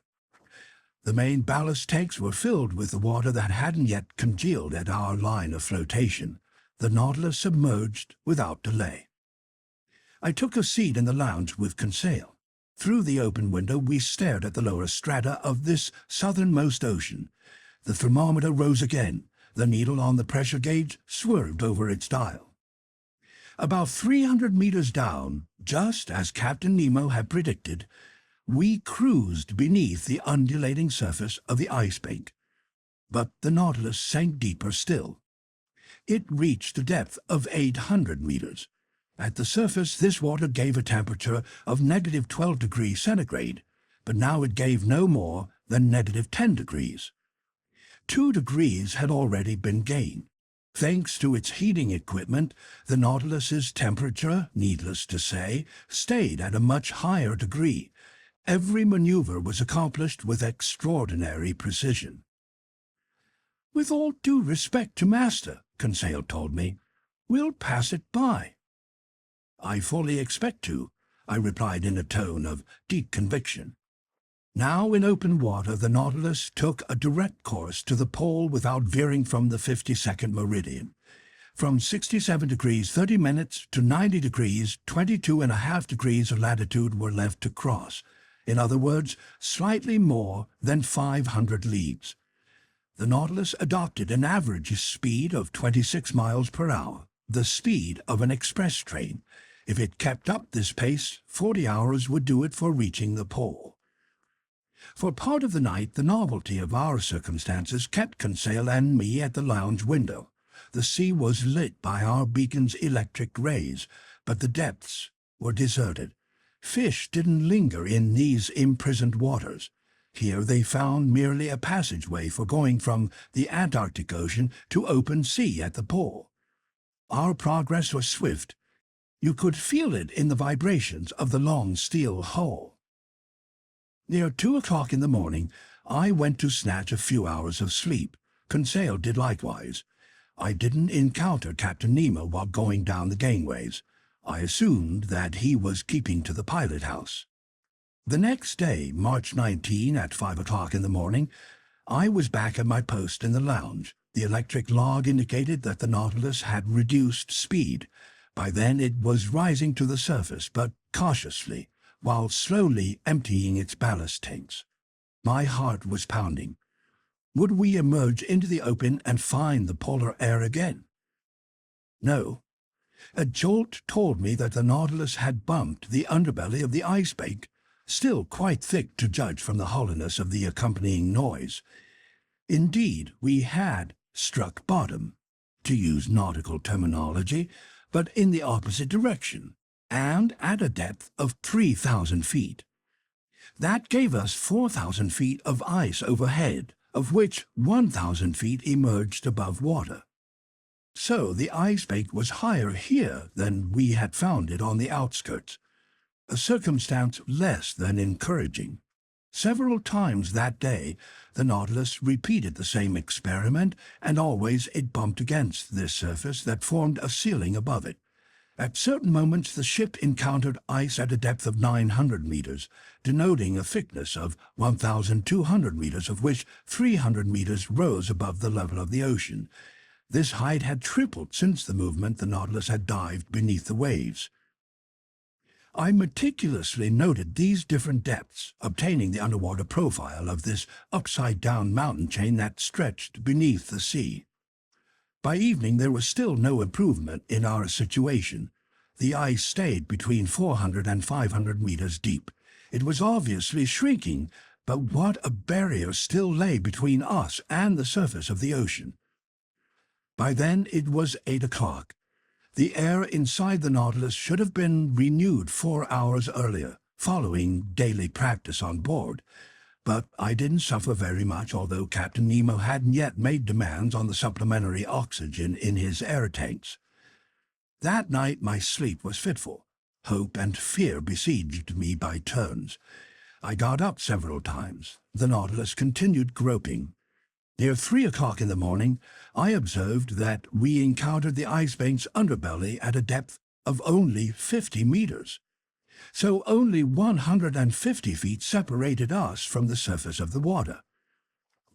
The main ballast tanks were filled with the water that hadn't yet congealed at our line of flotation. The Nautilus submerged without delay. I took a seat in the lounge with Conseil. Through the open window we stared at the lower strata of this southernmost ocean. The thermometer rose again. The needle on the pressure gauge swerved over its dial. About 300 meters down, just as Captain Nemo had predicted, we cruised beneath the undulating surface of the ice bank. But the Nautilus sank deeper still. It reached a depth of 800 meters. At the surface, this water gave a temperature of -12°C, but now it gave no more than -10°. 2 degrees had already been gained. Thanks to its heating equipment, the Nautilus's temperature, needless to say, stayed at a much higher degree. Every maneuver was accomplished with extraordinary precision. "With all due respect to Master," Conseil told me, "we'll pass it by." "I fully expect to," I replied in a tone of deep conviction. Now in open water, the Nautilus took a direct course to the pole without veering from the 52nd meridian. From 67 degrees 30 minutes to 90 degrees 22.5 degrees of latitude were left to cross. In other words, slightly more than 500 leagues. The Nautilus adopted an average speed of 26 miles per hour, the speed of an express train. If it kept up this pace, 40 hours would do it for reaching the pole. For part of the night, the novelty of our circumstances kept Conseil and me at the lounge window. The sea was lit by our beacon's electric rays, but the depths were deserted. Fish didn't linger in these imprisoned waters. Here they found merely a passageway for going from the Antarctic Ocean to open sea at the pole. Our progress was swift. You could feel it in the vibrations of the long steel hull. Near 2 o'clock in the morning, I went to snatch a few hours of sleep. Conseil did likewise. I didn't encounter Captain Nemo while going down the gangways. I assumed that he was keeping to the pilot house. The next day, March 19, at 5 o'clock in the morning, I was back at my post in the lounge. The electric log indicated that the Nautilus had reduced speed. By then it was rising to the surface, but cautiously, while slowly emptying its ballast tanks. My heart was pounding. Would we emerge into the open and find the polar air again? No. A jolt told me that the Nautilus had bumped the underbelly of the ice bank, still quite thick to judge from the hollowness of the accompanying noise. Indeed, we had struck bottom, to use nautical terminology, but in the opposite direction, and at a depth of 3,000 feet. That gave us 4,000 feet of ice overhead, of which 1,000 feet emerged above water. So the ice bank was higher here than we had found it on the outskirts, a circumstance less than encouraging. Several times that day, the Nautilus repeated the same experiment, and always it bumped against this surface that formed a ceiling above it. At certain moments the ship encountered ice at a depth of 900 meters, denoting a thickness of 1,200 meters, of which 300 meters rose above the level of the ocean. This height had tripled since the movement the Nautilus had dived beneath the waves. I meticulously noted these different depths, obtaining the underwater profile of this upside-down mountain chain that stretched beneath the sea. By evening there was still no improvement in our situation. The ice stayed between 400 and 500 meters deep. It was obviously shrinking, but what a barrier still lay between us and the surface of the ocean. By then it was 8 o'clock. The air inside the Nautilus should have been renewed 4 hours earlier, following daily practice on board. But I didn't suffer very much, although Captain Nemo hadn't yet made demands on the supplementary oxygen in his air tanks. That night my sleep was fitful. Hope and fear besieged me by turns. I got up several times. The Nautilus continued groping. Near 3 o'clock in the morning, I observed that we encountered the Ice Bank's underbelly at a depth of only 50 meters. So only 150 feet separated us from the surface of the water.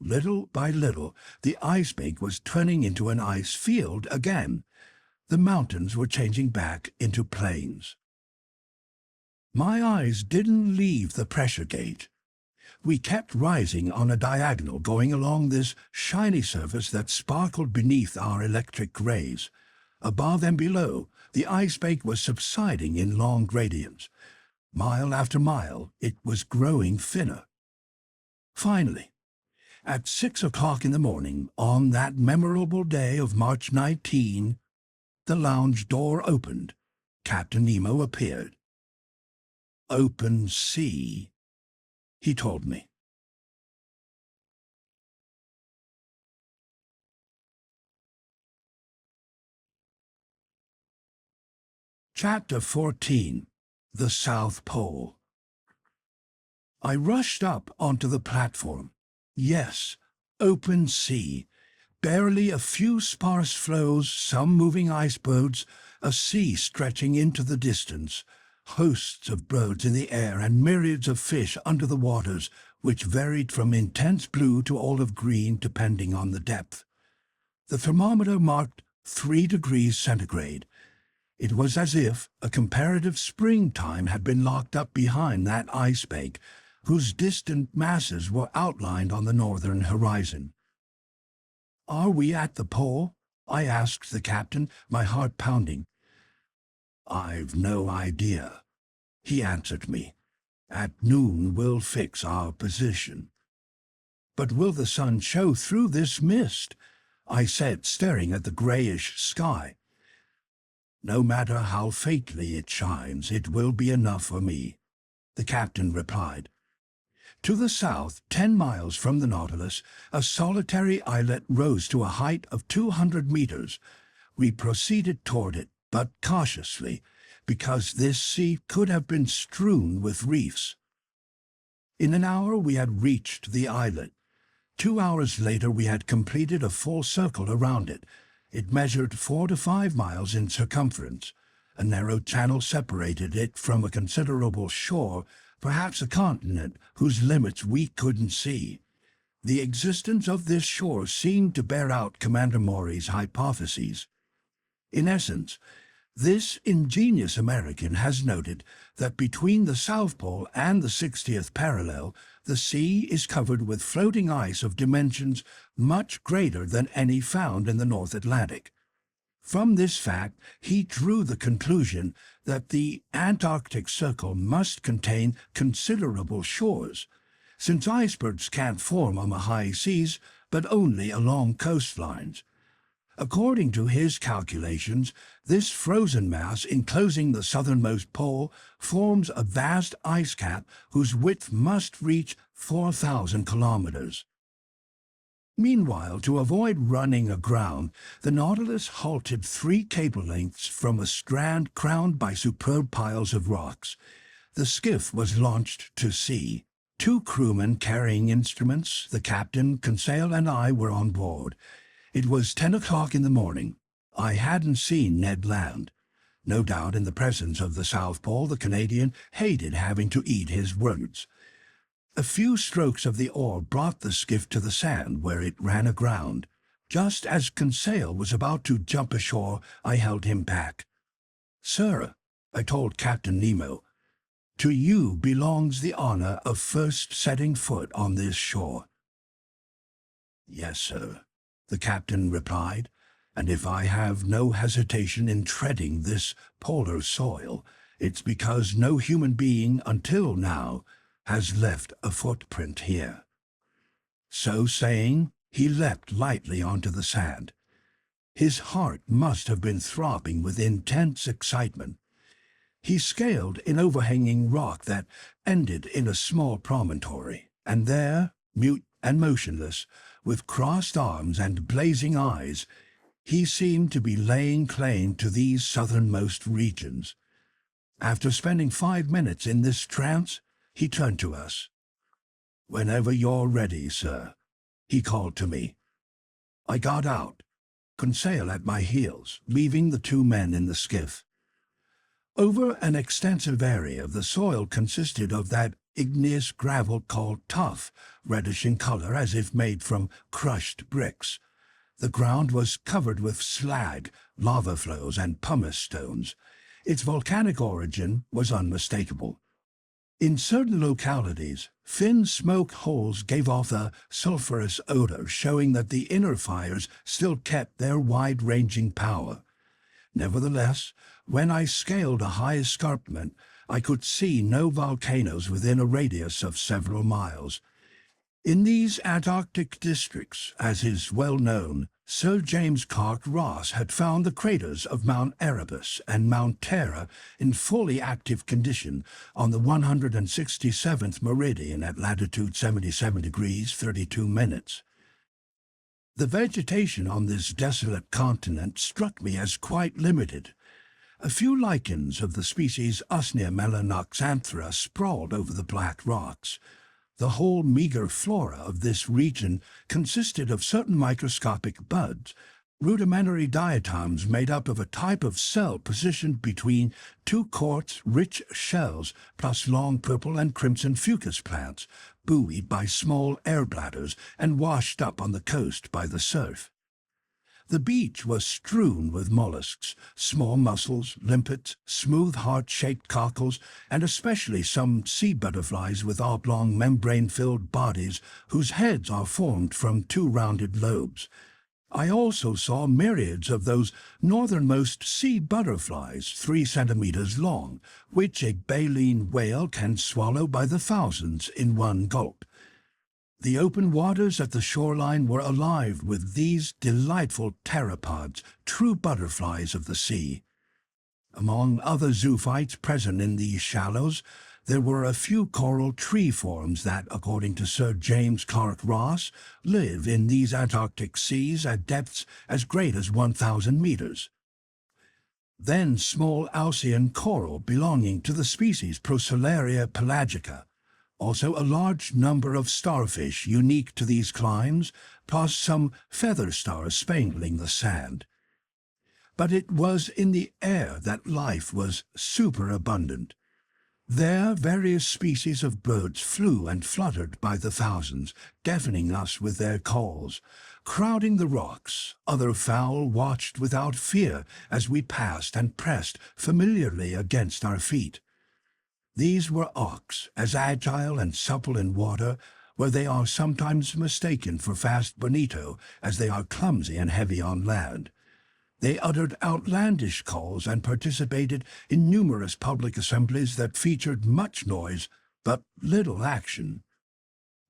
Little by little, the Ice Bank was turning into an ice field again. The mountains were changing back into plains. My eyes didn't leave the pressure gauge. We kept rising on a diagonal, going along this shiny surface that sparkled beneath our electric rays. Above and below, the Ice Bank was subsiding in long gradients. Mile after mile, it was growing thinner. Finally, at 6 o'clock in the morning, on that memorable day of March 19, the lounge door opened. Captain Nemo appeared. "Open sea," he told me. Chapter 14. The South Pole. I rushed up onto the platform. Yes, open sea. Barely a few sparse floes, some moving icebergs, a sea stretching into the distance, hosts of birds in the air and myriads of fish under the waters, which varied from intense blue to olive green depending on the depth. The thermometer marked 3 degrees centigrade. It was as if a comparative springtime had been locked up behind that ice bank, whose distant masses were outlined on the northern horizon. "Are we at the pole?" I asked the captain, my heart pounding. "I've no idea," he answered me. "At noon we'll fix our position." "But will the sun show through this mist?" I said, staring at the grayish sky. "No matter how faintly it shines, it will be enough for me," the captain replied. To the south, 10 miles from the Nautilus, a solitary islet rose to a height of 200 meters. We proceeded toward it, but cautiously, because this sea could have been strewn with reefs. In an hour we had reached the islet. 2 hours later we had completed a full circle around it. It measured 4 to 5 miles in circumference. A narrow channel separated it from a considerable shore, perhaps a continent whose limits we couldn't see. The existence of this shore seemed to bear out Commander Maury's hypotheses. In essence, this ingenious American has noted that between the South Pole and the 60th parallel, the sea is covered with floating ice of dimensions much greater than any found in the North Atlantic. From this fact, he drew the conclusion that the Antarctic Circle must contain considerable shores, since icebergs can't form on the high seas, but only along coastlines. According to his calculations, this frozen mass enclosing the southernmost pole forms a vast ice cap whose width must reach 4,000 kilometers. Meanwhile, to avoid running aground, the Nautilus halted 3 cable lengths from a strand crowned by superb piles of rocks. The skiff was launched to sea. 2 crewmen carrying instruments, the captain, Conseil, and I were on board. It was 10 o'clock in the morning. I hadn't seen Ned Land. No doubt in the presence of the South Pole, the Canadian hated having to eat his words. A few strokes of the oar brought the skiff to the sand where it ran aground. Just as Conseil was about to jump ashore, I held him back. "Sir," I told Captain Nemo, "to you belongs the honor of first setting foot on this shore." "Yes, sir," the captain replied, "and if I have no hesitation in treading this polar soil, it's because no human being until now has left a footprint here." So saying, he leapt lightly onto the sand. His heart must have been throbbing with intense excitement. He scaled an overhanging rock that ended in a small promontory, and there, mute and motionless, with crossed arms and blazing eyes, he seemed to be laying claim to these southernmost regions. After spending 5 minutes in this trance, he turned to us. "Whenever you're ready, sir," he called to me. I got out, Conseil at my heels, leaving the 2 men in the skiff. Over an extensive area, the soil consisted of that igneous gravel called tuff, reddish in color as if made from crushed bricks. The ground was covered with slag, lava flows, and pumice stones. Its volcanic origin was unmistakable. In certain localities, thin smoke holes gave off a sulphurous odor, showing that the inner fires still kept their wide-ranging power. Nevertheless, when I scaled a high escarpment, I could see no volcanoes within a radius of several miles. In these Antarctic districts, as is well known, Sir James Clark Ross had found the craters of Mount Erebus and Mount Terra in fully active condition on the 167th meridian at latitude 77 degrees 32 minutes. The vegetation on this desolate continent struck me as quite limited. A few lichens of the species Usnea melanoxanthera sprawled over the black rocks. The whole meager flora of this region consisted of certain microscopic buds, rudimentary diatoms made up of a type of cell positioned between 2 quartz-rich shells, plus long purple and crimson fucus plants, buoyed by small air bladders and washed up on the coast by the surf. The beach was strewn with mollusks, small mussels, limpets, smooth heart-shaped cockles, and especially some sea butterflies with oblong membrane-filled bodies whose heads are formed from 2 rounded lobes. I also saw myriads of those northernmost sea butterflies 3 centimeters long, which a baleen whale can swallow by the thousands in one gulp. The open waters at the shoreline were alive with these delightful pteropods, true butterflies of the sea. Among other zoophytes present in these shallows, there were a few coral tree forms that, according to Sir James Clark Ross, live in these Antarctic seas at depths as great as 1,000 meters. Then small Alcyon coral belonging to the species Procelaria pelagica. Also a large number of starfish unique to these climes, plus some feather stars spangling the sand. But it was in the air that life was superabundant. There various species of birds flew and fluttered by the thousands, deafening us with their calls. Crowding the rocks, other fowl watched without fear as we passed and pressed familiarly against our feet. These were auks, as agile and supple in water, where they are sometimes mistaken for fast bonito, as they are clumsy and heavy on land. They uttered outlandish calls and participated in numerous public assemblies that featured much noise but little action.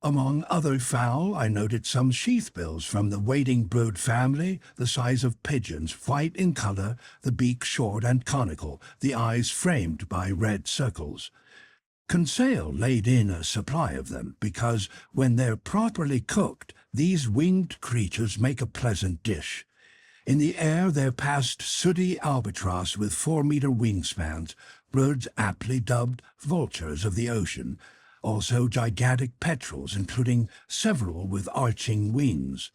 Among other fowl, I noted some sheathbills from the wading bird family, the size of pigeons, white in color, the beak short and conical, the eyes framed by red circles. Conseil laid in a supply of them because, when they're properly cooked, these winged creatures make a pleasant dish. In the air there passed sooty albatross with 4-meter wingspans, birds aptly dubbed vultures of the ocean, also gigantic petrels, including several with arching wings.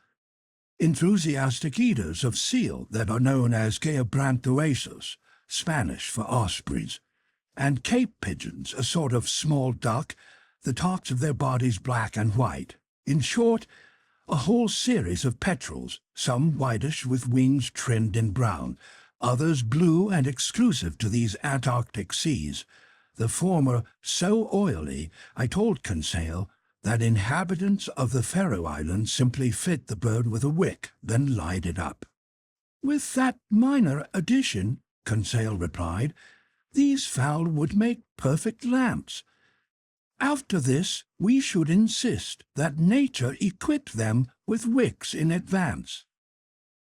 Enthusiastic eaters of seal that are known as geobrantuesos, Spanish for ospreys, and Cape pigeons, a sort of small duck, the tops of their bodies black and white. In short, a whole series of petrels, some whitish with wings trimmed in brown, others blue and exclusive to these Antarctic seas, the former so oily, I told Conseil, that inhabitants of the Faroe Islands simply fit the bird with a wick, then light it up. With that minor addition, Conseil replied, these fowl would make perfect lamps. After this, we should insist that nature equip them with wicks in advance.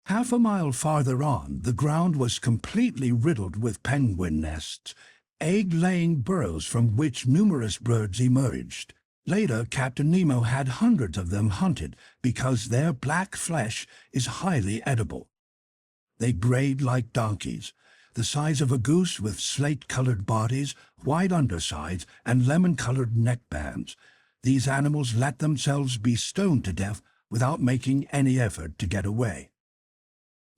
Half a mile farther on, the ground was completely riddled with penguin nests, egg-laying burrows from which numerous birds emerged. Later, Captain Nemo had hundreds of them hunted because their black flesh is highly edible. They brayed like donkeys, the size of a goose with slate-colored bodies, white undersides, and lemon-colored neckbands. These animals let themselves be stoned to death without making any effort to get away.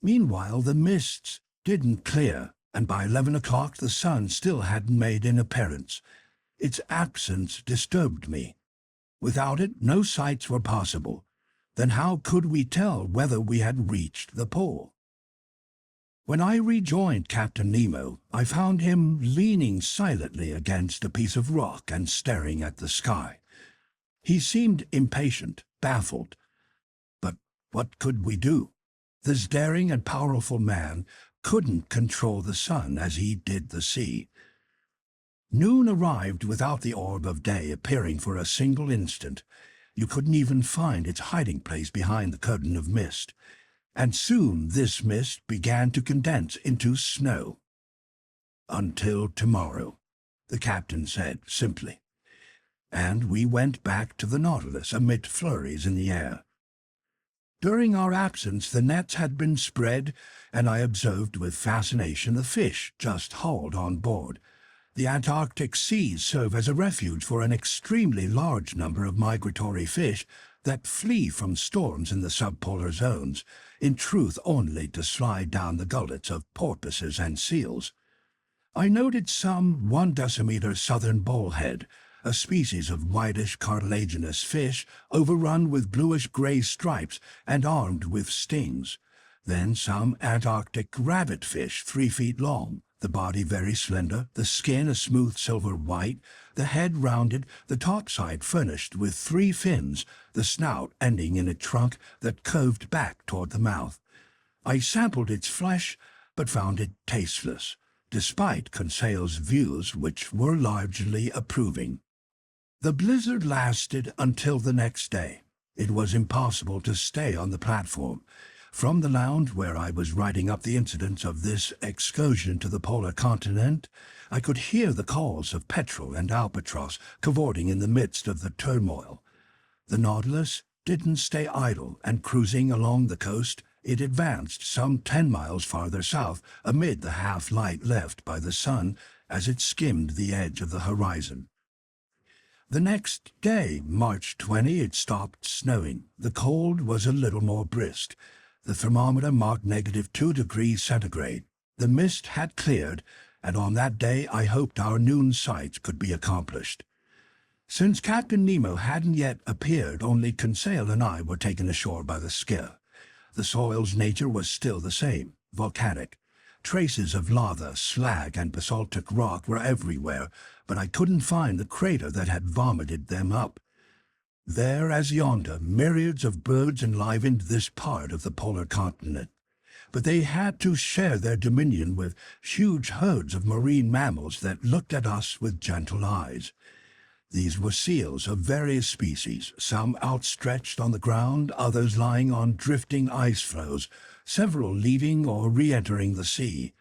Meanwhile, the mists didn't clear, and by 11 o'clock the sun still hadn't made an appearance. Its absence disturbed me. Without it, no sights were possible. Then how could we tell whether we had reached the pole? When I rejoined Captain Nemo, I found him leaning silently against a piece of rock and staring at the sky. He seemed impatient, baffled. But what could we do? This daring and powerful man couldn't control the sun as he did the sea. Noon arrived without the orb of day appearing for a single instant. You couldn't even find its hiding place behind the curtain of mist. And soon this mist began to condense into snow. "Until tomorrow," the captain said simply. And we went back to the Nautilus amid flurries in the air. During our absence, the nets had been spread, and I observed with fascination the fish just hauled on board. The Antarctic seas serve as a refuge for an extremely large number of migratory fish that flee from storms in the subpolar zones, in truth only to slide down the gullets of porpoises and seals. I noted some 1 decimeter southern bullhead, a species of whitish cartilaginous fish overrun with bluish-gray stripes and armed with stings. Then some Antarctic rabbitfish 3 feet long, the body very slender, the skin a smooth silver white, the head rounded, the top side furnished with 3 fins, the snout ending in a trunk that curved back toward the mouth. I sampled its flesh, but found it tasteless, despite Conseil's views, which were largely approving. The blizzard lasted until the next day. It was impossible to stay on the platform. From the lounge where I was writing up the incidents of this excursion to the polar continent, I could hear the calls of petrel and albatross cavorting in the midst of the turmoil. The Nautilus didn't stay idle, and cruising along the coast, it advanced some 10 miles farther south amid the half-light left by the sun as it skimmed the edge of the horizon. The next day, March 20, it stopped snowing. The cold was a little more brisk. The thermometer marked -2 degrees centigrade. The mist had cleared, and on that day I hoped our noon sights could be accomplished. Since Captain Nemo hadn't yet appeared, only Conseil and I were taken ashore by the skiff. The soil's nature was still the same, volcanic. Traces of lava, slag, and basaltic rock were everywhere, but I couldn't find the crater that had vomited them up. There as yonder, myriads of birds enlivened this part of the polar continent. But they had to share their dominion with huge herds of marine mammals that looked at us with gentle eyes. These were seals of various species, some outstretched on the ground, others lying on drifting ice floes, several leaving or re-entering the sea.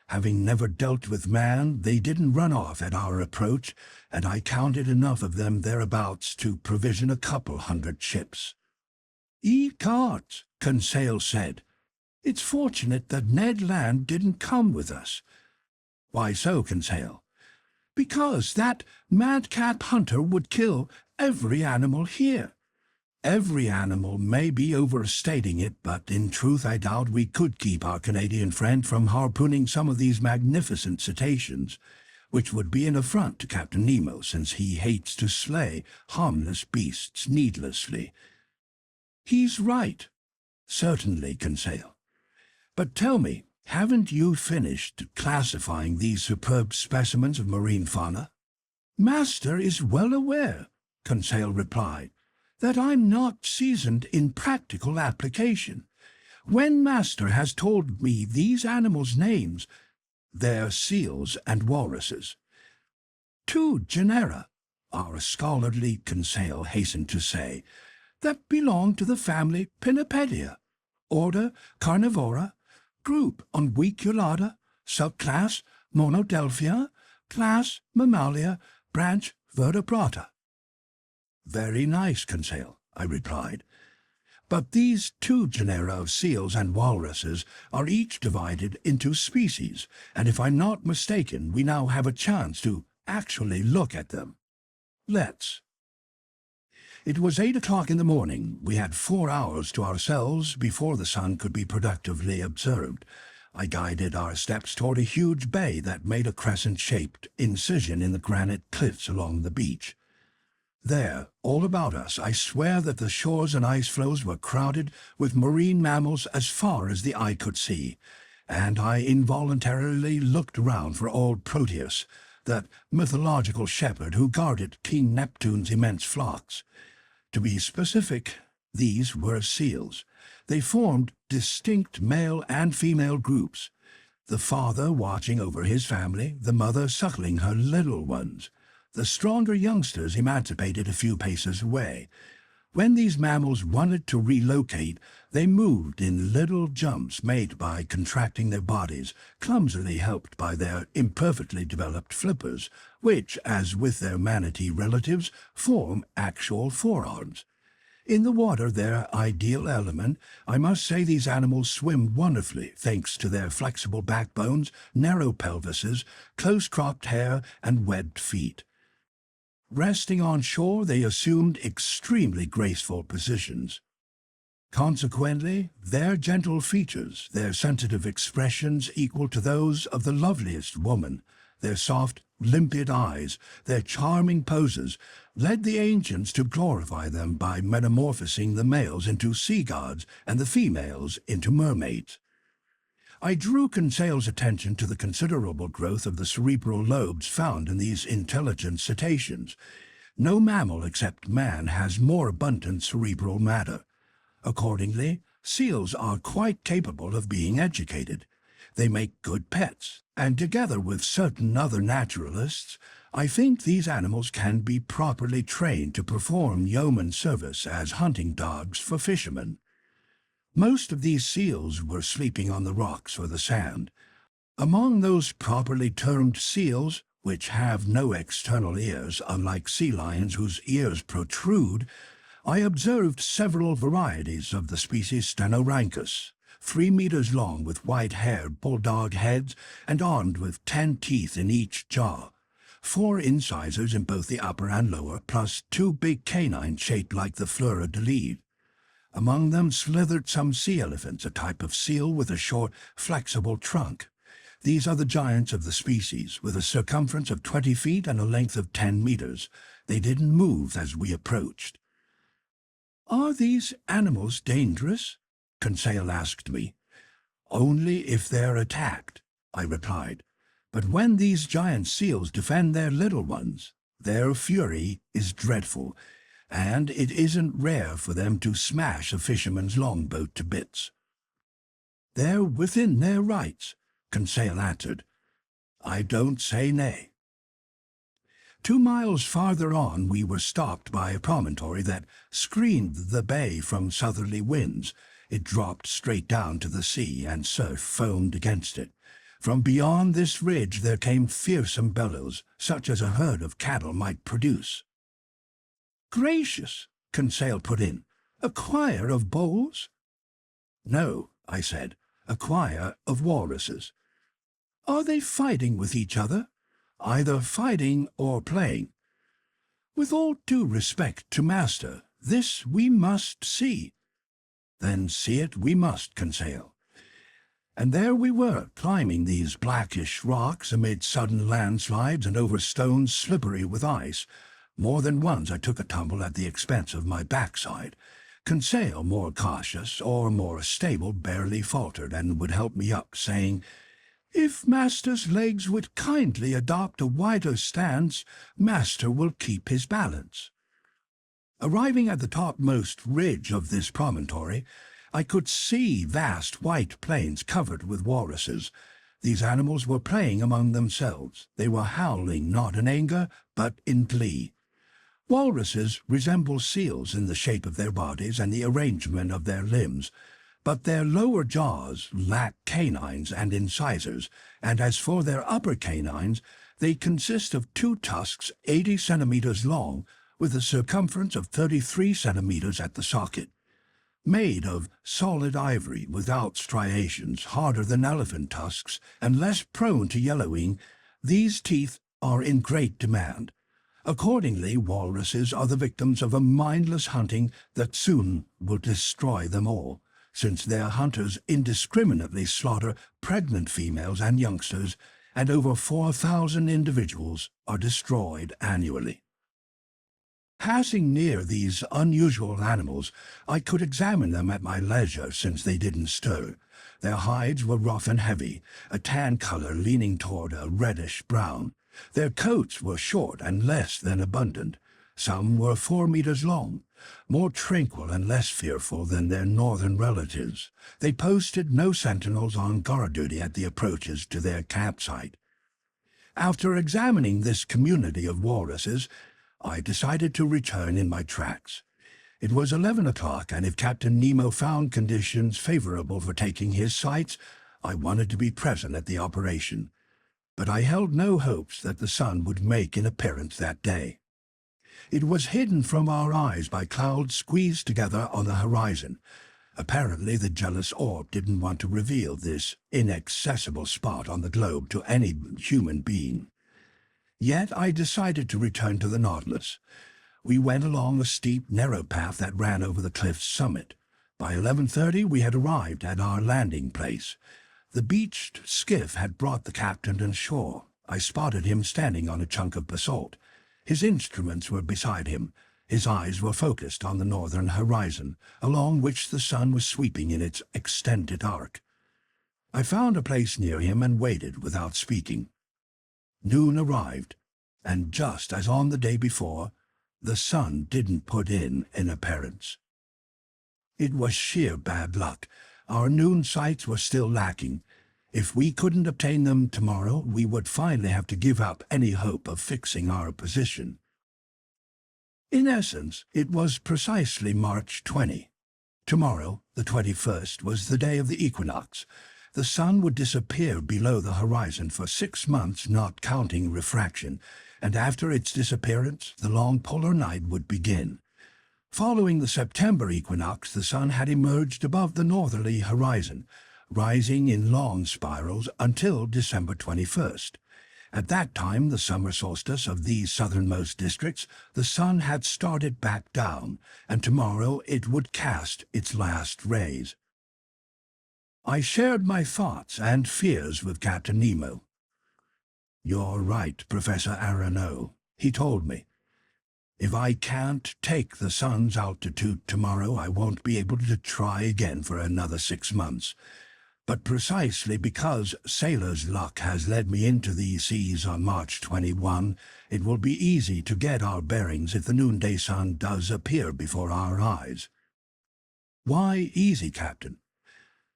Having never dealt with man, they didn't run off at our approach, and I counted enough of them thereabouts to provision a couple hundred ships. "Ecart," Conseil said. "It's fortunate that Ned Land didn't come with us." "Why so, Conseil?" Because that madcap hunter would kill every animal here. Every animal may be overstating it, but in truth I doubt we could keep our Canadian friend from harpooning some of these magnificent cetaceans, which would be an affront to Captain Nemo, since he hates to slay harmless beasts needlessly. He's right. Certainly, Conseil. But tell me, haven't you finished classifying these superb specimens of marine fauna? Master is well aware, Conseil replied, that I'm not seasoned in practical application. When Master has told me these animals' names, they're seals and walruses. Two genera, our scholarly Conseil hastened to say, that belong to the family Pinnipedia, order Carnivora, group Unguiculata, subclass Monodelphia, class Mammalia, branch Vertebrata. Very nice, Conseil, I replied. But these two genera of seals and walruses are each divided into species, and if I'm not mistaken, we now have a chance to actually look at them. Let's. It was 8 o'clock in the morning. We had 4 hours to ourselves before the sun could be productively observed. I guided our steps toward a huge bay that made a crescent-shaped incision in the granite cliffs along the beach. There, all about us, I swear that the shores and ice floes were crowded with marine mammals as far as the eye could see, and I involuntarily looked around for old Proteus, that mythological shepherd who guarded King Neptune's immense flocks. To be specific, these were seals. They formed distinct male and female groups, the father watching over his family, the mother suckling her little ones. The stronger youngsters emancipated a few paces away. When these mammals wanted to relocate, they moved in little jumps made by contracting their bodies, clumsily helped by their imperfectly developed flippers, which, as with their manatee relatives, form actual forearms. In the water, their ideal element, I must say these animals swim wonderfully thanks to their flexible backbones, narrow pelvises, close-cropped hair, and webbed feet. Resting on shore, they assumed extremely graceful positions. Consequently, their gentle features, their sensitive expressions equal to those of the loveliest woman, their soft, limpid eyes, their charming poses, led the ancients to glorify them by metamorphosing the males into sea gods and the females into mermaids. I drew Conseil's attention to the considerable growth of the cerebral lobes found in these intelligent cetaceans. No mammal except man has more abundant cerebral matter. Accordingly, seals are quite capable of being educated. They make good pets, and together with certain other naturalists, I think these animals can be properly trained to perform yeoman service as hunting dogs for fishermen. Most of these seals were sleeping on the rocks or the sand. Among those properly termed seals, which have no external ears, unlike sea lions whose ears protrude, I observed several varieties of the species Stenorhynchus, 3 meters long with white-haired bulldog heads and armed with 10 teeth in each jaw, 4 incisors in both the upper and lower, plus 2 big canines shaped like the fleur-de-lis. Among them slithered some sea elephants, a type of seal with a short, flexible trunk. These are the giants of the species, with a circumference of 20 feet and a length of 10 meters. They didn't move as we approached. "Are these animals dangerous?" Conseil asked me. "Only if they're attacked," I replied. "But when these giant seals defend their little ones, their fury is dreadful, and it isn't rare for them to smash a fisherman's longboat to bits." "They're within their rights," Conseil answered. "I don't say nay." 2 miles farther on we were stopped by a promontory that screened the bay from southerly winds. It dropped straight down to the sea, and surf foamed against it. From beyond this ridge there came fearsome bellows, such as a herd of cattle might produce. "Gracious," Conseil put in, "a choir of bulls?" "No," I said, "a choir of walruses." "Are they fighting with each other? either fighting or playing. With all due respect to Master, this we must see. Then see it we must, Conseil. And there we were, climbing these blackish rocks amid sudden landslides and over stones slippery with ice. More than once I took a tumble at the expense of my backside. Conseil, more cautious or more stable, barely faltered and would help me up, saying, "If Master's legs would kindly adopt a wider stance, Master will keep his balance." Arriving at the topmost ridge of this promontory, I could see vast white plains covered with walruses. These animals were playing among themselves. They were howling not in anger, but in glee. Walruses resemble seals in the shape of their bodies and the arrangement of their limbs, but their lower jaws lack canines and incisors, and as for their upper canines, they consist of two tusks 80 centimeters long, with a circumference of 33 centimeters at the socket. Made of solid ivory without striations, harder than elephant tusks, and less prone to yellowing, these teeth are in great demand. Accordingly, walruses are the victims of a mindless hunting that soon will destroy them all, since their hunters indiscriminately slaughter pregnant females and youngsters, and over 4,000 individuals are destroyed annually. Passing near these unusual animals, I could examine them at my leisure since they didn't stir. Their hides were rough and heavy, a tan color leaning toward a reddish-brown. Their coats were short and less than abundant. Some were 4 meters long, more tranquil and less fearful than their northern relatives. They posted no sentinels on guard duty at the approaches to their campsite. After examining this community of walruses, I decided to return in my tracks. It was 11 o'clock, and if Captain Nemo found conditions favorable for taking his sights, I wanted to be present at the operation. But I held no hopes that the sun would make an appearance that day. It was hidden from our eyes by clouds squeezed together on the horizon. Apparently the jealous orb didn't want to reveal this inaccessible spot on the globe to any human being. Yet I decided to return to the Nautilus. We went along a steep, narrow path that ran over the cliff's summit. By 11:30 we had arrived at our landing place. The beached skiff had brought the captain ashore. I spotted him standing on a chunk of basalt. His instruments were beside him. His eyes were focused on the northern horizon, along which the sun was sweeping in its extended arc. I found a place near him and waited without speaking. Noon arrived, and just as on the day before, the sun didn't put in an appearance. It was sheer bad luck. Our noon sights were still lacking. If we couldn't obtain them tomorrow, we would finally have to give up any hope of fixing our position. In essence, it was precisely March 20. Tomorrow, the 21st, was the day of the equinox. The sun would disappear below the horizon for 6 months, not counting refraction, and after its disappearance, the long polar night would begin. Following the September equinox, the sun had emerged above the northerly horizon, rising in long spirals until December 21st. At that time, the summer solstice of these southernmost districts, the sun had started back down, and tomorrow it would cast its last rays. I shared my thoughts and fears with Captain Nemo. "You're right, Professor Aronnax," he told me. "If I can't take the sun's altitude tomorrow, I won't be able to try again for another 6 months. But precisely because sailor's luck has led me into these seas on March 21, it will be easy to get our bearings if the noonday sun does appear before our eyes." "Why easy, Captain?"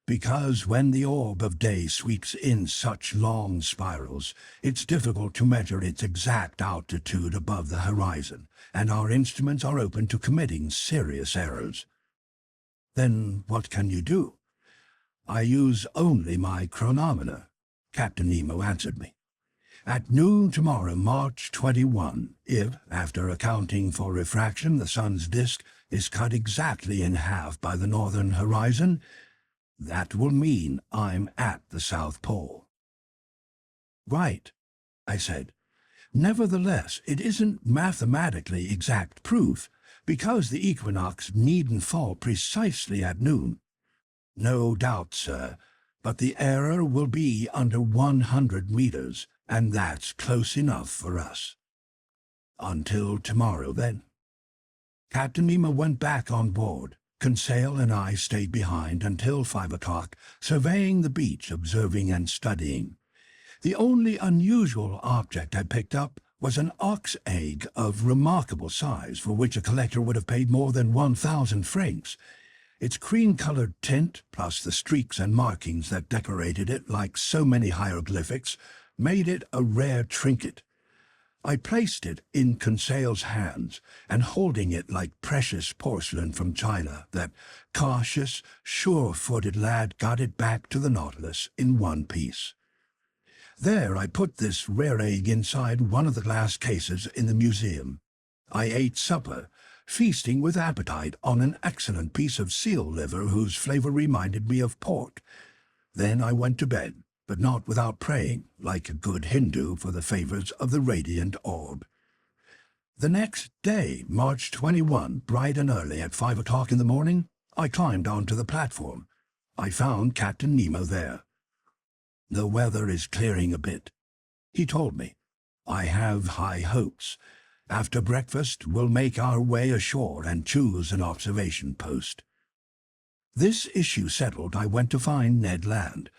"Because when the orb of day sweeps in such long spirals, it's difficult to measure its exact altitude above the horizon, and our instruments are open to committing serious errors." "Then what can you do?" "I use only my chronometer," Captain Nemo answered me. "At noon tomorrow, March 21, if, after accounting for refraction, the sun's disk is cut exactly in half by the northern horizon, that will mean I'm at the South Pole." "Right," I said. Nevertheless, it isn't mathematically exact proof, because the equinox needn't fall precisely at noon. No doubt, sir, but the error will be under 100 meters, and that's close enough for us. Until tomorrow, then. Captain Nemo went back on board. Conseil and I stayed behind until 5 o'clock, surveying the beach, observing and studying. The only unusual object I picked up was an ox egg of remarkable size, for which a collector would have paid more than 1,000 francs. Its cream-colored tint, plus the streaks and markings that decorated it like so many hieroglyphics, made it a rare trinket. I placed it in Conseil's hands, and holding it like precious porcelain from China, that cautious, sure-footed lad got it back to the Nautilus in one piece. There I put this rare egg inside one of the glass cases in the museum. I ate supper, feasting with appetite on an excellent piece of seal liver whose flavor reminded me of pork. Then I went to bed, but not without praying, like a good Hindu, for the favors of the radiant orb. The next day, March 21, bright and early at 5 o'clock in the morning, I climbed onto the platform. I found Captain Nemo there. "The weather is clearing a bit," he told me. "I have high hopes. After breakfast, we'll make our way ashore and choose an observation post." This issue settled, I went to find Ned Land.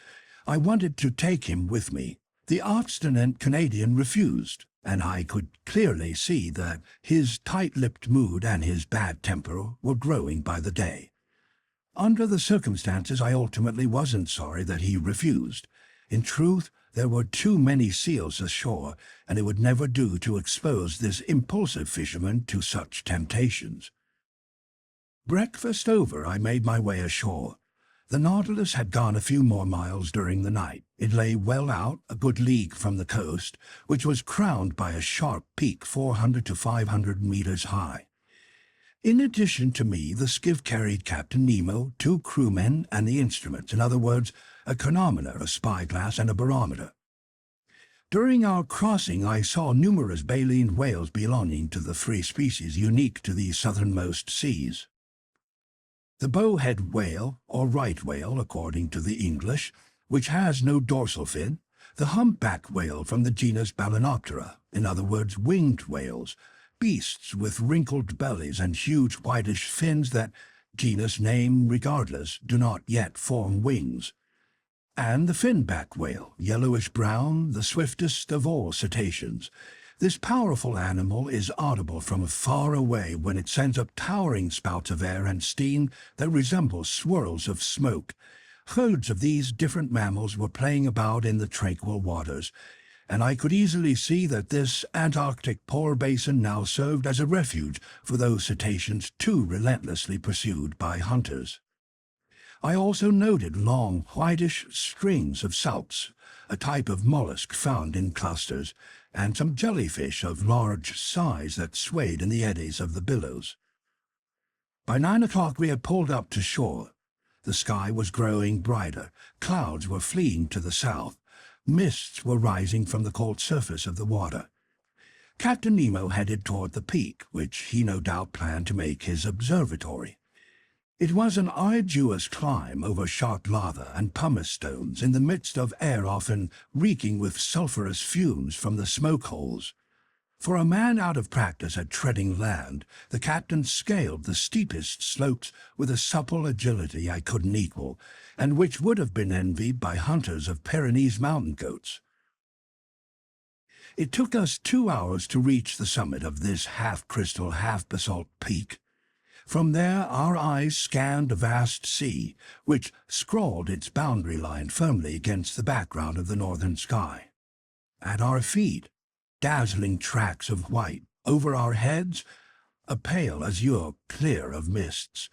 I wanted to take him with me. The obstinate Canadian refused, and I could clearly see that his tight-lipped mood and his bad temper were growing by the day. Under the circumstances, I ultimately wasn't sorry that he refused. In truth, there were too many seals ashore, and it would never do to expose this impulsive fisherman to such temptations. Breakfast over, I made my way ashore. The Nautilus had gone a few more miles during the night. It lay well out, a good league from the coast, which was crowned by a sharp peak 400 to 500 meters high. In addition to me, the skiff carried Captain Nemo, 2 crewmen, and the instruments, in other words, a chronometer, a spyglass, and a barometer. During our crossing, I saw numerous baleen whales belonging to the 3 species unique to the southernmost seas. The bowhead whale, or right whale according to the English, which has no dorsal fin, the humpback whale from the genus Balænoptera, in other words winged whales, beasts with wrinkled bellies and huge whitish fins that, genus name regardless, do not yet form wings, and the finback whale, yellowish-brown, the swiftest of all cetaceans. This powerful animal is audible from far away when it sends up towering spouts of air and steam that resemble swirls of smoke. Herds of these different mammals were playing about in the tranquil waters, and I could easily see that this Antarctic polar basin now served as a refuge for those cetaceans too relentlessly pursued by hunters. I also noted long, whitish strings of salps, a type of mollusk found in clusters, and some jellyfish of large size that swayed in the eddies of the billows. By 9 o'clock we had pulled up to shore. The sky was growing brighter, clouds were fleeing to the south, mists were rising from the cold surface of the water. Captain Nemo headed toward the peak, which he no doubt planned to make his observatory. It was an arduous climb over sharp lava and pumice stones in the midst of air often reeking with sulphurous fumes from the smoke holes. For a man out of practice at treading land, the captain scaled the steepest slopes with a supple agility I couldn't equal, and which would have been envied by hunters of Pyrenees mountain goats. It took us 2 hours to reach the summit of this half-crystal, half-basalt peak. From there our eyes scanned a vast sea, which scrawled its boundary line firmly against the background of the northern sky. At our feet, dazzling tracts of white. Over our heads, a pale azure clear of mists.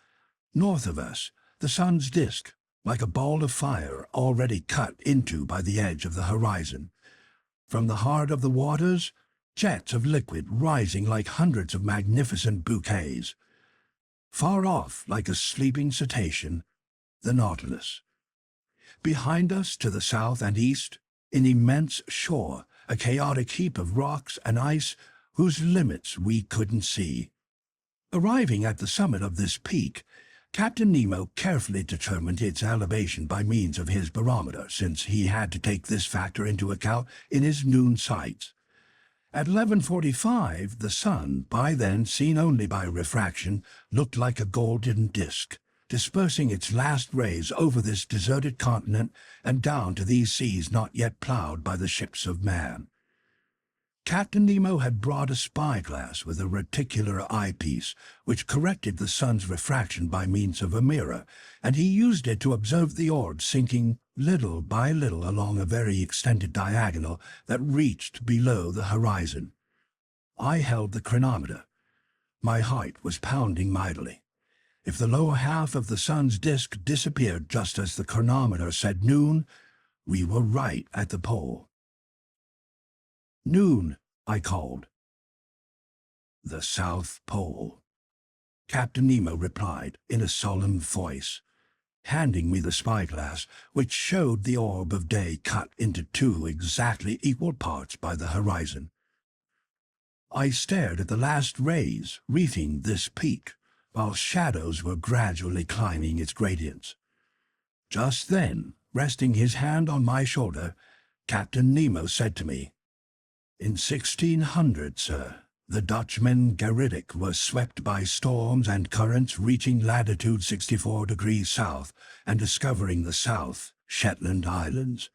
North of us, the sun's disk, like a ball of fire already cut into by the edge of the horizon. From the heart of the waters, jets of liquid rising like hundreds of magnificent bouquets. Far off, like a sleeping cetacean, the Nautilus. Behind us, to the south and east, an immense shore, a chaotic heap of rocks and ice whose limits we couldn't see. Arriving at the summit of this peak, Captain Nemo carefully determined its elevation by means of his barometer, since he had to take this factor into account in his noon sights. At 11:45, the sun, by then seen only by refraction, looked like a golden disk, dispersing its last rays over this deserted continent and down to these seas not yet plowed by the ships of man. Captain Nemo had brought a spyglass with a reticular eyepiece, which corrected the sun's refraction by means of a mirror, and he used it to observe the orb sinking little by little along a very extended diagonal that reached below the horizon. I held the chronometer. My heart was pounding mightily. If the lower half of the sun's disk disappeared just as the chronometer said noon, we were right at the pole. "Noon," I called. "The South Pole," Captain Nemo replied in a solemn voice, handing me the spyglass, which showed the orb of day cut into two exactly equal parts by the horizon. I stared at the last rays wreathing this peak, while shadows were gradually climbing its gradients. Just then, resting his hand on my shoulder, Captain Nemo said to me, "In 1600, sir, the Dutchman Gerrittic was swept by storms and currents reaching latitude 64 degrees south and discovering the South Shetland Islands.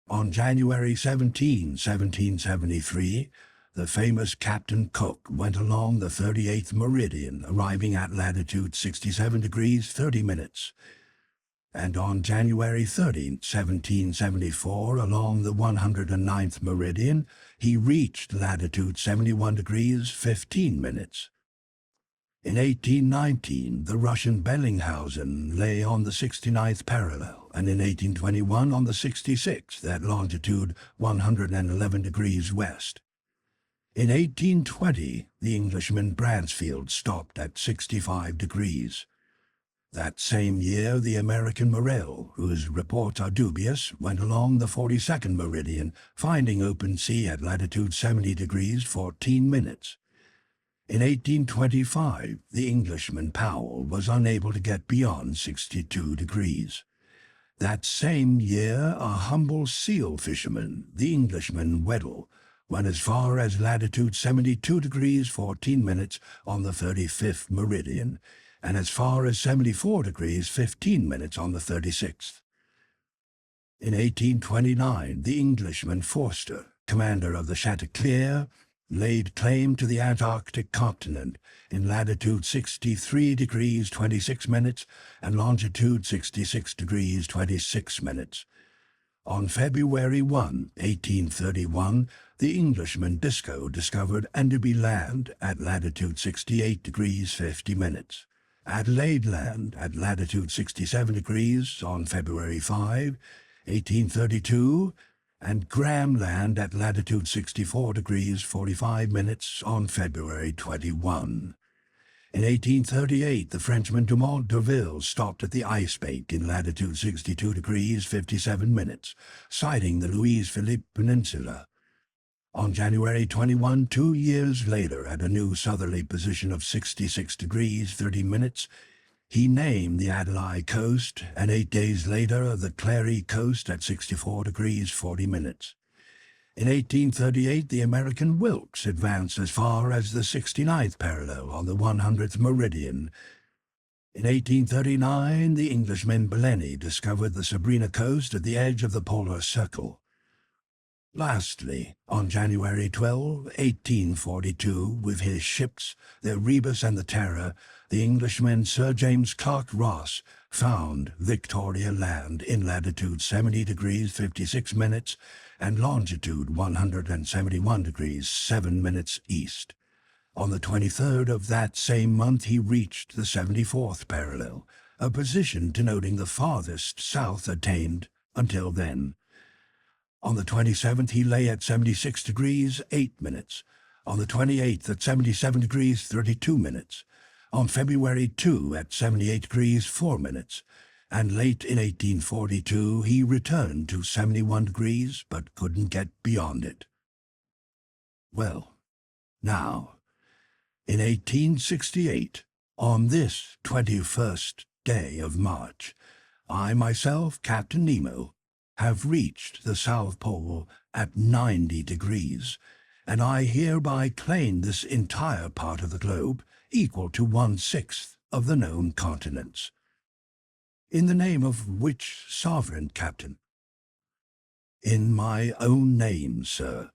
On January 17, 1773, the famous Captain Cook went along the 38th meridian, arriving at latitude 67 degrees 30 minutes. And on January 13, 1774, along the 109th meridian, he reached latitude 71 degrees 15 minutes. In 1819, the Russian Bellinghausen lay on the 69th parallel, and in 1821 on the 66th at longitude 111 degrees west. In 1820, the Englishman Bransfield stopped at 65 degrees. That same year, the American Morel, whose reports are dubious, went along the 42nd meridian, finding open sea at latitude 70 degrees 14 minutes. In 1825, the Englishman Powell was unable to get beyond 62 degrees. That same year, a humble seal fisherman, the Englishman Weddell, went as far as latitude 72 degrees 14 minutes on the 35th meridian, and as far as 74 degrees 15 minutes on the 36th. In 1829, the Englishman Forster, commander of the Chanticleer, laid claim to the Antarctic continent in latitude 63 degrees 26 minutes and longitude 66 degrees 26 minutes. On February 1, 1831, the Englishman Disco discovered Enderby Land at latitude 68 degrees 50 minutes. Adelaide Land at latitude 67 degrees on February 5, 1832, and Graham Land at latitude 64 degrees 45 minutes on February 21. In 1838, the Frenchman Dumont d'Urville stopped at the Ice Bank in latitude 62 degrees 57 minutes, sighting the Louis-Philippe Peninsula. On January 21, 2 years later, at a new southerly position of 66 degrees 30 minutes, he named the Adelaide coast, and 8 days later the Clary coast at 64 degrees 40 minutes. In 1838, the American Wilkes advanced as far as the 69th parallel on the 100th meridian. In 1839, the Englishman Belleny discovered the Sabrina coast at the edge of the polar circle. Lastly, on January 12, 1842, with his ships, the Rebus and the Terror, the Englishman Sir James Clark Ross found Victoria Land in latitude 70 degrees 56 minutes and longitude 171 degrees 7 minutes east. On the 23rd of that same month he reached the 74th parallel, a position denoting the farthest south attained until then. On the 27th he lay at 76 degrees 8 minutes, on the 28th at 77 degrees 32 minutes, on February 2 at 78 degrees 4 minutes, and late in 1842 he returned to 71 degrees but couldn't get beyond it. Well, now, in 1868, on this 21st day of March, I myself, Captain Nemo, have reached the South Pole at 90 degrees, and I hereby claim this entire part of the globe equal to 1/6 of the known continents. In the name of which sovereign, Captain? In my own name, sir.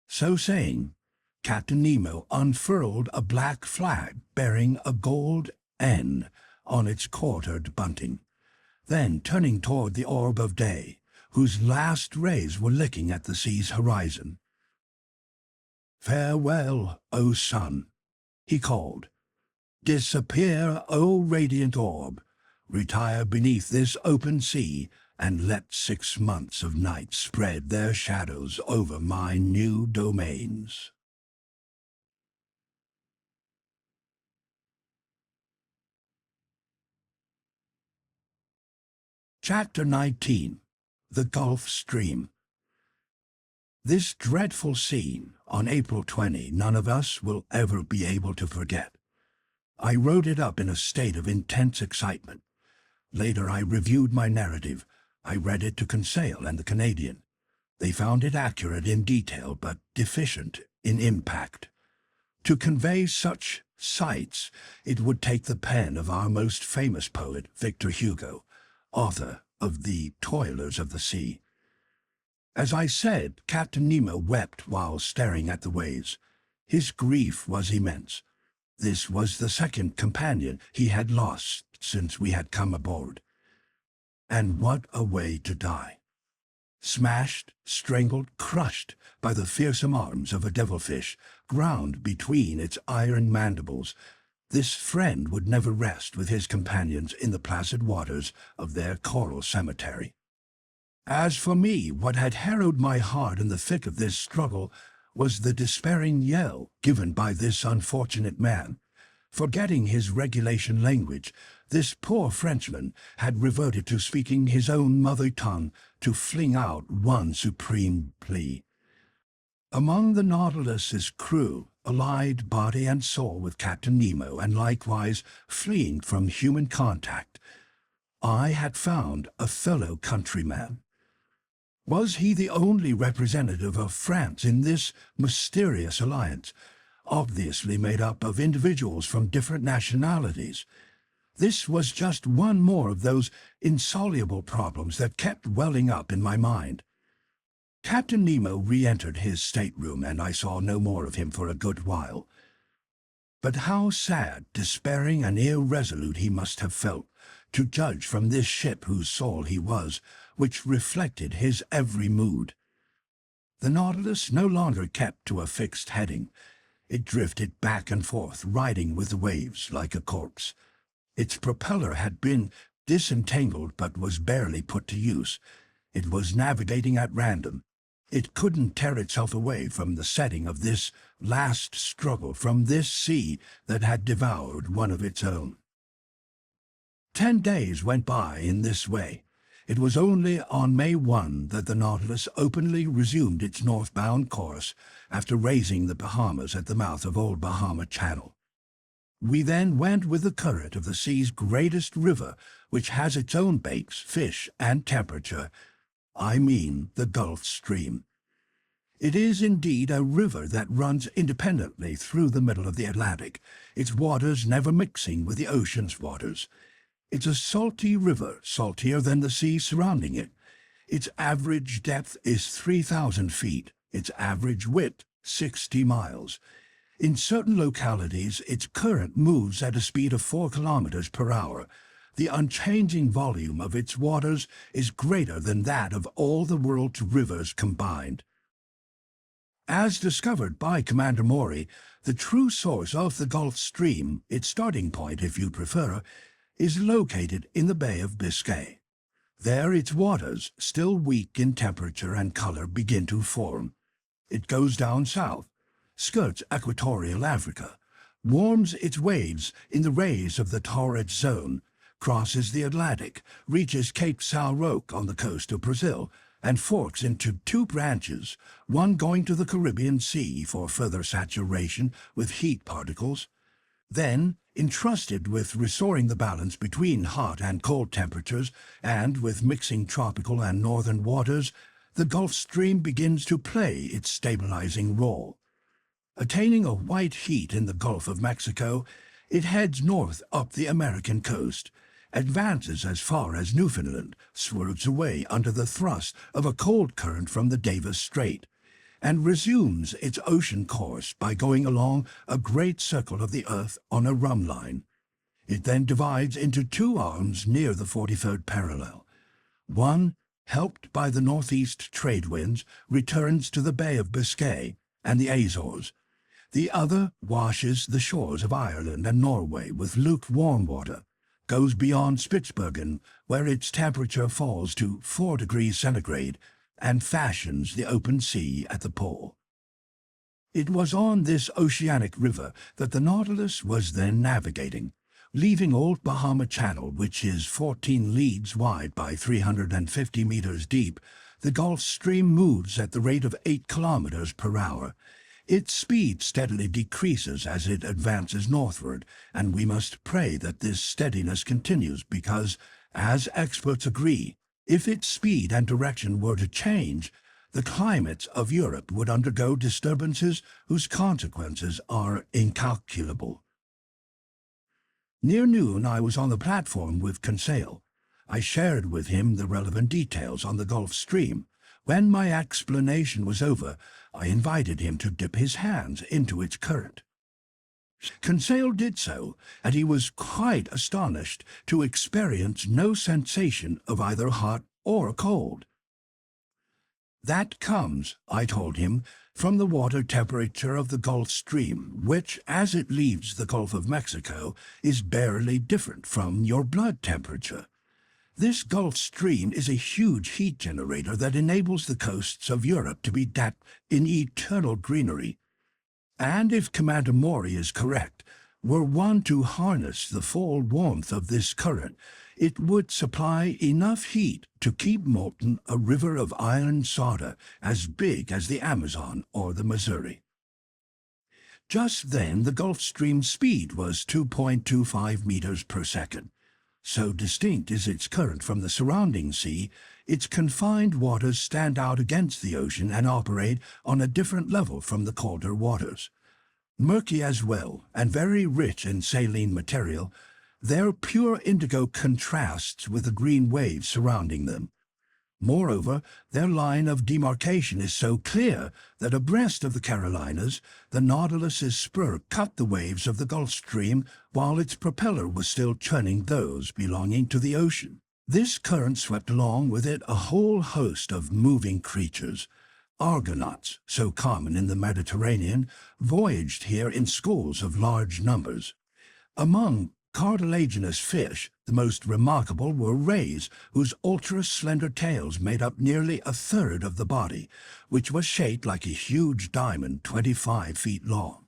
So saying, Captain Nemo unfurled a black flag bearing a gold N on its quartered bunting. Then, turning toward the orb of day, whose last rays were licking at the sea's horizon, "Farewell, O sun," he called. "Disappear, O radiant orb. Retire beneath this open sea, and let 6 months of night spread their shadows over my new domains." Chapter 19. The Gulf Stream. This dreadful scene on April 20 none of us will ever be able to forget. I wrote it up in a state of intense excitement. Later I reviewed my narrative. I read it to Conseil and the Canadian. They found it accurate in detail but deficient in impact. To convey such sights, it would take the pen of our most famous poet, Victor Hugo, author of The Toilers of the Sea. As I said, Captain Nemo wept while staring at the waves. His grief was immense. This was the second companion he had lost since we had come aboard. And what a way to die! Smashed, strangled, crushed by the fearsome arms of a devilfish, ground between its iron mandibles, this friend would never rest with his companions in the placid waters of their coral cemetery. As for me, what had harrowed my heart in the thick of this struggle was the despairing yell given by this unfortunate man. Forgetting his regulation language, this poor Frenchman had reverted to speaking his own mother tongue to fling out one supreme plea. Among the Nautilus's crew, allied body and soul with Captain Nemo and likewise fleeing from human contact, I had found a fellow countryman. Was he the only representative of France in this mysterious alliance, obviously made up of individuals from different nationalities? This was just one more of those insoluble problems that kept welling up in my mind. Captain Nemo re-entered his stateroom, and I saw no more of him for a good while. But how sad, despairing, and irresolute he must have felt, to judge from this ship whose soul he was, which reflected his every mood. The Nautilus no longer kept to a fixed heading. It drifted back and forth, riding with the waves like a corpse. Its propeller had been disentangled but was barely put to use. It was navigating at random. It couldn't tear itself away from the setting of this last struggle, from this sea that had devoured one of its own. 10 days went by in this way. It was only on May 1 that the Nautilus openly resumed its northbound course after raising the Bahamas at the mouth of Old Bahama Channel. We then went with the current of the sea's greatest river, which has its own bakes, fish, and temperature. I mean the Gulf Stream. It is indeed a river that runs independently through the middle of the Atlantic, its waters never mixing with the ocean's waters. It's a salty river, saltier than the sea surrounding it. Its average depth is 3,000 feet, its average width 60 miles. In certain localities, its current moves at a speed of 4 kilometers per hour. The unchanging volume of its waters is greater than that of all the world's rivers combined. As discovered by Commander Maury, the true source of the Gulf Stream, its starting point if you prefer, is located in the Bay of Biscay. There its waters, still weak in temperature and color, begin to form. It goes down south, skirts equatorial Africa, warms its waves in the rays of the torrid zone, crosses the Atlantic, reaches Cape São Roque on the coast of Brazil, and forks into two branches, one going to the Caribbean Sea for further saturation with heat particles. Then, entrusted with restoring the balance between hot and cold temperatures and with mixing tropical and northern waters, the Gulf Stream begins to play its stabilizing role. Attaining a white heat in the Gulf of Mexico, it heads north up the American coast, advances as far as Newfoundland, swerves away under the thrust of a cold current from the Davis Strait, and resumes its ocean course by going along a great circle of the Earth on a rhumb line. It then divides into two arms near the 43rd parallel. One, helped by the northeast trade winds, returns to the Bay of Biscay and the Azores. The other washes the shores of Ireland and Norway with lukewarm water, goes beyond Spitsbergen, where its temperature falls to 4 degrees centigrade, and fashions the open sea at the pole. It was on this oceanic river that the Nautilus was then navigating. Leaving Old Bahama Channel, which is 14 leagues wide by 350 meters deep, the Gulf Stream moves at the rate of 8 kilometers per hour. Its speed steadily decreases as it advances northward, and we must pray that this steadiness continues because, as experts agree, if its speed and direction were to change, the climates of Europe would undergo disturbances whose consequences are incalculable. Near noon I was on the platform with Conseil. I shared with him the relevant details on the Gulf Stream. When my explanation was over, I invited him to dip his hands into its current. Conseil did so, and he was quite astonished to experience no sensation of either hot or cold. That comes, I told him, from the water temperature of the Gulf Stream, which, as it leaves the Gulf of Mexico, is barely different from your blood temperature. This Gulf Stream is a huge heat generator that enables the coasts of Europe to be decked in eternal greenery. And if Commander Maury is correct, were one to harness the full warmth of this current, it would supply enough heat to keep molten a river of iron soda as big as the Amazon or the Missouri. Just then the Gulf Stream's speed was 2.25 meters per second. So distinct is its current from the surrounding sea, its confined waters stand out against the ocean and operate on a different level from the colder waters. Murky as well, and very rich in saline material, their pure indigo contrasts with the green waves surrounding them. Moreover, their line of demarcation is so clear that abreast of the Carolinas, the Nautilus's spur cut the waves of the Gulf Stream while its propeller was still churning those belonging to the ocean. This current swept along with it a whole host of moving creatures. Argonauts, so common in the Mediterranean, voyaged here in schools of large numbers. Among cartilaginous fish, the most remarkable were rays, whose ultra-slender tails made up nearly a third of the body, which was shaped like a huge diamond 25 feet long.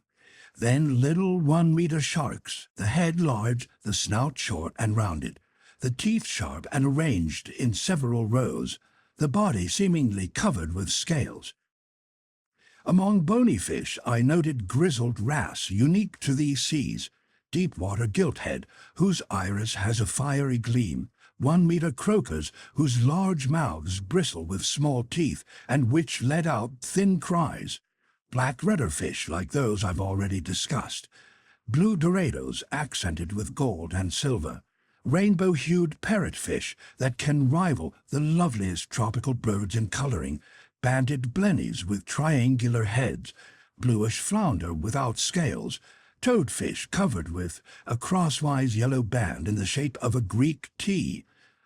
Then little 1-meter sharks, the head large, the snout short and rounded, the teeth sharp and arranged in several rows, the body seemingly covered with scales. Among bony fish I noted grizzled wrasse unique to these seas, deep-water gilthead, whose iris has a fiery gleam, 1-meter croakers, whose large mouths bristle with small teeth and which let out thin cries, black redderfish like those I've already discussed, blue dorados accented with gold and silver, rainbow-hued parrotfish that can rival the loveliest tropical birds in coloring, banded blennies with triangular heads, bluish flounder without scales, toadfish covered with a crosswise yellow band in the shape of a Greek T,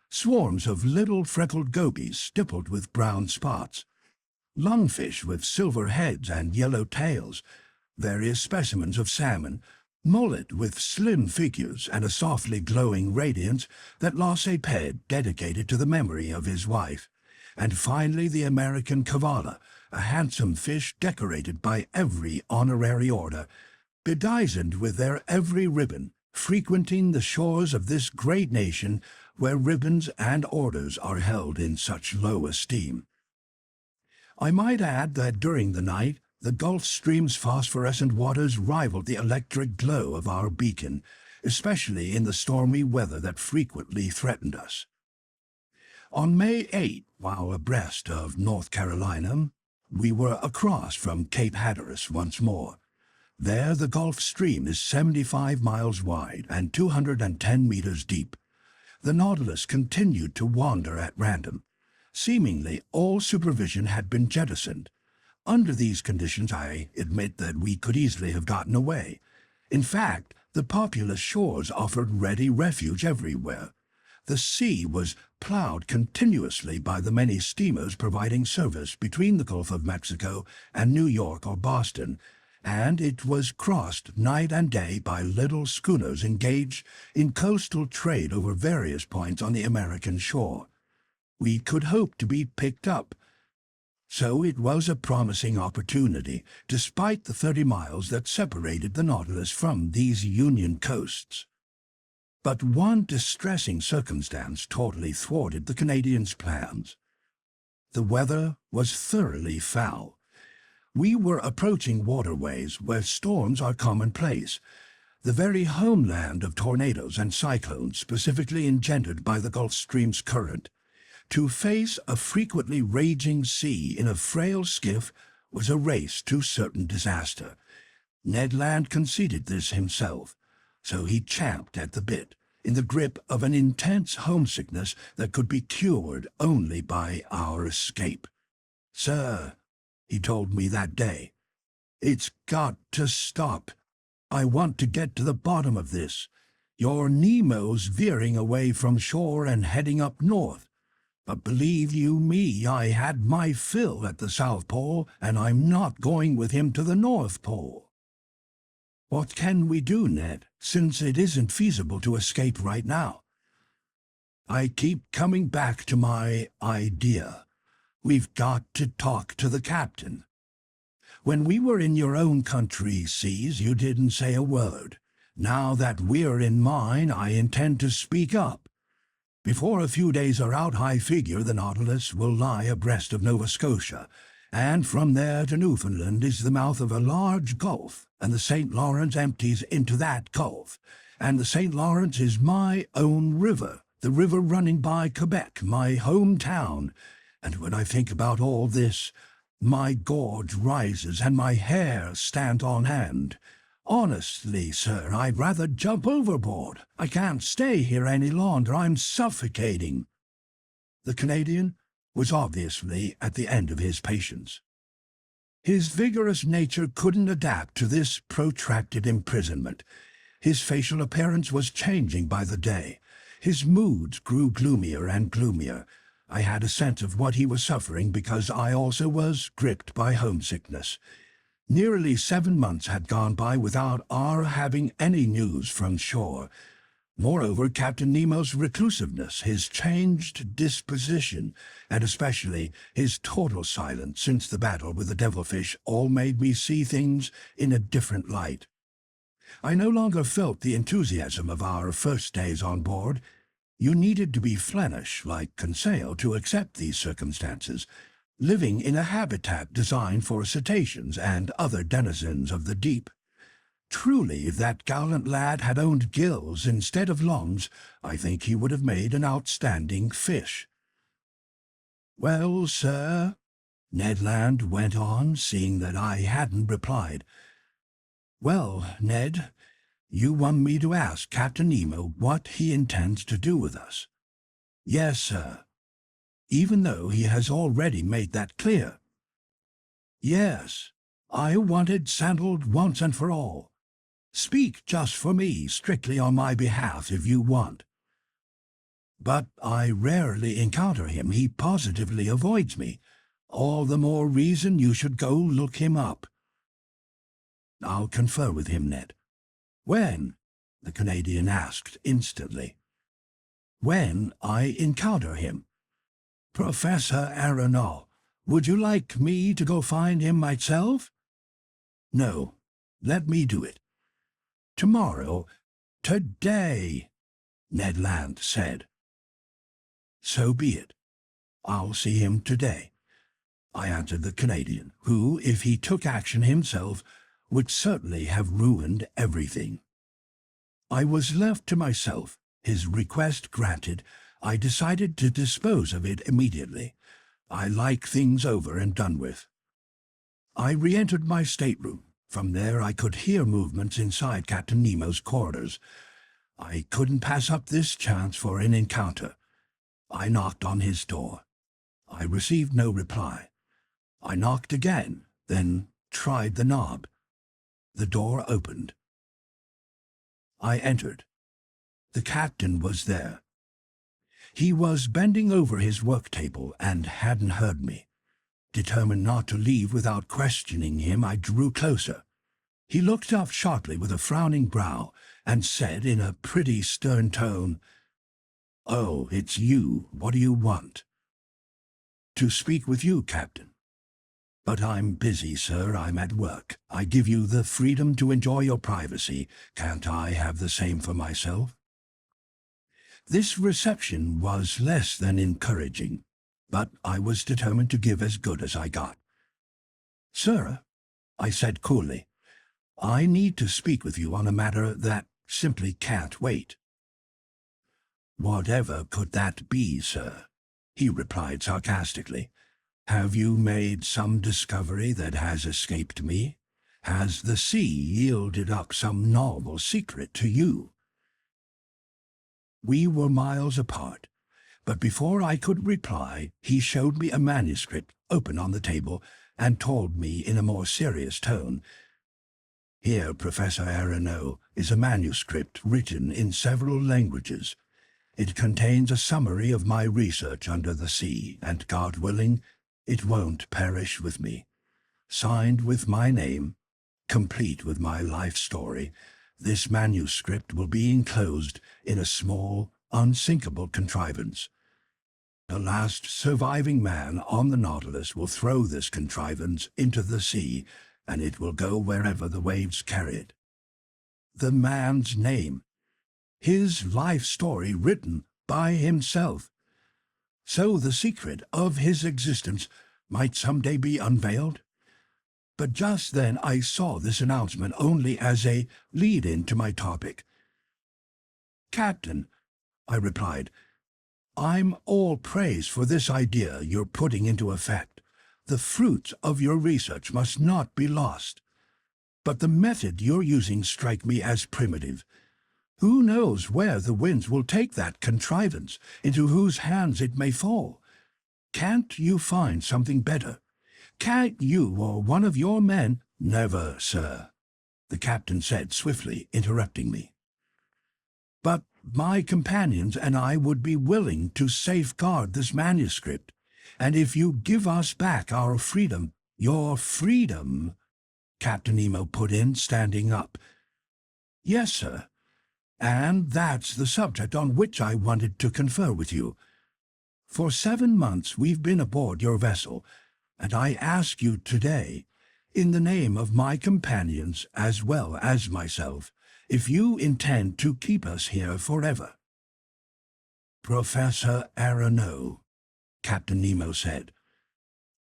swarms of little freckled gobies stippled with brown spots, lungfish with silver heads and yellow tails, various specimens of salmon, mullet with slim figures and a softly glowing radiance that Laissez-Ped dedicated to the memory of his wife, and finally the American cavala, a handsome fish decorated by every honorary order, bedizened with their every ribbon, frequenting the shores of this great nation where ribbons and orders are held in such low esteem. I might add that during the night, the Gulf Stream's phosphorescent waters rivaled the electric glow of our beacon, especially in the stormy weather that frequently threatened us. On May 8, while abreast of North Carolina, we were across from Cape Hatteras once more. There the Gulf Stream is 75 miles wide and 210 meters deep. The Nautilus continued to wander at random. Seemingly all supervision had been jettisoned. Under these conditions, I admit that we could easily have gotten away. In fact, the populous shores offered ready refuge everywhere. The sea was plowed continuously by the many steamers providing service between the Gulf of Mexico and New York or Boston, and it was crossed night and day by little schooners engaged in coastal trade over various points on the American shore. We could hope to be picked up. So it was a promising opportunity, despite the 30 miles that separated the Nautilus from these Union coasts. But one distressing circumstance totally thwarted the Canadians' plans. The weather was thoroughly foul. We were approaching waterways where storms are commonplace, the very homeland of tornadoes and cyclones specifically engendered by the Gulf Stream's current. To face a frequently raging sea in a frail skiff was a race to certain disaster. Ned Land conceded this himself, so he champed at the bit, in the grip of an intense homesickness that could be cured only by our escape. "Sir," he told me that day, "it's got to stop. I want to get to the bottom of this. Your Nemo's veering away from shore and heading up north. But believe you me, I had my fill at the South Pole, and I'm not going with him to the North Pole." "What can we do, Ned, since it isn't feasible to escape right now?" "I keep coming back to my idea. We've got to talk to the captain. When we were in your own country's seas, you didn't say a word. Now that we're in mine, I intend to speak up. Before a few days are out, I figure the Nautilus will lie abreast of Nova Scotia, and from there to Newfoundland is the mouth of a large gulf, and the St. Lawrence empties into that gulf, and the St. Lawrence is my own river, the river running by Quebec, my hometown, and when I think about all this, my gorge rises and my hair stands on end. Honestly, sir, I'd rather jump overboard. I can't stay here any longer. I'm suffocating." The Canadian was obviously at the end of his patience. His vigorous nature couldn't adapt to this protracted imprisonment. His facial appearance was changing by the day. His moods grew gloomier and gloomier. I had a sense of what he was suffering because I also was gripped by homesickness. Nearly 7 months had gone by without our having any news from shore. Moreover, Captain Nemo's reclusiveness, his changed disposition, and especially his total silence since the battle with the devilfish all made me see things in a different light. I no longer felt the enthusiasm of our first days on board. You needed to be Flemish, like Conseil, to accept these circumstances, living in a habitat designed for cetaceans and other denizens of the deep. Truly, if that gallant lad had owned gills instead of lungs, I think he would have made an outstanding fish. "Well, sir," Ned Land went on, seeing that I hadn't replied. "Well, Ned, you want me to ask Captain Nemo what he intends to do with us?" "Yes, sir." "Even though he has already made that clear?" "Yes. I want it settled once and for all. Speak just for me, strictly on my behalf if you want." "But I rarely encounter him. He positively avoids me. All the more reason you should go look him up." "I'll confer with him, Ned." "When?" the Canadian asked instantly. "When I encounter him." "Professor Aronnax, would you like me to go find him myself?" "No, let me do it. Tomorrow, Today, Ned Land said. So be it. I'll see him today, I answered the Canadian, who, if he took action himself, would certainly have ruined everything. I was left to myself. His request granted, I decided to dispose of it immediately. I like things over and done with. I re-entered my stateroom. From there I could hear movements inside Captain Nemo's quarters. I couldn't pass up this chance for an encounter. I knocked on his door. I received no reply. I knocked again, then tried the knob. The door opened. I entered. The captain was there. He was bending over his work table and hadn't heard me. Determined not to leave without questioning him, I drew closer. He looked up sharply with a frowning brow and said in a pretty stern tone, "Oh, it's you. What do you want?" "To speak with you, Captain." "But I'm busy, sir. I'm at work. I give you the freedom to enjoy your privacy. Can't I have the same for myself?" This reception was less than encouraging, but I was determined to give as good as I got. "Sir," I said coolly, "I need to speak with you on a matter that simply can't wait." "Whatever could that be, sir?" he replied sarcastically. "Have you made some discovery that has escaped me? Has the sea yielded up some novel secret to you?" We were miles apart, but before I could reply, he showed me a manuscript open on the table and told me in a more serious tone, "Here, Professor Aronnax, is a manuscript written in several languages. It contains a summary of my research under the sea, and God willing, it won't perish with me. Signed with my name, complete with my life story, this manuscript will be enclosed in a small, unsinkable contrivance. The last surviving man on the Nautilus will throw this contrivance into the sea, and it will go wherever the waves carry it. The man's name, his life story written by himself. So the secret of his existence might someday be unveiled. But just then I saw this announcement only as a lead-in to my topic. "Captain," I replied, "I'm all praise for this idea you're putting into effect. The fruits of your research must not be lost. But the method you're using strikes me as primitive. Who knows where the winds will take that contrivance, into whose hands it may fall? Can't you find something better? Can't you or one of your men—" "Never, sir," the captain said swiftly, interrupting me. "But my companions and I would be willing to safeguard this manuscript, and if you give us back our freedom—" "Your freedom?" Captain Nemo put in, standing up. "Yes, sir. And that's the subject on which I wanted to confer with you. For 7 months we've been aboard your vessel, and I ask you today, in the name of my companions as well as myself, if you intend to keep us here forever." "Professor Aronnax," Captain Nemo said,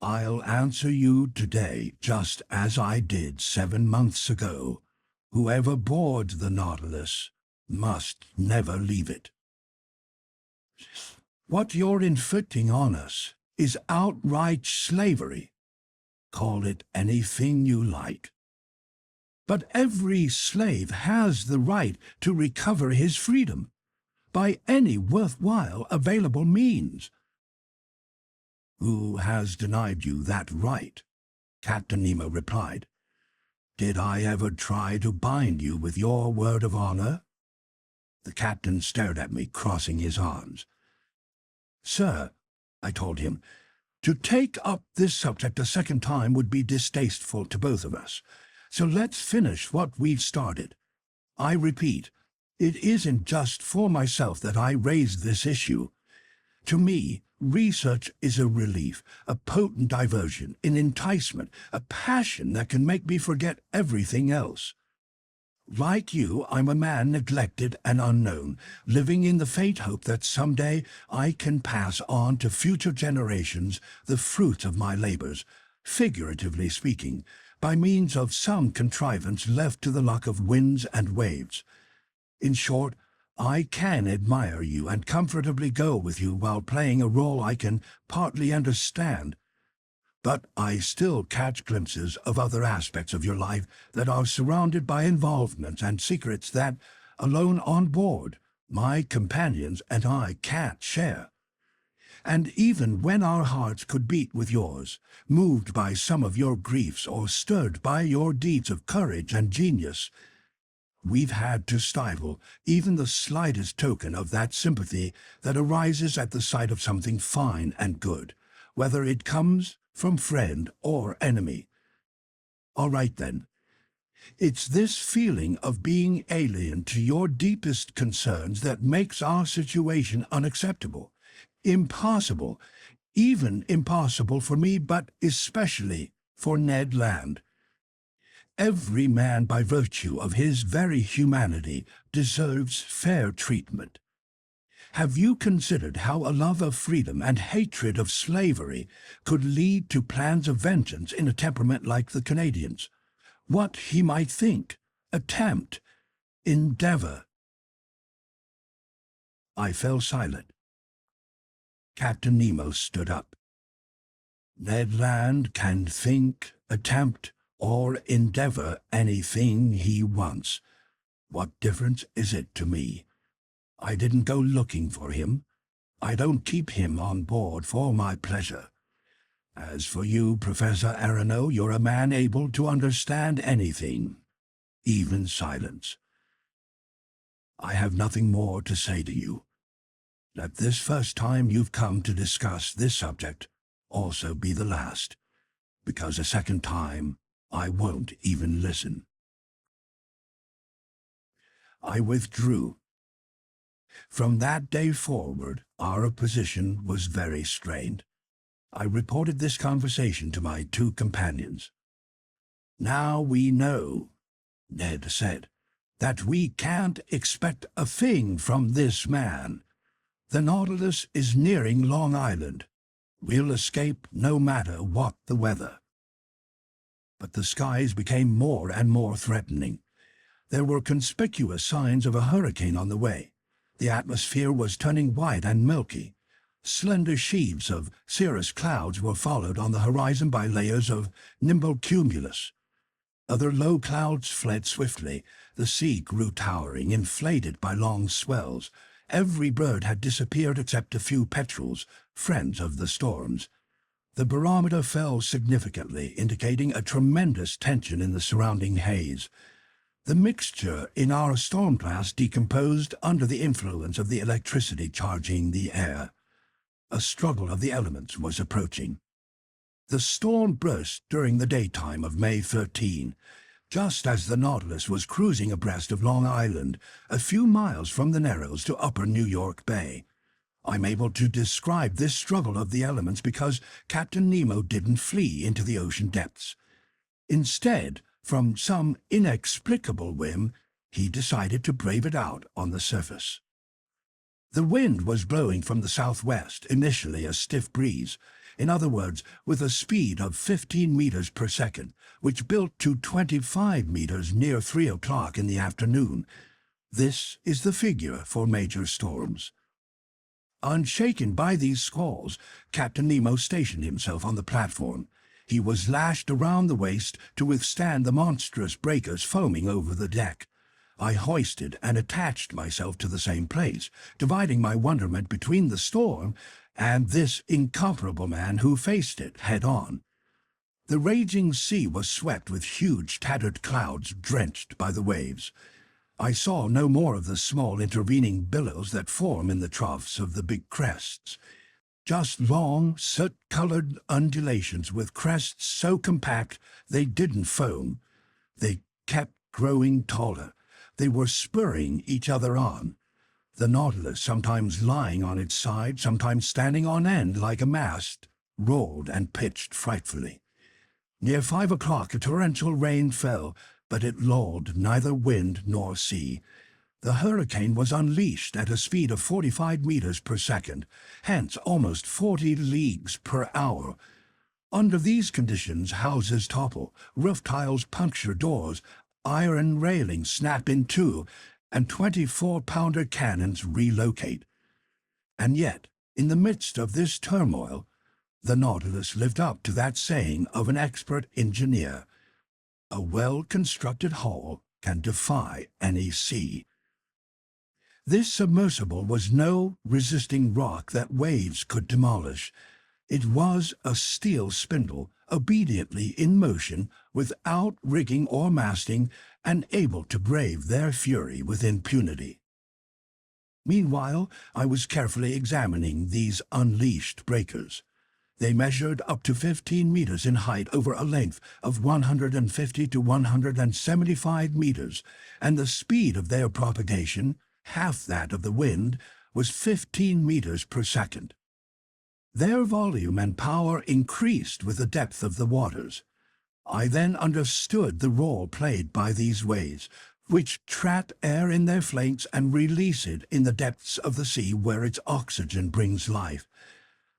"I'll answer you today just as I did 7 months ago. Whoever boards the Nautilus must never leave it. What you're inflicting on us is outright slavery. Call it anything you like. But every slave has the right to recover his freedom by any worthwhile available means." "Who has denied you that right?" Captain Nemo replied. "Did I ever try to bind you with your word of honor?" The captain stared at me, crossing his arms. "Sir," I told him, "to take up this subject a second time would be distasteful to both of us. So let's finish what we've started. I repeat, it isn't just for myself that I raised this issue. To me, research is a relief, a potent diversion, an enticement, a passion that can make me forget everything else. Like you, I'm a man neglected and unknown, living in the faint hope that someday I can pass on to future generations the fruits of my labors, figuratively speaking, by means of some contrivance left to the luck of winds and waves. In short, I can admire you and comfortably go with you while playing a role I can partly understand. But I still catch glimpses of other aspects of your life that are surrounded by involvements and secrets that, alone on board, my companions and I can't share. And even when our hearts could beat with yours, moved by some of your griefs or stirred by your deeds of courage and genius, we've had to stifle even the slightest token of that sympathy that arises at the sight of something fine and good, whether it comes from friend or enemy. All right then. It's this feeling of being alien to your deepest concerns that makes our situation unacceptable, impossible, even impossible for me, but especially for Ned Land. Every man, by virtue of his very humanity, deserves fair treatment. Have you considered how a love of freedom and hatred of slavery could lead to plans of vengeance in a temperament like the Canadian's? What he might think, attempt, endeavor. I fell silent. Captain Nemo stood up. Ned Land can think, attempt, or endeavor anything he wants. What difference is it to me? I didn't go looking for him. I don't keep him on board for my pleasure. As for you, Professor Aronnax, you're a man able to understand anything, even silence. I have nothing more to say to you. Let this first time you've come to discuss this subject also be the last, because a second time I won't even listen. I withdrew. From that day forward, our position was very strained. I reported this conversation to my two companions. Now we know, Ned said, that we can't expect a thing from this man. The Nautilus is nearing Long Island. We'll escape no matter what the weather. But the skies became more and more threatening. There were conspicuous signs of a hurricane on the way. The atmosphere was turning white and milky. Slender sheaves of cirrus clouds were followed on the horizon by layers of nimbocumulus. Other low clouds fled swiftly. The sea grew towering, inflated by long swells. Every bird had disappeared except a few petrels, friends of the storms. The barometer fell significantly, indicating a tremendous tension in the surrounding haze. The mixture in our storm class decomposed under the influence of the electricity charging the air. A struggle of the elements was approaching. The storm burst during the daytime of May 13, just as the Nautilus was cruising abreast of Long Island, a few miles from the Narrows to upper New York Bay. I'm able to describe this struggle of the elements because Captain Nemo didn't flee into the ocean depths. Instead, from some inexplicable whim, he decided to brave it out on the surface. The wind was blowing from the southwest, initially a stiff breeze, in other words, with a speed of 15 meters per second, which built to 25 meters near 3 o'clock in the afternoon. This is the figure for major storms. Unshaken by these squalls, Captain Nemo stationed himself on the platform. He was lashed around the waist to withstand the monstrous breakers foaming over the deck. I hoisted and attached myself to the same place, dividing my wonderment between the storm and this incomparable man who faced it head-on. The raging sea was swept with huge tattered clouds drenched by the waves. I saw no more of the small intervening billows that form in the troughs of the big crests. Just long, soot-colored undulations with crests so compact they didn't foam. They kept growing taller. They were spurring each other on. The Nautilus, sometimes lying on its side, sometimes standing on end like a mast, rolled and pitched frightfully. Near 5 o'clock a torrential rain fell, but it lulled neither wind nor sea. The hurricane was unleashed at a speed of 45 meters per second, hence almost 40 leagues per hour. Under these conditions, houses topple, roof tiles puncture doors, iron railings snap in two, and 24-pounder cannons relocate. And yet, in the midst of this turmoil, the Nautilus lived up to that saying of an expert engineer: "A well-constructed hull can defy any sea." This submersible was no resisting rock that waves could demolish. It was a steel spindle, obediently in motion, without rigging or masting, and able to brave their fury with impunity. Meanwhile, I was carefully examining these unleashed breakers. They measured up to 15 meters in height over a length of 150 to 175 meters, and the speed of their propagation, half that of the wind, was 15 meters per second. Their volume and power increased with the depth of the waters. I then understood the role played by these waves, which trap air in their flanks and release it in the depths of the sea where its oxygen brings life.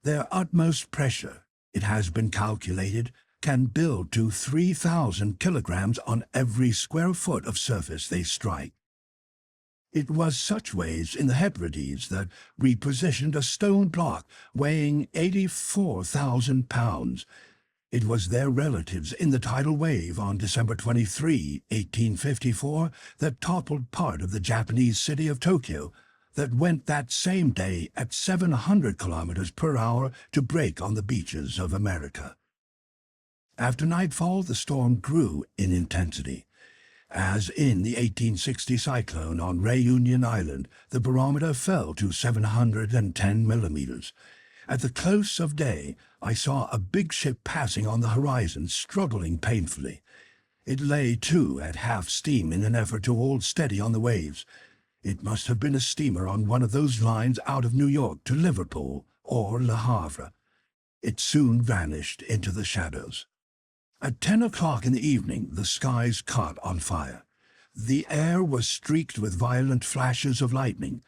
Their utmost pressure, it has been calculated, can build to 3,000 kilograms on every square foot of surface they strike. It was such waves in the Hebrides that repositioned a stone block weighing 84,000 pounds. It was their relatives in the tidal wave on December 23, 1854, that toppled part of the Japanese city of Tokyo, that went that same day at 700 kilometers per hour to break on the beaches of America. After nightfall, the storm grew in intensity. As in the 1860 cyclone on Réunion Island, the barometer fell to 710 millimeters. At the close of day, I saw a big ship passing on the horizon, struggling painfully. It lay, too, at half steam in an effort to hold steady on the waves. It must have been a steamer on one of those lines out of New York to Liverpool or Le Havre. It soon vanished into the shadows. At 10 o'clock in the evening, the skies caught on fire. The air was streaked with violent flashes of lightning.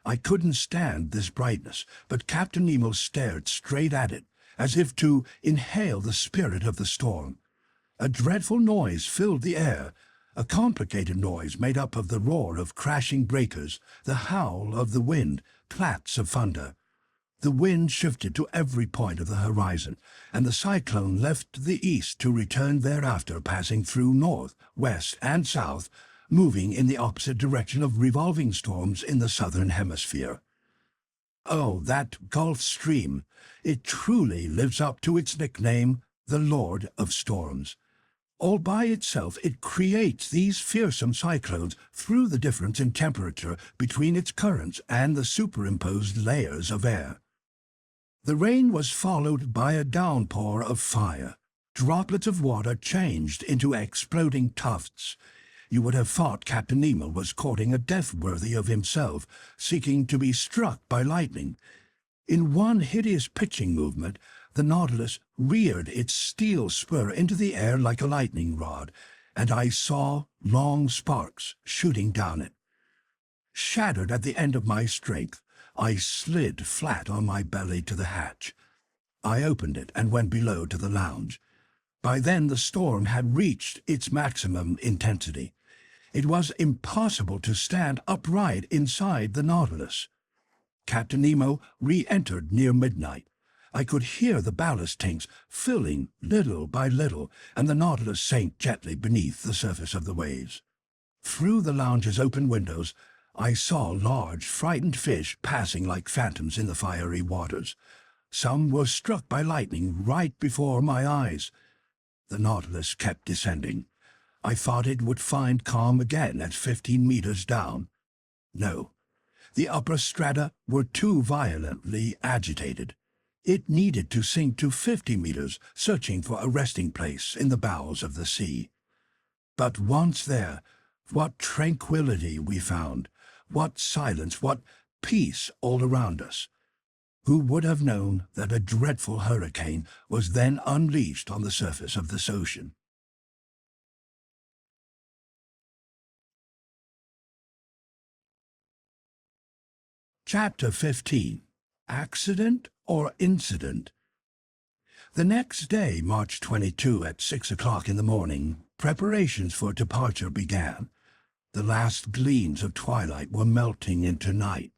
I couldn't stand this brightness, but Captain Nemo stared straight at it, as if to inhale the spirit of the storm. A dreadful noise filled the air, a complicated noise made up of the roar of crashing breakers, the howl of the wind, claps of thunder. The wind shifted to every point of the horizon, and the cyclone left the east to return thereafter, passing through north, west, and south, moving in the opposite direction of revolving storms in the southern hemisphere. Oh, that Gulf Stream! It truly lives up to its nickname, the Lord of Storms. All by itself, it creates these fearsome cyclones through the difference in temperature between its currents and the superimposed layers of air. The rain was followed by a downpour of fire. Droplets of water changed into exploding tufts. You would have thought Captain Nemo was courting a death worthy of himself, seeking to be struck by lightning. In one hideous pitching movement, the Nautilus reared its steel spur into the air like a lightning rod, and I saw long sparks shooting down it. Shattered at the end of my strength, I slid flat on my belly to the hatch. I opened it and went below to the lounge. By then the storm had reached its maximum intensity. It was impossible to stand upright inside the Nautilus. Captain Nemo re-entered near midnight. I could hear the ballast tanks filling little by little, and the Nautilus sank gently beneath the surface of the waves. Through the lounge's open windows, I saw large, frightened fish passing like phantoms in the fiery waters. Some were struck by lightning right before my eyes. The Nautilus kept descending. I thought it would find calm again at 15 meters down. No, the upper strata were too violently agitated. It needed to sink to 50 meters, searching for a resting place in the bowels of the sea. But once there, what tranquility we found! What silence, what peace all around us! Who would have known that a dreadful hurricane was then unleashed on the surface of this ocean? Chapter 15. Accident or Incident? The next day, March 22, at 6 o'clock in the morning, preparations for departure began. The last gleams of twilight were melting into night.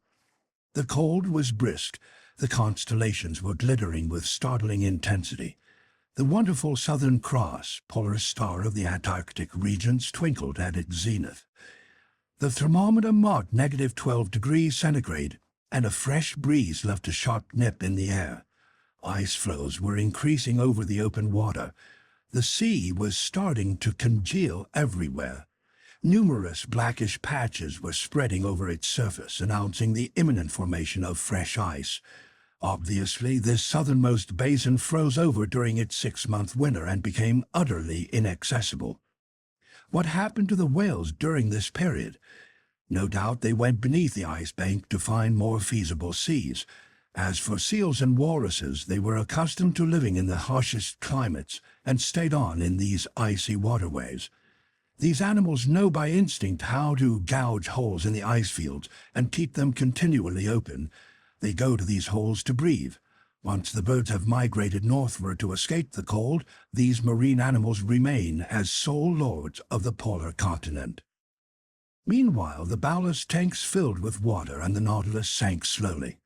The cold was brisk. The constellations were glittering with startling intensity. The wonderful Southern Cross, polar star of the Antarctic regions, twinkled at its zenith. The thermometer marked -12 degrees centigrade, and a fresh breeze left a sharp nip in the air. Ice floes were increasing over the open water. The sea was starting to congeal everywhere. Numerous blackish patches were spreading over its surface, announcing the imminent formation of fresh ice. Obviously, this southernmost basin froze over during its 6-month winter and became utterly inaccessible. What happened to the whales during this period? No doubt they went beneath the ice bank to find more feasible seas. As for seals and walruses, they were accustomed to living in the harshest climates and stayed on in these icy waterways. These animals know by instinct how to gouge holes in the ice fields and keep them continually open. They go to these holes to breathe. Once the birds have migrated northward to escape the cold, these marine animals remain as sole lords of the polar continent. Meanwhile, the ballast tanks filled with water and the Nautilus sank slowly.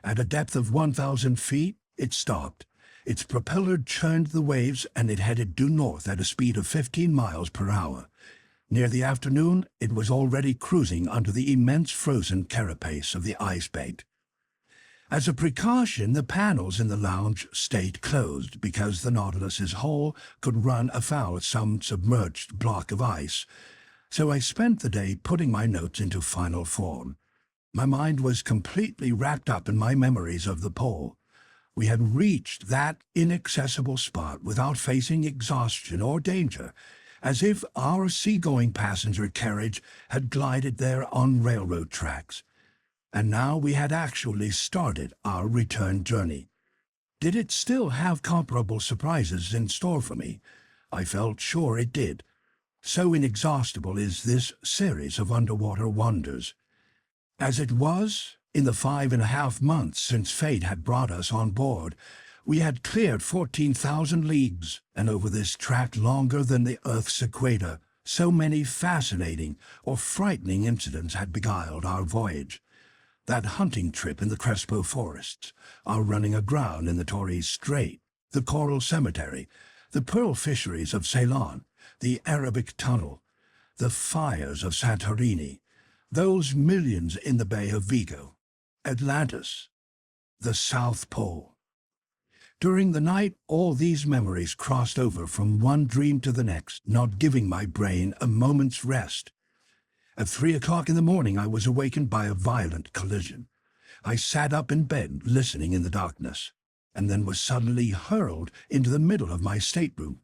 At a depth of 1,000 feet, it stopped. Its propeller churned the waves and it headed due north at a speed of 15 miles per hour. Near the afternoon, it was already cruising under the immense frozen carapace of the ice bank. As a precaution, the panels in the lounge stayed closed because the Nautilus's hull could run afoul some submerged block of ice. So I spent the day putting my notes into final form. My mind was completely wrapped up in my memories of the pole. We had reached that inaccessible spot without facing exhaustion or danger, as if our seagoing passenger carriage had glided there on railroad tracks. And now we had actually started our return journey. Did it still have comparable surprises in store for me? I felt sure it did. So inexhaustible is this series of underwater wonders. As it was, in the 5.5 months since fate had brought us on board, we had cleared 14,000 leagues, and over this tract longer than the Earth's equator, so many fascinating or frightening incidents had beguiled our voyage. That hunting trip in the Crespo forests, our running aground in the Torres Strait, the coral cemetery, the pearl fisheries of Ceylon, the Arabic Tunnel, the fires of Santorini, those millions in the Bay of Vigo, Atlantis, the South Pole. During the night, all these memories crossed over from one dream to the next, not giving my brain a moment's rest. At 3 o'clock in the morning, I was awakened by a violent collision. I sat up in bed, listening in the darkness, and then was suddenly hurled into the middle of my stateroom.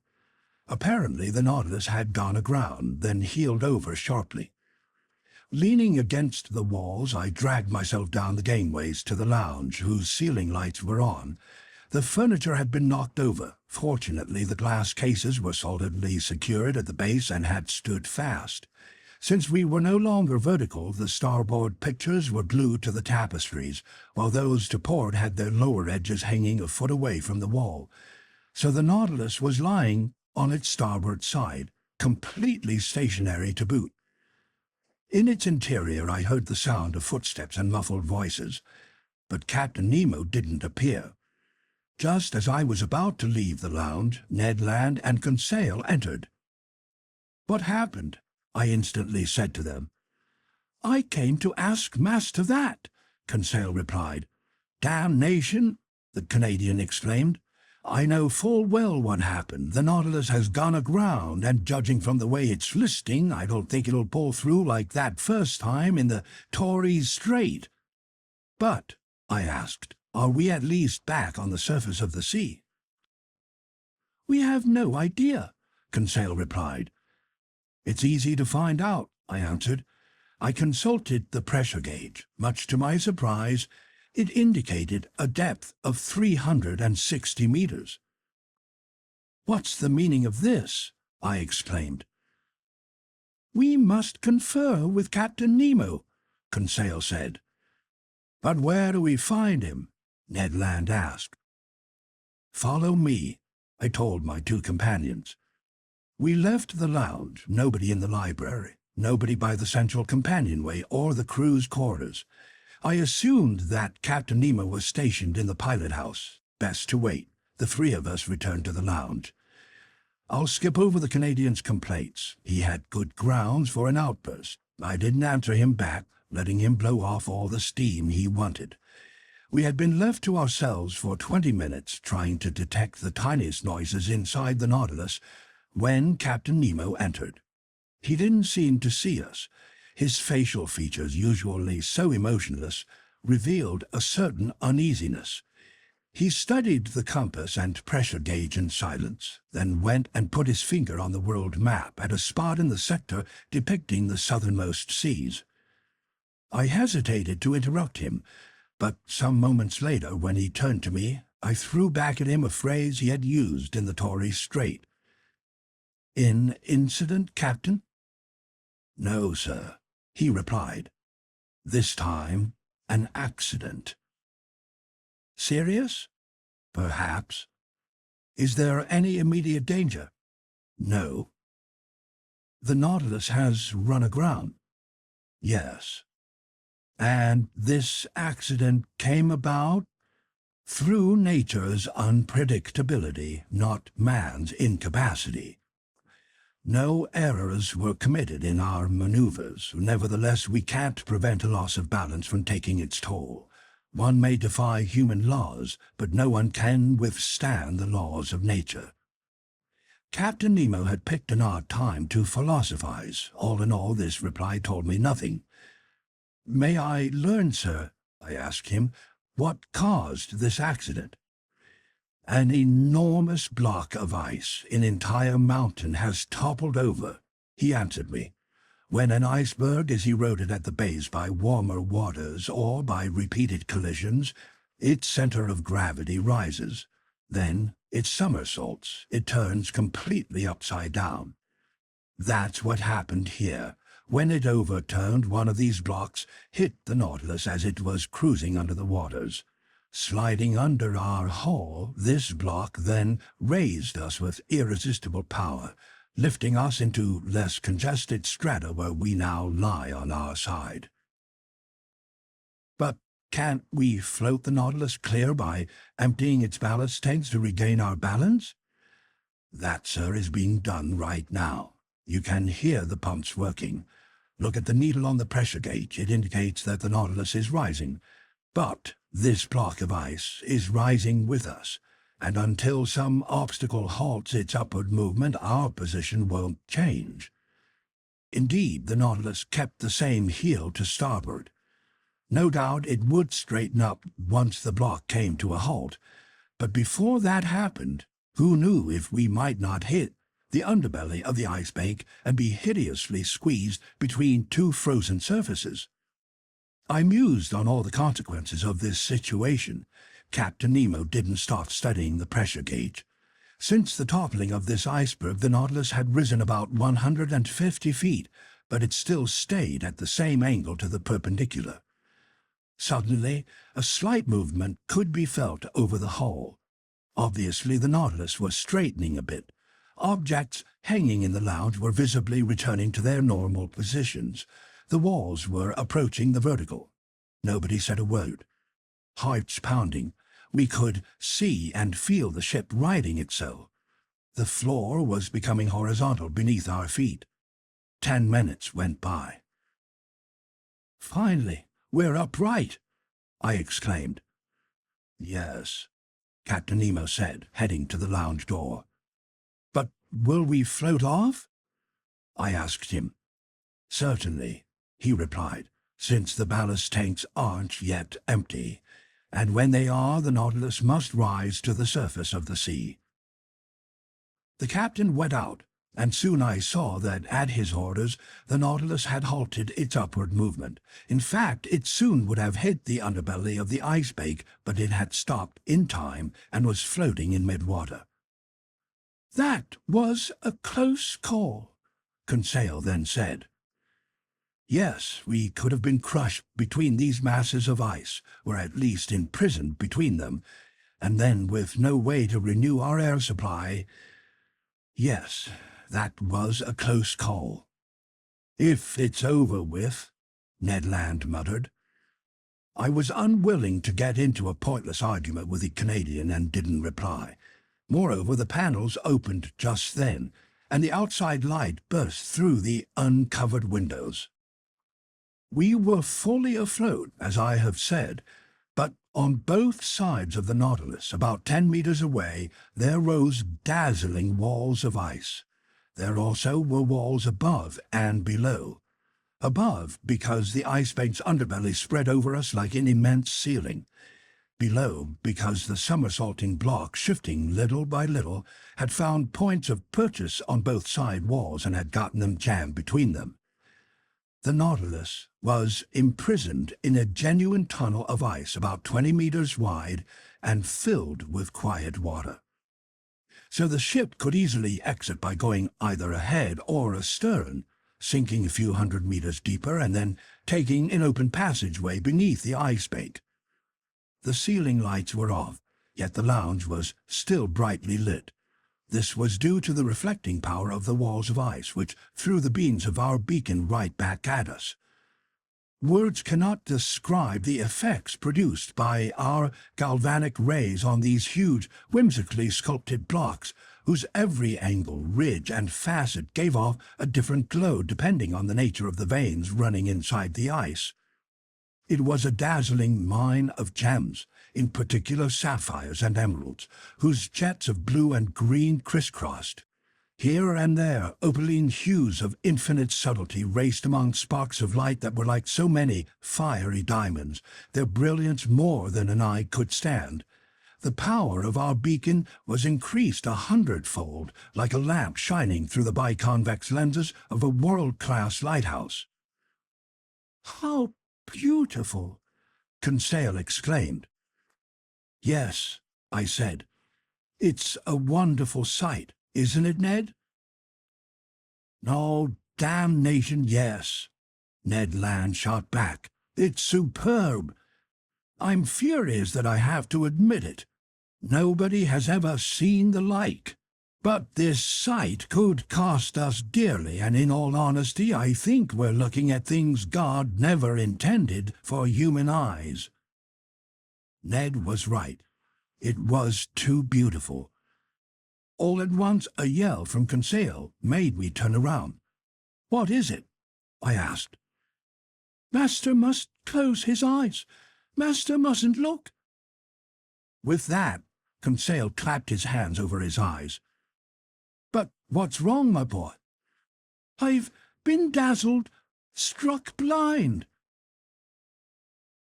Apparently, the Nautilus had gone aground, then heeled over sharply. Leaning against the walls, I dragged myself down the gangways to the lounge, whose ceiling lights were on. The furniture had been knocked over. Fortunately, the glass cases were solidly secured at the base and had stood fast. Since we were no longer vertical, the starboard pictures were glued to the tapestries, while those to port had their lower edges hanging a foot away from the wall. So the Nautilus was lying on its starboard side, completely stationary to boot. In its interior I heard the sound of footsteps and muffled voices, but Captain Nemo didn't appear. Just as I was about to leave the lounge, Ned Land and Conseil entered. "What happened?" I instantly said to them. "I came to ask Master that," Conseil replied. "Damnation!" the Canadian exclaimed. "I know full well what happened. The Nautilus has gone aground, and judging from the way it's listing, I don't think it'll pull through like that first time in the Torres Strait." "But," I asked, "are we at least back on the surface of the sea?" "We have no idea," Conseil replied. "It's easy to find out," I answered. I consulted the pressure gauge. Much to my surprise, it indicated a depth of 360 meters. "What's the meaning of this?" I exclaimed. "We must confer with Captain Nemo," Conseil said. "But where do we find him?" Ned Land asked. "Follow me," I told my two companions. We left the lounge, nobody in the library, nobody by the central companionway or the crew's quarters. I assumed that Captain Nemo was stationed in the pilot house. Best to wait. The three of us returned to the lounge. I'll skip over the Canadian's complaints. He had good grounds for an outburst. I didn't answer him back, letting him blow off all the steam he wanted. We had been left to ourselves for 20 minutes trying to detect the tiniest noises inside the Nautilus when Captain Nemo entered. He didn't seem to see us. His facial features, usually so emotionless, revealed a certain uneasiness. He studied the compass and pressure gauge in silence, then went and put his finger on the world map at a spot in the sector depicting the southernmost seas. I hesitated to interrupt him, but some moments later, when he turned to me, I threw back at him a phrase he had used in the Torres Strait. "An incident, Captain?" "No, sir," he replied. "This time, an accident." "Serious?" "Perhaps." "Is there any immediate danger?" "No." "The Nautilus has run aground?" "Yes." "And this accident came about?" "Through nature's unpredictability, not man's incapacity. No errors were committed in our maneuvers. Nevertheless, we can't prevent a loss of balance from taking its toll. One may defy human laws, but no one can withstand the laws of nature." Captain Nemo had picked an odd time to philosophize. All in all, this reply told me nothing. "May I learn, sir," I asked him, "what caused this accident?" "An enormous block of ice, an entire mountain, has toppled over," he answered me. "When an iceberg is eroded at the base by warmer waters or by repeated collisions, its center of gravity rises. Then it somersaults, it turns completely upside down. That's what happened here. When it overturned, one of these blocks hit the Nautilus as it was cruising under the waters. Sliding under our hull, this block then raised us with irresistible power, lifting us into less congested strata where we now lie on our side." "But can't we float the Nautilus clear by emptying its ballast tanks to regain our balance?" "That, sir, is being done right now. You can hear the pumps working. Look at the needle on the pressure gauge. It indicates that the Nautilus is rising. But this block of ice is rising with us, and until some obstacle halts its upward movement, our position won't change." Indeed, the Nautilus kept the same heel to starboard. No doubt it would straighten up once the block came to a halt, but before that happened, who knew if we might not hit the underbelly of the ice bank and be hideously squeezed between two frozen surfaces? I mused on all the consequences of this situation. Captain Nemo didn't stop studying the pressure gauge. Since the toppling of this iceberg, the Nautilus had risen about 150 feet, but it still stayed at the same angle to the perpendicular. Suddenly, a slight movement could be felt over the hull. Obviously, the Nautilus was straightening a bit. Objects hanging in the lounge were visibly returning to their normal positions. The walls were approaching the vertical. Nobody said a word. Hearts pounding. We could see and feel the ship righting itself. The floor was becoming horizontal beneath our feet. 10 minutes went by. "Finally, we're upright!" I exclaimed. "Yes," Captain Nemo said, heading to the lounge door. "But will we float off?" I asked him. "Certainly," he replied, "since the ballast tanks aren't yet empty, and when they are, the Nautilus must rise to the surface of the sea." The captain went out, and soon I saw that at his orders the Nautilus had halted its upward movement. In fact, it soon would have hit the underbelly of the ice bank, but it had stopped in time and was floating in mid-water. "That was a close call," Conseil then said. Yes, we could have been crushed between these masses of ice, or at least imprisoned between them, and then with no way to renew our air supply. Yes, that was a close call. If it's over with, Ned Land muttered. I was unwilling to get into a pointless argument with the Canadian and didn't reply. Moreover, the panels opened just then, and the outside light burst through the uncovered windows. We were fully afloat, as I have said, but on both sides of the Nautilus, about 10 meters away, there rose dazzling walls of ice. There also were walls above and below. Above, because the Ice Bank's underbelly spread over us like an immense ceiling. Below, because the somersaulting block, shifting little by little, had found points of purchase on both side walls and had gotten them jammed between them. The Nautilus was imprisoned in a genuine tunnel of ice about 20 meters wide and filled with quiet water. So the ship could easily exit by going either ahead or astern, sinking a few hundred meters deeper and then taking an open passageway beneath the ice bank. The ceiling lights were off, yet the lounge was still brightly lit. This was due to the reflecting power of the walls of ice, which threw the beams of our beacon right back at us. Words cannot describe the effects produced by our galvanic rays on these huge, whimsically sculpted blocks, whose every angle, ridge, and facet gave off a different glow depending on the nature of the veins running inside the ice. It was a dazzling mine of gems, in particular sapphires and emeralds, whose jets of blue and green crisscrossed. Here and there, opaline hues of infinite subtlety raced among sparks of light that were like so many fiery diamonds, their brilliance more than an eye could stand. The power of our beacon was increased 100-fold, like a lamp shining through the biconvex lenses of a world-class lighthouse. "How beautiful!" Conseil exclaimed. "Yes," I said. "It's a wonderful sight, isn't it, Ned?" "No, damnation, yes," Ned Land shot back. "It's superb. I'm furious that I have to admit it. Nobody has ever seen the like. But this sight could cost us dearly, and in all honesty, I think we're looking at things God never intended for human eyes." Ned was right. It was too beautiful. All at once, a yell from Conseil made me turn around. "What is it?" I asked. "Master must close his eyes. Master mustn't look." With that, Conseil clapped his hands over his eyes. "But what's wrong, my boy?" "I've been dazzled, struck blind."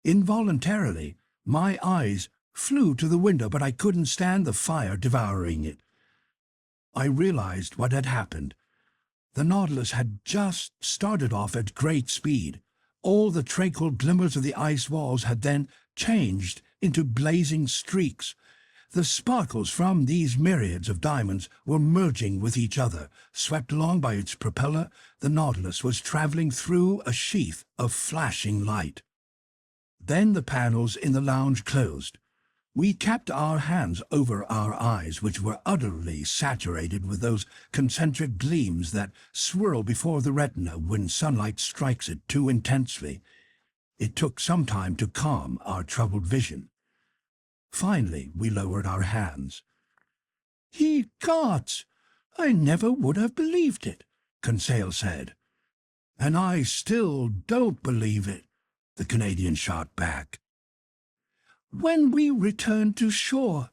Involuntarily, my eyes flew to the window, but I couldn't stand the fire devouring it. I realized what had happened. The Nautilus had just started off at great speed. All the tranquil glimmers of the ice walls had then changed into blazing streaks. The sparkles from these myriads of diamonds were merging with each other. Swept along by its propeller, the Nautilus was traveling through a sheath of flashing light. Then the panels in the lounge closed. We kept our hands over our eyes, which were utterly saturated with those concentric gleams that swirl before the retina when sunlight strikes it too intensely. It took some time to calm our troubled vision. Finally, we lowered our hands. "Ye gods! I never would have believed it," Conseil said. "And I still don't believe it," the Canadian shot back. "When we return to shore,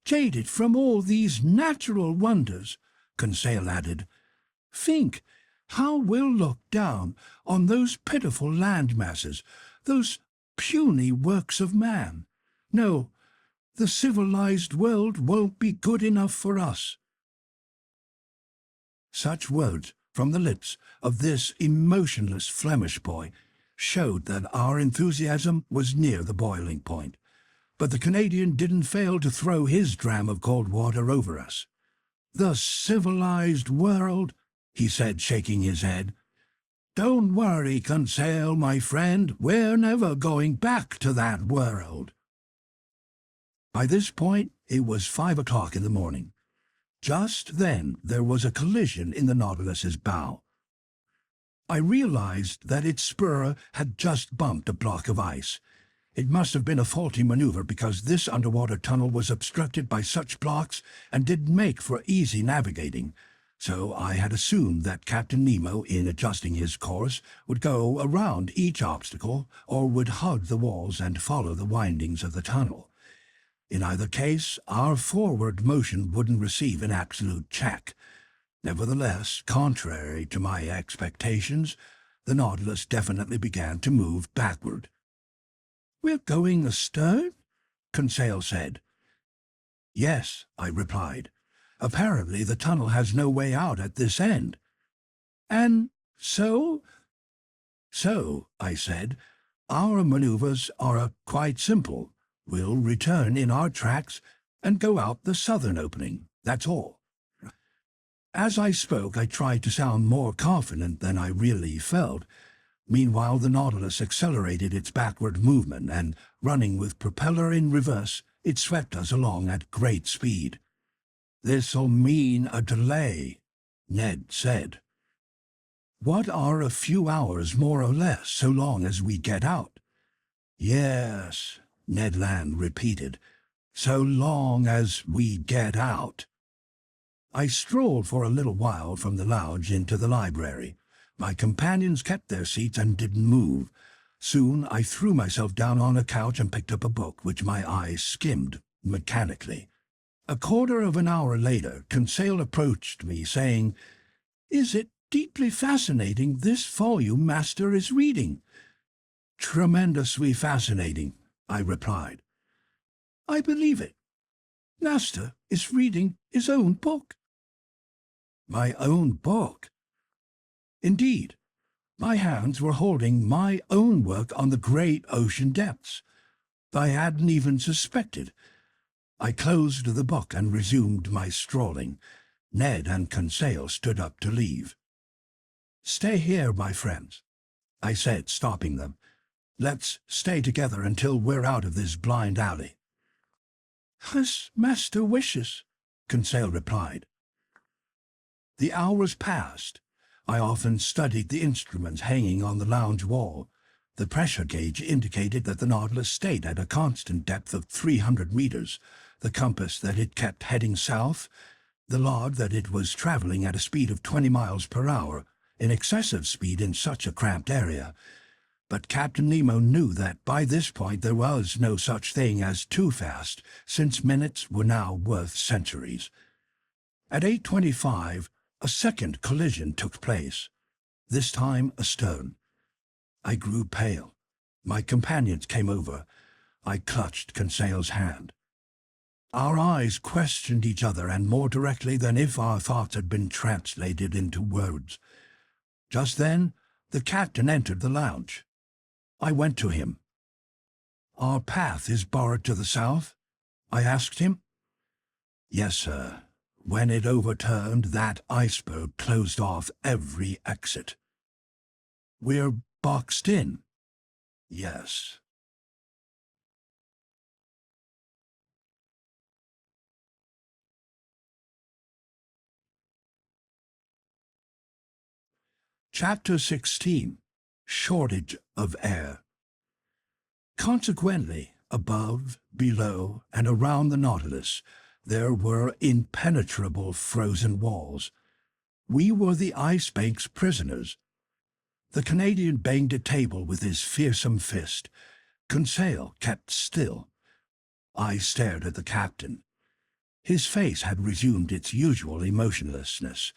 jaded from all these natural wonders," Conseil added, "think how we'll look down on those pitiful land masses, those puny works of man. No, the civilized world won't be good enough for us." Such words from the lips of this emotionless Flemish boy showed that our enthusiasm was near the boiling point. But the Canadian didn't fail to throw his dram of cold water over us. "The civilized world," he said, shaking his head. Don't worry, Conseil, my friend. We're never going back to that world. By this point, it was 5 o'clock in the morning. Just then, there was a collision in the Nautilus's bow. I realized that its spur had just bumped a block of ice. It must have been a faulty maneuver because this underwater tunnel was obstructed by such blocks and didn't make for easy navigating. So I had assumed that Captain Nemo, in adjusting his course, would go around each obstacle or would hug the walls and follow the windings of the tunnel. In either case, our forward motion wouldn't receive an absolute check. Nevertheless, contrary to my expectations, the Nautilus definitely began to move backward. "We're going astern?" Conseil said. "Yes," I replied. "Apparently the tunnel has no way out at this end." "And so?" "So," I said, "our maneuvers are quite simple. We'll return in our tracks and go out the southern opening. That's all." As I spoke, I tried to sound more confident than I really felt. Meanwhile, the Nautilus accelerated its backward movement, and, running with propeller in reverse, it swept us along at great speed. "This'll mean a delay," Ned said. "What are a few hours more or less, so long as we get out?" "Yes," Ned Land repeated, "so long as we get out." I strolled for a little while from the lounge into the library. My companions kept their seats and didn't move. Soon I threw myself down on a couch and picked up a book which my eyes skimmed mechanically. A quarter of an hour later, Conseil approached me, saying, "Is it deeply fascinating this volume Master is reading?" "Tremendously fascinating," I replied. "I believe it. Master is reading his own book." "My own book?" "Indeed. My hands were holding my own work on the great ocean depths. I hadn't even suspected." I closed the book and resumed my strolling. Ned and Conseil stood up to leave. "Stay here, my friends," I said, stopping them. "Let's stay together until we're out of this blind alley." "As Master wishes," Conseil replied. The hours passed. I often studied the instruments hanging on the lounge wall. The pressure gauge indicated that the Nautilus stayed at a constant depth of 300 meters, the compass that it kept heading south, the log that it was traveling at a speed of 20 miles per hour, an excessive speed in such a cramped area. But Captain Nemo knew that by this point there was no such thing as too fast, since minutes were now worth centuries. At 8:25, a second collision took place, this time astern. I grew pale. My companions came over. I clutched Conseil's hand. Our eyes questioned each other, and more directly than if our thoughts had been translated into words. Just then, the captain entered the lounge. I went to him. "Our path is barred to the south?" I asked him. "Yes, sir. When it overturned, that iceberg closed off every exit." "We're boxed in?" "Yes." Chapter 16. Shortage of Air. Consequently, above, below, and around the Nautilus, there were impenetrable frozen walls. We were the Ice Bank's prisoners. The Canadian banged a table with his fearsome fist. Conseil kept still. I stared at the captain. His face had resumed its usual emotionlessness.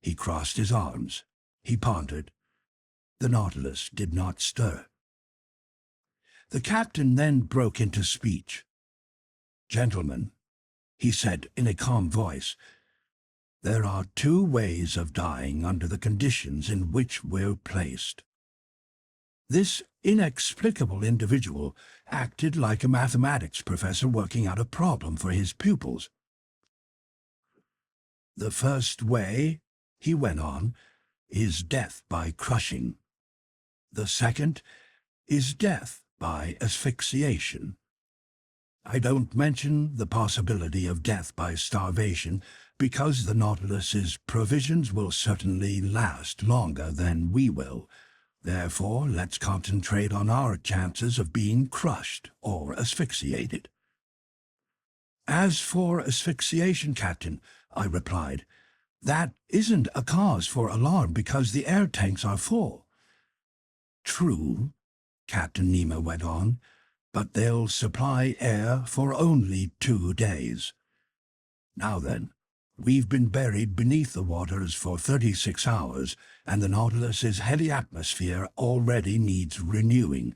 He crossed his arms. He pondered. The Nautilus did not stir. The captain then broke into speech. "Gentlemen," he said in a calm voice, "there are two ways of dying under the conditions in which we're placed." This inexplicable individual acted like a mathematics professor working out a problem for his pupils. "The first way," he went on, is death by crushing. The second is death by asphyxiation. I don't mention the possibility of death by starvation because the Nautilus's provisions will certainly last longer than we will. Therefore, let's concentrate on our chances of being crushed or asphyxiated. As for asphyxiation, Captain, I replied, that isn't a cause for alarm because the air tanks are full. True, Captain Nemo went on, but they'll supply air for only 2 days. Now then, we've been buried beneath the waters for 36 hours, and the Nautilus's heavy atmosphere already needs renewing.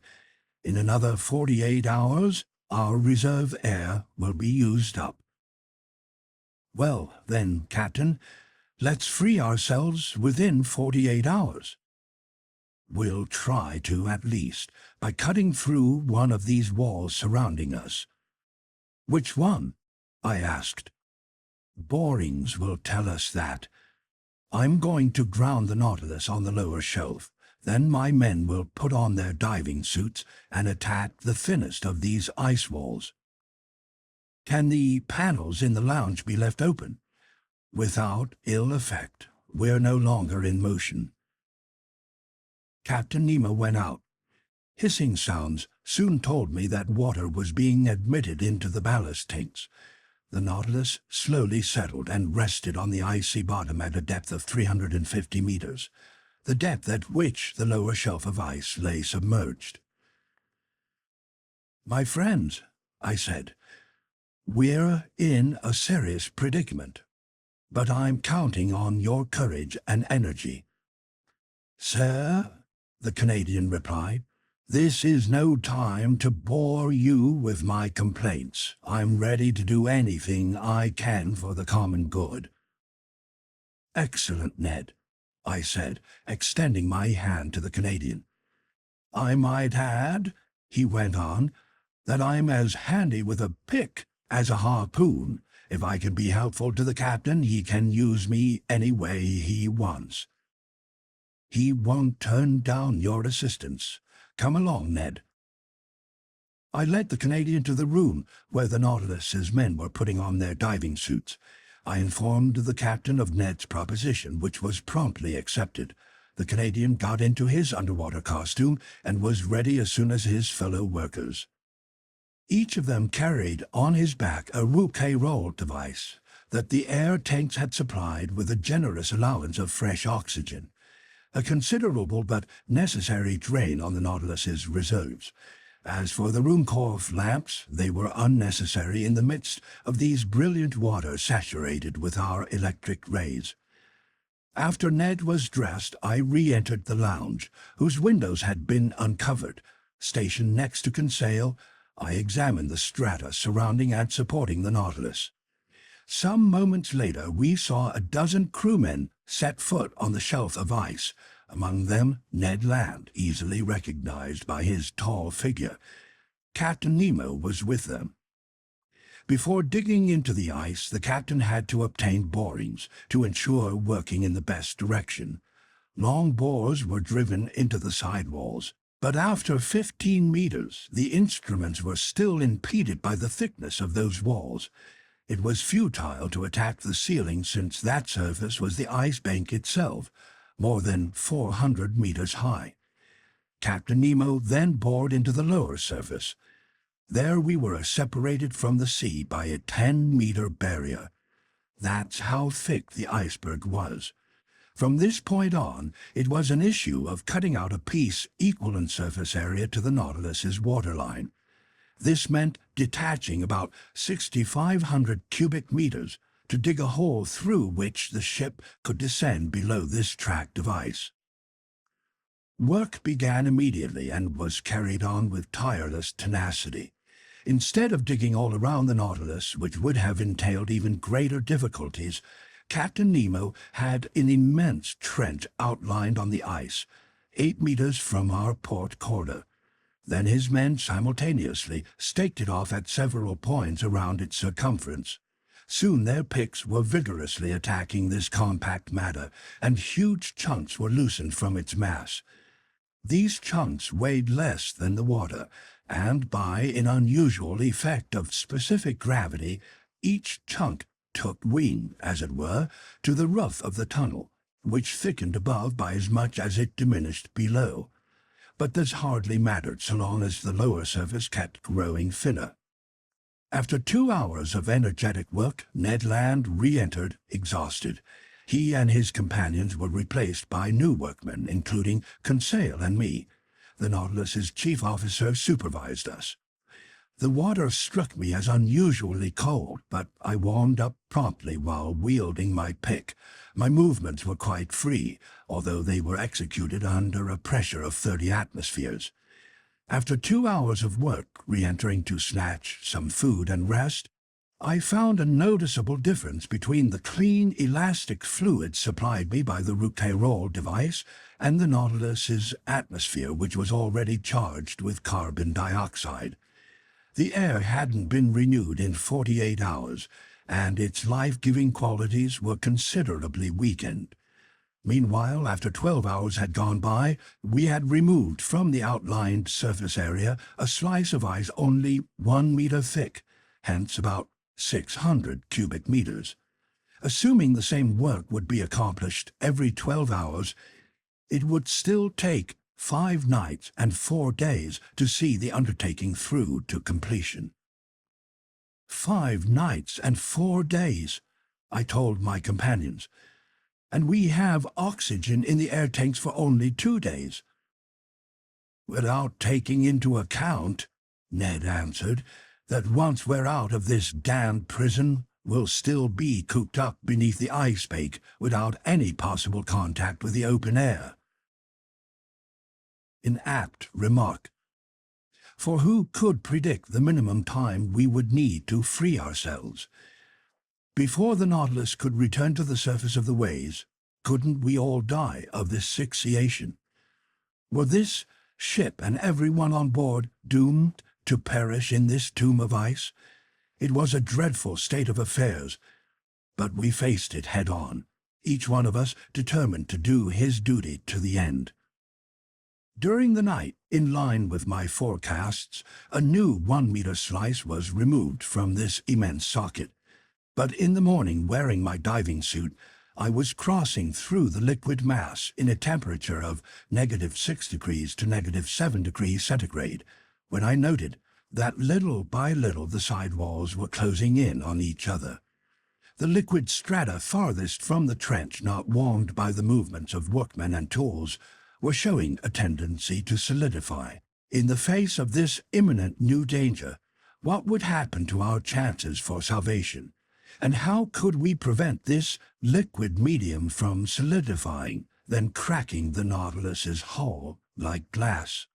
In another 48 hours, our reserve air will be used up. Well, then, Captain, let's free ourselves within 48 hours. We'll try to, at least, by cutting through one of these walls surrounding us. Which one? I asked. Borings will tell us that. I'm going to ground the Nautilus on the lower shelf. Then my men will put on their diving suits and attack the thinnest of these ice walls. Can the panels in the lounge be left open? Without ill effect. We're no longer in motion. Captain Nemo went out. Hissing sounds soon told me that water was being admitted into the ballast tanks. The Nautilus slowly settled and rested on the icy bottom at a depth of 350 meters, the depth at which the lower shelf of ice lay submerged. My friends, I said, we're in a serious predicament, but I'm counting on your courage and energy. Sir, the Canadian replied, this is no time to bore you with my complaints. I'm ready to do anything I can for the common good. Excellent, Ned, I said, extending my hand to the Canadian. I might add, he went on, that I'm as handy with a pick as a harpoon. If I can be helpful to the captain, he can use me any way he wants. He won't turn down your assistance. Come along, Ned. I led the Canadian to the room where the Nautilus's men were putting on their diving suits. I informed the captain of Ned's proposition, which was promptly accepted. The Canadian got into his underwater costume and was ready as soon as his fellow workers. Each of them carried on his back a roll device that the air tanks had supplied with a generous allowance of fresh oxygen, a considerable but necessary drain on the Nautilus's reserves. As for the Ruhmkorff lamps, they were unnecessary in the midst of these brilliant waters saturated with our electric rays. After Ned was dressed, I re-entered the lounge, whose windows had been uncovered. Stationed next to Conseil, I examined the strata surrounding and supporting the Nautilus. Some moments later, we saw a dozen crewmen set foot on the shelf of ice, among them Ned Land, easily recognized by his tall figure. Captain Nemo was with them. Before digging into the ice, the captain had to obtain borings to ensure working in the best direction. Long bores were driven into the sidewalls, but after 15 meters, the instruments were still impeded by the thickness of those walls. It was futile to attack the ceiling since that surface was the ice bank itself, more than 400 meters high. Captain Nemo then bored into the lower surface. There we were separated from the sea by a 10-meter barrier. That's how thick the iceberg was. From this point on, it was an issue of cutting out a piece equal in surface area to the Nautilus's waterline. This meant detaching about 6,500 cubic meters to dig a hole through which the ship could descend below this tract of ice. Work began immediately and was carried on with tireless tenacity. Instead of digging all around the Nautilus, which would have entailed even greater difficulties, Captain Nemo had an immense trench outlined on the ice, 8 meters from our port quarter. Then his men simultaneously staked it off at several points around its circumference. Soon their picks were vigorously attacking this compact matter, and huge chunks were loosened from its mass. These chunks weighed less than the water, and by an unusual effect of specific gravity, each chunk took wing, as it were, to the roof of the tunnel, which thickened above by as much as it diminished below. But this hardly mattered so long as the lower surface kept growing thinner. After 2 hours of energetic work, Ned Land re-entered, exhausted. He and his companions were replaced by new workmen, including Conseil and me. The Nautilus's chief officer supervised us. The water struck me as unusually cold, but I warmed up promptly while wielding my pick. My movements were quite free, although they were executed under a pressure of 30 atmospheres. After 2 hours of work, re-entering to snatch some food and rest, I found a noticeable difference between the clean, elastic fluid supplied me by the Rouquayrol device and the Nautilus's atmosphere, which was already charged with carbon dioxide. The air hadn't been renewed in 48 hours, and its life-giving qualities were considerably weakened. Meanwhile, after 12 hours had gone by, we had removed from the outlined surface area a slice of ice only 1 meter thick, hence about 600 cubic meters. Assuming the same work would be accomplished every 12 hours, it would still take 5 nights and 4 days to see the undertaking through to completion. 5 nights and 4 days, I told my companions, and we have oxygen in the air tanks for only 2 days. Without taking into account, Ned answered, that once we're out of this damned prison, we'll still be cooped up beneath the ice bank without any possible contact with the open air. An apt remark. For who could predict the minimum time we would need to free ourselves? Before the Nautilus could return to the surface of the waves, couldn't we all die of asphyxiation? Were this ship and everyone on board doomed to perish in this tomb of ice? It was a dreadful state of affairs, but we faced it head-on, each one of us determined to do his duty to the end. During the night, in line with my forecasts, a new 1-meter slice was removed from this immense socket. But in the morning, wearing my diving suit, I was crossing through the liquid mass in a temperature of -6 degrees to -7 degrees centigrade, when I noted that little by little the sidewalls were closing in on each other. The liquid strata farthest from the trench, not warmed by the movements of workmen and tools, were showing a tendency to solidify. In the face of this imminent new danger, what would happen to our chances for salvation? And how could we prevent this liquid medium from solidifying, then cracking the Nautilus's hull like glass?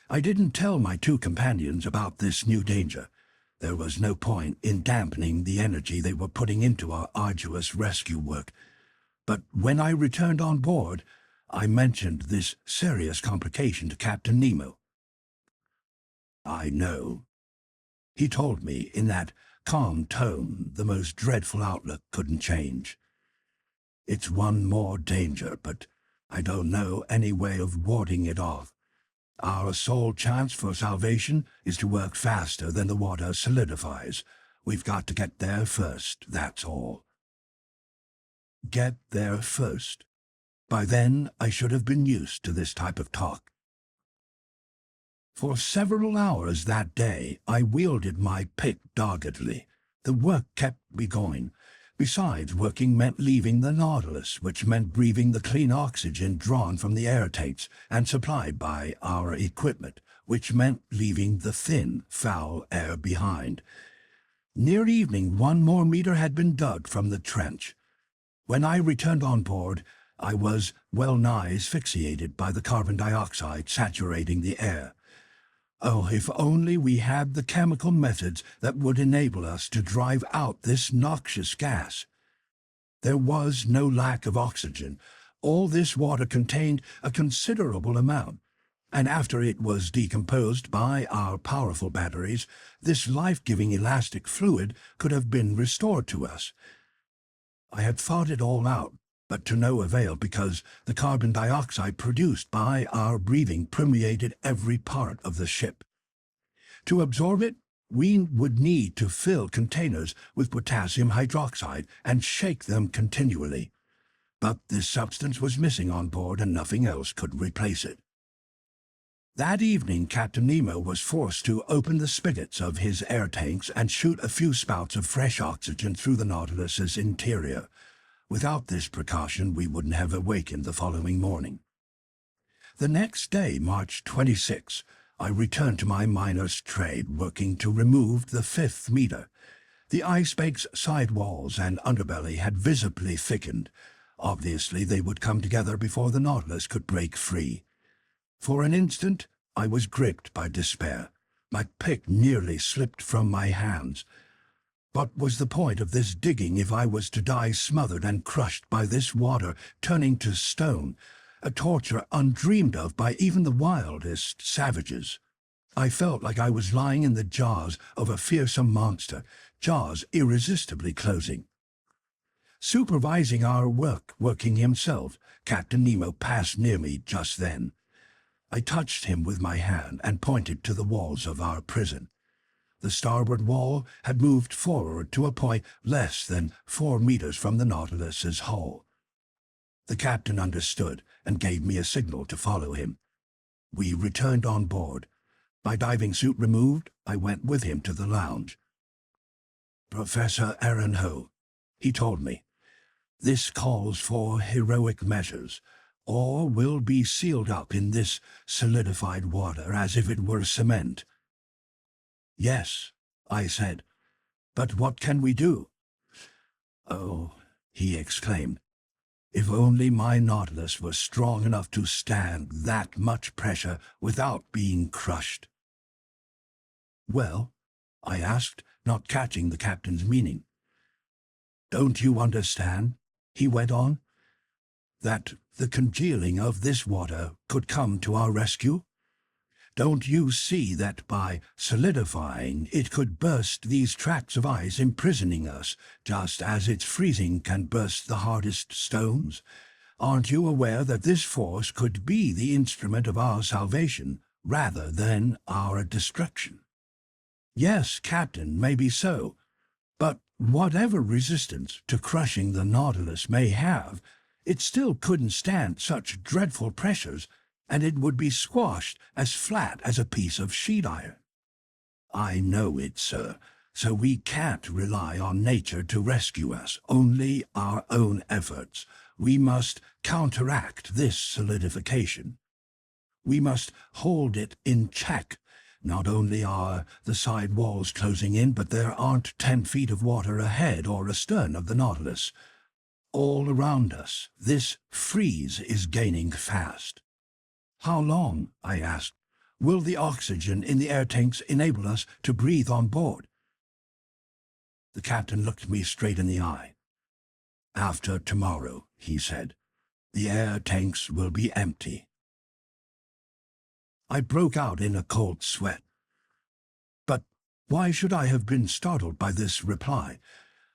I didn't tell my 2 companions about this new danger. There was no point in dampening the energy they were putting into our arduous rescue work. But when I returned on board, I mentioned this serious complication to Captain Nemo. "I know," he told me in that calm tone the most dreadful outlook couldn't change. "It's one more danger, but I don't know any way of warding it off. Our sole chance for salvation is to work faster than the water solidifies. We've got to get there first, that's all." Get there first. By then, I should have been used to this type of talk. For several hours that day, I wielded my pick doggedly. The work kept me going. Besides, working meant leaving the Nautilus, which meant breathing the clean oxygen drawn from the air tanks and supplied by our equipment, which meant leaving the thin, foul air behind. Near evening, 1 more meter had been dug from the trench. When I returned on board, I was well-nigh asphyxiated by the carbon dioxide saturating the air. Oh, if only we had the chemical methods that would enable us to drive out this noxious gas. There was no lack of oxygen. All this water contained a considerable amount, and after it was decomposed by our powerful batteries, this life-giving elastic fluid could have been restored to us. I had thought it all out, but to no avail because the carbon dioxide produced by our breathing permeated every part of the ship. To absorb it, we would need to fill containers with potassium hydroxide and shake them continually. But this substance was missing on board and nothing else could replace it. That evening, Captain Nemo was forced to open the spigots of his air tanks and shoot a few spouts of fresh oxygen through the Nautilus's interior. Without this precaution, we wouldn't have awakened the following morning. The next day, March 26, I returned to my miner's trade, working to remove the 5th meter. The icebake's side walls and underbelly had visibly thickened. Obviously, they would come together before the Nautilus could break free. For an instant, I was gripped by despair. My pick nearly slipped from my hands. What was the point of this digging if I was to die smothered and crushed by this water, turning to stone, a torture undreamed of by even the wildest savages? I felt like I was lying in the jaws of a fearsome monster, jaws irresistibly closing. Supervising our working himself, Captain Nemo passed near me just then. I touched him with my hand and pointed to the walls of our prison. The starboard wall had moved forward to a point less than 4 meters from the Nautilus's hull. The captain understood and gave me a signal to follow him. We returned on board. My diving suit removed, I went with him to the lounge. "Professor Aronnax," he told me, "this calls for heroic measures, or will be sealed up in this solidified water as if it were cement." "Yes," I said, "but what can we do?" "Oh," he exclaimed, "if only my Nautilus was strong enough to stand that much pressure without being crushed." "Well?" I asked, not catching the captain's meaning. "Don't you understand?" he went on, "that the congealing of this water could come to our rescue? Don't you see that by solidifying it could burst these tracts of ice imprisoning us, just as its freezing can burst the hardest stones? Aren't you aware that this force could be the instrument of our salvation rather than our destruction?" "Yes, Captain, maybe so. But whatever resistance to crushing the Nautilus may have, it still couldn't stand such dreadful pressures, and it would be squashed as flat as a piece of sheet iron." "I know it, sir. So we can't rely on nature to rescue us, only our own efforts. We must counteract this solidification. We must hold it in check. Not only are the side walls closing in, but there aren't 10 feet of water ahead or astern of the Nautilus. All around us, this freeze is gaining fast." "How long," I asked, "will the oxygen in the air tanks enable us to breathe on board?" The captain looked me straight in the eye. "After tomorrow," he said, "the air tanks will be empty." I broke out in a cold sweat. But why should I have been startled by this reply?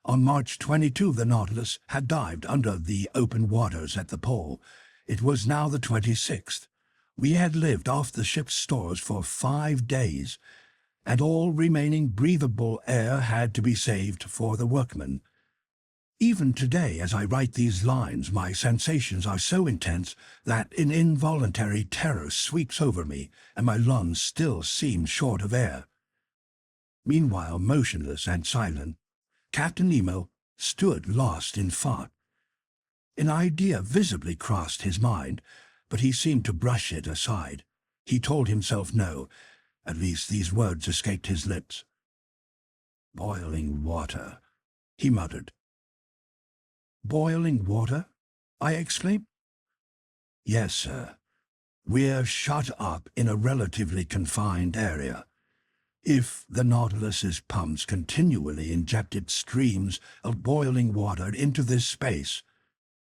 On March 22, the Nautilus had dived under the open waters at the pole. It was now the 26th. We had lived off the ship's stores for 5 days, and all remaining breathable air had to be saved for the workmen. Even today, as I write these lines, my sensations are so intense that an involuntary terror sweeps over me, and my lungs still seem short of air. Meanwhile, motionless and silent, Captain Nemo stood lost in thought. An idea visibly crossed his mind, but he seemed to brush it aside. He told himself no. At least these words escaped his lips. "Boiling water," he muttered. "Boiling water?" I exclaimed. "Yes, sir. We're shut up in a relatively confined area. If the Nautilus's pumps continually injected streams of boiling water into this space,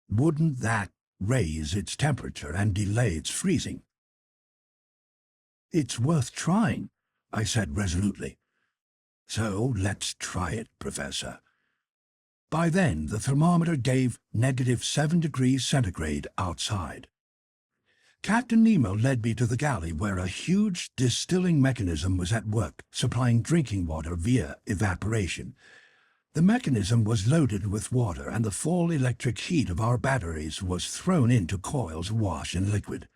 wouldn't that raise its temperature and delay its freezing?" "It's worth trying," I said resolutely. "So let's try it, Professor." By then, the thermometer gave -7 degrees centigrade outside. Captain Nemo led me to the galley where a huge distilling mechanism was at work, supplying drinking water via evaporation. The mechanism was loaded with water, and the full electric heat of our batteries was thrown into coils awash in liquid.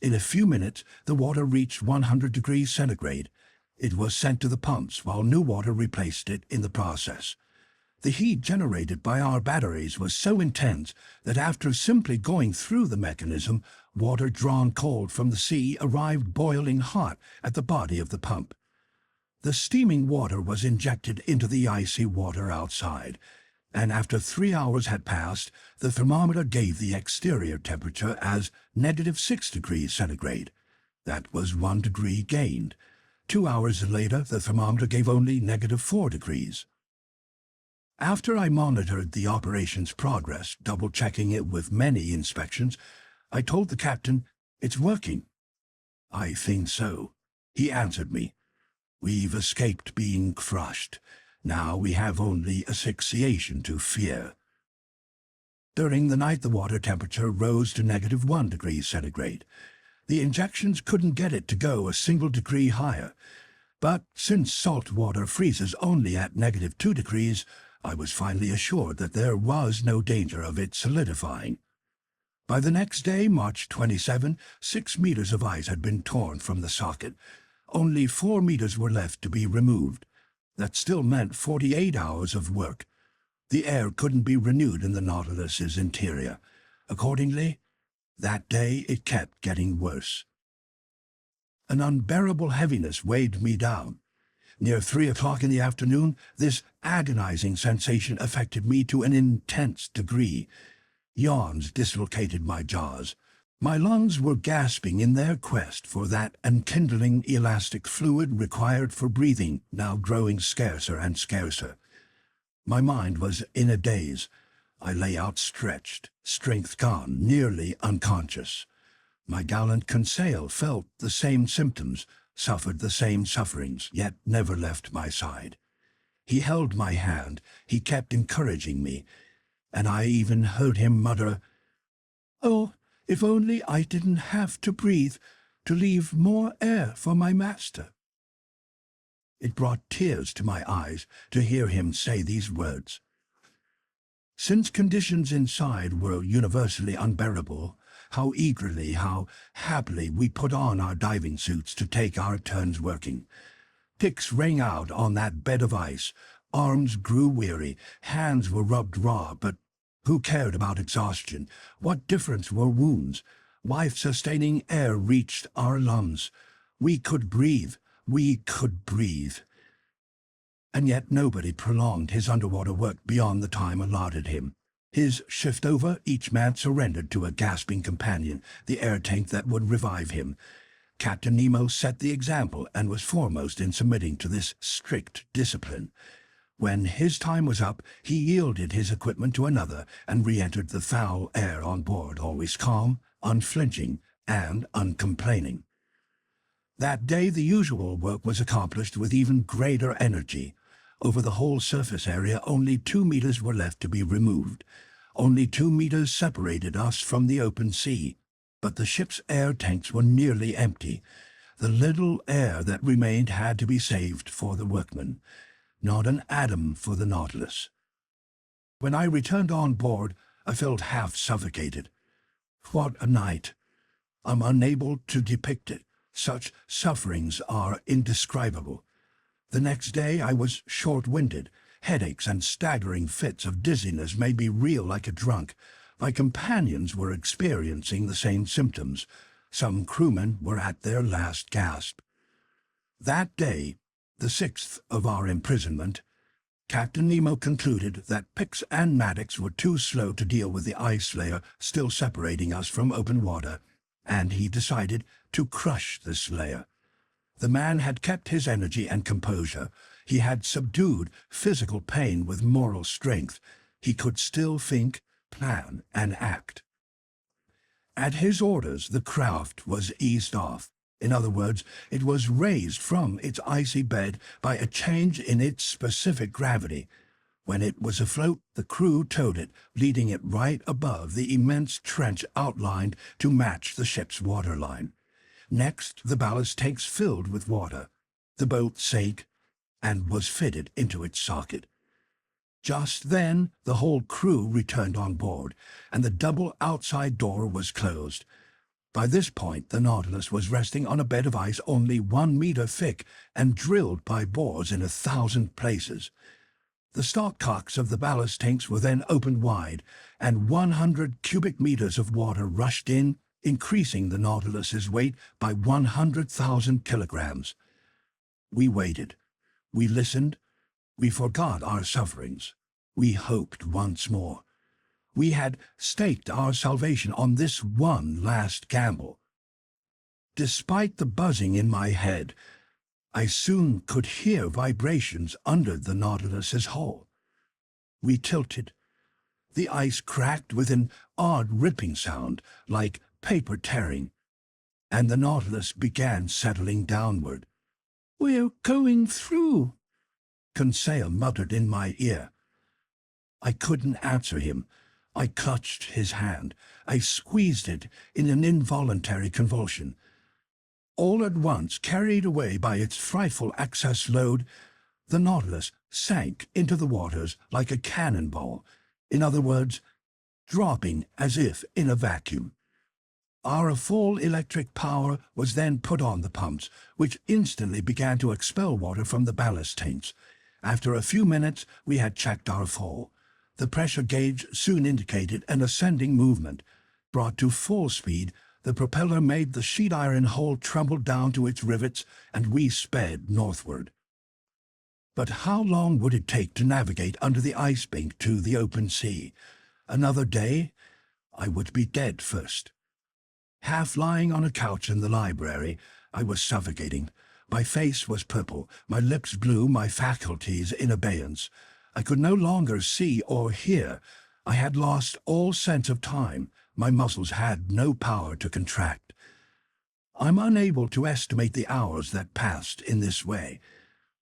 In a few minutes, the water reached 100 degrees centigrade. It was sent to the pumps, while new water replaced it in the process. The heat generated by our batteries was so intense that after simply going through the mechanism, water drawn cold from the sea arrived boiling hot at the body of the pump. The steaming water was injected into the icy water outside, and after 3 hours had passed, the thermometer gave the exterior temperature as -6 degrees centigrade. That was 1 degree gained. 2 hours later, the thermometer gave only -4 degrees. After I monitored the operation's progress, double-checking it with many inspections, I told the captain, "It's working." "I think so," he answered me. "We've escaped being crushed. Now we have only asphyxiation to fear." During the night, the water temperature rose to -1 degree centigrade. The injections couldn't get it to go a single degree higher. But since salt water freezes only at -2 degrees, I was finally assured that there was no danger of it solidifying. By the next day, March 27, 6 meters of ice had been torn from the socket. Only 4 meters were left to be removed. That still meant 48 hours of work. The air couldn't be renewed in the Nautilus's interior. Accordingly, that day it kept getting worse. An unbearable heaviness weighed me down. Near 3 o'clock in the afternoon, this agonizing sensation affected me to an intense degree. Yawns dislocated my jaws. My lungs were gasping in their quest for that enkindling elastic fluid required for breathing, now growing scarcer and scarcer. My mind was in a daze. I lay outstretched, strength gone, nearly unconscious. My gallant Conseil felt the same symptoms, suffered the same sufferings, yet never left my side. He held my hand, he kept encouraging me, and I even heard him mutter, "Oh, if only I didn't have to breathe, to leave more air for my master." It brought tears to my eyes to hear him say these words. Since conditions inside were universally unbearable, how eagerly, how happily we put on our diving suits to take our turns working. Picks rang out on that bed of ice, arms grew weary, hands were rubbed raw, but who cared about exhaustion? What difference were wounds? Life-sustaining air reached our lungs. We could breathe. We could breathe. And yet nobody prolonged his underwater work beyond the time allotted him. His shift over, each man surrendered to a gasping companion, the air tank that would revive him. Captain Nemo set the example and was foremost in submitting to this strict discipline. When his time was up, he yielded his equipment to another and re-entered the foul air on board, always calm, unflinching, and uncomplaining. That day the usual work was accomplished with even greater energy. Over the whole surface area, only 2 meters were left to be removed. Only 2 meters separated us from the open sea, but the ship's air tanks were nearly empty. The little air that remained had to be saved for the workmen. Not an atom for the Nautilus. When I returned on board, I felt half suffocated. What a night! I'm unable to depict it. Such sufferings are indescribable. The next day I was short-winded. Headaches and staggering fits of dizziness made me reel like a drunk. My companions were experiencing the same symptoms. Some crewmen were at their last gasp. That day, the 6th of our imprisonment, Captain Nemo concluded that picks and mattocks were too slow to deal with the ice layer still separating us from open water, and he decided to crush this layer. The man had kept his energy and composure. He had subdued physical pain with moral strength. He could still think, plan, and act. At his orders, the craft was eased off. In other words, it was raised from its icy bed by a change in its specific gravity. When it was afloat, the crew towed it, leading it right above the immense trench outlined to match the ship's waterline. Next, the ballast tanks filled with water. The boat sank and was fitted into its socket. Just then, the whole crew returned on board, and the double outside door was closed. By this point, the Nautilus was resting on a bed of ice only 1 meter thick and drilled by bores in 1,000 places. The stopcocks of the ballast tanks were then opened wide, and 100 cubic meters of water rushed in, increasing the Nautilus's weight by 100,000 kilograms. We waited. We listened. We forgot our sufferings. We hoped once more. We had staked our salvation on this one last gamble. Despite the buzzing in my head, I soon could hear vibrations under the Nautilus's hull. We tilted. The ice cracked with an odd ripping sound, like paper tearing, and the Nautilus began settling downward. "We're going through," Conseil muttered in my ear. I couldn't answer him. I clutched his hand. I squeezed it in an involuntary convulsion. All at once, carried away by its frightful excess load, the Nautilus sank into the waters like a cannonball. In other words, dropping as if in a vacuum. Our full electric power was then put on the pumps, which instantly began to expel water from the ballast tanks. After a few minutes, we had checked our fall. The pressure gauge soon indicated an ascending movement. Brought to full speed, the propeller made the sheet iron hull tremble down to its rivets, and we sped northward. But how long would it take to navigate under the ice bank to the open sea? Another day? I would be dead first. Half lying on a couch in the library, I was suffocating. My face was purple, my lips blue, my faculties in abeyance. I could no longer see or hear. I had lost all sense of time. My muscles had no power to contract. I'm unable to estimate the hours that passed in this way,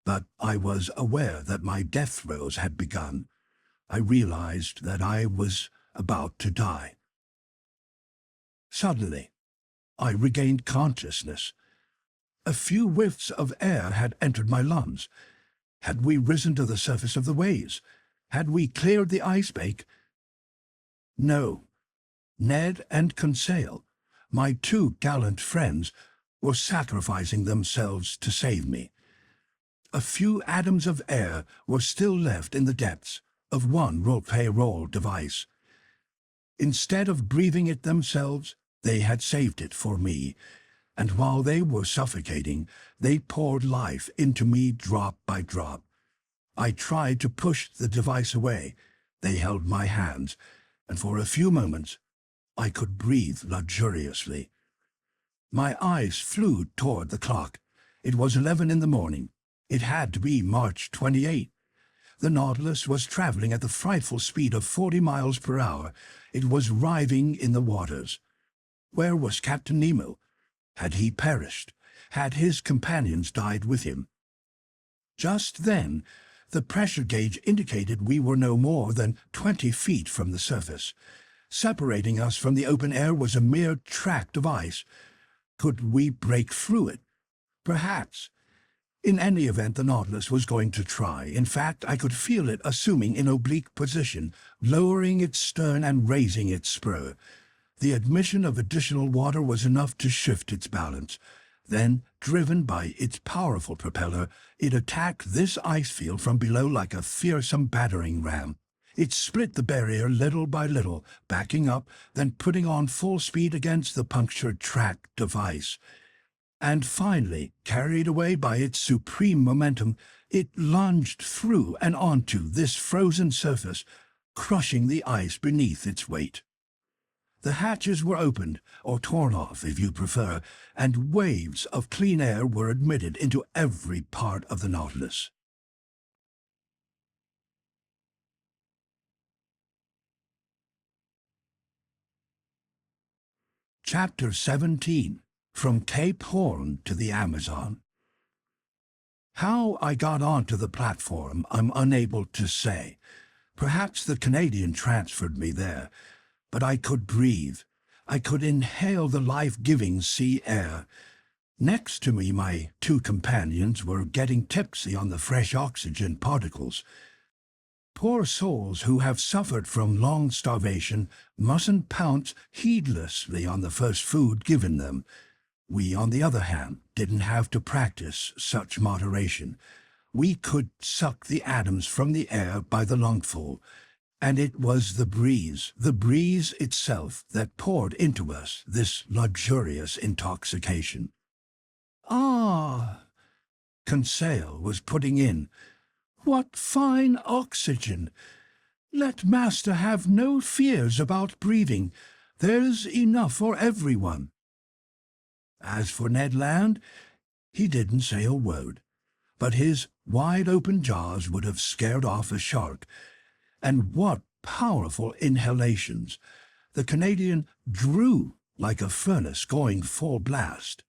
but I was aware that my death throes had begun. I realized that I was about to die. Suddenly, I regained consciousness. A few whiffs of air had entered my lungs. Had we risen to the surface of the waves? Had we cleared the ice bank? No. Ned and Conseil, my two gallant friends, were sacrificing themselves to save me. A few atoms of air were still left in the depths of one roll device. Instead of breathing it themselves, they had saved it for me, and while they were suffocating, they poured life into me drop by drop. I tried to push the device away. They held my hands, and for a few moments I could breathe luxuriously. My eyes flew toward the clock. It was 11 in the morning. It had to be March 28. The Nautilus was traveling at the frightful speed of 40 miles per hour. It was writhing in the waters. Where was Captain Nemo? Had he perished? Had his companions died with him? Just then, the pressure gauge indicated we were no more than 20 feet from the surface. Separating us from the open air was a mere tract of ice. Could we break through it? Perhaps. In any event, the Nautilus was going to try. In fact, I could feel it assuming an oblique position, lowering its stern and raising its spur. The admission of additional water was enough to shift its balance. Then, driven by its powerful propeller, it attacked this ice field from below like a fearsome battering ram. It split the barrier little by little, backing up, then putting on full speed against the punctured track device. And finally, carried away by its supreme momentum, it lunged through and onto this frozen surface, crushing the ice beneath its weight. The hatches were opened, or torn off if you prefer, and waves of clean air were admitted into every part of the Nautilus. Chapter 17. from Cape Horn to the Amazon. How I got onto the platform, I'm unable to say. Perhaps the Canadian transferred me there, but I could breathe. I could inhale the life-giving sea air. Next to me, my two companions were getting tipsy on the fresh oxygen particles. Poor souls who have suffered from long starvation mustn't pounce heedlessly on the first food given them. We, on the other hand, didn't have to practice such moderation. We could suck the atoms from the air by the lungful, and it was the breeze itself, that poured into us this luxurious intoxication. "Ah," Conseil was putting in, "what fine oxygen! Let master have no fears about breathing. There's enough for everyone." As for Ned Land, he didn't say a word, but his wide-open jaws would have scared off a shark. And what powerful inhalations! The Canadian drew like a furnace going full blast.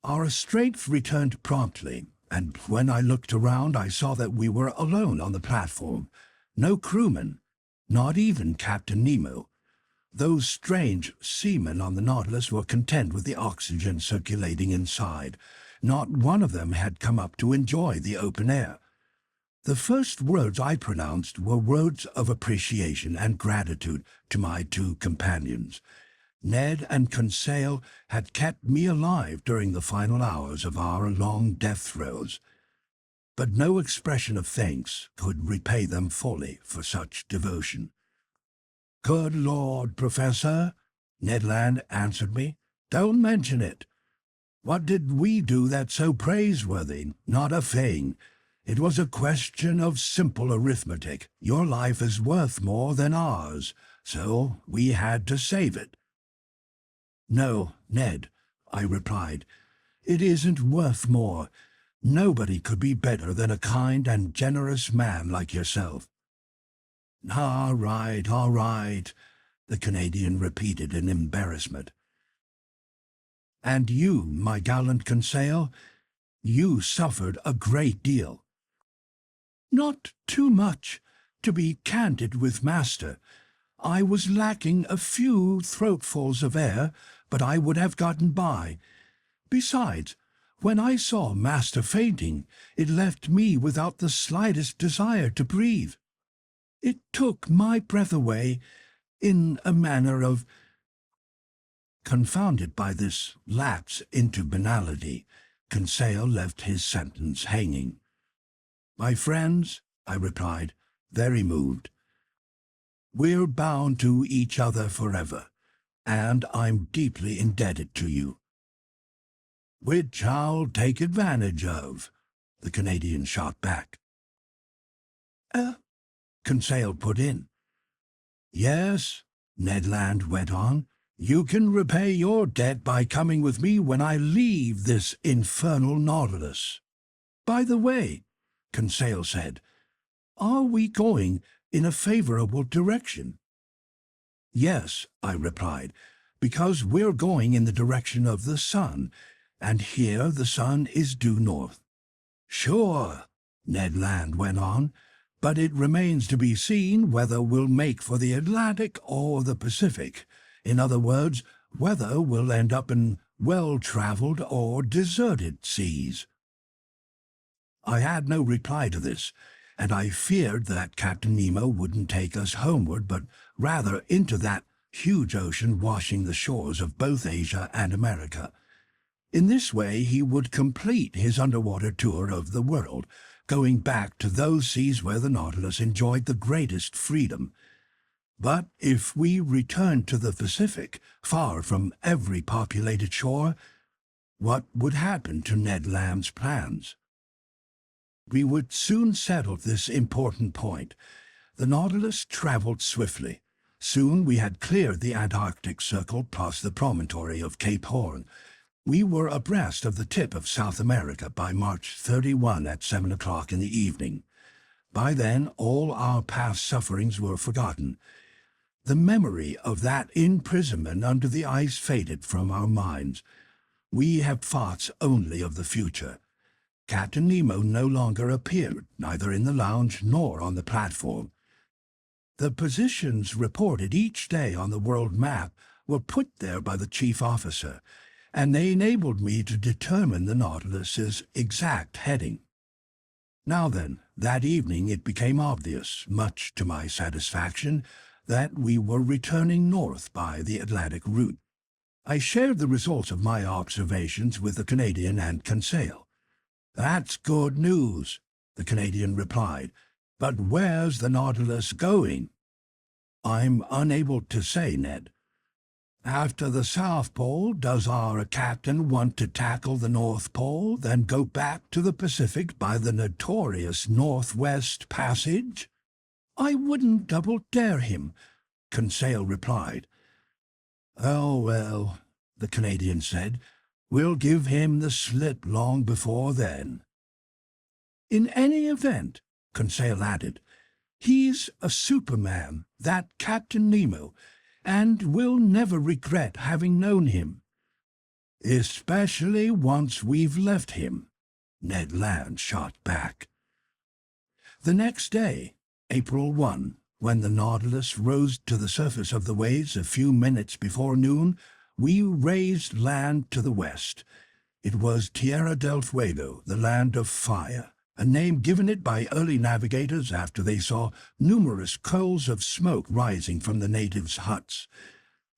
Our strength returned promptly, and when I looked around I saw that we were alone on the platform. No crewmen, not even Captain Nemo. Those strange seamen on the Nautilus were content with the oxygen circulating inside. Not one of them had come up to enjoy the open air. The first words I pronounced were words of appreciation and gratitude to my two companions. Ned and Conseil had kept me alive during the final hours of our long death throes, but no expression of thanks could repay them fully for such devotion. "Good Lord, Professor," Ned Land answered me, "don't mention it. What did we do that's so praiseworthy? Not a thing. It was a question of simple arithmetic. Your life is worth more than ours, so we had to save it." "No, Ned," I replied, "it isn't worth more. Nobody could be better than a kind and generous man like yourself." All right," the Canadian repeated in embarrassment. "And you, my gallant Conseil, you suffered a great deal." "Not too much, to be candid with master. I was lacking a few throatfuls of air, but I would have gotten by. Besides, when I saw master fainting, it left me without the slightest desire to breathe. It took my breath away in a manner of—" Confounded by this lapse into banality, Conseil left his sentence hanging. "My friends," I replied, very moved, "we're bound to each other forever, and I'm deeply indebted to you." "Which I'll take advantage of," the Canadian shot back. Conseil put in. "Yes," Ned Land went on, "you can repay your debt by coming with me when I leave this infernal Nautilus." "By the way," Conseil said, "are we going in a favorable direction?" "Yes," I replied, "because we're going in the direction of the sun, and here the sun is due north." "Sure," Ned Land went on, "but it remains to be seen whether we'll make for the Atlantic or the Pacific. In other words, whether we'll end up in well-traveled or deserted seas." I had no reply to this, and I feared that Captain Nemo wouldn't take us homeward, but rather into that huge ocean washing the shores of both Asia and America. In this way he would complete his underwater tour of the world, going back to those seas where the Nautilus enjoyed the greatest freedom. But if we returned to the Pacific, far from every populated shore, what would happen to Ned Land's plans? We would soon settle this important point. The Nautilus traveled swiftly. Soon we had cleared the Antarctic Circle plus the promontory of Cape Horn. We were abreast of the tip of South America by March 31 at 7 o'clock in the evening. By then all our past sufferings were forgotten. The memory of that imprisonment under the ice faded from our minds. We had thoughts only of the future. Captain Nemo no longer appeared, neither in the lounge nor on the platform. The positions reported each day on the world map were put there by the chief officer, and they enabled me to determine the Nautilus's exact heading. Now then, that evening it became obvious, much to my satisfaction, that we were returning north by the Atlantic route. I shared the results of my observations with the Canadian and Conseil. "That's good news," the Canadian replied. "But where's the Nautilus going?" "I'm unable to say, Ned. After the South Pole, does our captain want to tackle the North Pole, then go back to the Pacific by the notorious Northwest Passage?" "I wouldn't double-dare him," Conseil replied. "Oh, well," the Canadian said, "we'll give him the slip long before then." "In any event," Conseil added, "he's a superman, that Captain Nemo, and we'll never regret having known him." "Especially once we've left him," Ned Land shot back. The next day, April 1, when the Nautilus rose to the surface of the waves a few minutes before noon, we raised land to the west. It was Tierra del Fuego, the land of fire, a name given it by early navigators after they saw numerous coals of smoke rising from the natives' huts.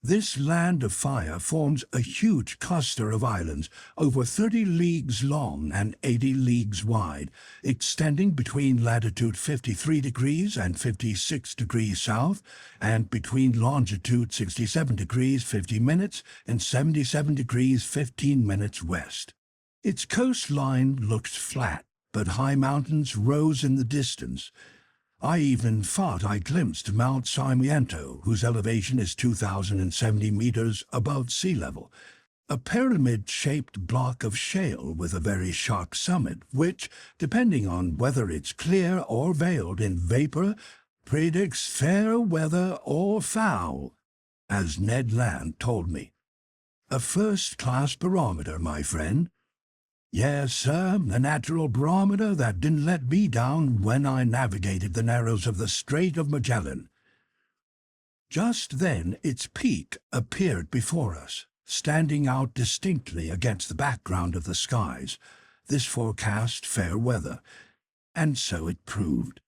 This land of fire forms a huge cluster of islands, over 30 leagues long and 80 leagues wide, extending between latitude 53 degrees and 56 degrees south, and between longitude 67 degrees 50 minutes and 77 degrees 15 minutes west. Its coastline looked flat, but high mountains rose in the distance. I even thought I glimpsed Mount Sarmiento, whose elevation is 2,070 meters above sea level, a pyramid-shaped block of shale with a very sharp summit, which, depending on whether it's clear or veiled in vapor, predicts fair weather or foul, as Ned Land told me. A first-class barometer, my friend. Yes, sir, a natural barometer that didn't let me down when I navigated the narrows of the Strait of Magellan. Just then its peak appeared before us, standing out distinctly against the background of the skies. This forecast fair weather, and so it proved.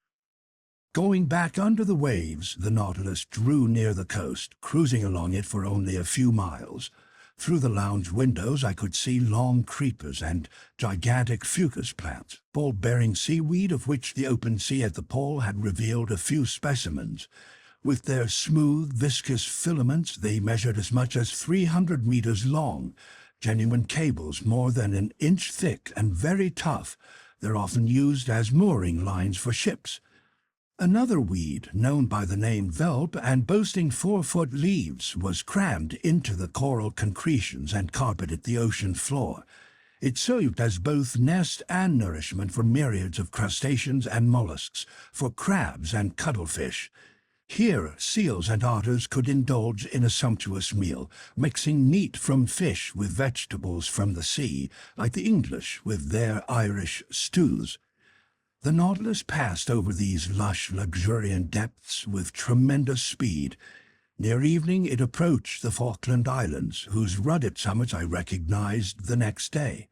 Going back under the waves, the Nautilus drew near the coast, cruising along it for only a few miles. Through the lounge windows I could see long creepers and gigantic fucus plants, bulb-bearing seaweed of which the open sea at the pole had revealed a few specimens. With their smooth, viscous filaments they measured as much as 300 meters long, genuine cables more than an inch thick and very tough. They're often used as mooring lines for ships. Another weed, known by the name velp and boasting 4-foot leaves, was crammed into the coral concretions and carpeted the ocean floor. It served as both nest and nourishment for myriads of crustaceans and mollusks, for crabs and cuttlefish. Here seals and otters could indulge in a sumptuous meal, mixing meat from fish with vegetables from the sea, like the English with their Irish stews. The Nautilus passed over these lush, luxuriant depths with tremendous speed. Near evening it approached the Falkland Islands, whose rugged summits I recognized the next day.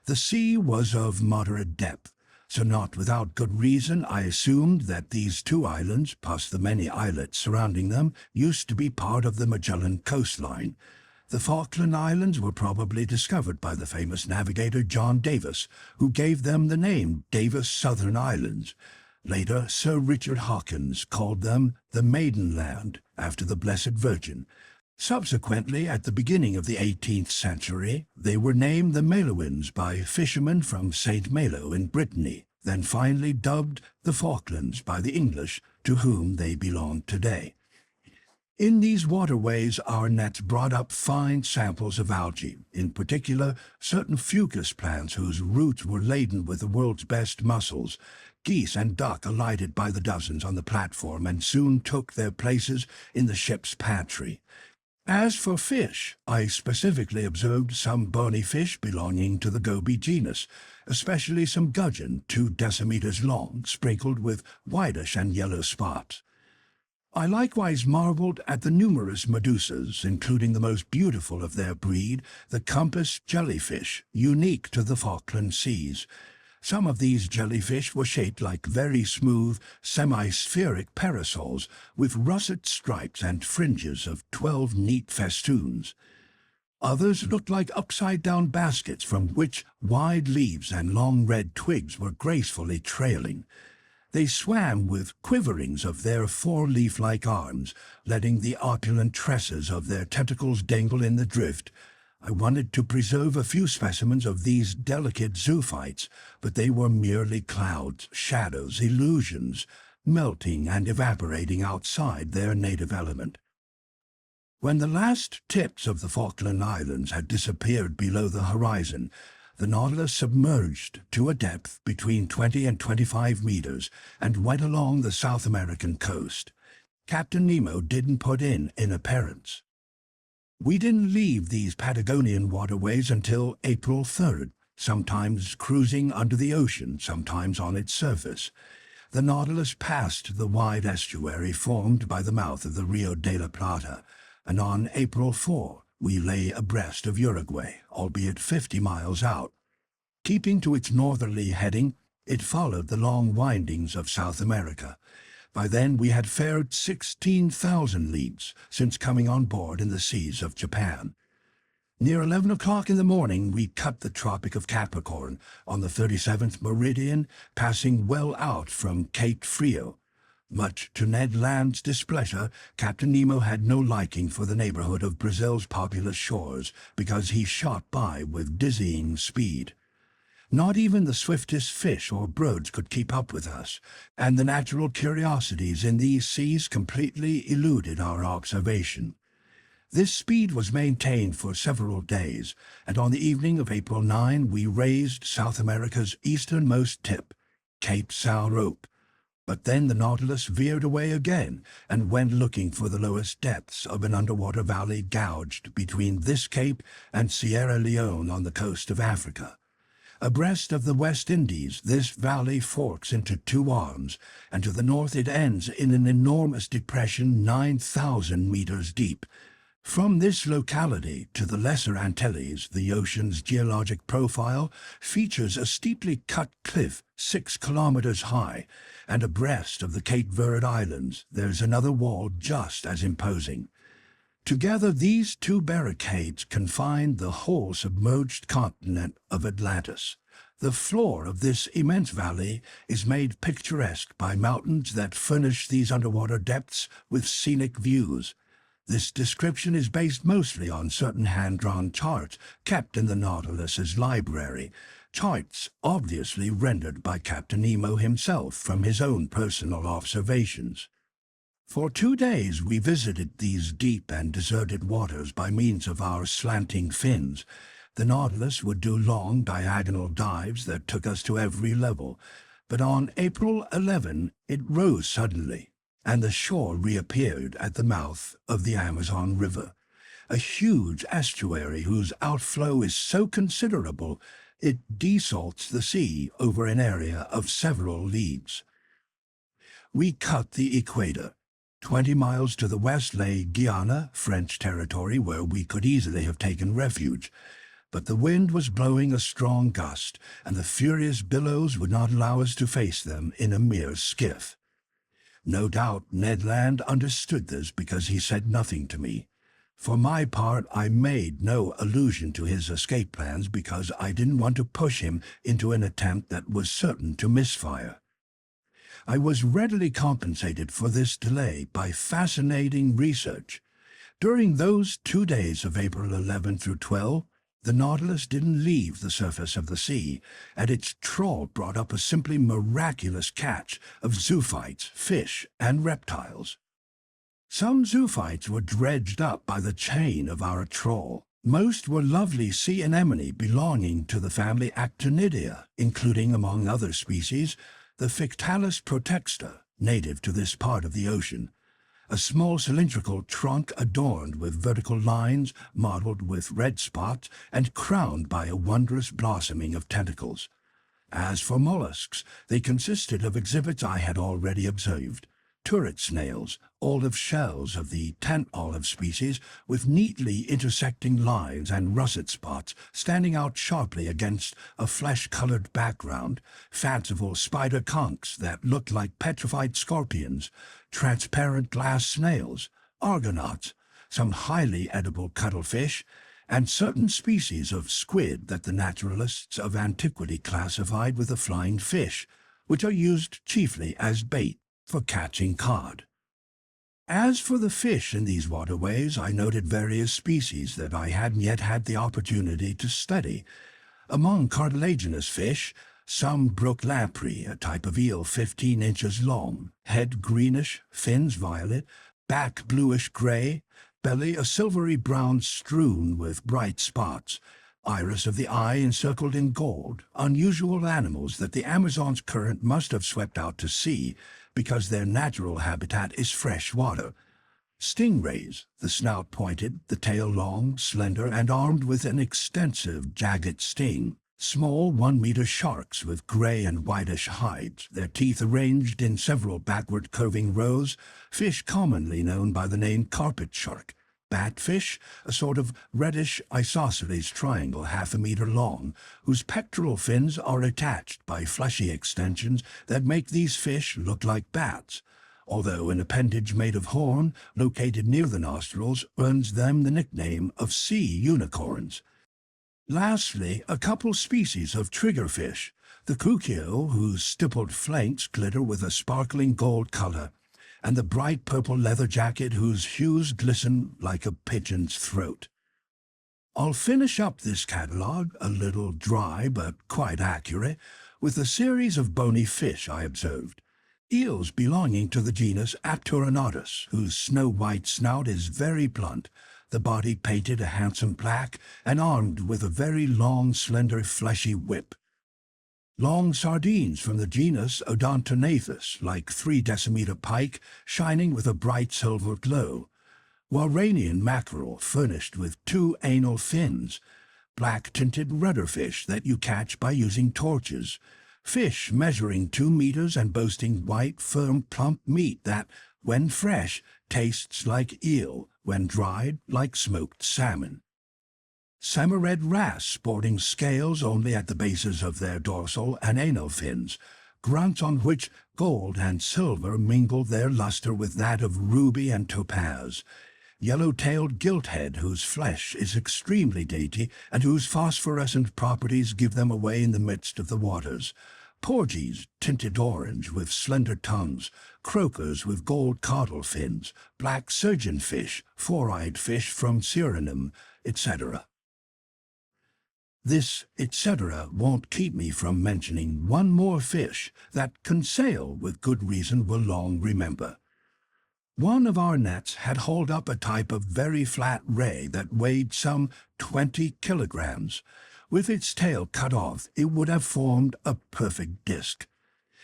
The sea was of moderate depth, so not without good reason I assumed that these two islands, plus the many islets surrounding them, used to be part of the Magellan coastline. The Falkland Islands were probably discovered by the famous navigator John Davis, who gave them the name Davis Southern Islands. Later, Sir Richard Hawkins called them the Maiden Land, after the Blessed Virgin. Subsequently, at the beginning of the 18th century, they were named the Malouins by fishermen from St. Malo in Brittany, then finally dubbed the Falklands by the English, to whom they belong today. In these waterways, our nets brought up fine samples of algae, in particular certain fucus plants whose roots were laden with the world's best mussels. Geese and duck alighted by the dozens on the platform and soon took their places in the ship's pantry. As for fish, I specifically observed some bony fish belonging to the goby genus, especially some gudgeon 2 decimeters long, sprinkled with whitish and yellow spots. I likewise marveled at the numerous medusas, including the most beautiful of their breed, the compass jellyfish, unique to the Falkland Seas. Some of these jellyfish were shaped like very smooth, semi-spheric parasols with russet stripes and fringes of 12 neat festoons. Others looked like upside-down baskets from which wide leaves and long red twigs were gracefully trailing. They swam with quiverings of their 4 leaf-like arms, letting the opulent tresses of their tentacles dangle in the drift. I wanted to preserve a few specimens of these delicate zoophytes, but they were merely clouds, shadows, illusions, melting and evaporating outside their native element. When the last tips of the Falkland Islands had disappeared below the horizon, the Nautilus submerged to a depth between 20 and 25 meters and went along the South American coast. Captain Nemo didn't put in an appearance. We didn't leave these Patagonian waterways until April 3rd, sometimes cruising under the ocean, sometimes on its surface. The Nautilus passed the wide estuary formed by the mouth of the Rio de la Plata, and on April 4, we lay abreast of Uruguay, albeit 50 miles out. Keeping to its northerly heading, it followed the long windings of South America. By then we had fared 16,000 leagues since coming on board in the seas of Japan. Near 11 o'clock in the morning we cut the Tropic of Capricorn on the 37th meridian, passing well out from Cape Frio. Much to Ned Land's displeasure, Captain Nemo had no liking for the neighborhood of Brazil's populous shores because he shot by with dizzying speed. Not even the swiftest fish or birds could keep up with us, and the natural curiosities in these seas completely eluded our observation. This speed was maintained for several days, and on the evening of April 9 we raised South America's easternmost tip, Cape São Roque. But then the Nautilus veered away again and went looking for the lowest depths of an underwater valley gouged between this cape and Sierra Leone on the coast of Africa. Abreast of the West Indies, this valley forks into 2 arms, and to the north it ends in an enormous depression 9,000 meters deep. From this locality to the Lesser Antilles, the ocean's geologic profile features a steeply cut cliff 6 kilometers high, and abreast of the Cape Verde Islands there's another wall just as imposing. Together these 2 barricades confine the whole submerged continent of Atlantis. The floor of this immense valley is made picturesque by mountains that furnish these underwater depths with scenic views. This description is based mostly on certain hand-drawn charts kept in the Nautilus's library, charts obviously rendered by Captain Nemo himself from his own personal observations. For 2 days we visited these deep and deserted waters by means of our slanting fins. The Nautilus would do long diagonal dives that took us to every level, but on April 11 it rose suddenly, and the shore reappeared at the mouth of the Amazon River, a huge estuary whose outflow is so considerable it desalts the sea over an area of several leagues. We cut the equator. 20 miles to the west lay Guiana, French territory, where we could easily have taken refuge. But the wind was blowing a strong gust, and the furious billows would not allow us to face them in a mere skiff. No doubt Ned Land understood this because he said nothing to me. For my part, I made no allusion to his escape plans because I didn't want to push him into an attempt that was certain to misfire. I was readily compensated for this delay by fascinating research. During those 2 days of April 11 through 12, the Nautilus didn't leave the surface of the sea, and its trawl brought up a simply miraculous catch of zoophytes, fish, and reptiles. Some zoophytes were dredged up by the chain of our trawl. Most were lovely sea anemone belonging to the family Actinidia, including, among other species, the Fictalis protexta, native to this part of the ocean, a small cylindrical trunk adorned with vertical lines, mottled with red spots, and crowned by a wondrous blossoming of tentacles. As for mollusks, they consisted of exhibits I had already observed. Turret snails, olive shells of the tent olive species, with neatly intersecting lines and russet spots standing out sharply against a flesh-colored background, fanciful spider conchs that looked like petrified scorpions, transparent glass snails, argonauts, some highly edible cuttlefish, and certain species of squid that the naturalists of antiquity classified with the flying fish, which are used chiefly as bait for catching cod. As for the fish in these waterways, I noted various species that I hadn't yet had the opportunity to study. Among cartilaginous fish, some brook lamprey, a type of eel 15 inches long, head greenish, fins violet, back bluish-gray, belly a silvery brown strewn with bright spots, iris of the eye encircled in gold, unusual animals that the Amazon's current must have swept out to sea because their natural habitat is fresh water. Stingrays, the snout pointed, the tail long, slender, and armed with an extensive, jagged sting. Small 1-meter sharks with gray and whitish hides, their teeth arranged in several backward curving rows, fish commonly known by the name carpet shark. Batfish, a sort of reddish isosceles triangle 1/2 meter long, whose pectoral fins are attached by fleshy extensions that make these fish look like bats, although an appendage made of horn, located near the nostrils, earns them the nickname of sea unicorns. Lastly, a couple species of triggerfish, the cuccio, whose stippled flanks glitter with a sparkling gold color, and the bright purple leather jacket whose hues glisten like a pigeon's throat. I'll finish up this catalogue, a little dry but quite accurate, with a series of bony fish I observed. Eels belonging to the genus Aturanotus, whose snow-white snout is very blunt, the body painted a handsome black, and armed with a very long, slender, fleshy whip. Long sardines from the genus Odontonathus, like 3-decimeter pike, shining with a bright silver glow. Warranian mackerel furnished with 2 anal fins. Black-tinted rudderfish that you catch by using torches. Fish measuring 2 meters and boasting white, firm, plump meat that, when fresh, tastes like eel, when dried, like smoked salmon. Semi-red wrasse sporting scales only at the bases of their dorsal and anal fins, grunts on which gold and silver mingle their luster with that of ruby and topaz. Yellow-tailed gilthead whose flesh is extremely dainty and whose phosphorescent properties give them away in the midst of the waters. Porgies, tinted orange with slender tongues, croakers with gold caudal fins, black surgeonfish, four-eyed fish from Suriname, etc. This etc. won't keep me from mentioning one more fish that Conseil, with good reason, will long remember. One of our nets had hauled up a type of very flat ray that weighed some 20 kilograms. With its tail cut off, it would have formed a perfect disc.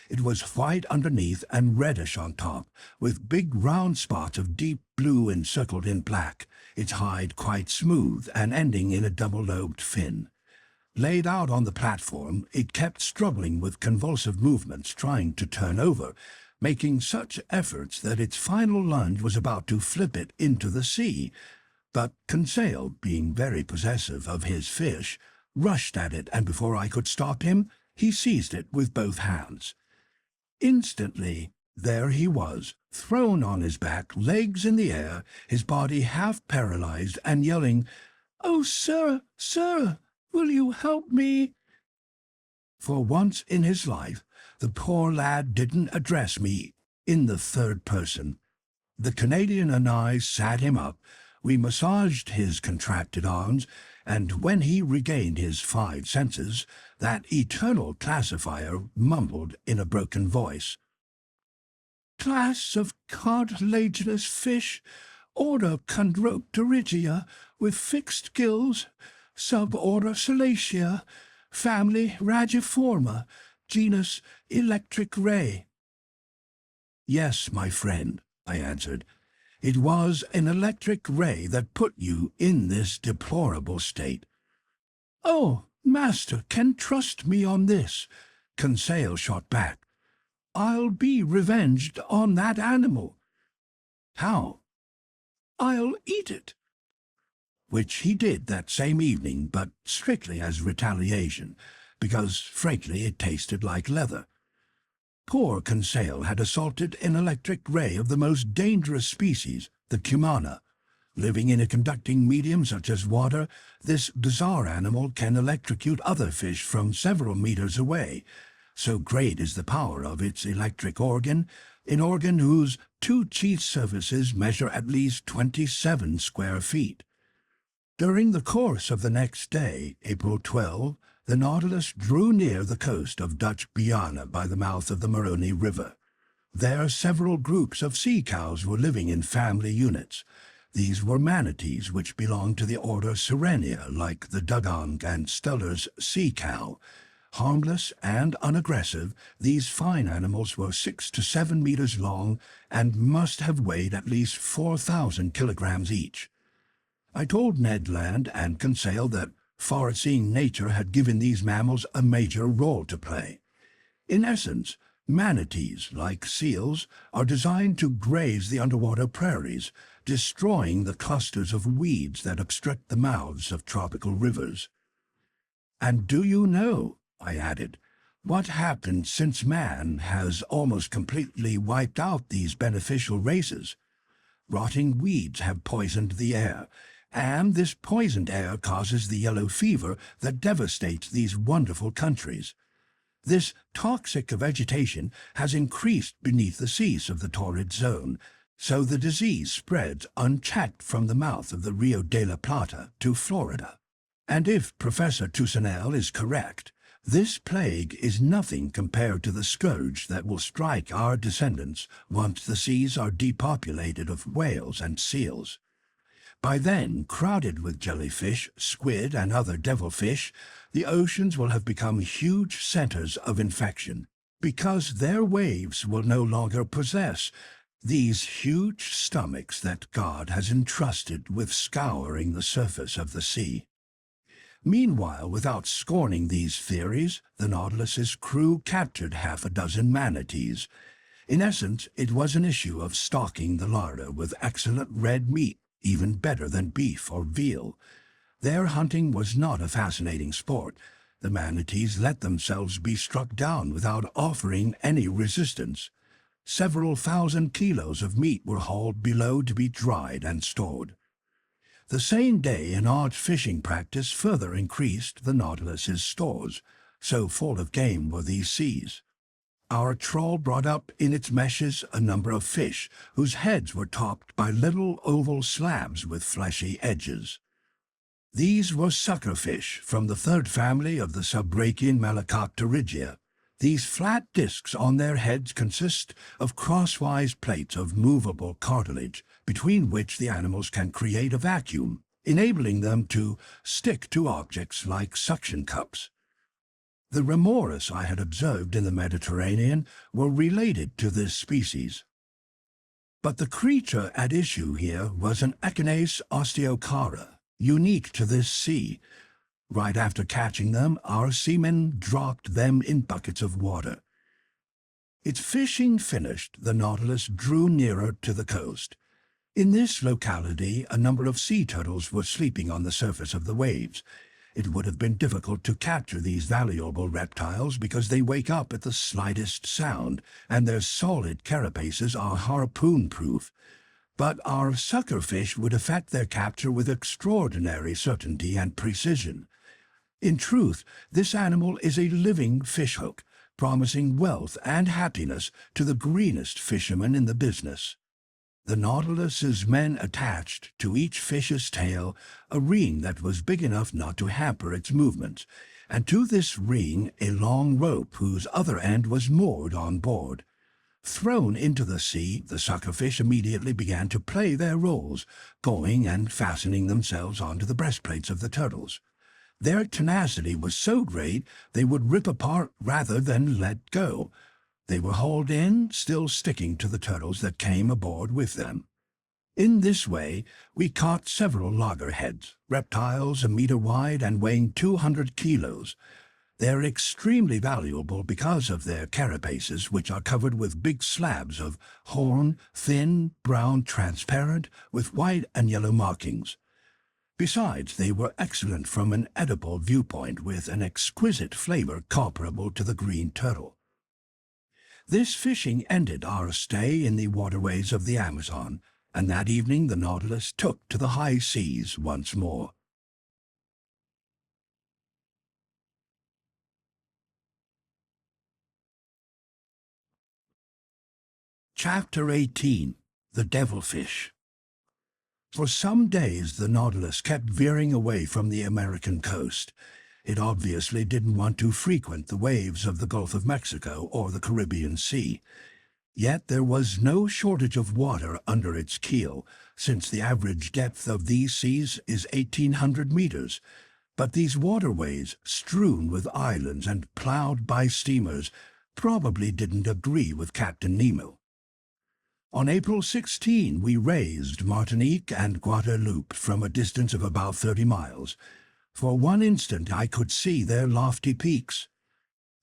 It was white underneath and reddish on top, with big round spots of deep blue encircled in black, its hide quite smooth and ending in a double-lobed fin. Laid out on the platform, it kept struggling with convulsive movements, trying to turn over, making such efforts that its final lunge was about to flip it into the sea. But Conseil, being very possessive of his fish, rushed at it, and before I could stop him, he seized it with both hands. Instantly, there he was, thrown on his back, legs in the air, his body half paralyzed, and yelling, "Oh, sir, sir! Will you help me?" For once in his life, the poor lad didn't address me in the third person. The Canadian and I sat him up, we massaged his contracted arms, and when he regained his 5 senses, that eternal classifier mumbled in a broken voice, class of cartilaginous fish, order Chondropterygia, with fixed gills, suborder Salacia, family Ragiforma, genus electric ray." "Yes, my friend," I answered. "It was an electric ray that put you in this deplorable state." "Oh, master can trust me on this," Conseil shot back. "I'll be revenged on that animal." "How?" "I'll eat it." Which he did that same evening, but strictly as retaliation, because, frankly, it tasted like leather. Poor Conseil had assaulted an electric ray of the most dangerous species, the cumana. Living in a conducting medium such as water, this bizarre animal can electrocute other fish from several meters away. So great is the power of its electric organ, an organ whose two chief surfaces measure at least 27 square feet. During the course of the next day, April 12, the Nautilus drew near the coast of Dutch Guiana by the mouth of the Maroni River. There several groups of sea cows were living in family units. These were manatees which belonged to the order Sirenia, like the dugong and Steller's sea cow. Harmless and unaggressive, these fine animals were 6 to 7 meters long and must have weighed at least 4,000 kilograms each. I told Ned Land and Conseil that far-seeing nature had given these mammals a major role to play. In essence, manatees, like seals, are designed to graze the underwater prairies, destroying the clusters of weeds that obstruct the mouths of tropical rivers. "And do you know," I added, "what happened since man has almost completely wiped out these beneficial races? Rotting weeds have poisoned the air, and this poisoned air causes the yellow fever that devastates these wonderful countries. This toxic vegetation has increased beneath the seas of the torrid zone, so the disease spreads unchecked from the mouth of the Rio de la Plata to Florida. And if Professor Toussaint is correct, this plague is nothing compared to the scourge that will strike our descendants once the seas are depopulated of whales and seals. By then, crowded with jellyfish, squid, and other devilfish, the oceans will have become huge centers of infection, because their waves will no longer possess these huge stomachs that God has entrusted with scouring the surface of the sea. Meanwhile, without scorning these theories, the Nautilus's crew captured half a dozen manatees. In essence, it was an issue of stocking the larder with excellent red meat, even better than beef or veal. Their hunting was not a fascinating sport. The manatees let themselves be struck down without offering any resistance. Several thousand kilos of meat were hauled below to be dried and stored. The same day an odd fishing practice further increased the Nautilus's stores, so full of game were these seas. Our trawl brought up in its meshes a number of fish whose heads were topped by little oval slabs with fleshy edges. These were suckerfish from the third family of the subbrachian Malacopterygia. These flat discs on their heads consist of crosswise plates of movable cartilage, between which the animals can create a vacuum, enabling them to stick to objects like suction cups. The remorse I had observed in the Mediterranean were related to this species. But the creature at issue here was an Echinus osteocara, unique to this sea. Right after catching them, our seamen dropped them in buckets of water. Its fishing finished, the Nautilus drew nearer to the coast. In this locality, a number of sea turtles were sleeping on the surface of the waves. It would have been difficult to capture these valuable reptiles because they wake up at the slightest sound, and their solid carapaces are harpoon-proof. But our suckerfish would effect their capture with extraordinary certainty and precision. In truth, this animal is a living fishhook, promising wealth and happiness to the greenest fishermen in the business. The Nautilus's men attached to each fish's tail a ring that was big enough not to hamper its movements, and to this ring a long rope whose other end was moored on board. Thrown into the sea, the suckerfish immediately began to play their roles, going and fastening themselves onto the breastplates of the turtles. Their tenacity was so great they would rip apart rather than let go. They were hauled in, still sticking to the turtles that came aboard with them. In this way, we caught several loggerheads, reptiles a meter wide and weighing 200 kilos. They're extremely valuable because of their carapaces, which are covered with big slabs of horn, thin, brown, transparent, with white and yellow markings. Besides, they were excellent from an edible viewpoint, with an exquisite flavor comparable to the green turtle. This fishing ended our stay in the waterways of the Amazon, and that evening the Nautilus took to the high seas once more. Chapter 18. The Devilfish. For some days the Nautilus kept veering away from the American coast. It obviously didn't want to frequent the waves of the Gulf of Mexico or the Caribbean Sea. Yet there was no shortage of water under its keel, since the average depth of these seas is 1,800 meters. But these waterways, strewn with islands and plowed by steamers, probably didn't agree with Captain Nemo. On April 16, we raised Martinique and Guadeloupe from a distance of about 30 miles. For one instant I could see their lofty peaks.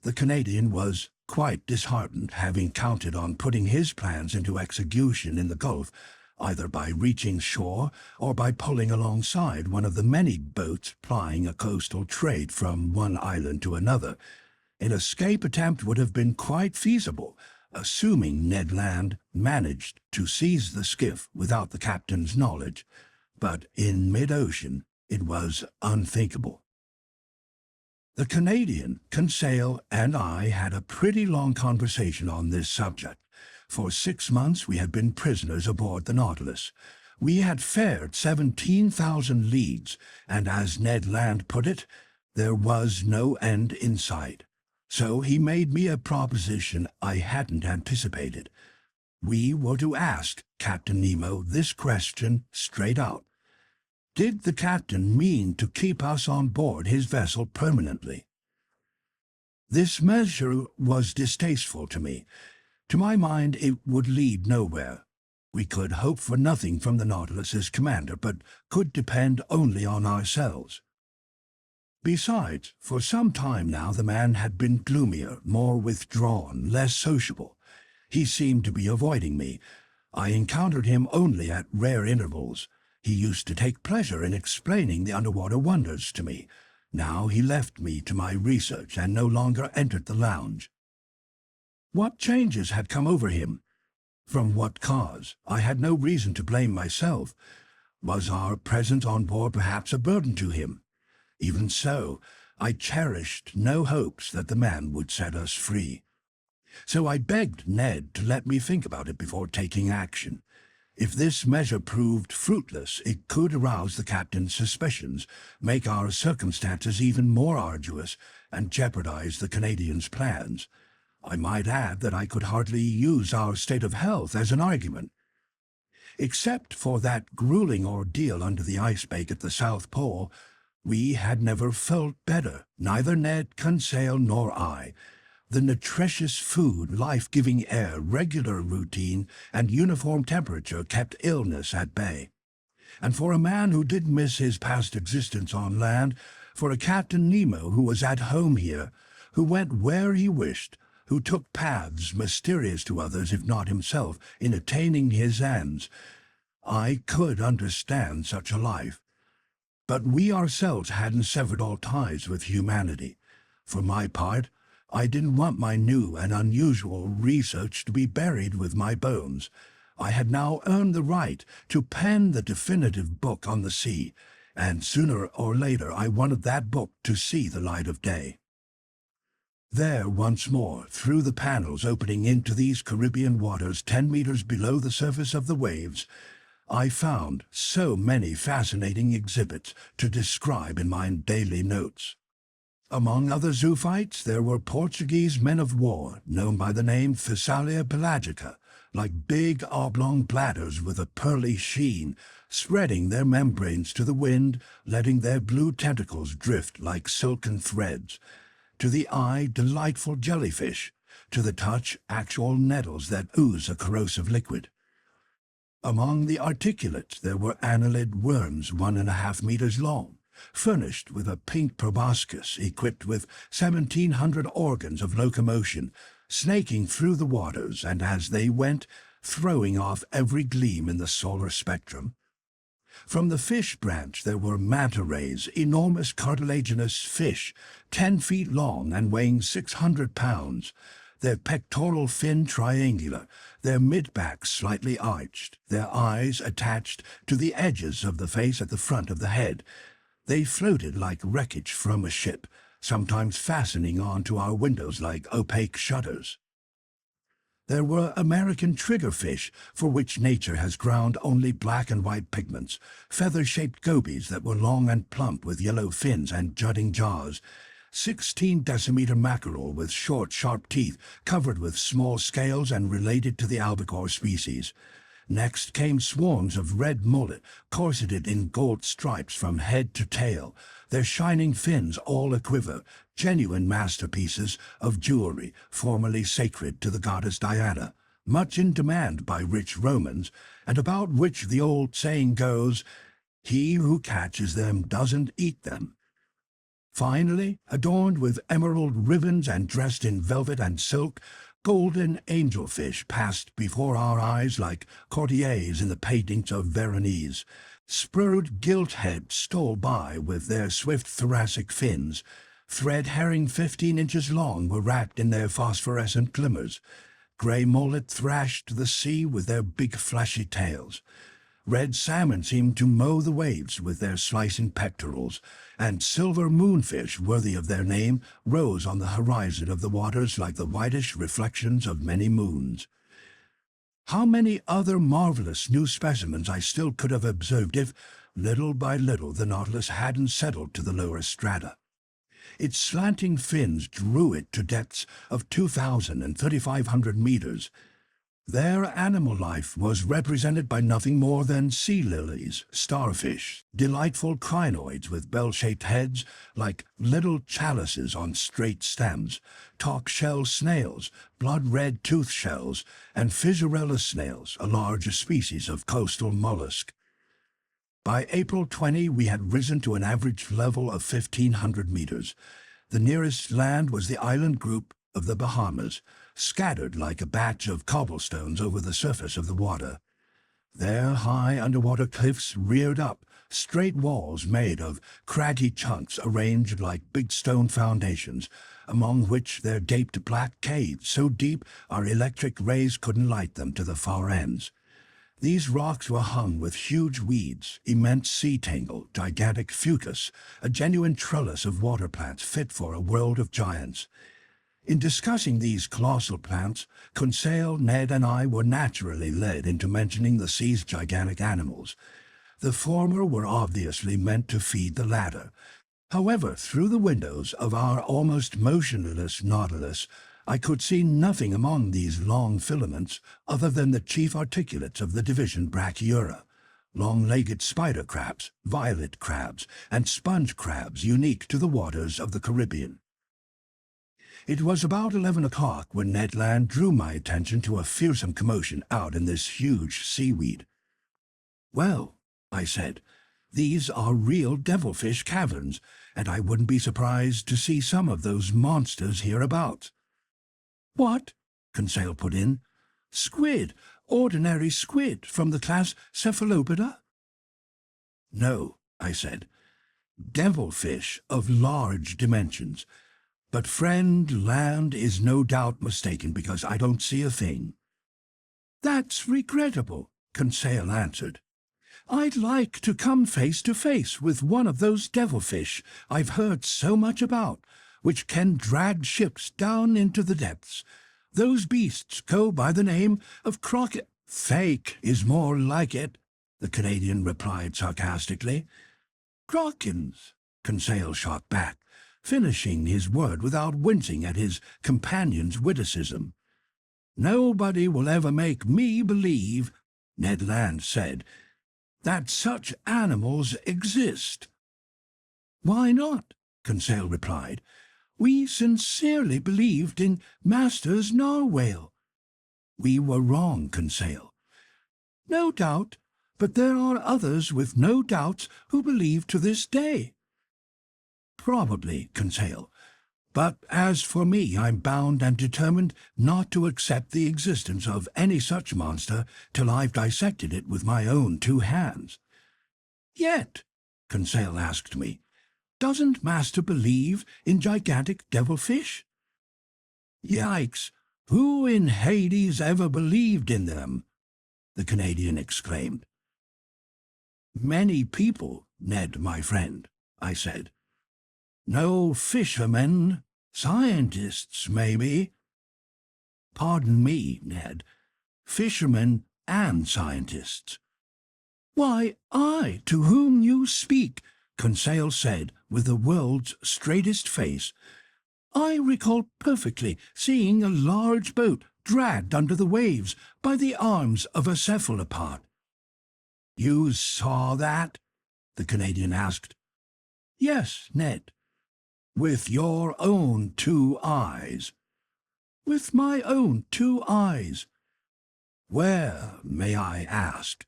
The Canadian was quite disheartened, having counted on putting his plans into execution in the Gulf, either by reaching shore or by pulling alongside one of the many boats plying a coastal trade from one island to another. An escape attempt would have been quite feasible, assuming Ned Land managed to seize the skiff without the captain's knowledge, but in mid-ocean it was unthinkable. The Canadian, Conseil, and I had a pretty long conversation on this subject. For 6 months we had been prisoners aboard the Nautilus. We had fared 17,000 leagues, and as Ned Land put it, there was no end in sight. So he made me a proposition I hadn't anticipated. We were to ask Captain Nemo this question straight out. Did the captain mean to keep us on board his vessel permanently? This measure was distasteful to me. To my mind, it would lead nowhere. We could hope for nothing from the Nautilus's commander, but could depend only on ourselves. Besides, for some time now the man had been gloomier, more withdrawn, less sociable. He seemed to be avoiding me. I encountered him only at rare intervals. He used to take pleasure in explaining the underwater wonders to me. Now he left me to my research and no longer entered the lounge. What changes had come over him? From what cause? I had no reason to blame myself. Was our presence on board perhaps a burden to him? Even so, I cherished no hopes that the man would set us free. So I begged Ned to let me think about it before taking action. If this measure proved fruitless, it could arouse the captain's suspicions, make our circumstances even more arduous, and jeopardize the Canadian's plans. I might add that I could hardly use our state of health as an argument. Except for that grueling ordeal under the ice bake at the South Pole, we had never felt better, neither Ned, Conseil, nor I. The nutritious food, life-giving air, regular routine, and uniform temperature kept illness at bay. And for a man who did miss his past existence on land, for a Captain Nemo who was at home here, who went where he wished, who took paths mysterious to others, if not himself, in attaining his ends, I could understand such a life. But we ourselves hadn't severed all ties with humanity. For my part, I didn't want my new and unusual research to be buried with my bones. I had now earned the right to pen the definitive book on the sea, and sooner or later I wanted that book to see the light of day. There once more, through the panels opening into these Caribbean waters 10 meters below the surface of the waves, I found so many fascinating exhibits to describe in my daily notes. Among other zoophytes, there were Portuguese men of war, known by the name Physalia pelagica, like big oblong bladders with a pearly sheen, spreading their membranes to the wind, letting their blue tentacles drift like silken threads. To the eye, delightful jellyfish. To the touch, actual nettles that ooze a corrosive liquid. Among the articulates, there were annelid worms 1.5 meters long, furnished with a pink proboscis equipped with 1,700 organs of locomotion, snaking through the waters and, as they went, throwing off every gleam in the solar spectrum. From the fish branch there were manta rays, enormous cartilaginous fish, 10 feet long and weighing 600 pounds, their pectoral fin triangular, their mid-back slightly arched, their eyes attached to the edges of the face at the front of the head. They floated like wreckage from a ship, sometimes fastening onto our windows like opaque shutters. There were American triggerfish, for which nature has ground only black and white pigments, feather-shaped gobies that were long and plump with yellow fins and jutting jaws, 16-decimeter mackerel with short, sharp teeth covered with small scales and related to the albacore species. Next came swarms of red mullet, corseted in gold stripes from head to tail, their shining fins all a-quiver, genuine masterpieces of jewelry formerly sacred to the goddess Diana, much in demand by rich Romans, and about which the old saying goes, "He who catches them doesn't eat them." Finally, adorned with emerald ribbons and dressed in velvet and silk, golden angelfish passed before our eyes like courtiers in the paintings of Veronese. Spurred gilt heads stole by with their swift thoracic fins. Thread herring 15 inches long were racked in their phosphorescent glimmers. Grey mullet thrashed the sea with their big fleshy tails. Red salmon seemed to mow the waves with their slicing pectorals, and silver moonfish, worthy of their name, rose on the horizon of the waters like the whitish reflections of many moons. How many other marvelous new specimens I still could have observed if, little by little, the Nautilus hadn't settled to the lower strata. Its slanting fins drew it to depths of 2,000 and 3,500 meters. Their animal life was represented by nothing more than sea lilies, starfish, delightful crinoids with bell-shaped heads like little chalices on straight stems, talk-shell snails, blood-red tooth shells, and fissurella snails, a large species of coastal mollusk. By April 20, we had risen to an average level of 1,500 meters. The nearest land was the island group of the Bahamas, scattered like a batch of cobblestones over the surface of the water. There high underwater cliffs reared up, straight walls made of craggy chunks arranged like big stone foundations, among which there gaped black caves so deep our electric rays couldn't light them to the far ends. These rocks were hung with huge weeds, immense sea tangle, gigantic fucus, a genuine trellis of water plants fit for a world of giants. In discussing these colossal plants, Conseil, Ned, and I were naturally led into mentioning the sea's gigantic animals. The former were obviously meant to feed the latter. However, through the windows of our almost motionless Nautilus, I could see nothing among these long filaments other than the chief articulates of the division Brachyura, long-legged spider crabs, violet crabs, and sponge crabs unique to the waters of the Caribbean. It was about 11 o'clock when Ned Land drew my attention to a fearsome commotion out in this huge seaweed. "Well," I said, "these are real devilfish caverns, and I wouldn't be surprised to see some of those monsters hereabouts." "What?" Conseil put in. "Squid, ordinary squid from the class Cephalopoda?" "No," I said, "devilfish of large dimensions. But friend Land is no doubt mistaken because I don't see a thing." "That's regrettable," Conseil answered. "I'd like to come face to face with one of those devilfish I've heard so much about, which can drag ships down into the depths. Those beasts go by the name of "Fake is more like it," the Canadian replied sarcastically. "Krakens," Conseil shot back. finishing his word without wincing at his companion's witticism. "Nobody will ever make me believe," Ned Land said, "that such animals exist." "Why not?" Conseil replied. "We sincerely believed in Master's narwhale." "We were wrong, Conseil." "No doubt, but there are others with no doubts who believe to this day." "Probably, Conseil. But as for me, I'm bound and determined not to accept the existence of any such monster till I've dissected it with my own 2 hands." "Yet," Conseil asked me, "doesn't Master believe in gigantic devilfish?" "Yikes! Who in Hades ever believed in them?" the Canadian exclaimed. "Many people, Ned, my friend," I said. "No fishermen, scientists, maybe." "Pardon me, Ned. Fishermen and scientists." "Why, I, to whom you speak," Conseil said with the world's straightest face. "I recall perfectly seeing a large boat dragged under the waves by the arms of a cephalopod." "You saw that?" the Canadian asked. "Yes, Ned." "With your own 2 eyes?" "With my own 2 eyes." "Where, may I ask?"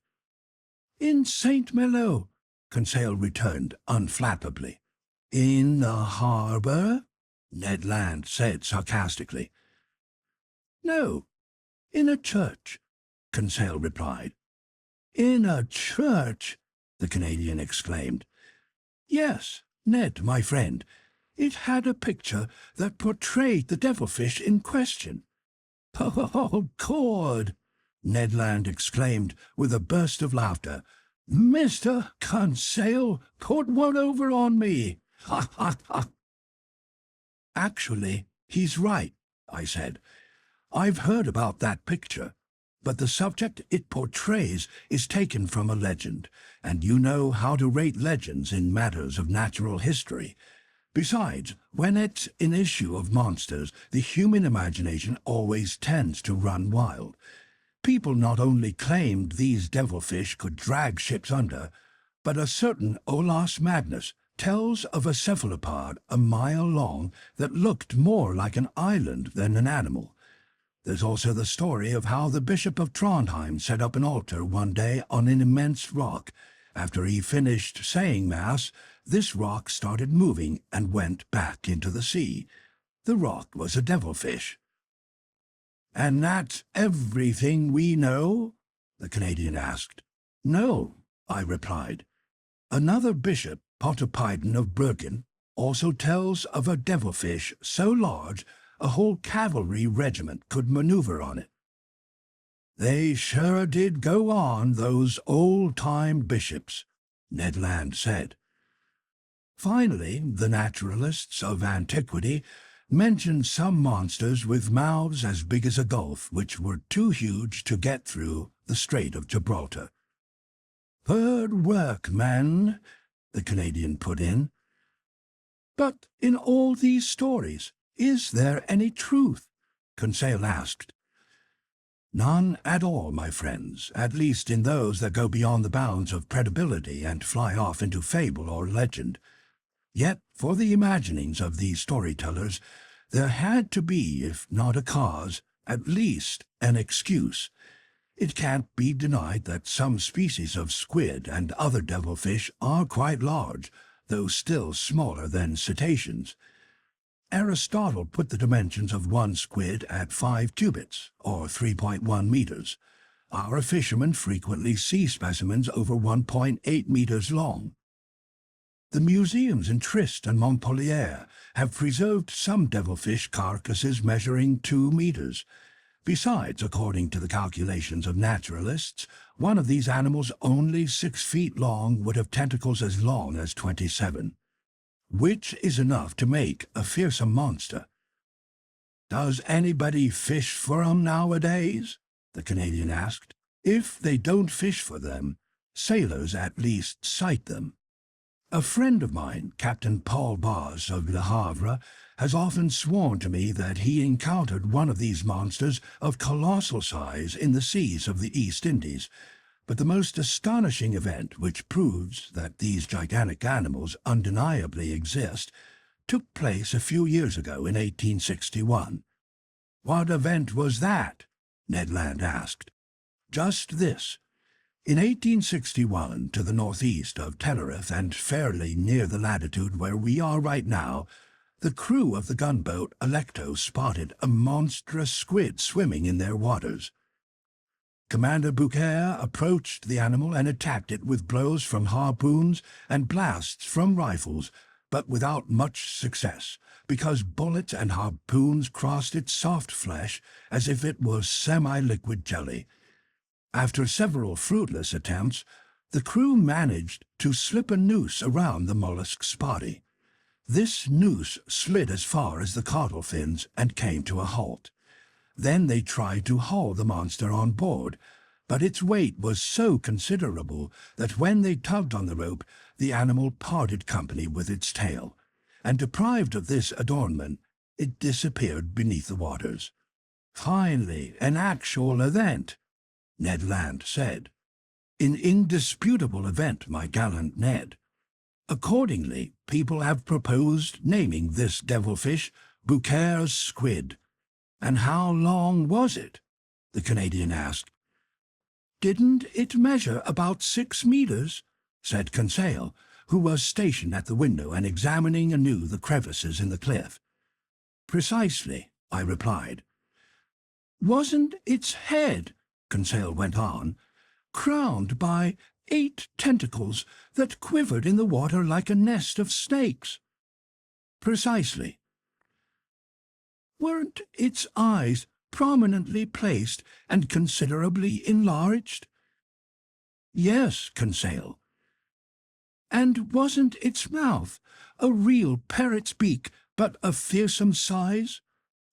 "In St. Malo," Conseil returned unflappably. "In the harbour?" Ned Land said sarcastically. "No, in a church," Conseil replied. "In a church?" the Canadian exclaimed. "Yes, Ned, my friend. It had a picture that portrayed the devilfish in question." "Oh, Cord!" Ned Land exclaimed with a burst of laughter. "Mr. Conseil put one over on me! Ha, ha, ha!" "Actually, he's right," I said. "I've heard about that picture, but the subject it portrays is taken from a legend, and you know how to rate legends in matters of natural history. Besides, when it's an issue of monsters, the human imagination always tends to run wild. People not only claimed these devilfish could drag ships under, but a certain Olas Magnus tells of a cephalopod a mile long that looked more like an island than an animal. There's also the story of how the Bishop of Trondheim set up an altar one day on an immense rock. After he finished saying Mass, this rock started moving and went back into the sea. The rock was a devilfish. "And that's everything we know?" the Canadian asked. "No," I replied. "Another bishop, Pontoppidan of Bergen, also tells of a devilfish so large a whole cavalry regiment could maneuver on it." "They sure did go on, those old-time bishops," Ned Land said. Finally, the naturalists of antiquity mentioned some monsters with mouths as big as a gulf, which were too huge to get through the Strait of Gibraltar. "Good work, man," the Canadian put in. "But in all these stories, is there any truth?" Conseil asked. "None at all, my friends, at least in those that go beyond the bounds of credibility and fly off into fable or legend. Yet, for the imaginings of these storytellers, there had to be, if not a cause, at least an excuse. It can't be denied that some species of squid and other devilfish are quite large, though still smaller than cetaceans. Aristotle put the dimensions of one squid at 5 cubits, or 3.1 meters. Our fishermen frequently see specimens over 1.8 meters long. The museums in Trist and Montpellier have preserved some devilfish carcasses measuring 2 meters. Besides, according to the calculations of naturalists, one of these animals only 6 feet long would have tentacles as long as 27, which is enough to make a fearsome monster. "Does anybody fish for 'em nowadays?" the Canadian asked. "If they don't fish for them, sailors at least sight them." A friend of mine, Captain Paul Bars of Le Havre, has often sworn to me that he encountered one of these monsters of colossal size in the seas of the East Indies. But the most astonishing event which proves that these gigantic animals undeniably exist took place a few years ago in 1861. "What event was that?" Ned Land asked. "Just this. In 1861, to the northeast of Tenerife and fairly near the latitude where we are right now, the crew of the gunboat Alecto spotted a monstrous squid swimming in their waters. Commander Bouquet approached the animal and attacked it with blows from harpoons and blasts from rifles, but without much success, because bullets and harpoons crossed its soft flesh as if it was semi-liquid jelly. After several fruitless attempts, the crew managed to slip a noose around the mollusk's body. This noose slid as far as the caudal fins and came to a halt. Then they tried to haul the monster on board, but its weight was so considerable that when they tugged on the rope, the animal parted company with its tail, and deprived of this adornment, it disappeared beneath the waters. "Finally, an actual event," Ned Land said. "An indisputable event, my gallant Ned. Accordingly, people have proposed naming this devilfish Bouquet's squid." "And how long was it?" the Canadian asked. "Didn't it measure about 6 meters?" said Conseil, who was stationed at the window and examining anew the crevices in the cliff. "Precisely," I replied. "Wasn't its head," Conseil went on, "crowned by 8 tentacles that quivered in the water like a nest of snakes?" "Precisely." "Weren't its eyes prominently placed and considerably enlarged?" "Yes, Conseil." "And wasn't its mouth a real parrot's beak, but of fearsome size?"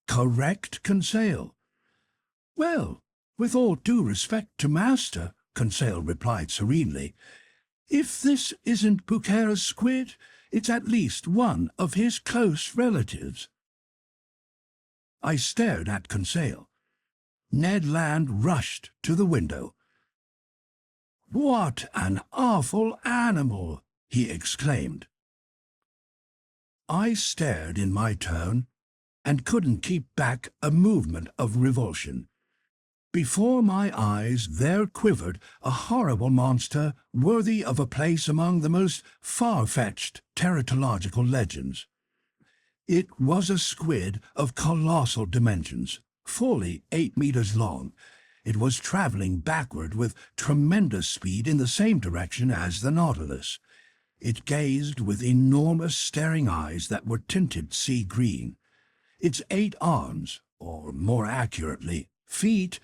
"Correct, Conseil." "Well, with all due respect to master," Conseil replied serenely, "if this isn't Bouquet's squid, it's at least one of his close relatives." I stared at Conseil. Ned Land rushed to the window. "What an awful animal!" he exclaimed. I stared in my turn and couldn't keep back a movement of revulsion. Before my eyes there quivered a horrible monster worthy of a place among the most far-fetched teratological legends. It was a squid of colossal dimensions, fully 8 meters long. It was traveling backward with tremendous speed in the same direction as the Nautilus. It gazed with enormous staring eyes that were tinted sea green. Its 8 arms, or more accurately, feet,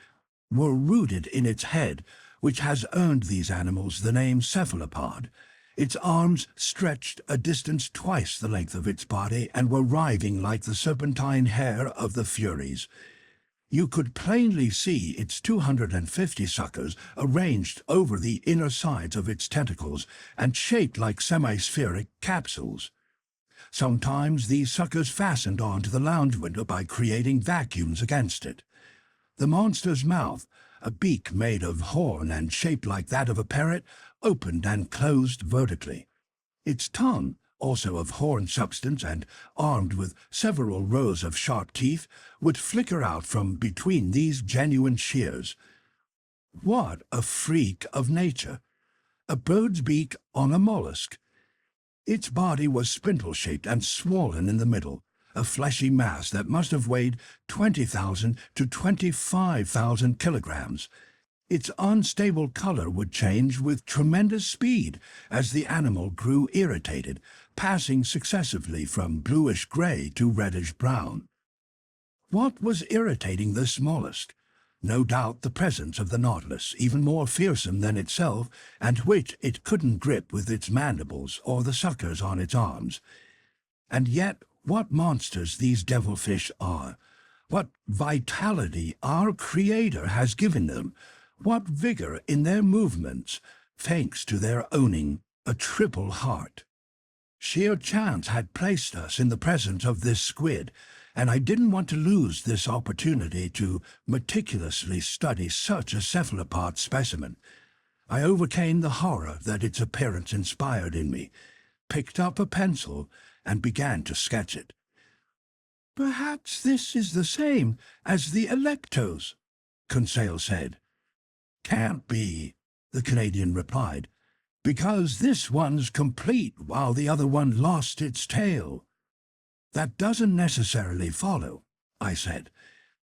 were rooted in its head, which has earned these animals the name cephalopod. Its arms stretched a distance twice the length of its body and were writhing like the serpentine hair of the Furies. You could plainly see its 250 suckers arranged over the inner sides of its tentacles and shaped like semispheric capsules. Sometimes these suckers fastened onto the lounge window by creating vacuums against it. The monster's mouth, a beak made of horn and shaped like that of a parrot, opened and closed vertically. Its tongue, also of horn substance and armed with several rows of sharp teeth, would flicker out from between these genuine shears. What a freak of nature! A bird's beak on a mollusk. Its body was spindle-shaped and swollen in the middle, a fleshy mass that must have weighed 20,000 to 25,000 kilograms. Its unstable color would change with tremendous speed as the animal grew irritated, passing successively from bluish-gray to reddish-brown. What was irritating this mollusk? No doubt the presence of the Nautilus, even more fearsome than itself, and which it couldn't grip with its mandibles or the suckers on its arms. And yet, what monsters these devilfish are! What vitality our Creator has given them! What vigor in their movements, thanks to their owning a triple heart! Sheer chance had placed us in the presence of this squid, and I didn't want to lose this opportunity to meticulously study such a cephalopod specimen. I overcame the horror that its appearance inspired in me, picked up a pencil, and began to sketch it. "Perhaps this is the same as the Electos," Conseil said. "Can't be," the Canadian replied, "because this one's complete while the other one lost its tail." "That doesn't necessarily follow," I said.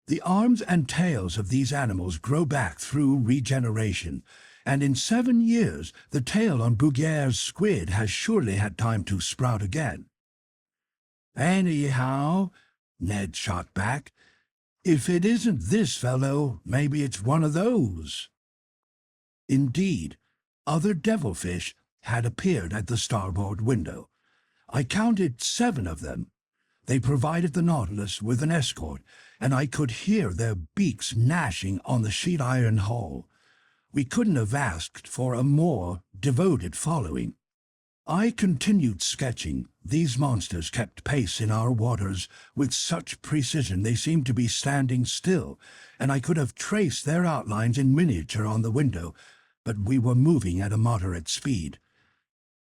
"The arms and tails of these animals grow back through regeneration, and in 7 years the tail on Bougier's squid has surely had time to sprout again." "Anyhow," Ned shot back, "if it isn't this fellow, maybe it's one of those." Indeed, other devilfish had appeared at the starboard window. I counted 7 of them. They provided the Nautilus with an escort, and I could hear their beaks gnashing on the sheet iron hull. We couldn't have asked for a more devoted following. I continued sketching. These monsters kept pace in our waters with such precision they seemed to be standing still, and I could have traced their outlines in miniature on the window, but we were moving at a moderate speed.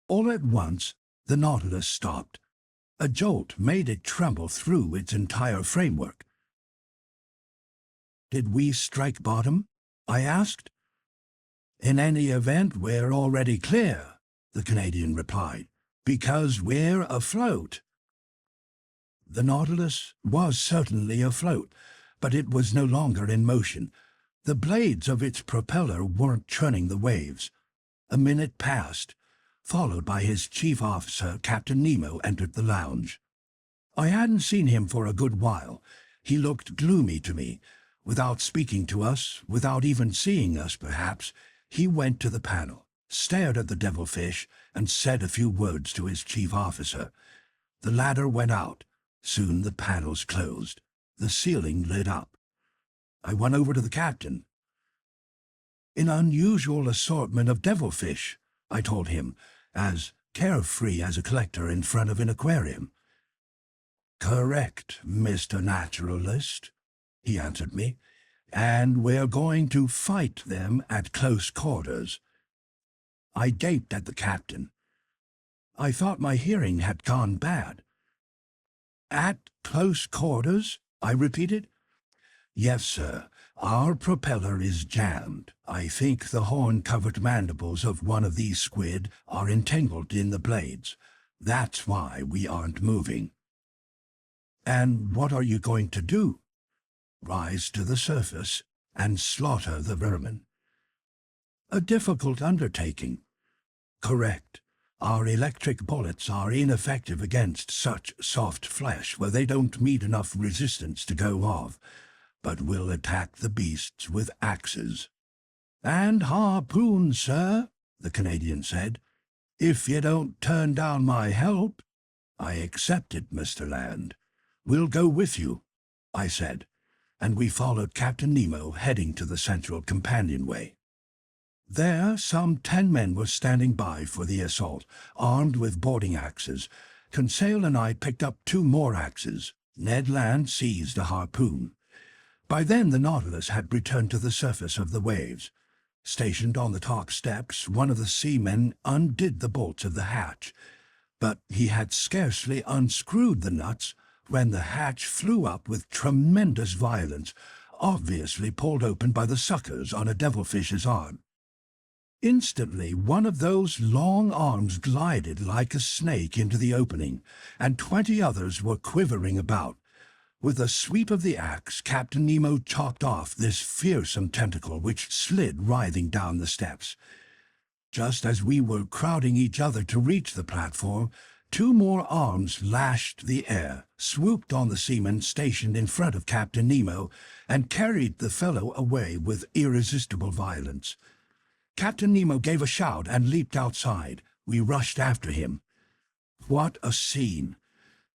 All at once, the Nautilus stopped. A jolt made it tremble through its entire framework. "Did we strike bottom?" I asked. "In any event, we're already clear," the Canadian replied, "because we're afloat." The Nautilus was certainly afloat, but it was no longer in motion. The blades of its propeller weren't churning the waves. A minute passed, followed by his chief officer, Captain Nemo, entered the lounge. I hadn't seen him for a good while. He looked gloomy to me. Without speaking to us, without even seeing us perhaps, he went to the panel, stared at the devilfish, and said a few words to his chief officer. The latter went out. Soon the panels closed. The ceiling lit up. I went over to the captain. "An unusual assortment of devilfish," I told him, as carefree as a collector in front of an aquarium. "Correct, Mr. Naturalist," he answered me, "and we're going to fight them at close quarters." I gaped at the captain. I thought my hearing had gone bad. "At close quarters?" I repeated. "Yes, sir. Our propeller is jammed. I think the horn-covered mandibles of one of these squid are entangled in the blades. That's why we aren't moving." "And what are you going to do?" "Rise to the surface and slaughter the vermin." "A difficult undertaking." "Correct. Our electric bullets are ineffective against such soft flesh where they don't meet enough resistance to go off, but we'll attack the beasts with axes." "And harpoons, sir," the Canadian said, "if you don't turn down my help." "I accept it, Mr. Land. We'll go with you," I said, and we followed Captain Nemo heading to the central companionway. There, some 10 men were standing by for the assault, armed with boarding axes. Conseil and I picked up 2 more axes. Ned Land seized a harpoon. By then the Nautilus had returned to the surface of the waves. Stationed on the top steps, one of the seamen undid the bolts of the hatch, but he had scarcely unscrewed the nuts when the hatch flew up with tremendous violence, obviously pulled open by the suckers on a devilfish's arm. Instantly, one of those long arms glided like a snake into the opening, and 20 others were quivering about. With a sweep of the axe, Captain Nemo chopped off this fearsome tentacle which slid writhing down the steps. Just as we were crowding each other to reach the platform, 2 more arms lashed the air, swooped on the seaman stationed in front of Captain Nemo, and carried the fellow away with irresistible violence. Captain Nemo gave a shout and leaped outside. We rushed after him. What a scene!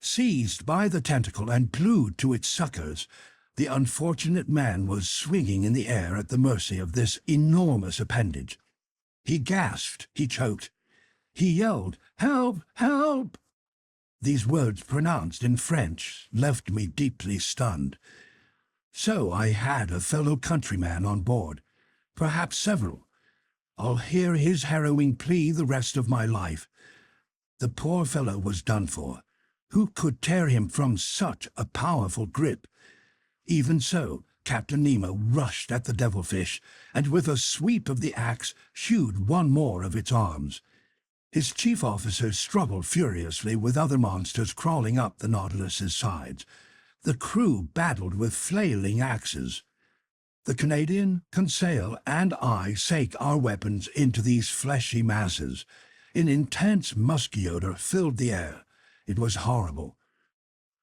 Seized by the tentacle and glued to its suckers, the unfortunate man was swinging in the air at the mercy of this enormous appendage. He gasped, he choked. He yelled, "Help! Help!" These words, pronounced in French, left me deeply stunned. So I had a fellow countryman on board, perhaps several. I'll hear his harrowing plea the rest of my life. The poor fellow was done for. Who could tear him from such a powerful grip? Even so, Captain Nemo rushed at the devilfish, and with a sweep of the axe hewed one more of its arms. His chief officer struggled furiously with other monsters crawling up the Nautilus's sides. The crew battled with flailing axes. The Canadian, Conseil, and I sank our weapons into these fleshy masses. An intense musky odor filled the air. It was horrible.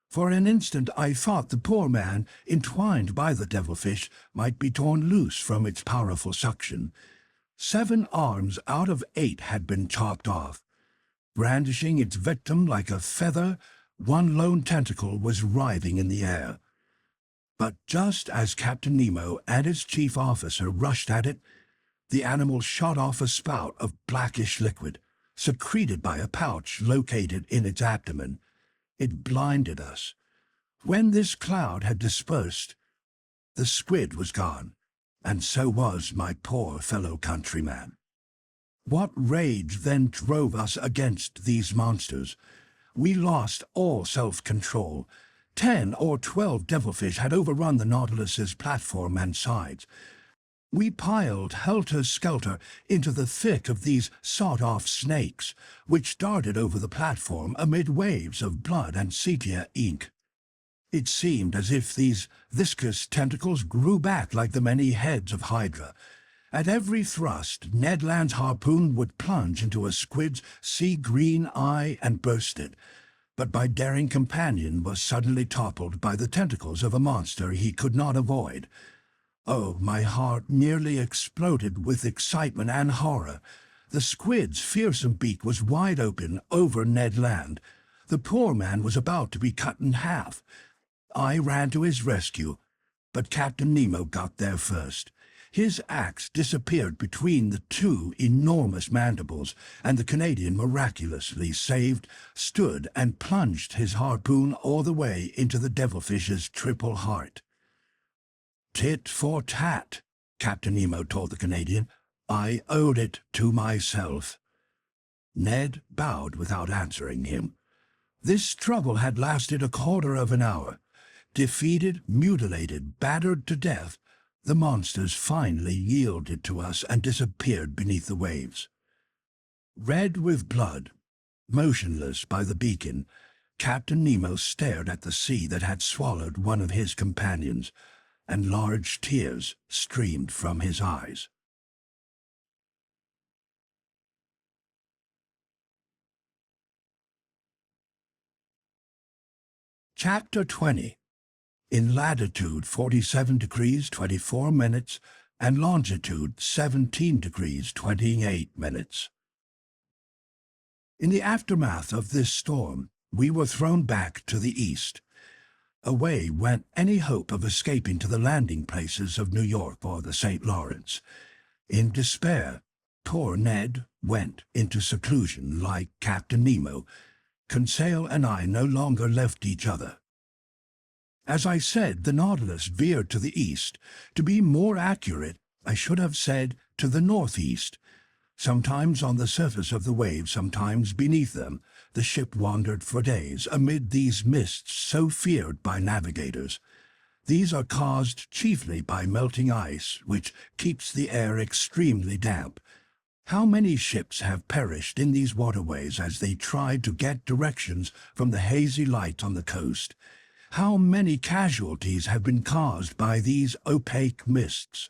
For an instant I thought the poor man, entwined by the devilfish, might be torn loose from its powerful suction. 7 arms out of 8 had been chopped off. Brandishing its victim like a feather, one lone tentacle was writhing in the air. But just as Captain Nemo and his chief officer rushed at it, the animal shot off a spout of blackish liquid, secreted by a pouch located in its abdomen. It blinded us. When this cloud had dispersed, the squid was gone, and so was my poor fellow countryman. What rage then drove us against these monsters? We lost all self-control. 10 or 12 devilfish had overrun the Nautilus's platform and sides. We piled helter-skelter into the thick of these sawed-off snakes, which darted over the platform amid waves of blood and sepia ink. It seemed as if these viscous tentacles grew back like the many heads of Hydra. At every thrust, Ned Land's harpoon would plunge into a squid's sea-green eye and burst it. But my daring companion was suddenly toppled by the tentacles of a monster he could not avoid. Oh, my heart nearly exploded with excitement and horror. The squid's fearsome beak was wide open over Ned Land. The poor man was about to be cut in half. I ran to his rescue, but Captain Nemo got there first. His axe disappeared between the 2 enormous mandibles, and the Canadian, miraculously saved, stood and plunged his harpoon all the way into the devilfish's triple heart. "Tit for tat," Captain Nemo told the Canadian. "I owed it to myself." Ned bowed without answering him. This struggle had lasted a quarter of an hour. Defeated, mutilated, battered to death, the monsters finally yielded to us and disappeared beneath the waves. Red with blood, motionless by the beacon, Captain Nemo stared at the sea that had swallowed one of his companions, and large tears streamed from his eyes. Chapter 20. In latitude 47 degrees 24 minutes and longitude 17 degrees 28 minutes. In the aftermath of this storm, we were thrown back to the east. Away went any hope of escaping to the landing places of New York or the St. Lawrence. In despair, poor Ned went into seclusion like Captain Nemo. Conseil and I no longer left each other. As I said, the Nautilus veered to the east. To be more accurate, I should have said to the northeast. Sometimes on the surface of the waves, sometimes beneath them, the ship wandered for days amid these mists so feared by navigators. These are caused chiefly by melting ice, which keeps the air extremely damp. How many ships have perished in these waterways as they tried to get directions from the hazy light on the coast? How many casualties have been caused by these opaque mists?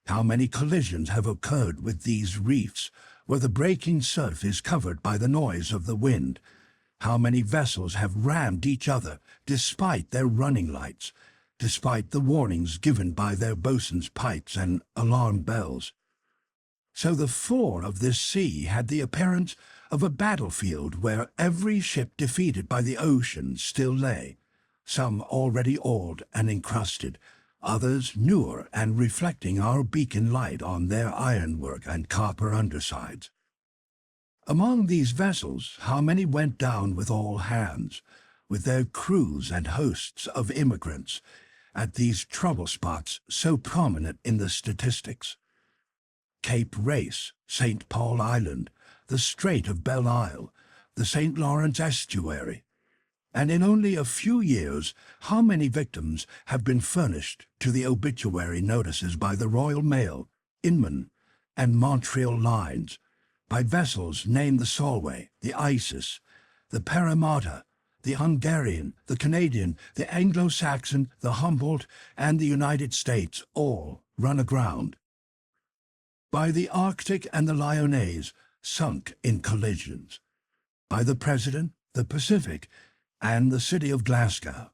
How many collisions have occurred with these reefs, where the breaking surf is covered by the noise of the wind? How many vessels have rammed each other despite their running lights, despite the warnings given by their boatswain's pipes and alarm bells? So the floor of this sea had the appearance of a battlefield where every ship defeated by the ocean still lay, some already old and encrusted, others newer and reflecting our beacon light on their ironwork and copper undersides. Among these vessels, how many went down with all hands, with their crews and hosts of immigrants, at these trouble spots so prominent in the statistics? Cape Race, St. Paul Island, the Strait of Belle Isle, the St. Lawrence Estuary. And in only a few years, how many victims have been furnished to the obituary notices by the Royal Mail, Inman, and Montreal Lines, by vessels named the Solway, the Isis, the Parramatta, the Hungarian, the Canadian, the Anglo-Saxon, the Humboldt, and the United States, all run aground. By the Arctic and the Lyonnaise, sunk in collisions. By the President, the Pacific, and the city of Glasgow,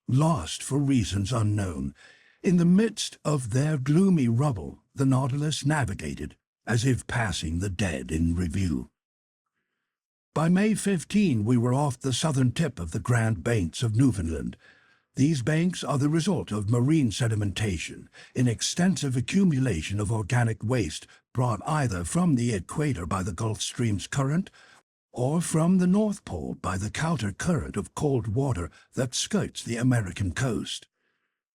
lost for reasons unknown. In the midst of their gloomy rubble, the Nautilus navigated, as if passing the dead in review. By May 15, we were off the southern tip of the Grand Banks of Newfoundland. These banks are the result of marine sedimentation, an extensive accumulation of organic waste brought either from the equator by the Gulf Stream's current or from the North Pole by the counter-current of cold water that skirts the American coast.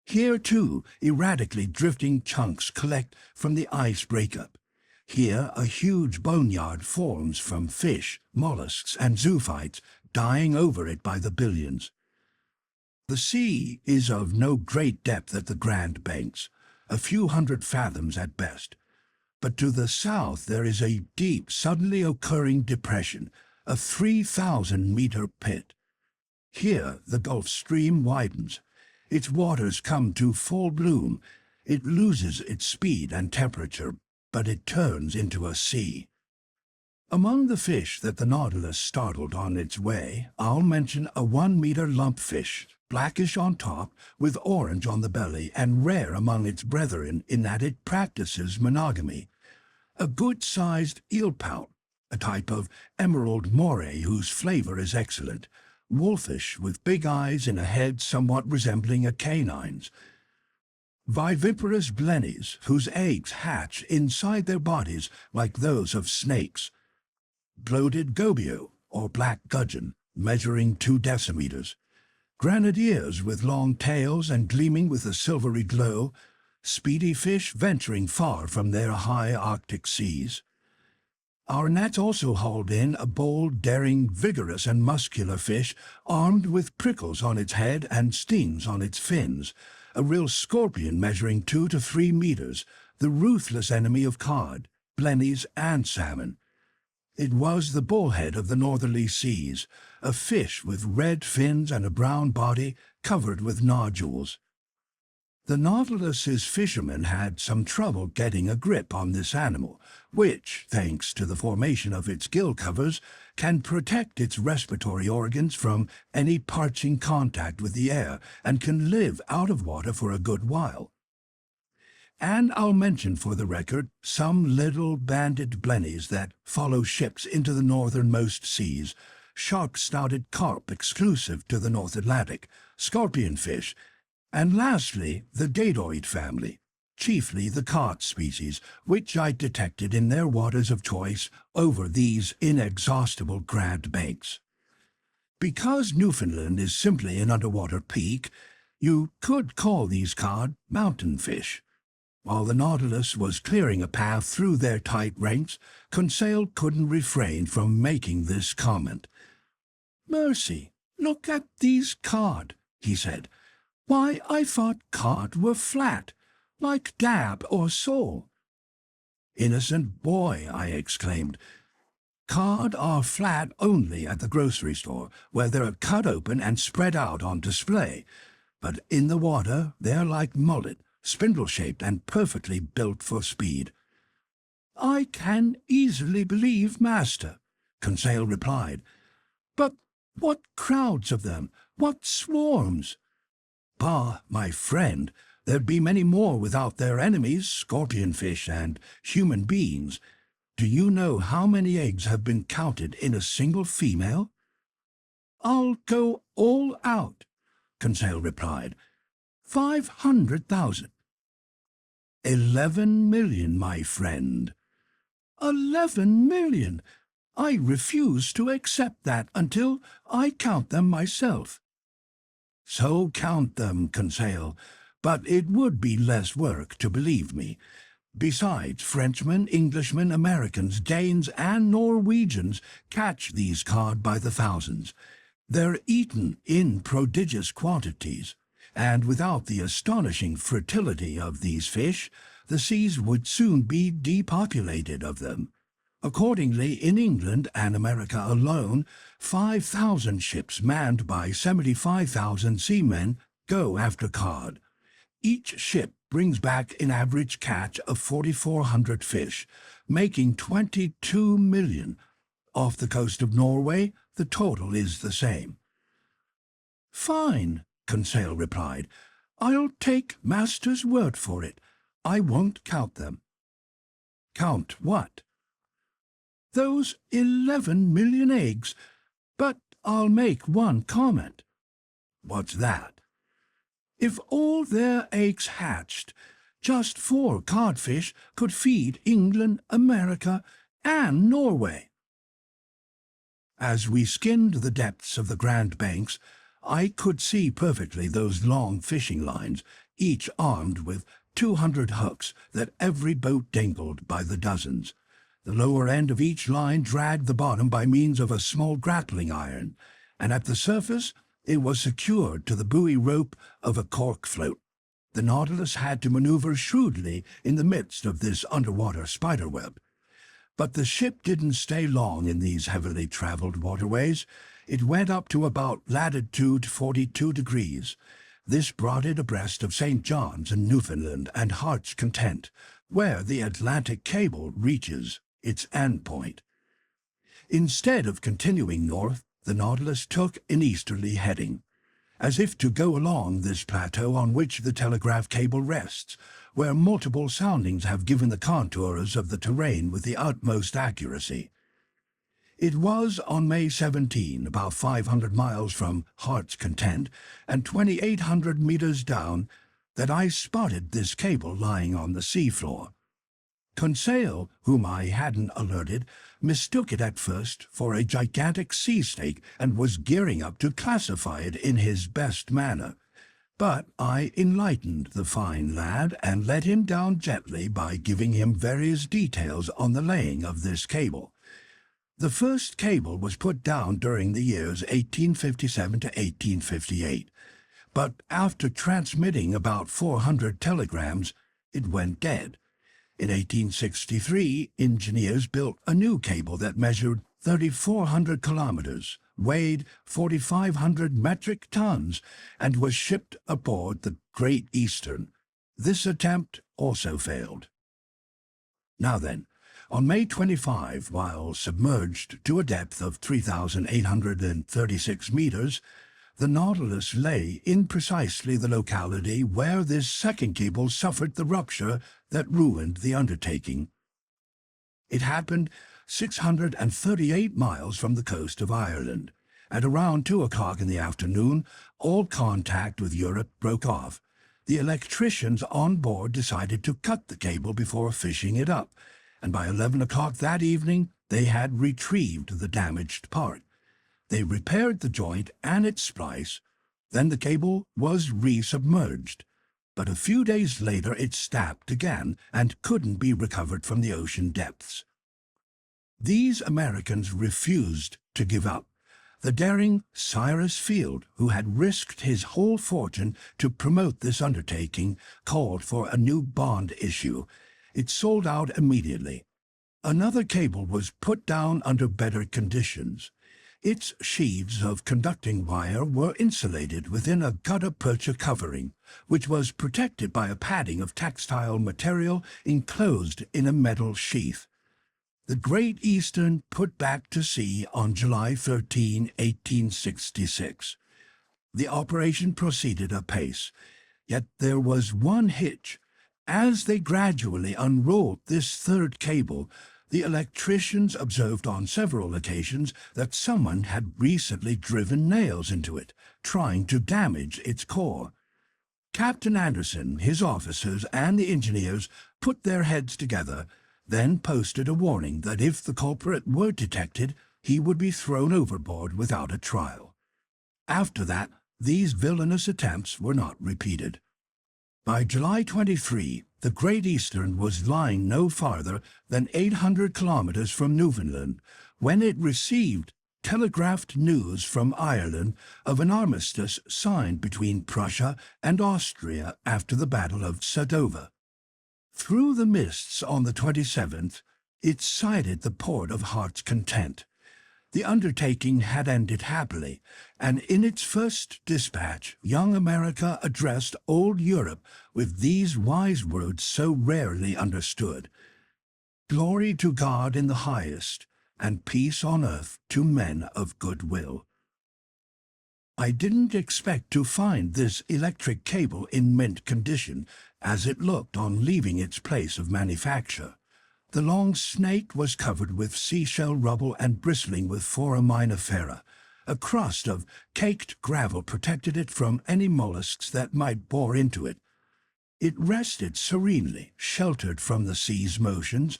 Here, too, erratically drifting chunks collect from the ice breakup. Here, a huge boneyard forms from fish, mollusks, and zoophytes, dying over it by the billions. The sea is of no great depth at the Grand Banks, a few hundred fathoms at best. But to the south there is a deep, suddenly occurring depression, a 3,000-meter pit. Here the Gulf Stream widens. Its waters come to full bloom. It loses its speed and temperature, but it turns into a sea. Among the fish that the Nautilus startled on its way, I'll mention a 1-meter lumpfish, blackish on top, with orange on the belly, and rare among its brethren in that it practices monogamy. A good-sized eelpout, a type of emerald moray whose flavor is excellent, wolfish with big eyes and a head somewhat resembling a canine's. Viviparous blennies, whose eggs hatch inside their bodies like those of snakes. Bloated gobio, or black gudgeon, measuring 2 decimeters. Grenadiers with long tails and gleaming with a silvery glow. Speedy fish venturing far from their high Arctic seas. Our nets also hauled in a bold, daring, vigorous, and muscular fish armed with prickles on its head and stings on its fins, a real scorpion measuring 2 to 3 meters, the ruthless enemy of cod, blennies, and salmon. It was the bullhead of the northerly seas, a fish with red fins and a brown body covered with nodules. The Nautilus's fishermen had some trouble getting a grip on this animal, which, thanks to the formation of its gill covers, can protect its respiratory organs from any parching contact with the air and can live out of water for a good while. And I'll mention for the record some little banded blennies that follow ships into the northernmost seas, sharp-snouted carp exclusive to the North Atlantic, scorpionfish, and lastly the gadoid family, chiefly the cod species, which I detected in their waters of choice over these inexhaustible Grand Banks. Because Newfoundland is simply an underwater peak, you could call these cod mountain fish. While the Nautilus was clearing a path through their tight ranks, Conseil couldn't refrain from making this comment. "Mercy, look at these cod," he said. "Why, I thought cod were flat, like dab or sole." "Innocent boy," I exclaimed. "Cod are flat only at the grocery store, where they're cut open and spread out on display. But in the water they're like mullet, spindle-shaped and perfectly built for speed." "I can easily believe, master," Conseil replied. "But what crowds of them, what swarms!" "Bah, my friend, there'd be many more without their enemies, scorpionfish and human beings. Do you know how many eggs have been counted in a single female?" "I'll go all out," Conseil replied. 500,000. 11 million, my friend. 11 million! I refuse to accept that until I count them myself." "So count them, Conseil, but it would be less work to believe me. Besides, Frenchmen, Englishmen, Americans, Danes, and Norwegians catch these cod by the thousands. They're eaten in prodigious quantities, and without the astonishing fertility of these fish, the seas would soon be depopulated of them. Accordingly, in England and America alone, 5,000 ships manned by 75,000 seamen go after cod. Each ship brings back an average catch of 4,400 fish, making 22 million. Off the coast of Norway, the total is the same." "Fine," Conseil replied. "I'll take master's word for it. I won't count them." "Count what?" "Those 11 million eggs. But I'll make one comment." "What's that?" "If all their eggs hatched, just 4 codfish could feed England, America, and Norway." As we skinned the depths of the Grand Banks, I could see perfectly those long fishing lines, each armed with 200 hooks that every boat dangled by the dozens. The lower end of each line dragged the bottom by means of a small grappling iron, and at the surface it was secured to the buoy rope of a cork float. The Nautilus had to maneuver shrewdly in the midst of this underwater spiderweb. But the ship didn't stay long in these heavily traveled waterways. It went up to about latitude 42 degrees. This brought it abreast of St. John's in Newfoundland and Heart's Content, where the Atlantic cable reaches its endpoint. Instead of continuing north, the Nautilus took an easterly heading, as if to go along this plateau on which the telegraph cable rests, where multiple soundings have given the contours of the terrain with the utmost accuracy. It was on May 17, about 500 miles from Heart's Content and 2,800 meters down, that I spotted this cable lying on the seafloor. Conseil, whom I hadn't alerted, mistook it at first for a gigantic sea snake and was gearing up to classify it in his best manner. But I enlightened the fine lad and let him down gently by giving him various details on the laying of this cable. The first cable was put down during the years 1857 to 1858, but after transmitting about 400 telegrams, it went dead. In 1863, engineers built a new cable that measured 3,400 kilometers, weighed 4,500 metric tons, and was shipped aboard the Great Eastern. This attempt also failed. Now then, on May 25, while submerged to a depth of 3,836 meters, the Nautilus lay in precisely the locality where this second cable suffered the rupture that ruined the undertaking. It happened 638 miles from the coast of Ireland. At around 2 o'clock in the afternoon, all contact with Europe broke off. The electricians on board decided to cut the cable before fishing it up, and by 11 o'clock that evening they had retrieved the damaged part. They repaired the joint and its splice. Then the cable was resubmerged. But a few days later it snapped again and couldn't be recovered from the ocean depths. These Americans refused to give up. The daring Cyrus Field, who had risked his whole fortune to promote this undertaking, called for a new bond issue. It sold out immediately. Another cable was put down under better conditions. Its sheaves of conducting wire were insulated within a gutta-percha covering, which was protected by a padding of textile material enclosed in a metal sheath. The Great Eastern put back to sea on July 13, 1866. The operation proceeded apace, yet there was one hitch. As they gradually unrolled this third cable, the electricians observed on several occasions that someone had recently driven nails into it, trying to damage its core. Captain Anderson, his officers, and the engineers put their heads together. then posted a warning that if the culprit were detected, he would be thrown overboard without a trial. After that, these villainous attempts were not repeated. By July 23, the Great Eastern was lying no farther than 800 kilometers from Newfoundland when it received telegraphed news from Ireland of an armistice signed between Prussia and Austria after the Battle of Sadova. Through the mists on the 27th, it sighted the port of Heart's Content. The undertaking had ended happily, and in its first dispatch, young America addressed old Europe with these wise words so rarely understood: "Glory to God in the highest, and peace on earth to men of good will." I didn't expect to find this electric cable in mint condition as it looked on leaving its place of manufacture. The long snake was covered with seashell rubble and bristling with foraminifera. A crust of caked gravel protected it from any mollusks that might bore into it. It rested serenely, sheltered from the sea's motions,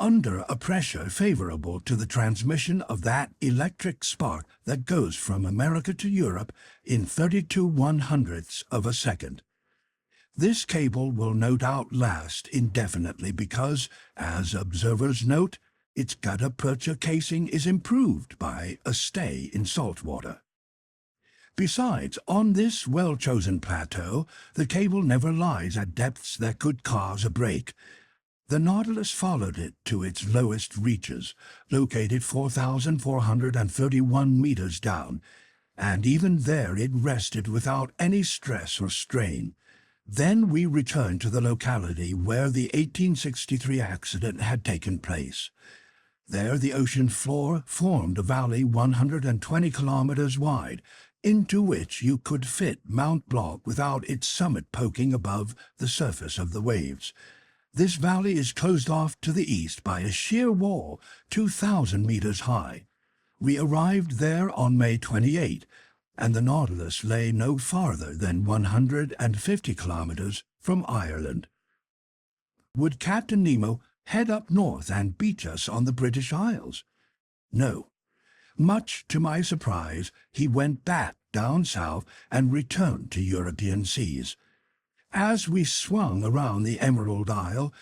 under a pressure favorable to the transmission of that electric spark that goes from America to Europe in 32/100ths of a second. This cable will no doubt last indefinitely because, as observers note, its gutta-percha casing is improved by a stay in salt water. Besides, on this well-chosen plateau, the cable never lies at depths that could cause a break. The Nautilus followed it to its lowest reaches, located 4,431 meters down, and even there it rested without any stress or strain. Then we returned to the locality where the 1863 accident had taken place. There the ocean floor formed a valley 120 kilometers wide, into which you could fit Mount Blanc without its summit poking above the surface of the waves. This valley is closed off to the east by a sheer wall 2,000 meters high. We arrived there on May 28, and the Nautilus lay no farther than 150 kilometers from Ireland. Would Captain Nemo head up north and beach us on the British Isles? No. Much to my surprise, he went back down south and returned to European seas. As we swung around the Emerald Isle,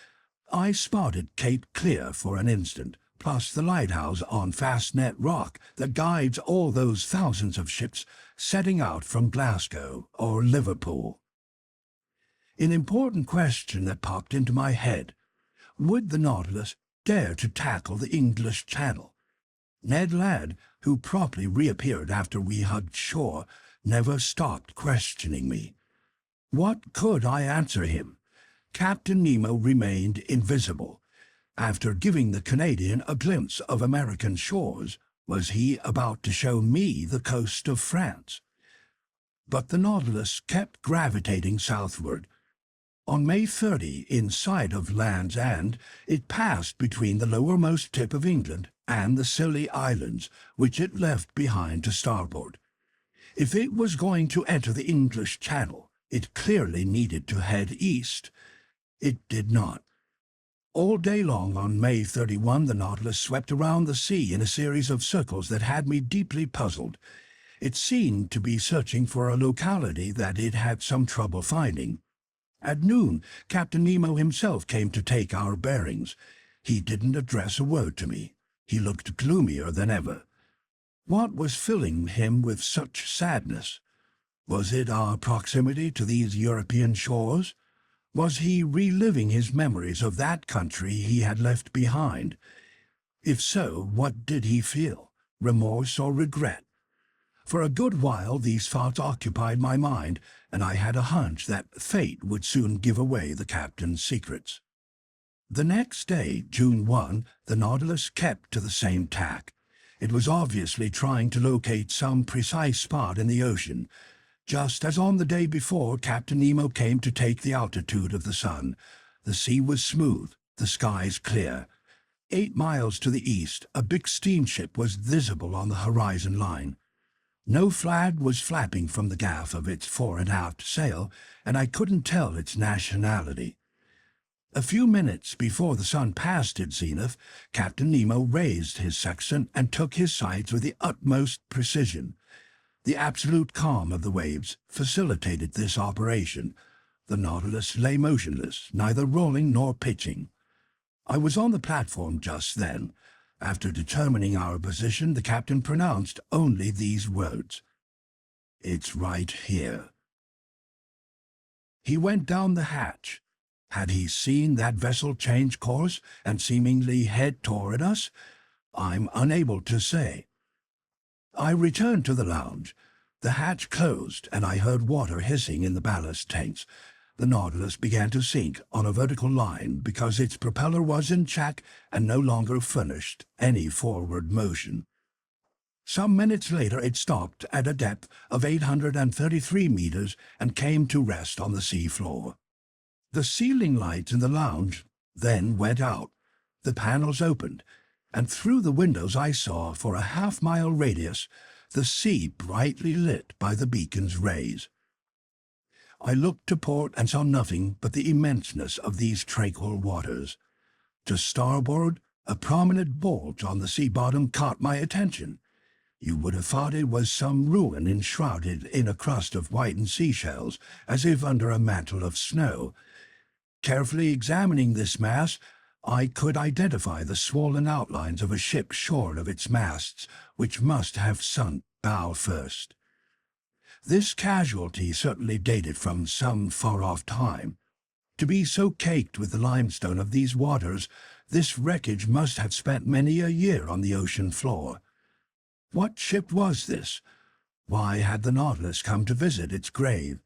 I spotted Cape Clear for an instant, plus the lighthouse on Fastnet Rock that guides all those thousands of ships setting out from Glasgow or Liverpool. An important question that popped into my head: would the Nautilus dare to tackle the English Channel? Ned Land, who promptly reappeared after we hugged shore, never stopped questioning me. What could I answer him? Captain Nemo remained invisible. After giving the Canadian a glimpse of American shores, was he about to show me the coast of France? But the Nautilus kept gravitating southward. On May 30, in sight of Land's End, it passed between the lowermost tip of England and the Scilly Islands, which it left behind to starboard. If it was going to enter the English Channel, it clearly needed to head east. It did not. All day long on May 31, the Nautilus swept around the sea in a series of circles that had me deeply puzzled. It seemed to be searching for a locality that it had some trouble finding. At noon, Captain Nemo himself came to take our bearings. He didn't address a word to me. He looked gloomier than ever. What was filling him with such sadness? Was it our proximity to these European shores? Was he reliving his memories of that country he had left behind? If so, what did he feel? Remorse or regret? For a good while these thoughts occupied my mind, and I had a hunch that fate would soon give away the captain's secrets. The next day, June 1, the Nautilus kept to the same tack. It was obviously trying to locate some precise spot in the ocean. Just as on the day before, Captain Nemo came to take the altitude of the sun. The sea was smooth, the skies clear. 8 miles to the east, a big steamship was visible on the horizon line. No flag was flapping from the gaff of its fore and aft sail, and I couldn't tell its nationality. A few minutes before the sun passed its zenith, Captain Nemo raised his sextant and took his sights with the utmost precision. The absolute calm of the waves facilitated this operation. The Nautilus lay motionless, neither rolling nor pitching. I was on the platform just then. After determining our position, the captain pronounced only these words: "It's right here." He went down the hatch. Had he seen that vessel change course and seemingly head toward us? I'm unable to say. I returned to the lounge. The hatch closed, and I heard water hissing in the ballast tanks. The Nautilus began to sink on a vertical line because its propeller was in check and no longer furnished any forward motion. Some minutes later it stopped at a depth of 833 meters and came to rest on the sea floor. The ceiling lights in the lounge then went out. The panels opened, and through the windows I saw, for a half-mile radius, the sea brightly lit by the beacon's rays. I looked to port and saw nothing but the immenseness of these tranquil waters. To starboard, a prominent bulge on the sea bottom caught my attention. You would have thought it was some ruin enshrouded in a crust of whitened seashells, as if under a mantle of snow. Carefully examining this mass, I could identify the swollen outlines of a ship short of its masts, which must have sunk bow first. This casualty certainly dated from some far-off time. To be so caked with the limestone of these waters, this wreckage must have spent many a year on the ocean floor. What ship was this? Why had the Nautilus come to visit its grave?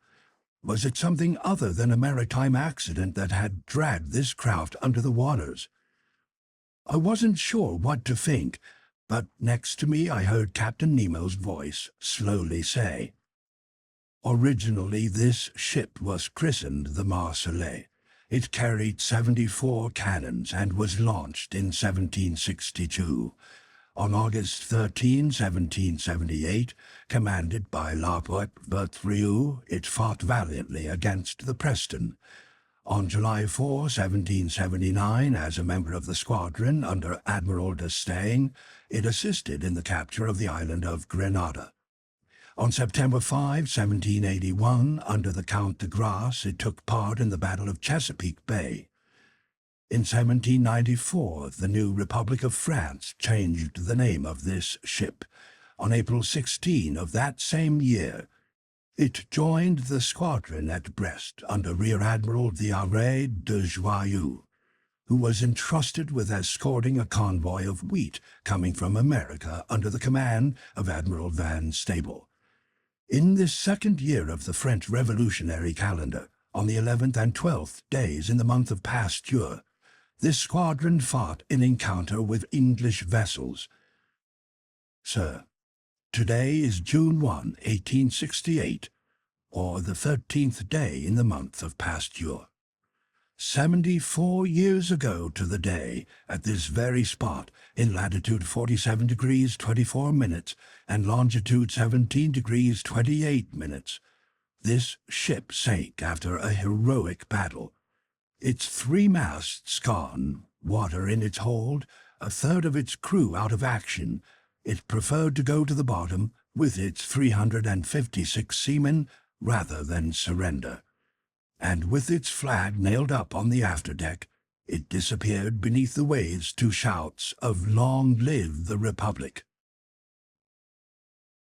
Was it something other than a maritime accident that had dragged this craft under the waters? I wasn't sure what to think, but next to me I heard Captain Nemo's voice slowly say, "Originally this ship was christened the Marseillais. It carried 74 cannons and was launched in 1762. On August 13, 1778, commanded by La Berthieu, it fought valiantly against the Preston. On July 4, 1779, as a member of the squadron under Admiral d'Estaing, it assisted in the capture of the island of Grenada. On September 5, 1781, under the Count de Grasse, it took part in the Battle of Chesapeake Bay. In 1794, the new Republic of France changed the name of this ship. On April 16 of that same year, it joined the squadron at Brest under Rear Admiral Villaret de Joyeux, who was entrusted with escorting a convoy of wheat coming from America under the command of Admiral Van Stabel. In this second year of the French Revolutionary calendar, on the 11th and 12th days in the month of Pasteur, this squadron fought an encounter with English vessels. Sir, today is June 1, 1868, or the 13th day in the month of Pasteur. 74 years ago to the day, at this very spot, in latitude 47 degrees 24 minutes and longitude 17 degrees 28 minutes, this ship sank after a heroic battle. Its 3 masts gone, water in its hold, a third of its crew out of action, it preferred to go to the bottom with its 356 seamen rather than surrender. And with its flag nailed up on the afterdeck, it disappeared beneath the waves to shouts of "Long live the Republic!"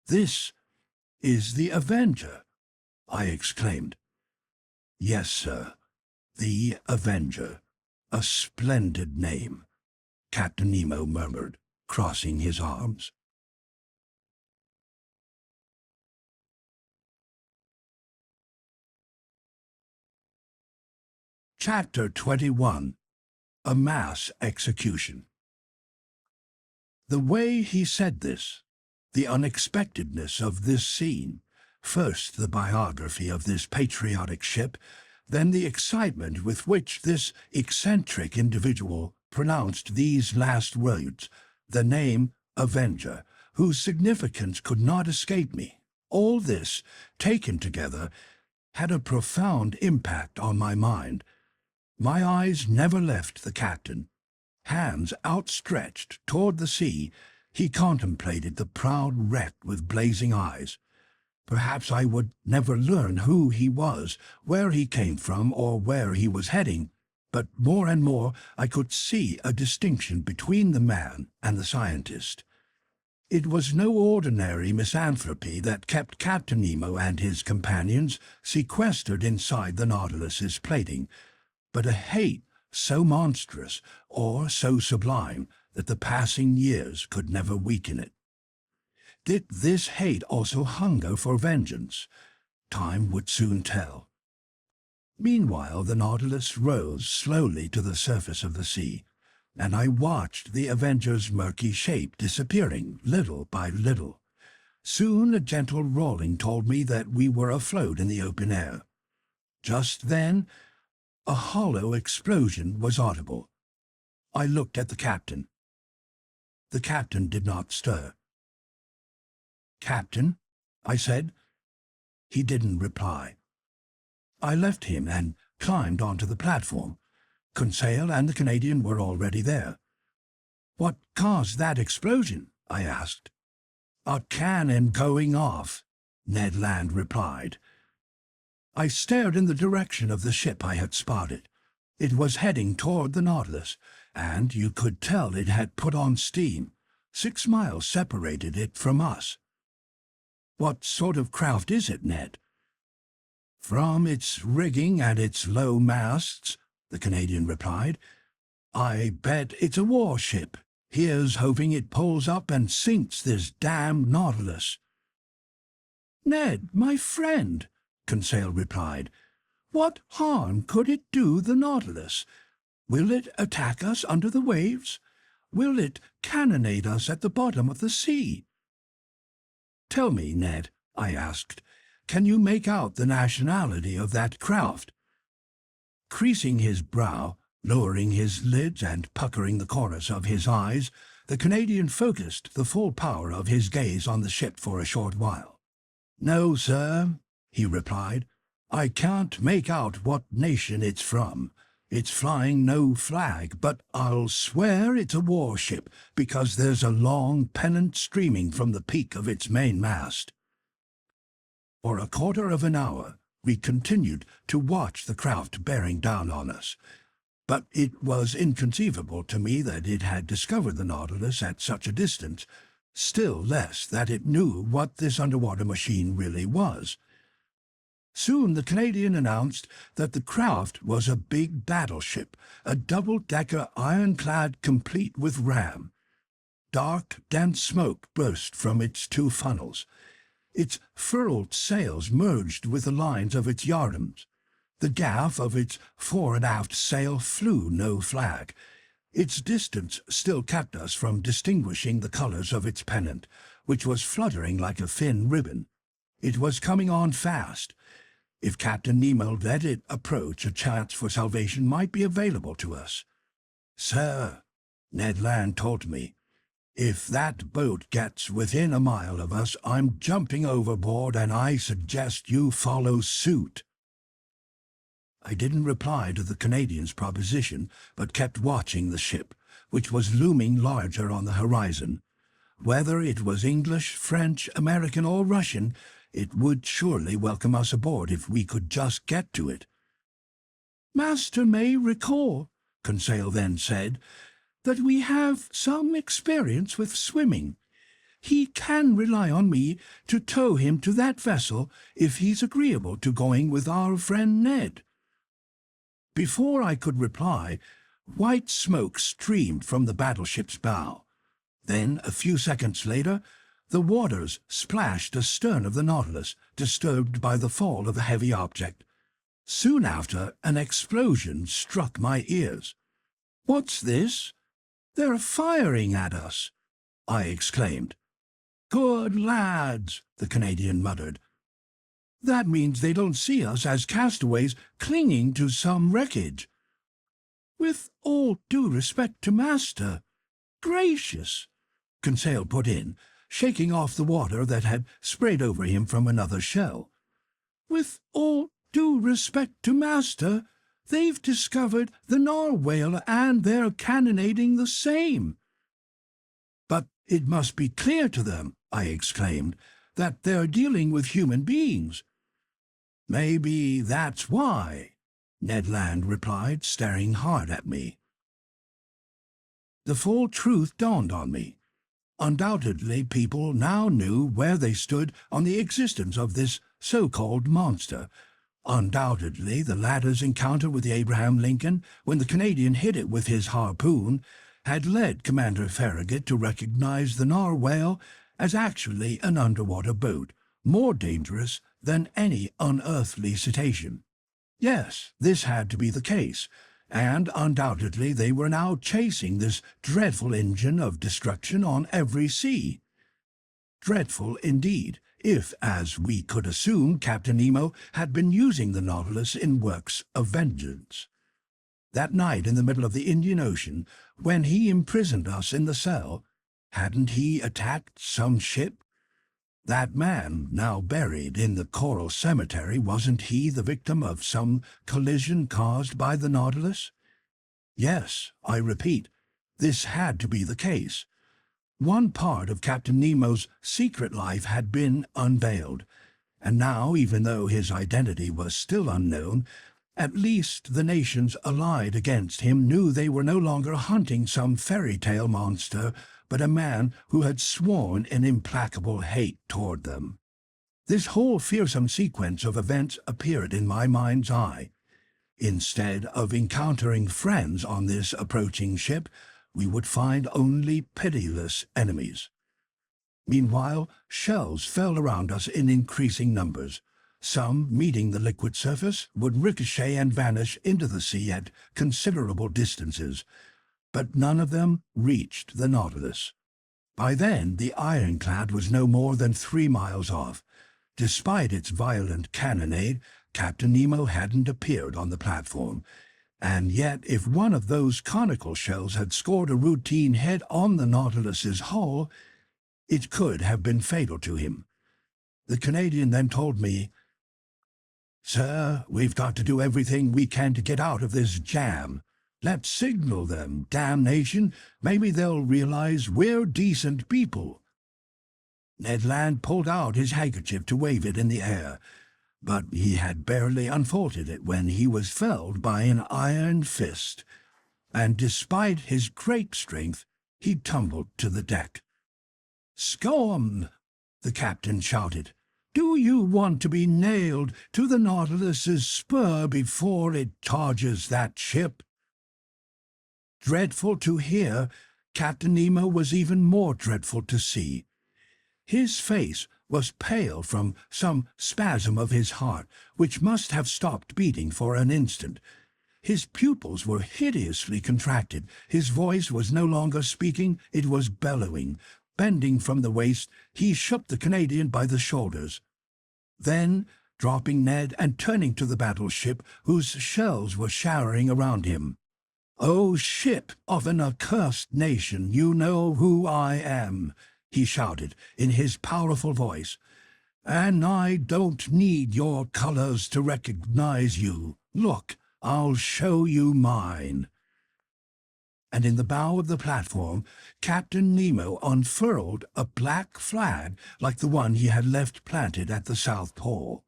"This is the Avenger!" I exclaimed. "Yes, sir. The Avenger. A splendid name," Captain Nemo murmured, crossing his arms. Chapter 21. A Mass Execution. The way he said this, the unexpectedness of this scene, first the biography of this patriotic ship, then the excitement with which this eccentric individual pronounced these last words, the name Avenger, whose significance could not escape me. All this, taken together, had a profound impact on my mind. My eyes never left the captain. Hands outstretched toward the sea, he contemplated the proud wreck with blazing eyes. Perhaps I would never learn who he was, where he came from, or where he was heading, but more and more I could see a distinction between the man and the scientist. It was no ordinary misanthropy that kept Captain Nemo and his companions sequestered inside the Nautilus's plating, but a hate so monstrous or so sublime that the passing years could never weaken it. Did this hate also hunger for vengeance? Time would soon tell. Meanwhile, the Nautilus rose slowly to the surface of the sea, and I watched the Avenger's murky shape disappearing little by little. Soon a gentle rolling told me that we were afloat in the open air. Just then, a hollow explosion was audible. I looked at the captain. The captain did not stir. "Captain," I said. He didn't reply. I left him and climbed onto the platform. Conseil and the Canadian were already there. "What caused that explosion?" I asked. "A cannon going off," Ned Land replied. I stared in the direction of the ship I had spotted. It was heading toward the Nautilus, and you could tell it had put on steam. 6 miles separated it from us. "What sort of craft is it, Ned?" "From its rigging and its low masts," the Canadian replied, "I bet it's a warship. Here's hoping it pulls up and sinks this damned Nautilus." "Ned, my friend," Conseil replied, "what harm could it do the Nautilus? Will it attack us under the waves? Will it cannonade us at the bottom of the sea?" "Tell me, Ned," I asked, "can you make out the nationality of that craft?" Creasing his brow, lowering his lids and puckering the corners of his eyes, the Canadian focused the full power of his gaze on the ship for a short while. "No, sir," he replied. "I can't make out what nation it's from. It's flying no flag, but I'll swear it's a warship because there's a long pennant streaming from the peak of its mainmast." For a quarter of an hour we continued to watch the craft bearing down on us, but it was inconceivable to me that it had discovered the Nautilus at such a distance, still less that it knew what this underwater machine really was. Soon the Canadian announced that the craft was a big battleship, a double-decker ironclad complete with ram. Dark, dense smoke burst from its 2 funnels. Its furled sails merged with the lines of its yardarms. The gaff of its fore and aft sail flew no flag. Its distance still kept us from distinguishing the colors of its pennant, which was fluttering like a thin ribbon. It was coming on fast. If Captain Nemo let it approach, a chance for salvation might be available to us. "Sir," Ned Land told me, "if that boat gets within a mile of us, I'm jumping overboard, and I suggest you follow suit." I didn't reply to the Canadian's proposition, but kept watching the ship, which was looming larger on the horizon. Whether it was English, French, American, or Russian, it would surely welcome us aboard if we could just get to it. "Master may recall," Conseil then said, "that we have some experience with swimming. He can rely on me to tow him to that vessel if he's agreeable to going with our friend Ned." Before I could reply, white smoke streamed from the battleship's bow. Then, a few seconds later, the waters splashed astern of the Nautilus, disturbed by the fall of the heavy object. Soon after, an explosion struck my ears. "What's this? They're firing at us!" I exclaimed. "Good lads," the Canadian muttered. "That means they don't see us as castaways clinging to some wreckage." "With all due respect to master." "Gracious," Conseil put in, shaking off the water that had sprayed over him from another shell. "With all due respect to master, They've discovered the narwhale and they're cannonading the same." "But it must be clear to them," I exclaimed, "that they're dealing with human beings." "Maybe that's why," Ned Land replied, staring hard at me. The full truth dawned on me. Undoubtedly, people now knew where they stood on the existence of this so-called monster. Undoubtedly, the latter's encounter with the Abraham Lincoln, when the Canadian hit it with his harpoon, had led Commander Farragut to recognize the narwhale as actually an underwater boat, more dangerous than any unearthly cetacean. Yes, this had to be the case, and undoubtedly they were now chasing this dreadful engine of destruction on every sea. Dreadful indeed, if, as we could assume, Captain Nemo had been using the Nautilus in works of vengeance. That night in the middle of the Indian Ocean, when he imprisoned us in the cell, hadn't he attacked some ship? That man, now buried in the coral cemetery, wasn't he the victim of some collision caused by the Nautilus? Yes, I repeat, this had to be the case. One part of Captain Nemo's secret life had been unveiled, and now, even though his identity was still unknown, at least the nations allied against him knew they were no longer hunting some fairy tale monster, but a man who had sworn an implacable hate toward them. This whole fearsome sequence of events appeared in my mind's eye. Instead of encountering friends on this approaching ship, we would find only pitiless enemies. Meanwhile, shells fell around us in increasing numbers. Some, meeting the liquid surface, would ricochet and vanish into the sea at considerable distances, but none of them reached the Nautilus. By then, the ironclad was no more than 3 miles off. Despite its violent cannonade, Captain Nemo hadn't appeared on the platform, and yet if one of those conical shells had scored a routine hit on the Nautilus's hull, it could have been fatal to him. The Canadian then told me, "Sir, we've got to do everything we can to get out of this jam. Let's signal them, damnation. Maybe they'll realize we're decent people." Ned Land pulled out his handkerchief to wave it in the air, but he had barely unfolded it when he was felled by an iron fist, and despite his great strength, he tumbled to the deck. "Scum!" the captain shouted. "Do you want to be nailed to the Nautilus's spur before it charges that ship?" Dreadful to hear, Captain Nemo was even more dreadful to see. His face was pale from some spasm of his heart, which must have stopped beating for an instant. His pupils were hideously contracted. His voice was no longer speaking, it was bellowing. Bending from the waist, he shook the Canadian by the shoulders. Then, dropping Ned and turning to the battleship, whose shells were showering around him, "O ship of an accursed nation, you know who I am," he shouted in his powerful voice, "and I don't need your colors to recognize you. Look, I'll show you mine." And in the bow of the platform, Captain Nemo unfurled a black flag like the one he had left planted at the South Pole.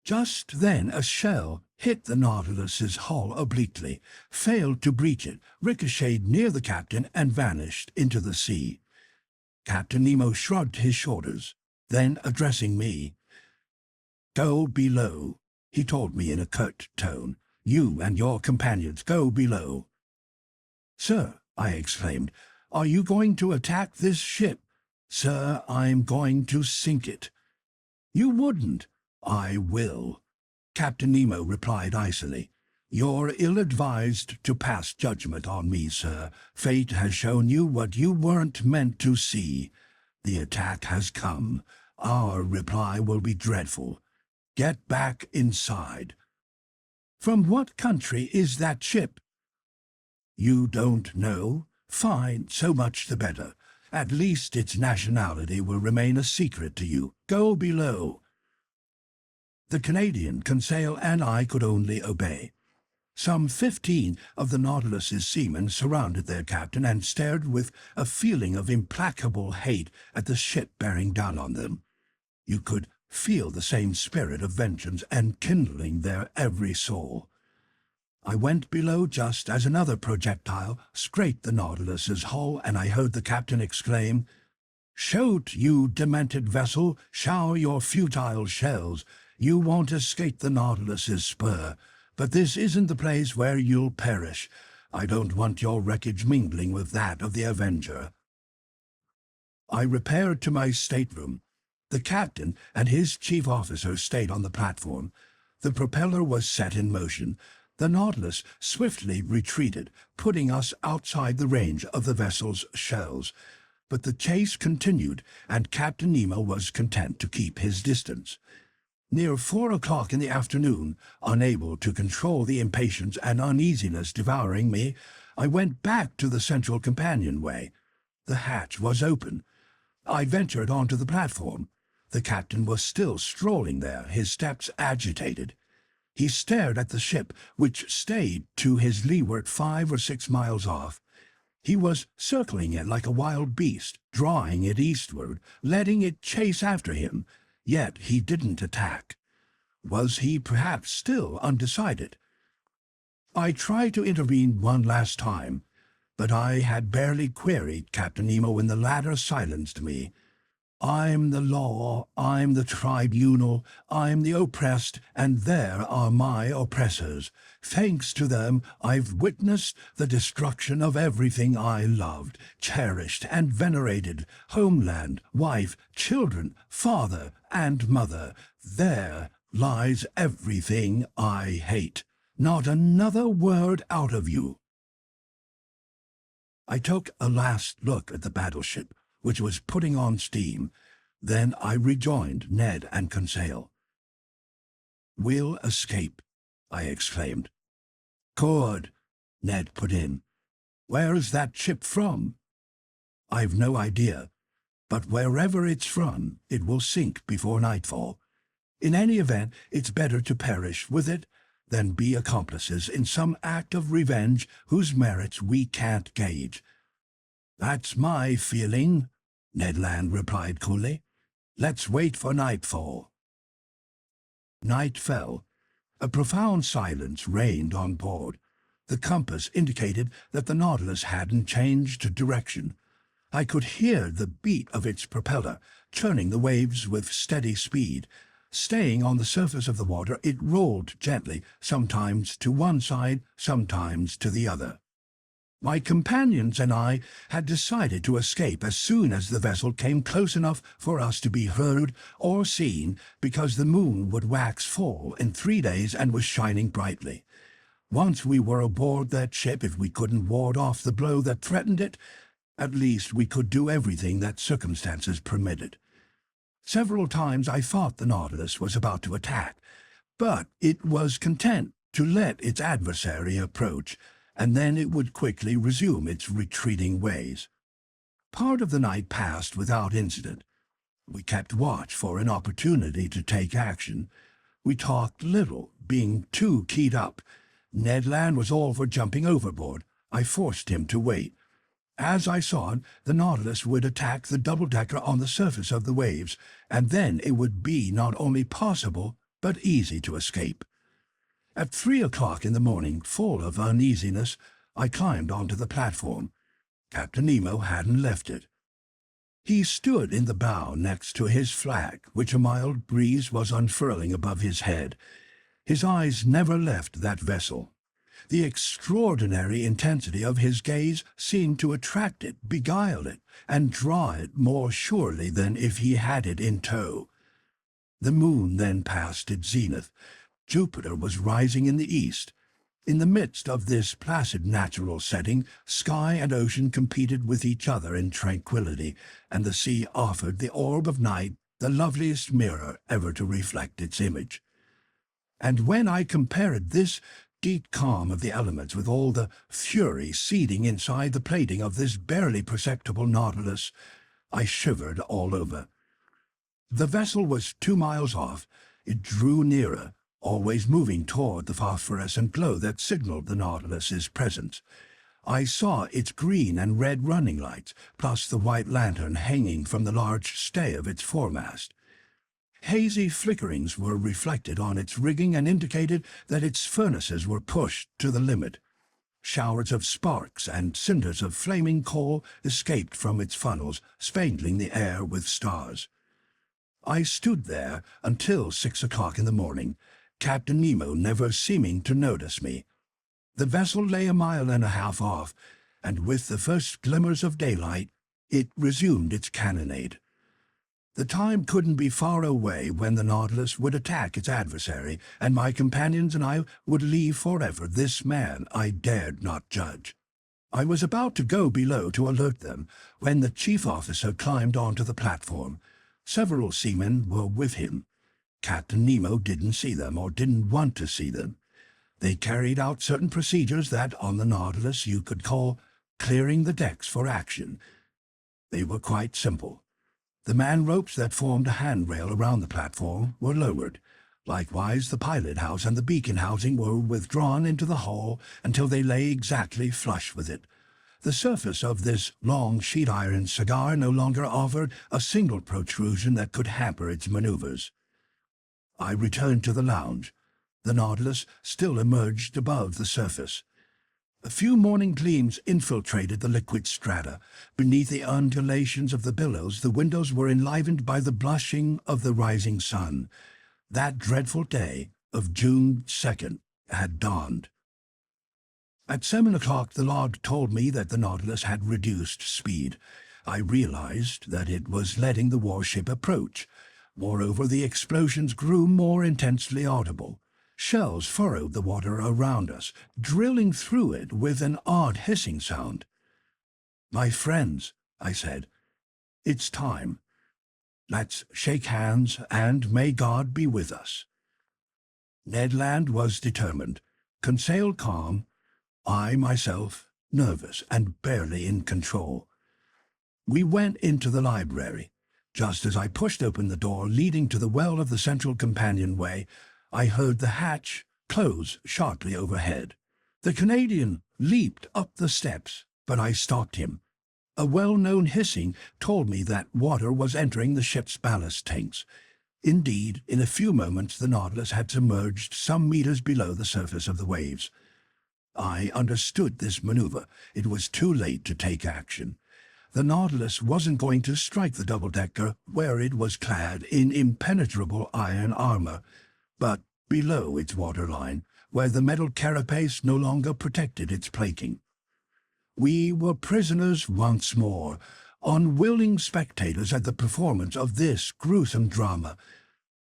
Just then a shell hit the Nautilus's hull obliquely, failed to breach it, ricocheted near the captain, and vanished into the sea. Captain Nemo shrugged his shoulders. Then, addressing me, "Go below," he told me in a curt tone. "You and your companions go below." "Sir," I exclaimed, "are you going to attack this ship?" "Sir, I'm going to sink it." "You wouldn't." "I will," Captain Nemo replied icily. "You're ill-advised to pass judgment on me, sir. Fate has shown you what you weren't meant to see. The attack has come. Our reply will be dreadful. Get back inside." "From what country is that ship?" "You don't know? Fine, so much the better. At least its nationality will remain a secret to you. Go below." The Canadian, Conseil, and I could only obey. Some 15 of the Nautilus's seamen surrounded their captain and stared with a feeling of implacable hate at the ship bearing down on them. You could feel the same spirit of vengeance enkindling their every soul. I went below just as another projectile scraped the Nautilus's hull, and I heard the captain exclaim, "Shoot, you demented vessel, shower your futile shells. You won't escape the Nautilus's spur, but this isn't the place where you'll perish. I don't want your wreckage mingling with that of the Avenger." I repaired to my stateroom. The captain and his chief officer stayed on the platform. The propeller was set in motion. The Nautilus swiftly retreated, putting us outside the range of the vessel's shells. But the chase continued, and Captain Nemo was content to keep his distance. Near 4 o'clock in the afternoon, unable to control the impatience and uneasiness devouring me, I went back to the central companionway. The hatch was open. I ventured onto the platform. The captain was still strolling there, his steps agitated. He stared at the ship, which stayed to his leeward 5 or 6 miles off. He was circling it like a wild beast, drawing it eastward, letting it chase after him, yet he didn't attack. Was he perhaps still undecided? I tried to intervene one last time, but I had barely queried Captain Nemo when the latter silenced me. "I'm the law, I'm the tribunal, I'm the oppressed, and there are my oppressors. Thanks to them, I've witnessed the destruction of everything I loved, cherished, and venerated: homeland, wife, children, father, and mother. There lies everything I hate. Not another word out of you." I took a last look at the battleship, which was putting on steam. Then I rejoined Ned and Conseil. "We'll escape," I exclaimed. "Good," Ned put in. "Where's that ship from?" "I've no idea, but wherever it's from, it will sink before nightfall. In any event, it's better to perish with it than be accomplices in some act of revenge whose merits we can't gauge." "That's my feeling," Ned Land replied coolly. "Let's wait for nightfall." Night fell. A profound silence reigned on board. The compass indicated that the Nautilus hadn't changed direction. I could hear the beat of its propeller, churning the waves with steady speed. Staying on the surface of the water, it rolled gently, sometimes to one side, sometimes to the other. My companions and I had decided to escape as soon as the vessel came close enough for us to be heard or seen, because the moon would wax full in 3 days and was shining brightly. Once we were aboard that ship, if we couldn't ward off the blow that threatened it, at least we could do everything that circumstances permitted. Several times I thought the Nautilus was about to attack, but it was content to let its adversary approach, and then it would quickly resume its retreating ways. Part of the night passed without incident. We kept watch for an opportunity to take action. We talked little, being too keyed up. Ned Land was all for jumping overboard. I forced him to wait. As I saw it, the Nautilus would attack the double-decker on the surface of the waves, and then it would be not only possible, but easy to escape. At 3 o'clock in the morning, full of uneasiness, I climbed onto the platform. Captain Nemo hadn't left it. He stood in the bow next to his flag, which a mild breeze was unfurling above his head. His eyes never left that vessel. The extraordinary intensity of his gaze seemed to attract it, beguile it, and draw it more surely than if he had it in tow. The moon then passed its zenith. Jupiter was rising in the east. In the midst of this placid natural setting, sky and ocean competed with each other in tranquility, and the sea offered the orb of night the loveliest mirror ever to reflect its image. And when I compared this deep calm of the elements with all the fury seething inside the plating of this barely perceptible Nautilus, I shivered all over. The vessel was 2 miles off. It drew nearer. always moving toward the phosphorescent glow that signaled the Nautilus's presence. I saw its green and red running lights, plus the white lantern hanging from the large stay of its foremast. Hazy flickerings were reflected on its rigging and indicated that its furnaces were pushed to the limit. Showers of sparks and cinders of flaming coal escaped from its funnels, spangling the air with stars. I stood there until 6 o'clock in the morning, Captain Nemo never seeming to notice me. The vessel lay a mile and a half off, and with the first glimmers of daylight, it resumed its cannonade. The time couldn't be far away when the Nautilus would attack its adversary, and my companions and I would leave forever this man I dared not judge. I was about to go below to alert them, when the chief officer climbed onto the platform. Several seamen were with him. Captain Nemo didn't see them, or didn't want to see them. They carried out certain procedures that, on the Nautilus, you could call clearing the decks for action. They were quite simple. The man ropes that formed a handrail around the platform were lowered. Likewise, the pilot house and the beacon housing were withdrawn into the hull until they lay exactly flush with it. The surface of this long sheet-iron cigar no longer offered a single protrusion that could hamper its maneuvers. I returned to the lounge. The Nautilus still emerged above the surface. A few morning gleams infiltrated the liquid strata. Beneath the undulations of the billows, the windows were enlivened by the blushing of the rising sun. That dreadful day of June 2nd had dawned. At 7 o'clock, the log told me that the Nautilus had reduced speed. I realized that it was letting the warship approach. Moreover, the explosions grew more intensely audible. Shells furrowed the water around us, drilling through it with an odd hissing sound. "My friends," I said, "it's time. Let's shake hands, and may God be with us." Ned Land was determined, Conseil calm, I myself nervous and barely in control. We went into the library. Just as I pushed open the door leading to the well of the central companionway, I heard the hatch close sharply overhead. The Canadian leaped up the steps, but I stopped him. A well-known hissing told me that water was entering the ship's ballast tanks. Indeed, in a few moments the Nautilus had submerged some meters below the surface of the waves. I understood this maneuver. It was too late to take action. The Nautilus wasn't going to strike the double-decker where it was clad in impenetrable iron armor, but below its waterline, where the metal carapace no longer protected its plating. We were prisoners once more, unwilling spectators at the performance of this gruesome drama,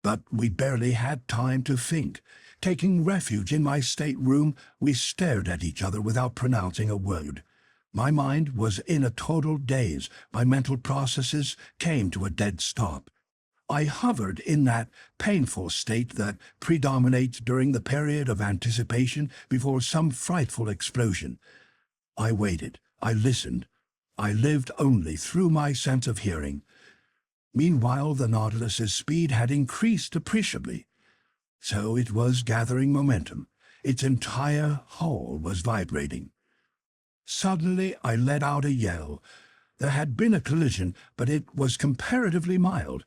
but we barely had time to think. Taking refuge in my stateroom, we stared at each other without pronouncing a word. My mind was in a total daze. My mental processes came to a dead stop. I hovered in that painful state that predominates during the period of anticipation before some frightful explosion. I waited. I listened. I lived only through my sense of hearing. Meanwhile, the Nautilus's speed had increased appreciably. So it was gathering momentum. Its entire hull was vibrating. Suddenly I let out a yell. There had been a collision, but it was comparatively mild.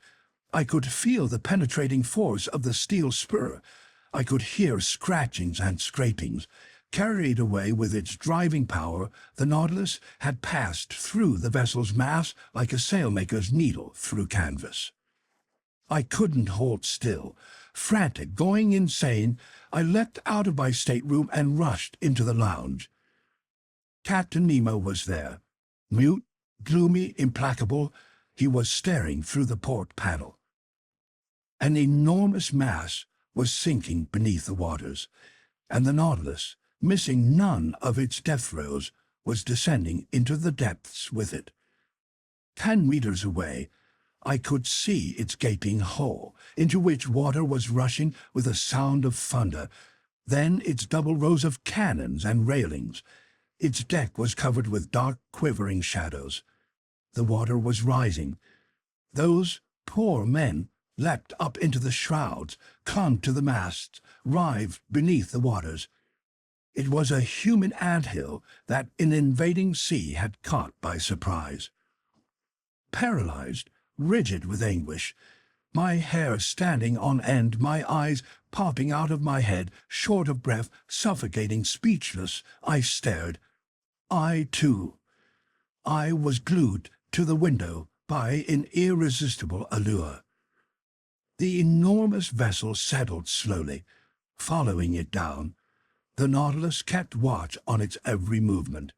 I could feel the penetrating force of the steel spur. I could hear scratchings and scrapings. Carried away with its driving power, the Nautilus had passed through the vessel's mass like a sailmaker's needle through canvas. I couldn't hold still. Frantic, going insane, I leapt out of my stateroom and rushed into the lounge. Captain Nemo was there. Mute, gloomy, implacable, he was staring through the port panel. An enormous mass was sinking beneath the waters, and the Nautilus, missing none of its death throes, was descending into the depths with it. 10 meters away, I could see its gaping hull, into which water was rushing with a sound of thunder, then its double rows of cannons and railings. Its deck was covered with dark, quivering shadows. The water was rising. Those poor men leapt up into the shrouds, clung to the masts, writhed beneath the waters. It was a human anthill that an invading sea had caught by surprise. Paralyzed, rigid with anguish, my hair standing on end, my eyes popping out of my head, short of breath, suffocating, speechless, I stared. I, too. I was glued to the window by an irresistible allure. The enormous vessel settled slowly, following it down. The Nautilus kept watch on its every movement.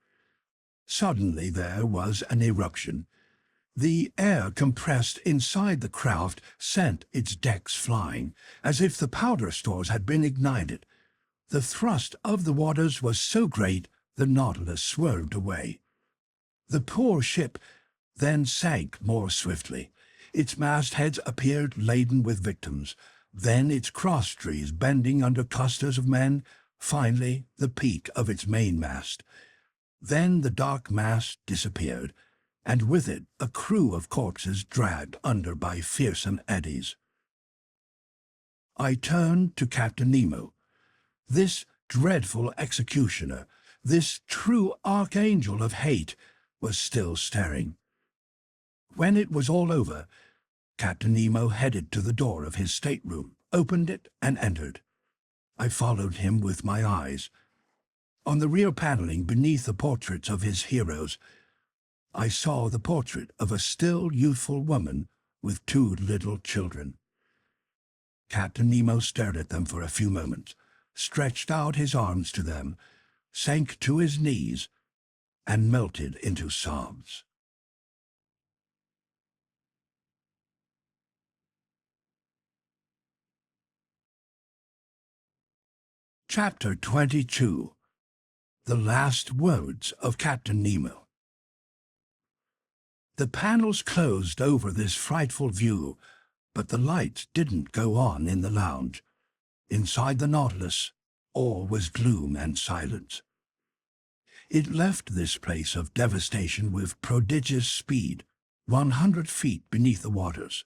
Suddenly there was an eruption. The air compressed inside the craft sent its decks flying, as if the powder stores had been ignited. The thrust of the waters was so great the Nautilus swerved away. The poor ship then sank more swiftly. Its mastheads appeared laden with victims, then its crosstrees bending under clusters of men, finally the peak of its mainmast. Then the dark mass disappeared, and with it a crew of corpses dragged under by fearsome eddies. I turned to Captain Nemo. This dreadful executioner, this true archangel of hate, was still staring. When it was all over, Captain Nemo headed to the door of his stateroom, opened it, and entered. I followed him with my eyes. On the rear paneling beneath the portraits of his heroes, I saw the portrait of a still youthful woman with 2 little children. Captain Nemo stared at them for a few moments, stretched out his arms to them, sank to his knees, and melted into sobs. Chapter 22. The Last Words of Captain Nemo. The panels closed over this frightful view, but the lights didn't go on in the lounge. Inside the Nautilus, all was gloom and silence. It left this place of devastation with prodigious speed, 100 feet beneath the waters.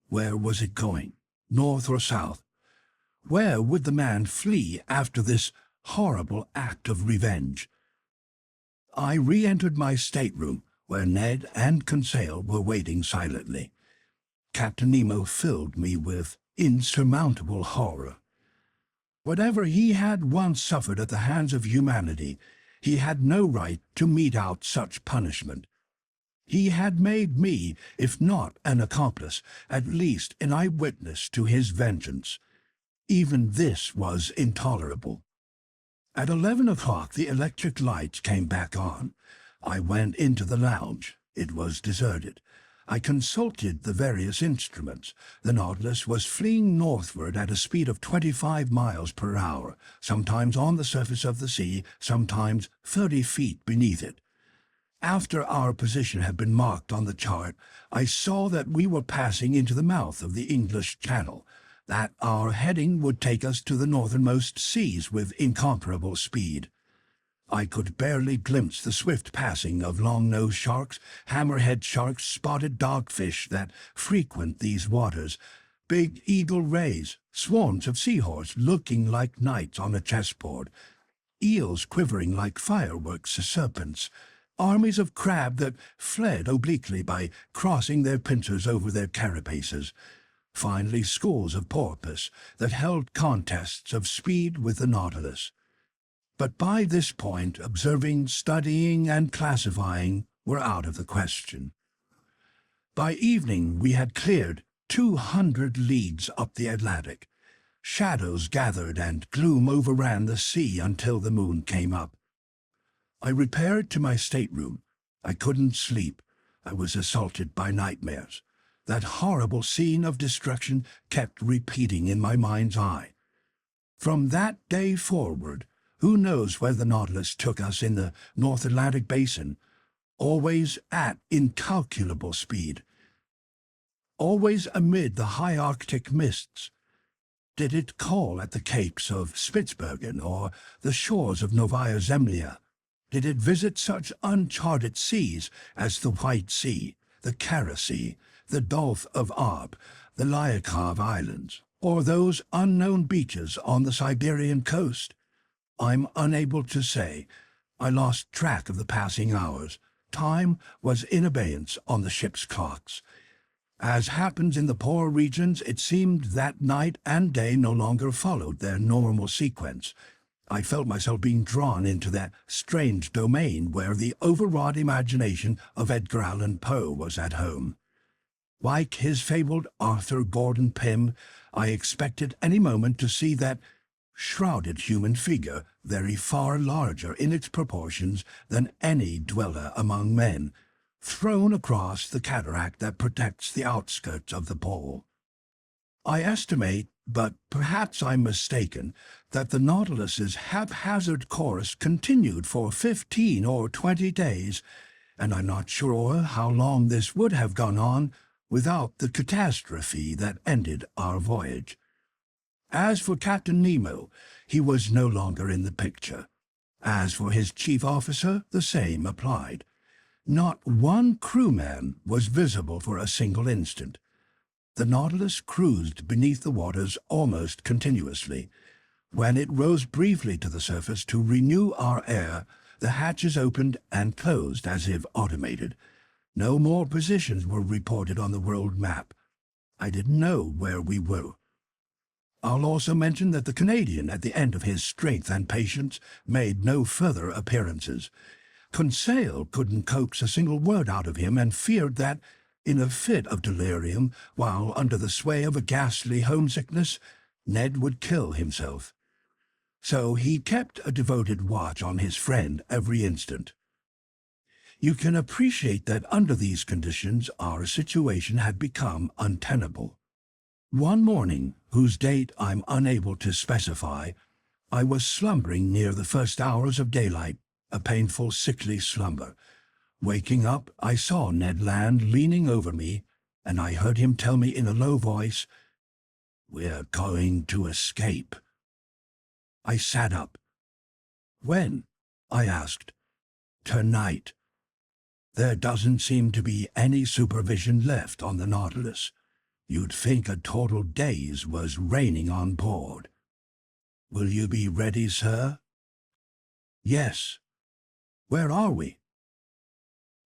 Where was it going? North or south? Where would the man flee after this horrible act of revenge? I re-entered my stateroom, where Ned and Conseil were waiting silently. Captain Nemo filled me with insurmountable horror. Whatever he had once suffered at the hands of humanity, he had no right to mete out such punishment. He had made me, if not an accomplice, at least an eyewitness to his vengeance. Even this was intolerable. At 11 o'clock the electric lights came back on. I went into the lounge. It was deserted. I consulted the various instruments. The Nautilus was fleeing northward at a speed of 25 miles per hour, sometimes on the surface of the sea, sometimes 30 feet beneath it. After our position had been marked on the chart, I saw that we were passing into the mouth of the English Channel, that our heading would take us to the northernmost seas with incomparable speed. I could barely glimpse the swift passing of long-nosed sharks, hammerhead sharks, spotted dogfish that frequent these waters, big eagle rays, swarms of seahorse looking like knights on a chessboard, eels quivering like fireworks, serpents, armies of crab that fled obliquely by crossing their pincers over their carapaces, finally schools of porpoise that held contests of speed with the Nautilus. But by this point, observing, studying, and classifying were out of the question. By evening we had cleared 200 leagues up the Atlantic. Shadows gathered and gloom overran the sea until the moon came up. I repaired to my stateroom. I couldn't sleep. I was assaulted by nightmares. That horrible scene of destruction kept repeating in my mind's eye. From that day forward, who knows where the Nautilus took us in the North Atlantic basin, always at incalculable speed, always amid the high Arctic mists. Did it call at the capes of Spitzbergen or the shores of Novaya Zemlya? Did it visit such uncharted seas as the White Sea, the Kara Sea, the Gulf of Aab, the Lyakov Islands, or those unknown beaches on the Siberian coast? I'm unable to say. I lost track of the passing hours. Time was in abeyance on the ship's clocks. As happens in the polar regions, it seemed that night and day no longer followed their normal sequence. I felt myself being drawn into that strange domain where the overwrought imagination of Edgar Allan Poe was at home. Like his fabled Arthur Gordon Pym, I expected any moment to see that shrouded human figure, very far larger in its proportions than any dweller among men, thrown across the cataract that protects the outskirts of the pole. I estimate, but perhaps I'm mistaken, that the Nautilus's haphazard course continued for 15 or 20 days, and I'm not sure how long this would have gone on without the catastrophe that ended our voyage. As for Captain Nemo, he was no longer in the picture. As for his chief officer, the same applied. Not one crewman was visible for a single instant. The Nautilus cruised beneath the waters almost continuously. When it rose briefly to the surface to renew our air, the hatches opened and closed as if automated. No more positions were reported on the world map. I didn't know where we were. I'll also mention that the Canadian, at the end of his strength and patience, made no further appearances. Conseil couldn't coax a single word out of him and feared that, in a fit of delirium, while under the sway of a ghastly homesickness, Ned would kill himself. So he kept a devoted watch on his friend every instant. You can appreciate that under these conditions our situation had become untenable. One morning, whose date I'm unable to specify, I was slumbering near the first hours of daylight, a painful, sickly slumber. Waking up, I saw Ned Land leaning over me, and I heard him tell me in a low voice, "We're going to escape." I sat up. "When?" I asked. "Tonight. There doesn't seem to be any supervision left on the Nautilus. You'd think a total daze was reigning on board. Will you be ready, sir?" "Yes." "Where are we?"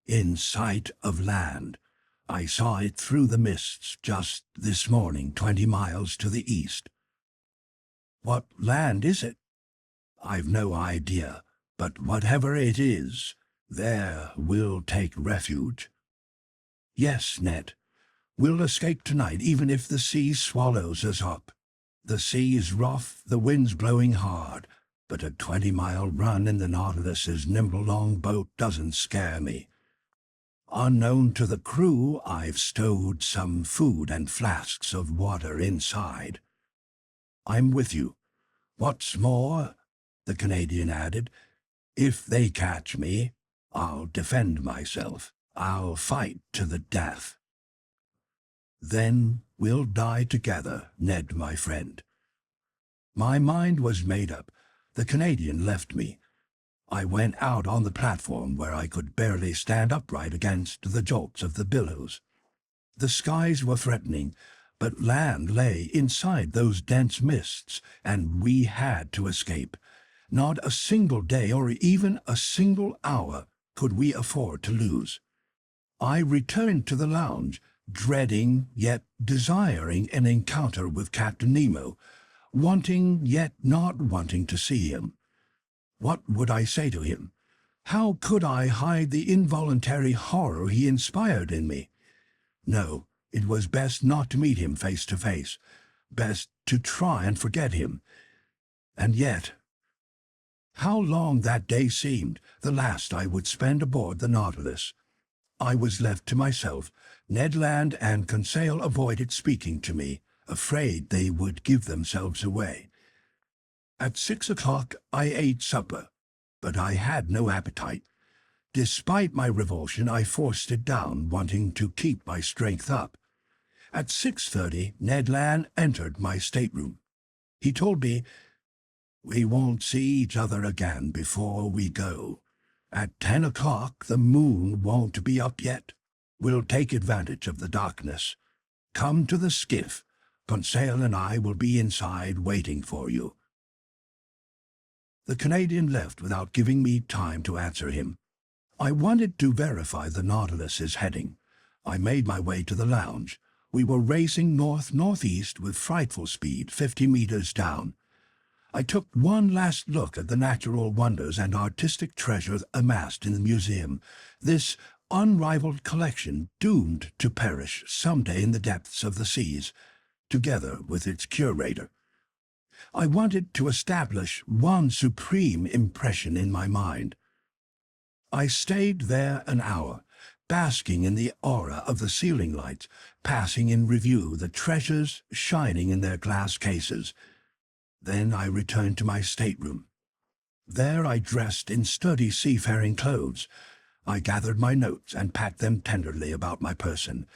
"In sight of land. I saw it through the mists just this morning, 20 miles to the east." "What land is it?" "I've no idea, but whatever it is, there we'll take refuge." "Yes, Ned. We'll escape tonight, even if the sea swallows us up. The sea's rough, the wind's blowing hard, but a 20-mile run in the Nautilus's nimble longboat doesn't scare me. Unknown to the crew, I've stowed some food and flasks of water inside." "I'm with you. What's more," the Canadian added, "if they catch me, I'll defend myself. I'll fight to the death." "Then we'll die together, Ned, my friend." My mind was made up. The Canadian left me. I went out on the platform where I could barely stand upright against the jolts of the billows. The skies were threatening, but land lay inside those dense mists, and we had to escape. Not a single day or even a single hour could we afford to lose. I returned to the lounge, dreading yet desiring an encounter with Captain Nemo, wanting yet not wanting to see him. What would I say to him? How could I hide the involuntary horror he inspired in me? No, it was best not to meet him face to face, best to try and forget him. And yet, how long that day seemed, the last I would spend aboard the Nautilus. I was left to myself. Ned Land and Conseil avoided speaking to me, afraid they would give themselves away. At 6 o'clock I ate supper, but I had no appetite. Despite my revulsion, I forced it down, wanting to keep my strength up. At 6:30, Ned Land entered my stateroom. He told me, "We won't see each other again before we go. At 10 o'clock the moon won't be up yet. We'll take advantage of the darkness. Come to the skiff. Conseil and I will be inside waiting for you." The Canadian left without giving me time to answer him. I wanted to verify the Nautilus's heading. I made my way to the lounge. We were racing north-northeast with frightful speed, 50 meters down. I took one last look at the natural wonders and artistic treasures amassed in the museum, this unrivaled collection doomed to perish someday in the depths of the seas, together with its curator. I wanted to establish one supreme impression in my mind. I stayed there an hour, basking in the aura of the ceiling lights, passing in review the treasures shining in their glass cases. Then I returned to my stateroom. There I dressed in sturdy seafaring clothes. I gathered my notes and packed them tenderly about my person.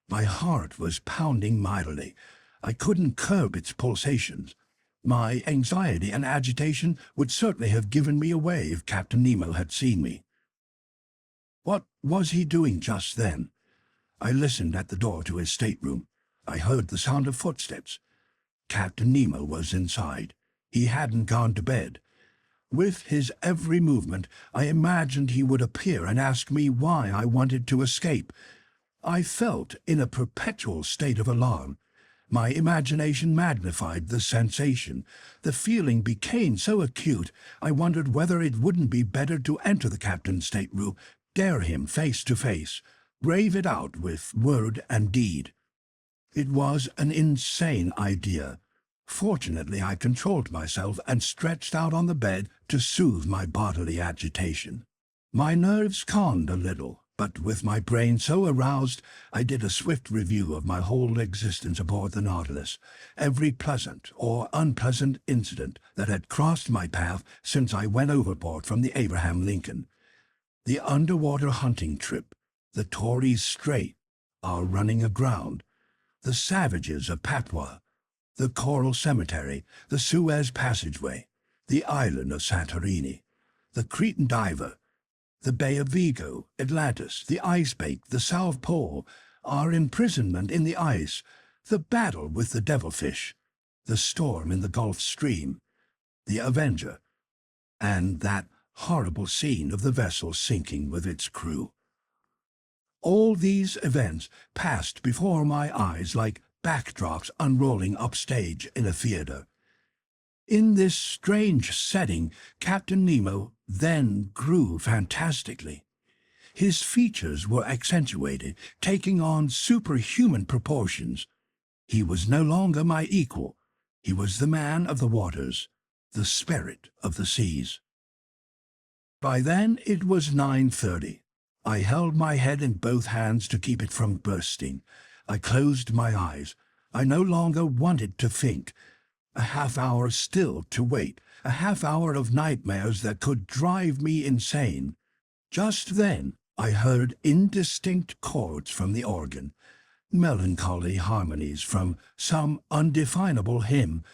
My heart was pounding mightily. I couldn't curb its pulsations. My anxiety and agitation would certainly have given me away if Captain Nemo had seen me. What was he doing just then? I listened at the door to his stateroom. I heard the sound of footsteps. Captain Nemo was inside. He hadn't gone to bed. With his every movement, I imagined he would appear and ask me why I wanted to escape. I felt in a perpetual state of alarm. My imagination magnified the sensation. The feeling became so acute, I wondered whether it wouldn't be better to enter the captain's stateroom, dare him face to face, brave it out with word and deed. It was an insane idea. Fortunately, I controlled myself and stretched out on the bed to soothe my bodily agitation. My nerves calmed a little, but with my brain so aroused, I did a swift review of my whole existence aboard the Nautilus, every pleasant or unpleasant incident that had crossed my path since I went overboard from the Abraham Lincoln. The underwater hunting trip, the Torres Strait, our running aground, the savages of Papua, the Coral Cemetery, the Suez Passageway, the island of Santorini, the Cretan Diver, the Bay of Vigo, Atlantis, the Ice Bake, the South Pole, our imprisonment in the ice, the battle with the devilfish, the storm in the Gulf Stream, the Avenger, and that horrible scene of the vessel sinking with its crew. All these events passed before my eyes like backdrops unrolling upstage in a theater. In this strange setting, Captain Nemo then grew fantastically. His features were accentuated, taking on superhuman proportions. He was no longer my equal. He was the man of the waters, the spirit of the seas. By then it was 9:30. I held my head in both hands to keep it from bursting. I closed my eyes. I no longer wanted to think. A half hour still to wait, a half hour of nightmares that could drive me insane. Just then I heard indistinct chords from the organ, melancholy harmonies from some undefinable hymn,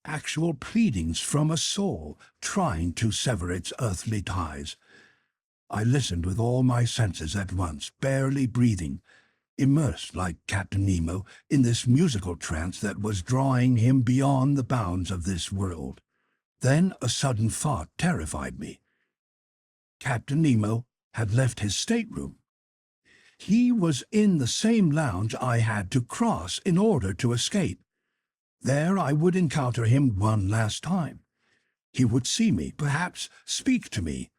actual pleadings from a soul trying to sever its earthly ties. I listened with all my senses at once, barely breathing, immersed like Captain Nemo in this musical trance that was drawing him beyond the bounds of this world. Then a sudden thought terrified me. Captain Nemo had left his stateroom. He was in the same lounge I had to cross in order to escape. There I would encounter him one last time. He would see me, perhaps speak to me.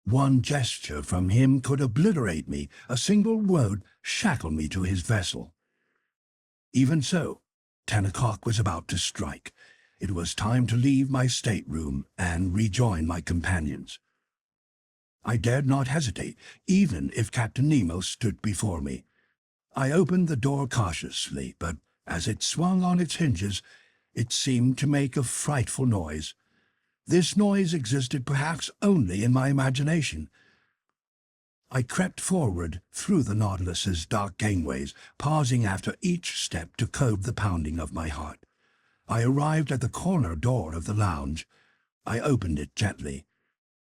One gesture from him could obliterate me, a single word shackle me to his vessel. Even so, 10 o'clock was about to strike. It was time to leave my stateroom and rejoin my companions. I dared not hesitate, even if Captain Nemo stood before me. I opened the door cautiously, but as it swung on its hinges, it seemed to make a frightful noise. This noise existed perhaps only in my imagination. I crept forward through the Nautilus's dark gangways, pausing after each step to curb the pounding of my heart. I arrived at the corner door of the lounge. I opened it gently.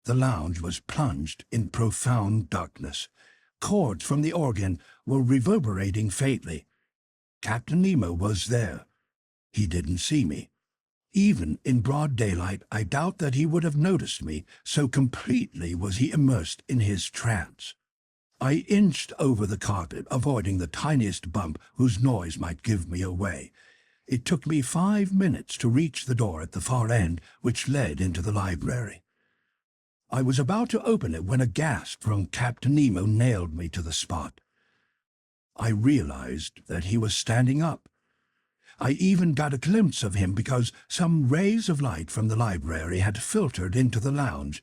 The lounge was plunged in profound darkness. Chords from the organ were reverberating faintly. Captain Nemo was there. He didn't see me. Even in broad daylight, I doubt that he would have noticed me, so completely was he immersed in his trance. I inched over the carpet, avoiding the tiniest bump whose noise might give me away. It took me 5 minutes to reach the door at the far end, which led into the library. I was about to open it when a gasp from Captain Nemo nailed me to the spot. I realized that he was standing up. I even got a glimpse of him because some rays of light from the library had filtered into the lounge.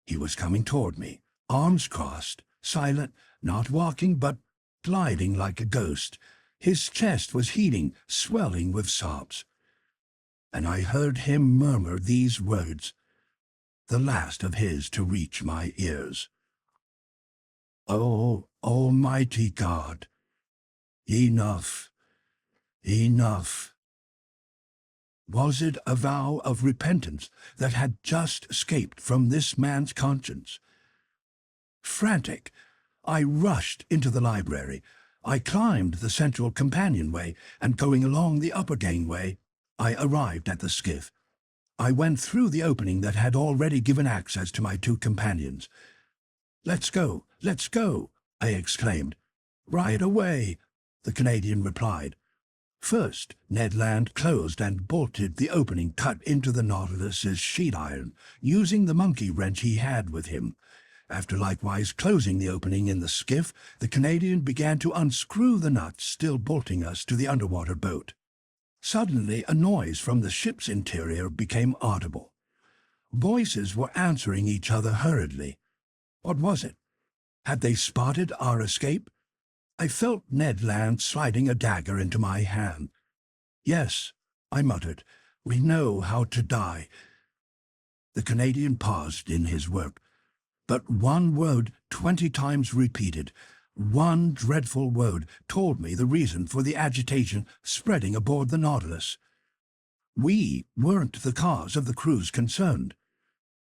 He was coming toward me, arms crossed, silent, not walking but gliding like a ghost. His chest was heaving, swelling with sobs. And I heard him murmur these words, the last of his to reach my ears. "Oh, Almighty God, enough, enough." Was it a vow of repentance that had just escaped from this man's conscience? Frantic, I rushed into the library. I climbed the central companionway, and going along the upper gangway, I arrived at the skiff. I went through the opening that had already given access to my 2 companions. Let's go, I exclaimed. "Right away," the Canadian replied. First, Ned Land closed and bolted the opening cut into the Nautilus's sheet iron, using the monkey wrench he had with him. After likewise closing the opening in the skiff, the Canadian began to unscrew the nuts still bolting us to the underwater boat. Suddenly, a noise from the ship's interior became audible. Voices were answering each other hurriedly. What was it? Had they spotted our escape? I felt Ned Land sliding a dagger into my hand. "Yes," I muttered, "we know how to die." The Canadian paused in his work. But one word 20 times repeated, one dreadful word, told me the reason for the agitation spreading aboard the Nautilus. We weren't the cause of the crews concerned.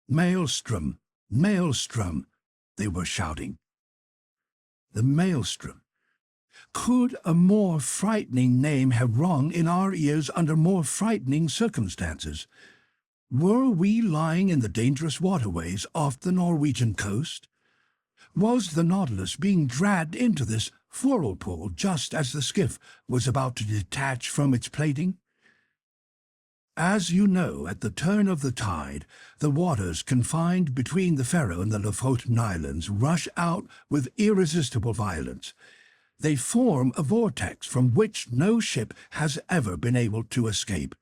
"Maelstrom, maelstrom," they were shouting. The maelstrom. Could a more frightening name have rung in our ears under more frightening circumstances? Were we lying in the dangerous waterways off the Norwegian coast? Was the Nautilus being dragged into this whirlpool just as the skiff was about to detach from its plating? As you know, at the turn of the tide, the waters confined between the Faroe and the Lofoten Islands rush out with irresistible violence. They form a vortex from which no ship has ever been able to escape.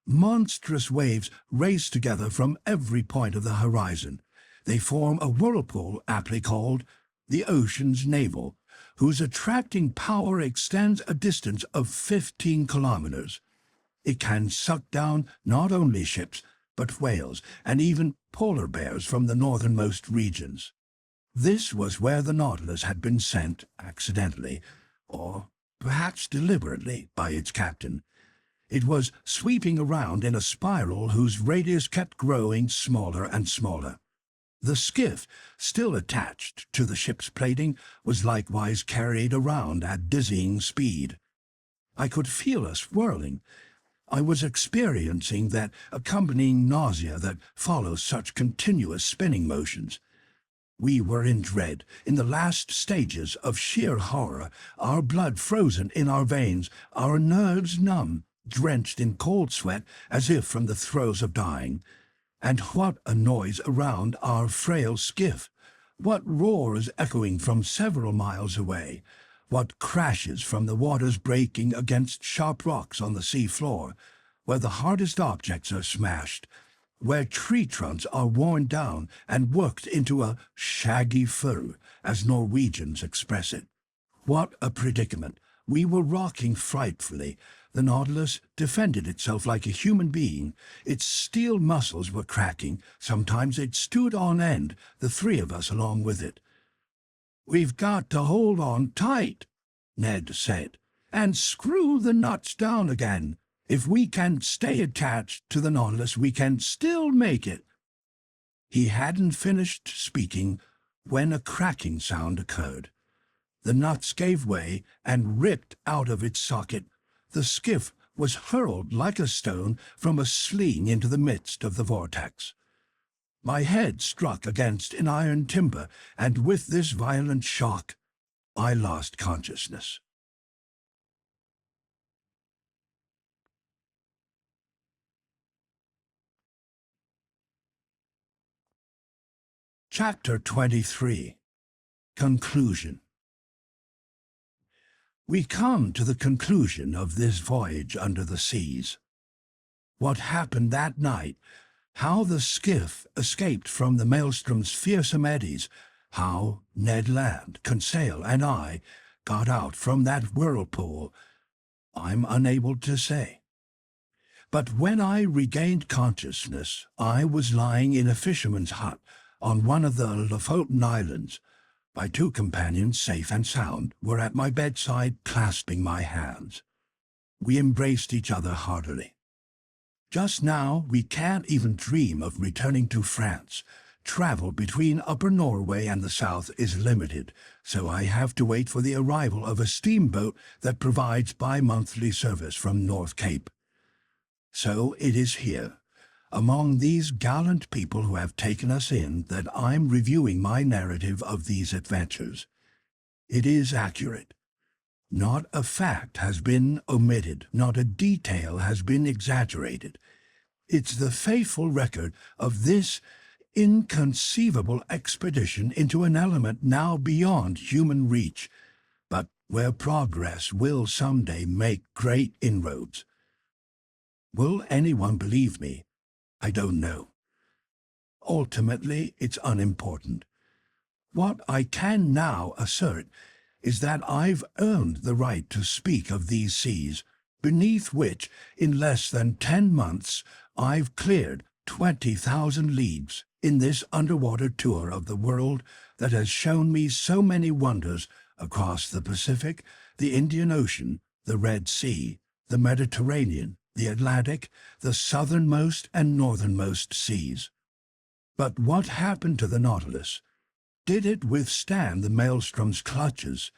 Monstrous waves race together from every point of the horizon. They form a whirlpool aptly called the ocean's navel, whose attracting power extends a distance of 15 kilometers. It can suck down not only ships, but whales and even polar bears from the northernmost regions. This was where the Nautilus had been sent accidentally, or perhaps deliberately, by its captain. It was sweeping around in a spiral whose radius kept growing smaller and smaller. The skiff, still attached to the ship's plating, was likewise carried around at dizzying speed. I could feel us whirling. I was experiencing that accompanying nausea that follows such continuous spinning motions. We were in dread, in the last stages of sheer horror, our blood frozen in our veins, our nerves numb, drenched in cold sweat as if from the throes of dying. And what a noise around our frail skiff! What roars echoing from several miles away! What crashes from the waters breaking against sharp rocks on the sea floor, where the hardest objects are smashed, where tree trunks are worn down and worked into a shaggy fur, as Norwegians express it. What a predicament! We were rocking frightfully. The Nautilus defended itself like a human being. Its steel muscles were cracking. Sometimes it stood on end, the 3 of us along with it. "We've got to hold on tight," Ned said, "and screw the nuts down again. If we can stay attached to the Nautilus, we can still make it." He hadn't finished speaking when a cracking sound occurred. The nuts gave way and ripped out of its socket. The skiff was hurled like a stone from a sling into the midst of the vortex. My head struck against an iron timber, and with this violent shock, I lost consciousness. Chapter 23. Conclusion. We come to the conclusion of this voyage under the seas. What happened that night, how the skiff escaped from the maelstrom's fearsome eddies, how Ned Land, Conseil, and I got out from that whirlpool, I'm unable to say. But when I regained consciousness, I was lying in a fisherman's hut on one of the Lofoten Islands. My two companions, safe and sound, were at my bedside clasping my hands. We embraced each other heartily. Just now we can't even dream of returning to France. Travel between Upper Norway and the south is limited, so I have to wait for the arrival of a steamboat that provides bi-monthly service from North Cape. So it is here, among these gallant people who have taken us in, that I'm reviewing my narrative of these adventures. It is accurate. Not a fact has been omitted, not a detail has been exaggerated. It's the faithful record of this inconceivable expedition into an element now beyond human reach, but where progress will someday make great inroads. Will anyone believe me? I don't know. Ultimately, it's unimportant. What I can now assert is that I've earned the right to speak of these seas, beneath which, in less than 10 months, I've cleared 20,000 leagues in this underwater tour of the world that has shown me so many wonders across the Pacific, the Indian Ocean, the Red Sea, the Mediterranean, the Atlantic, the southernmost and northernmost seas. But what happened to the Nautilus? Did it withstand the maelstrom's clutches?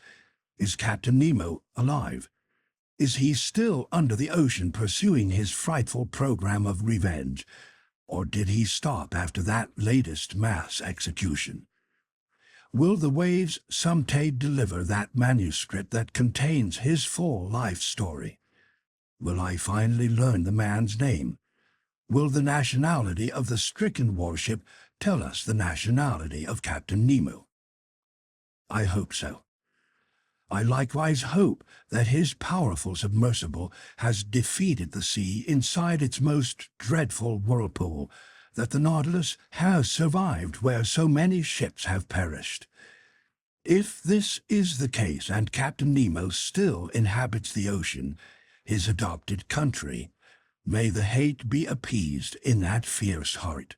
Is Captain Nemo alive? Is he still under the ocean pursuing his frightful program of revenge? Or did he stop after that latest mass execution? Will the waves someday deliver that manuscript that contains his full life story? Will I finally learn the man's name? Will the nationality of the stricken warship tell us the nationality of Captain Nemo? I hope so. I likewise hope that his powerful submersible has defeated the sea inside its most dreadful whirlpool, that the Nautilus has survived where so many ships have perished. If this is the case and Captain Nemo still inhabits the ocean, his adopted country, may the hate be appeased in that fierce heart.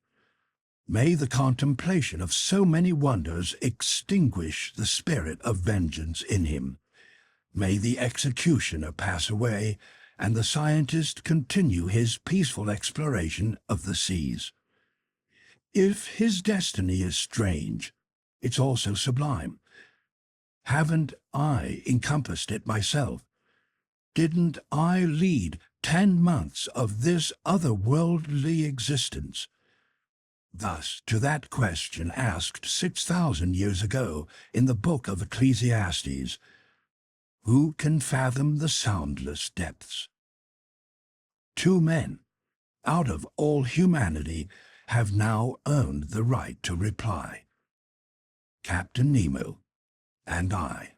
May the contemplation of so many wonders extinguish the spirit of vengeance in him. May the executioner pass away, and the scientist continue his peaceful exploration of the seas. If his destiny is strange, it's also sublime. Haven't I encompassed it myself? Didn't I lead 10 months of this otherworldly existence? Thus, to that question asked 6,000 years ago in the book of Ecclesiastes, who can fathom the soundless depths? 2 men, out of all humanity, have now earned the right to reply. Captain Nemo and I.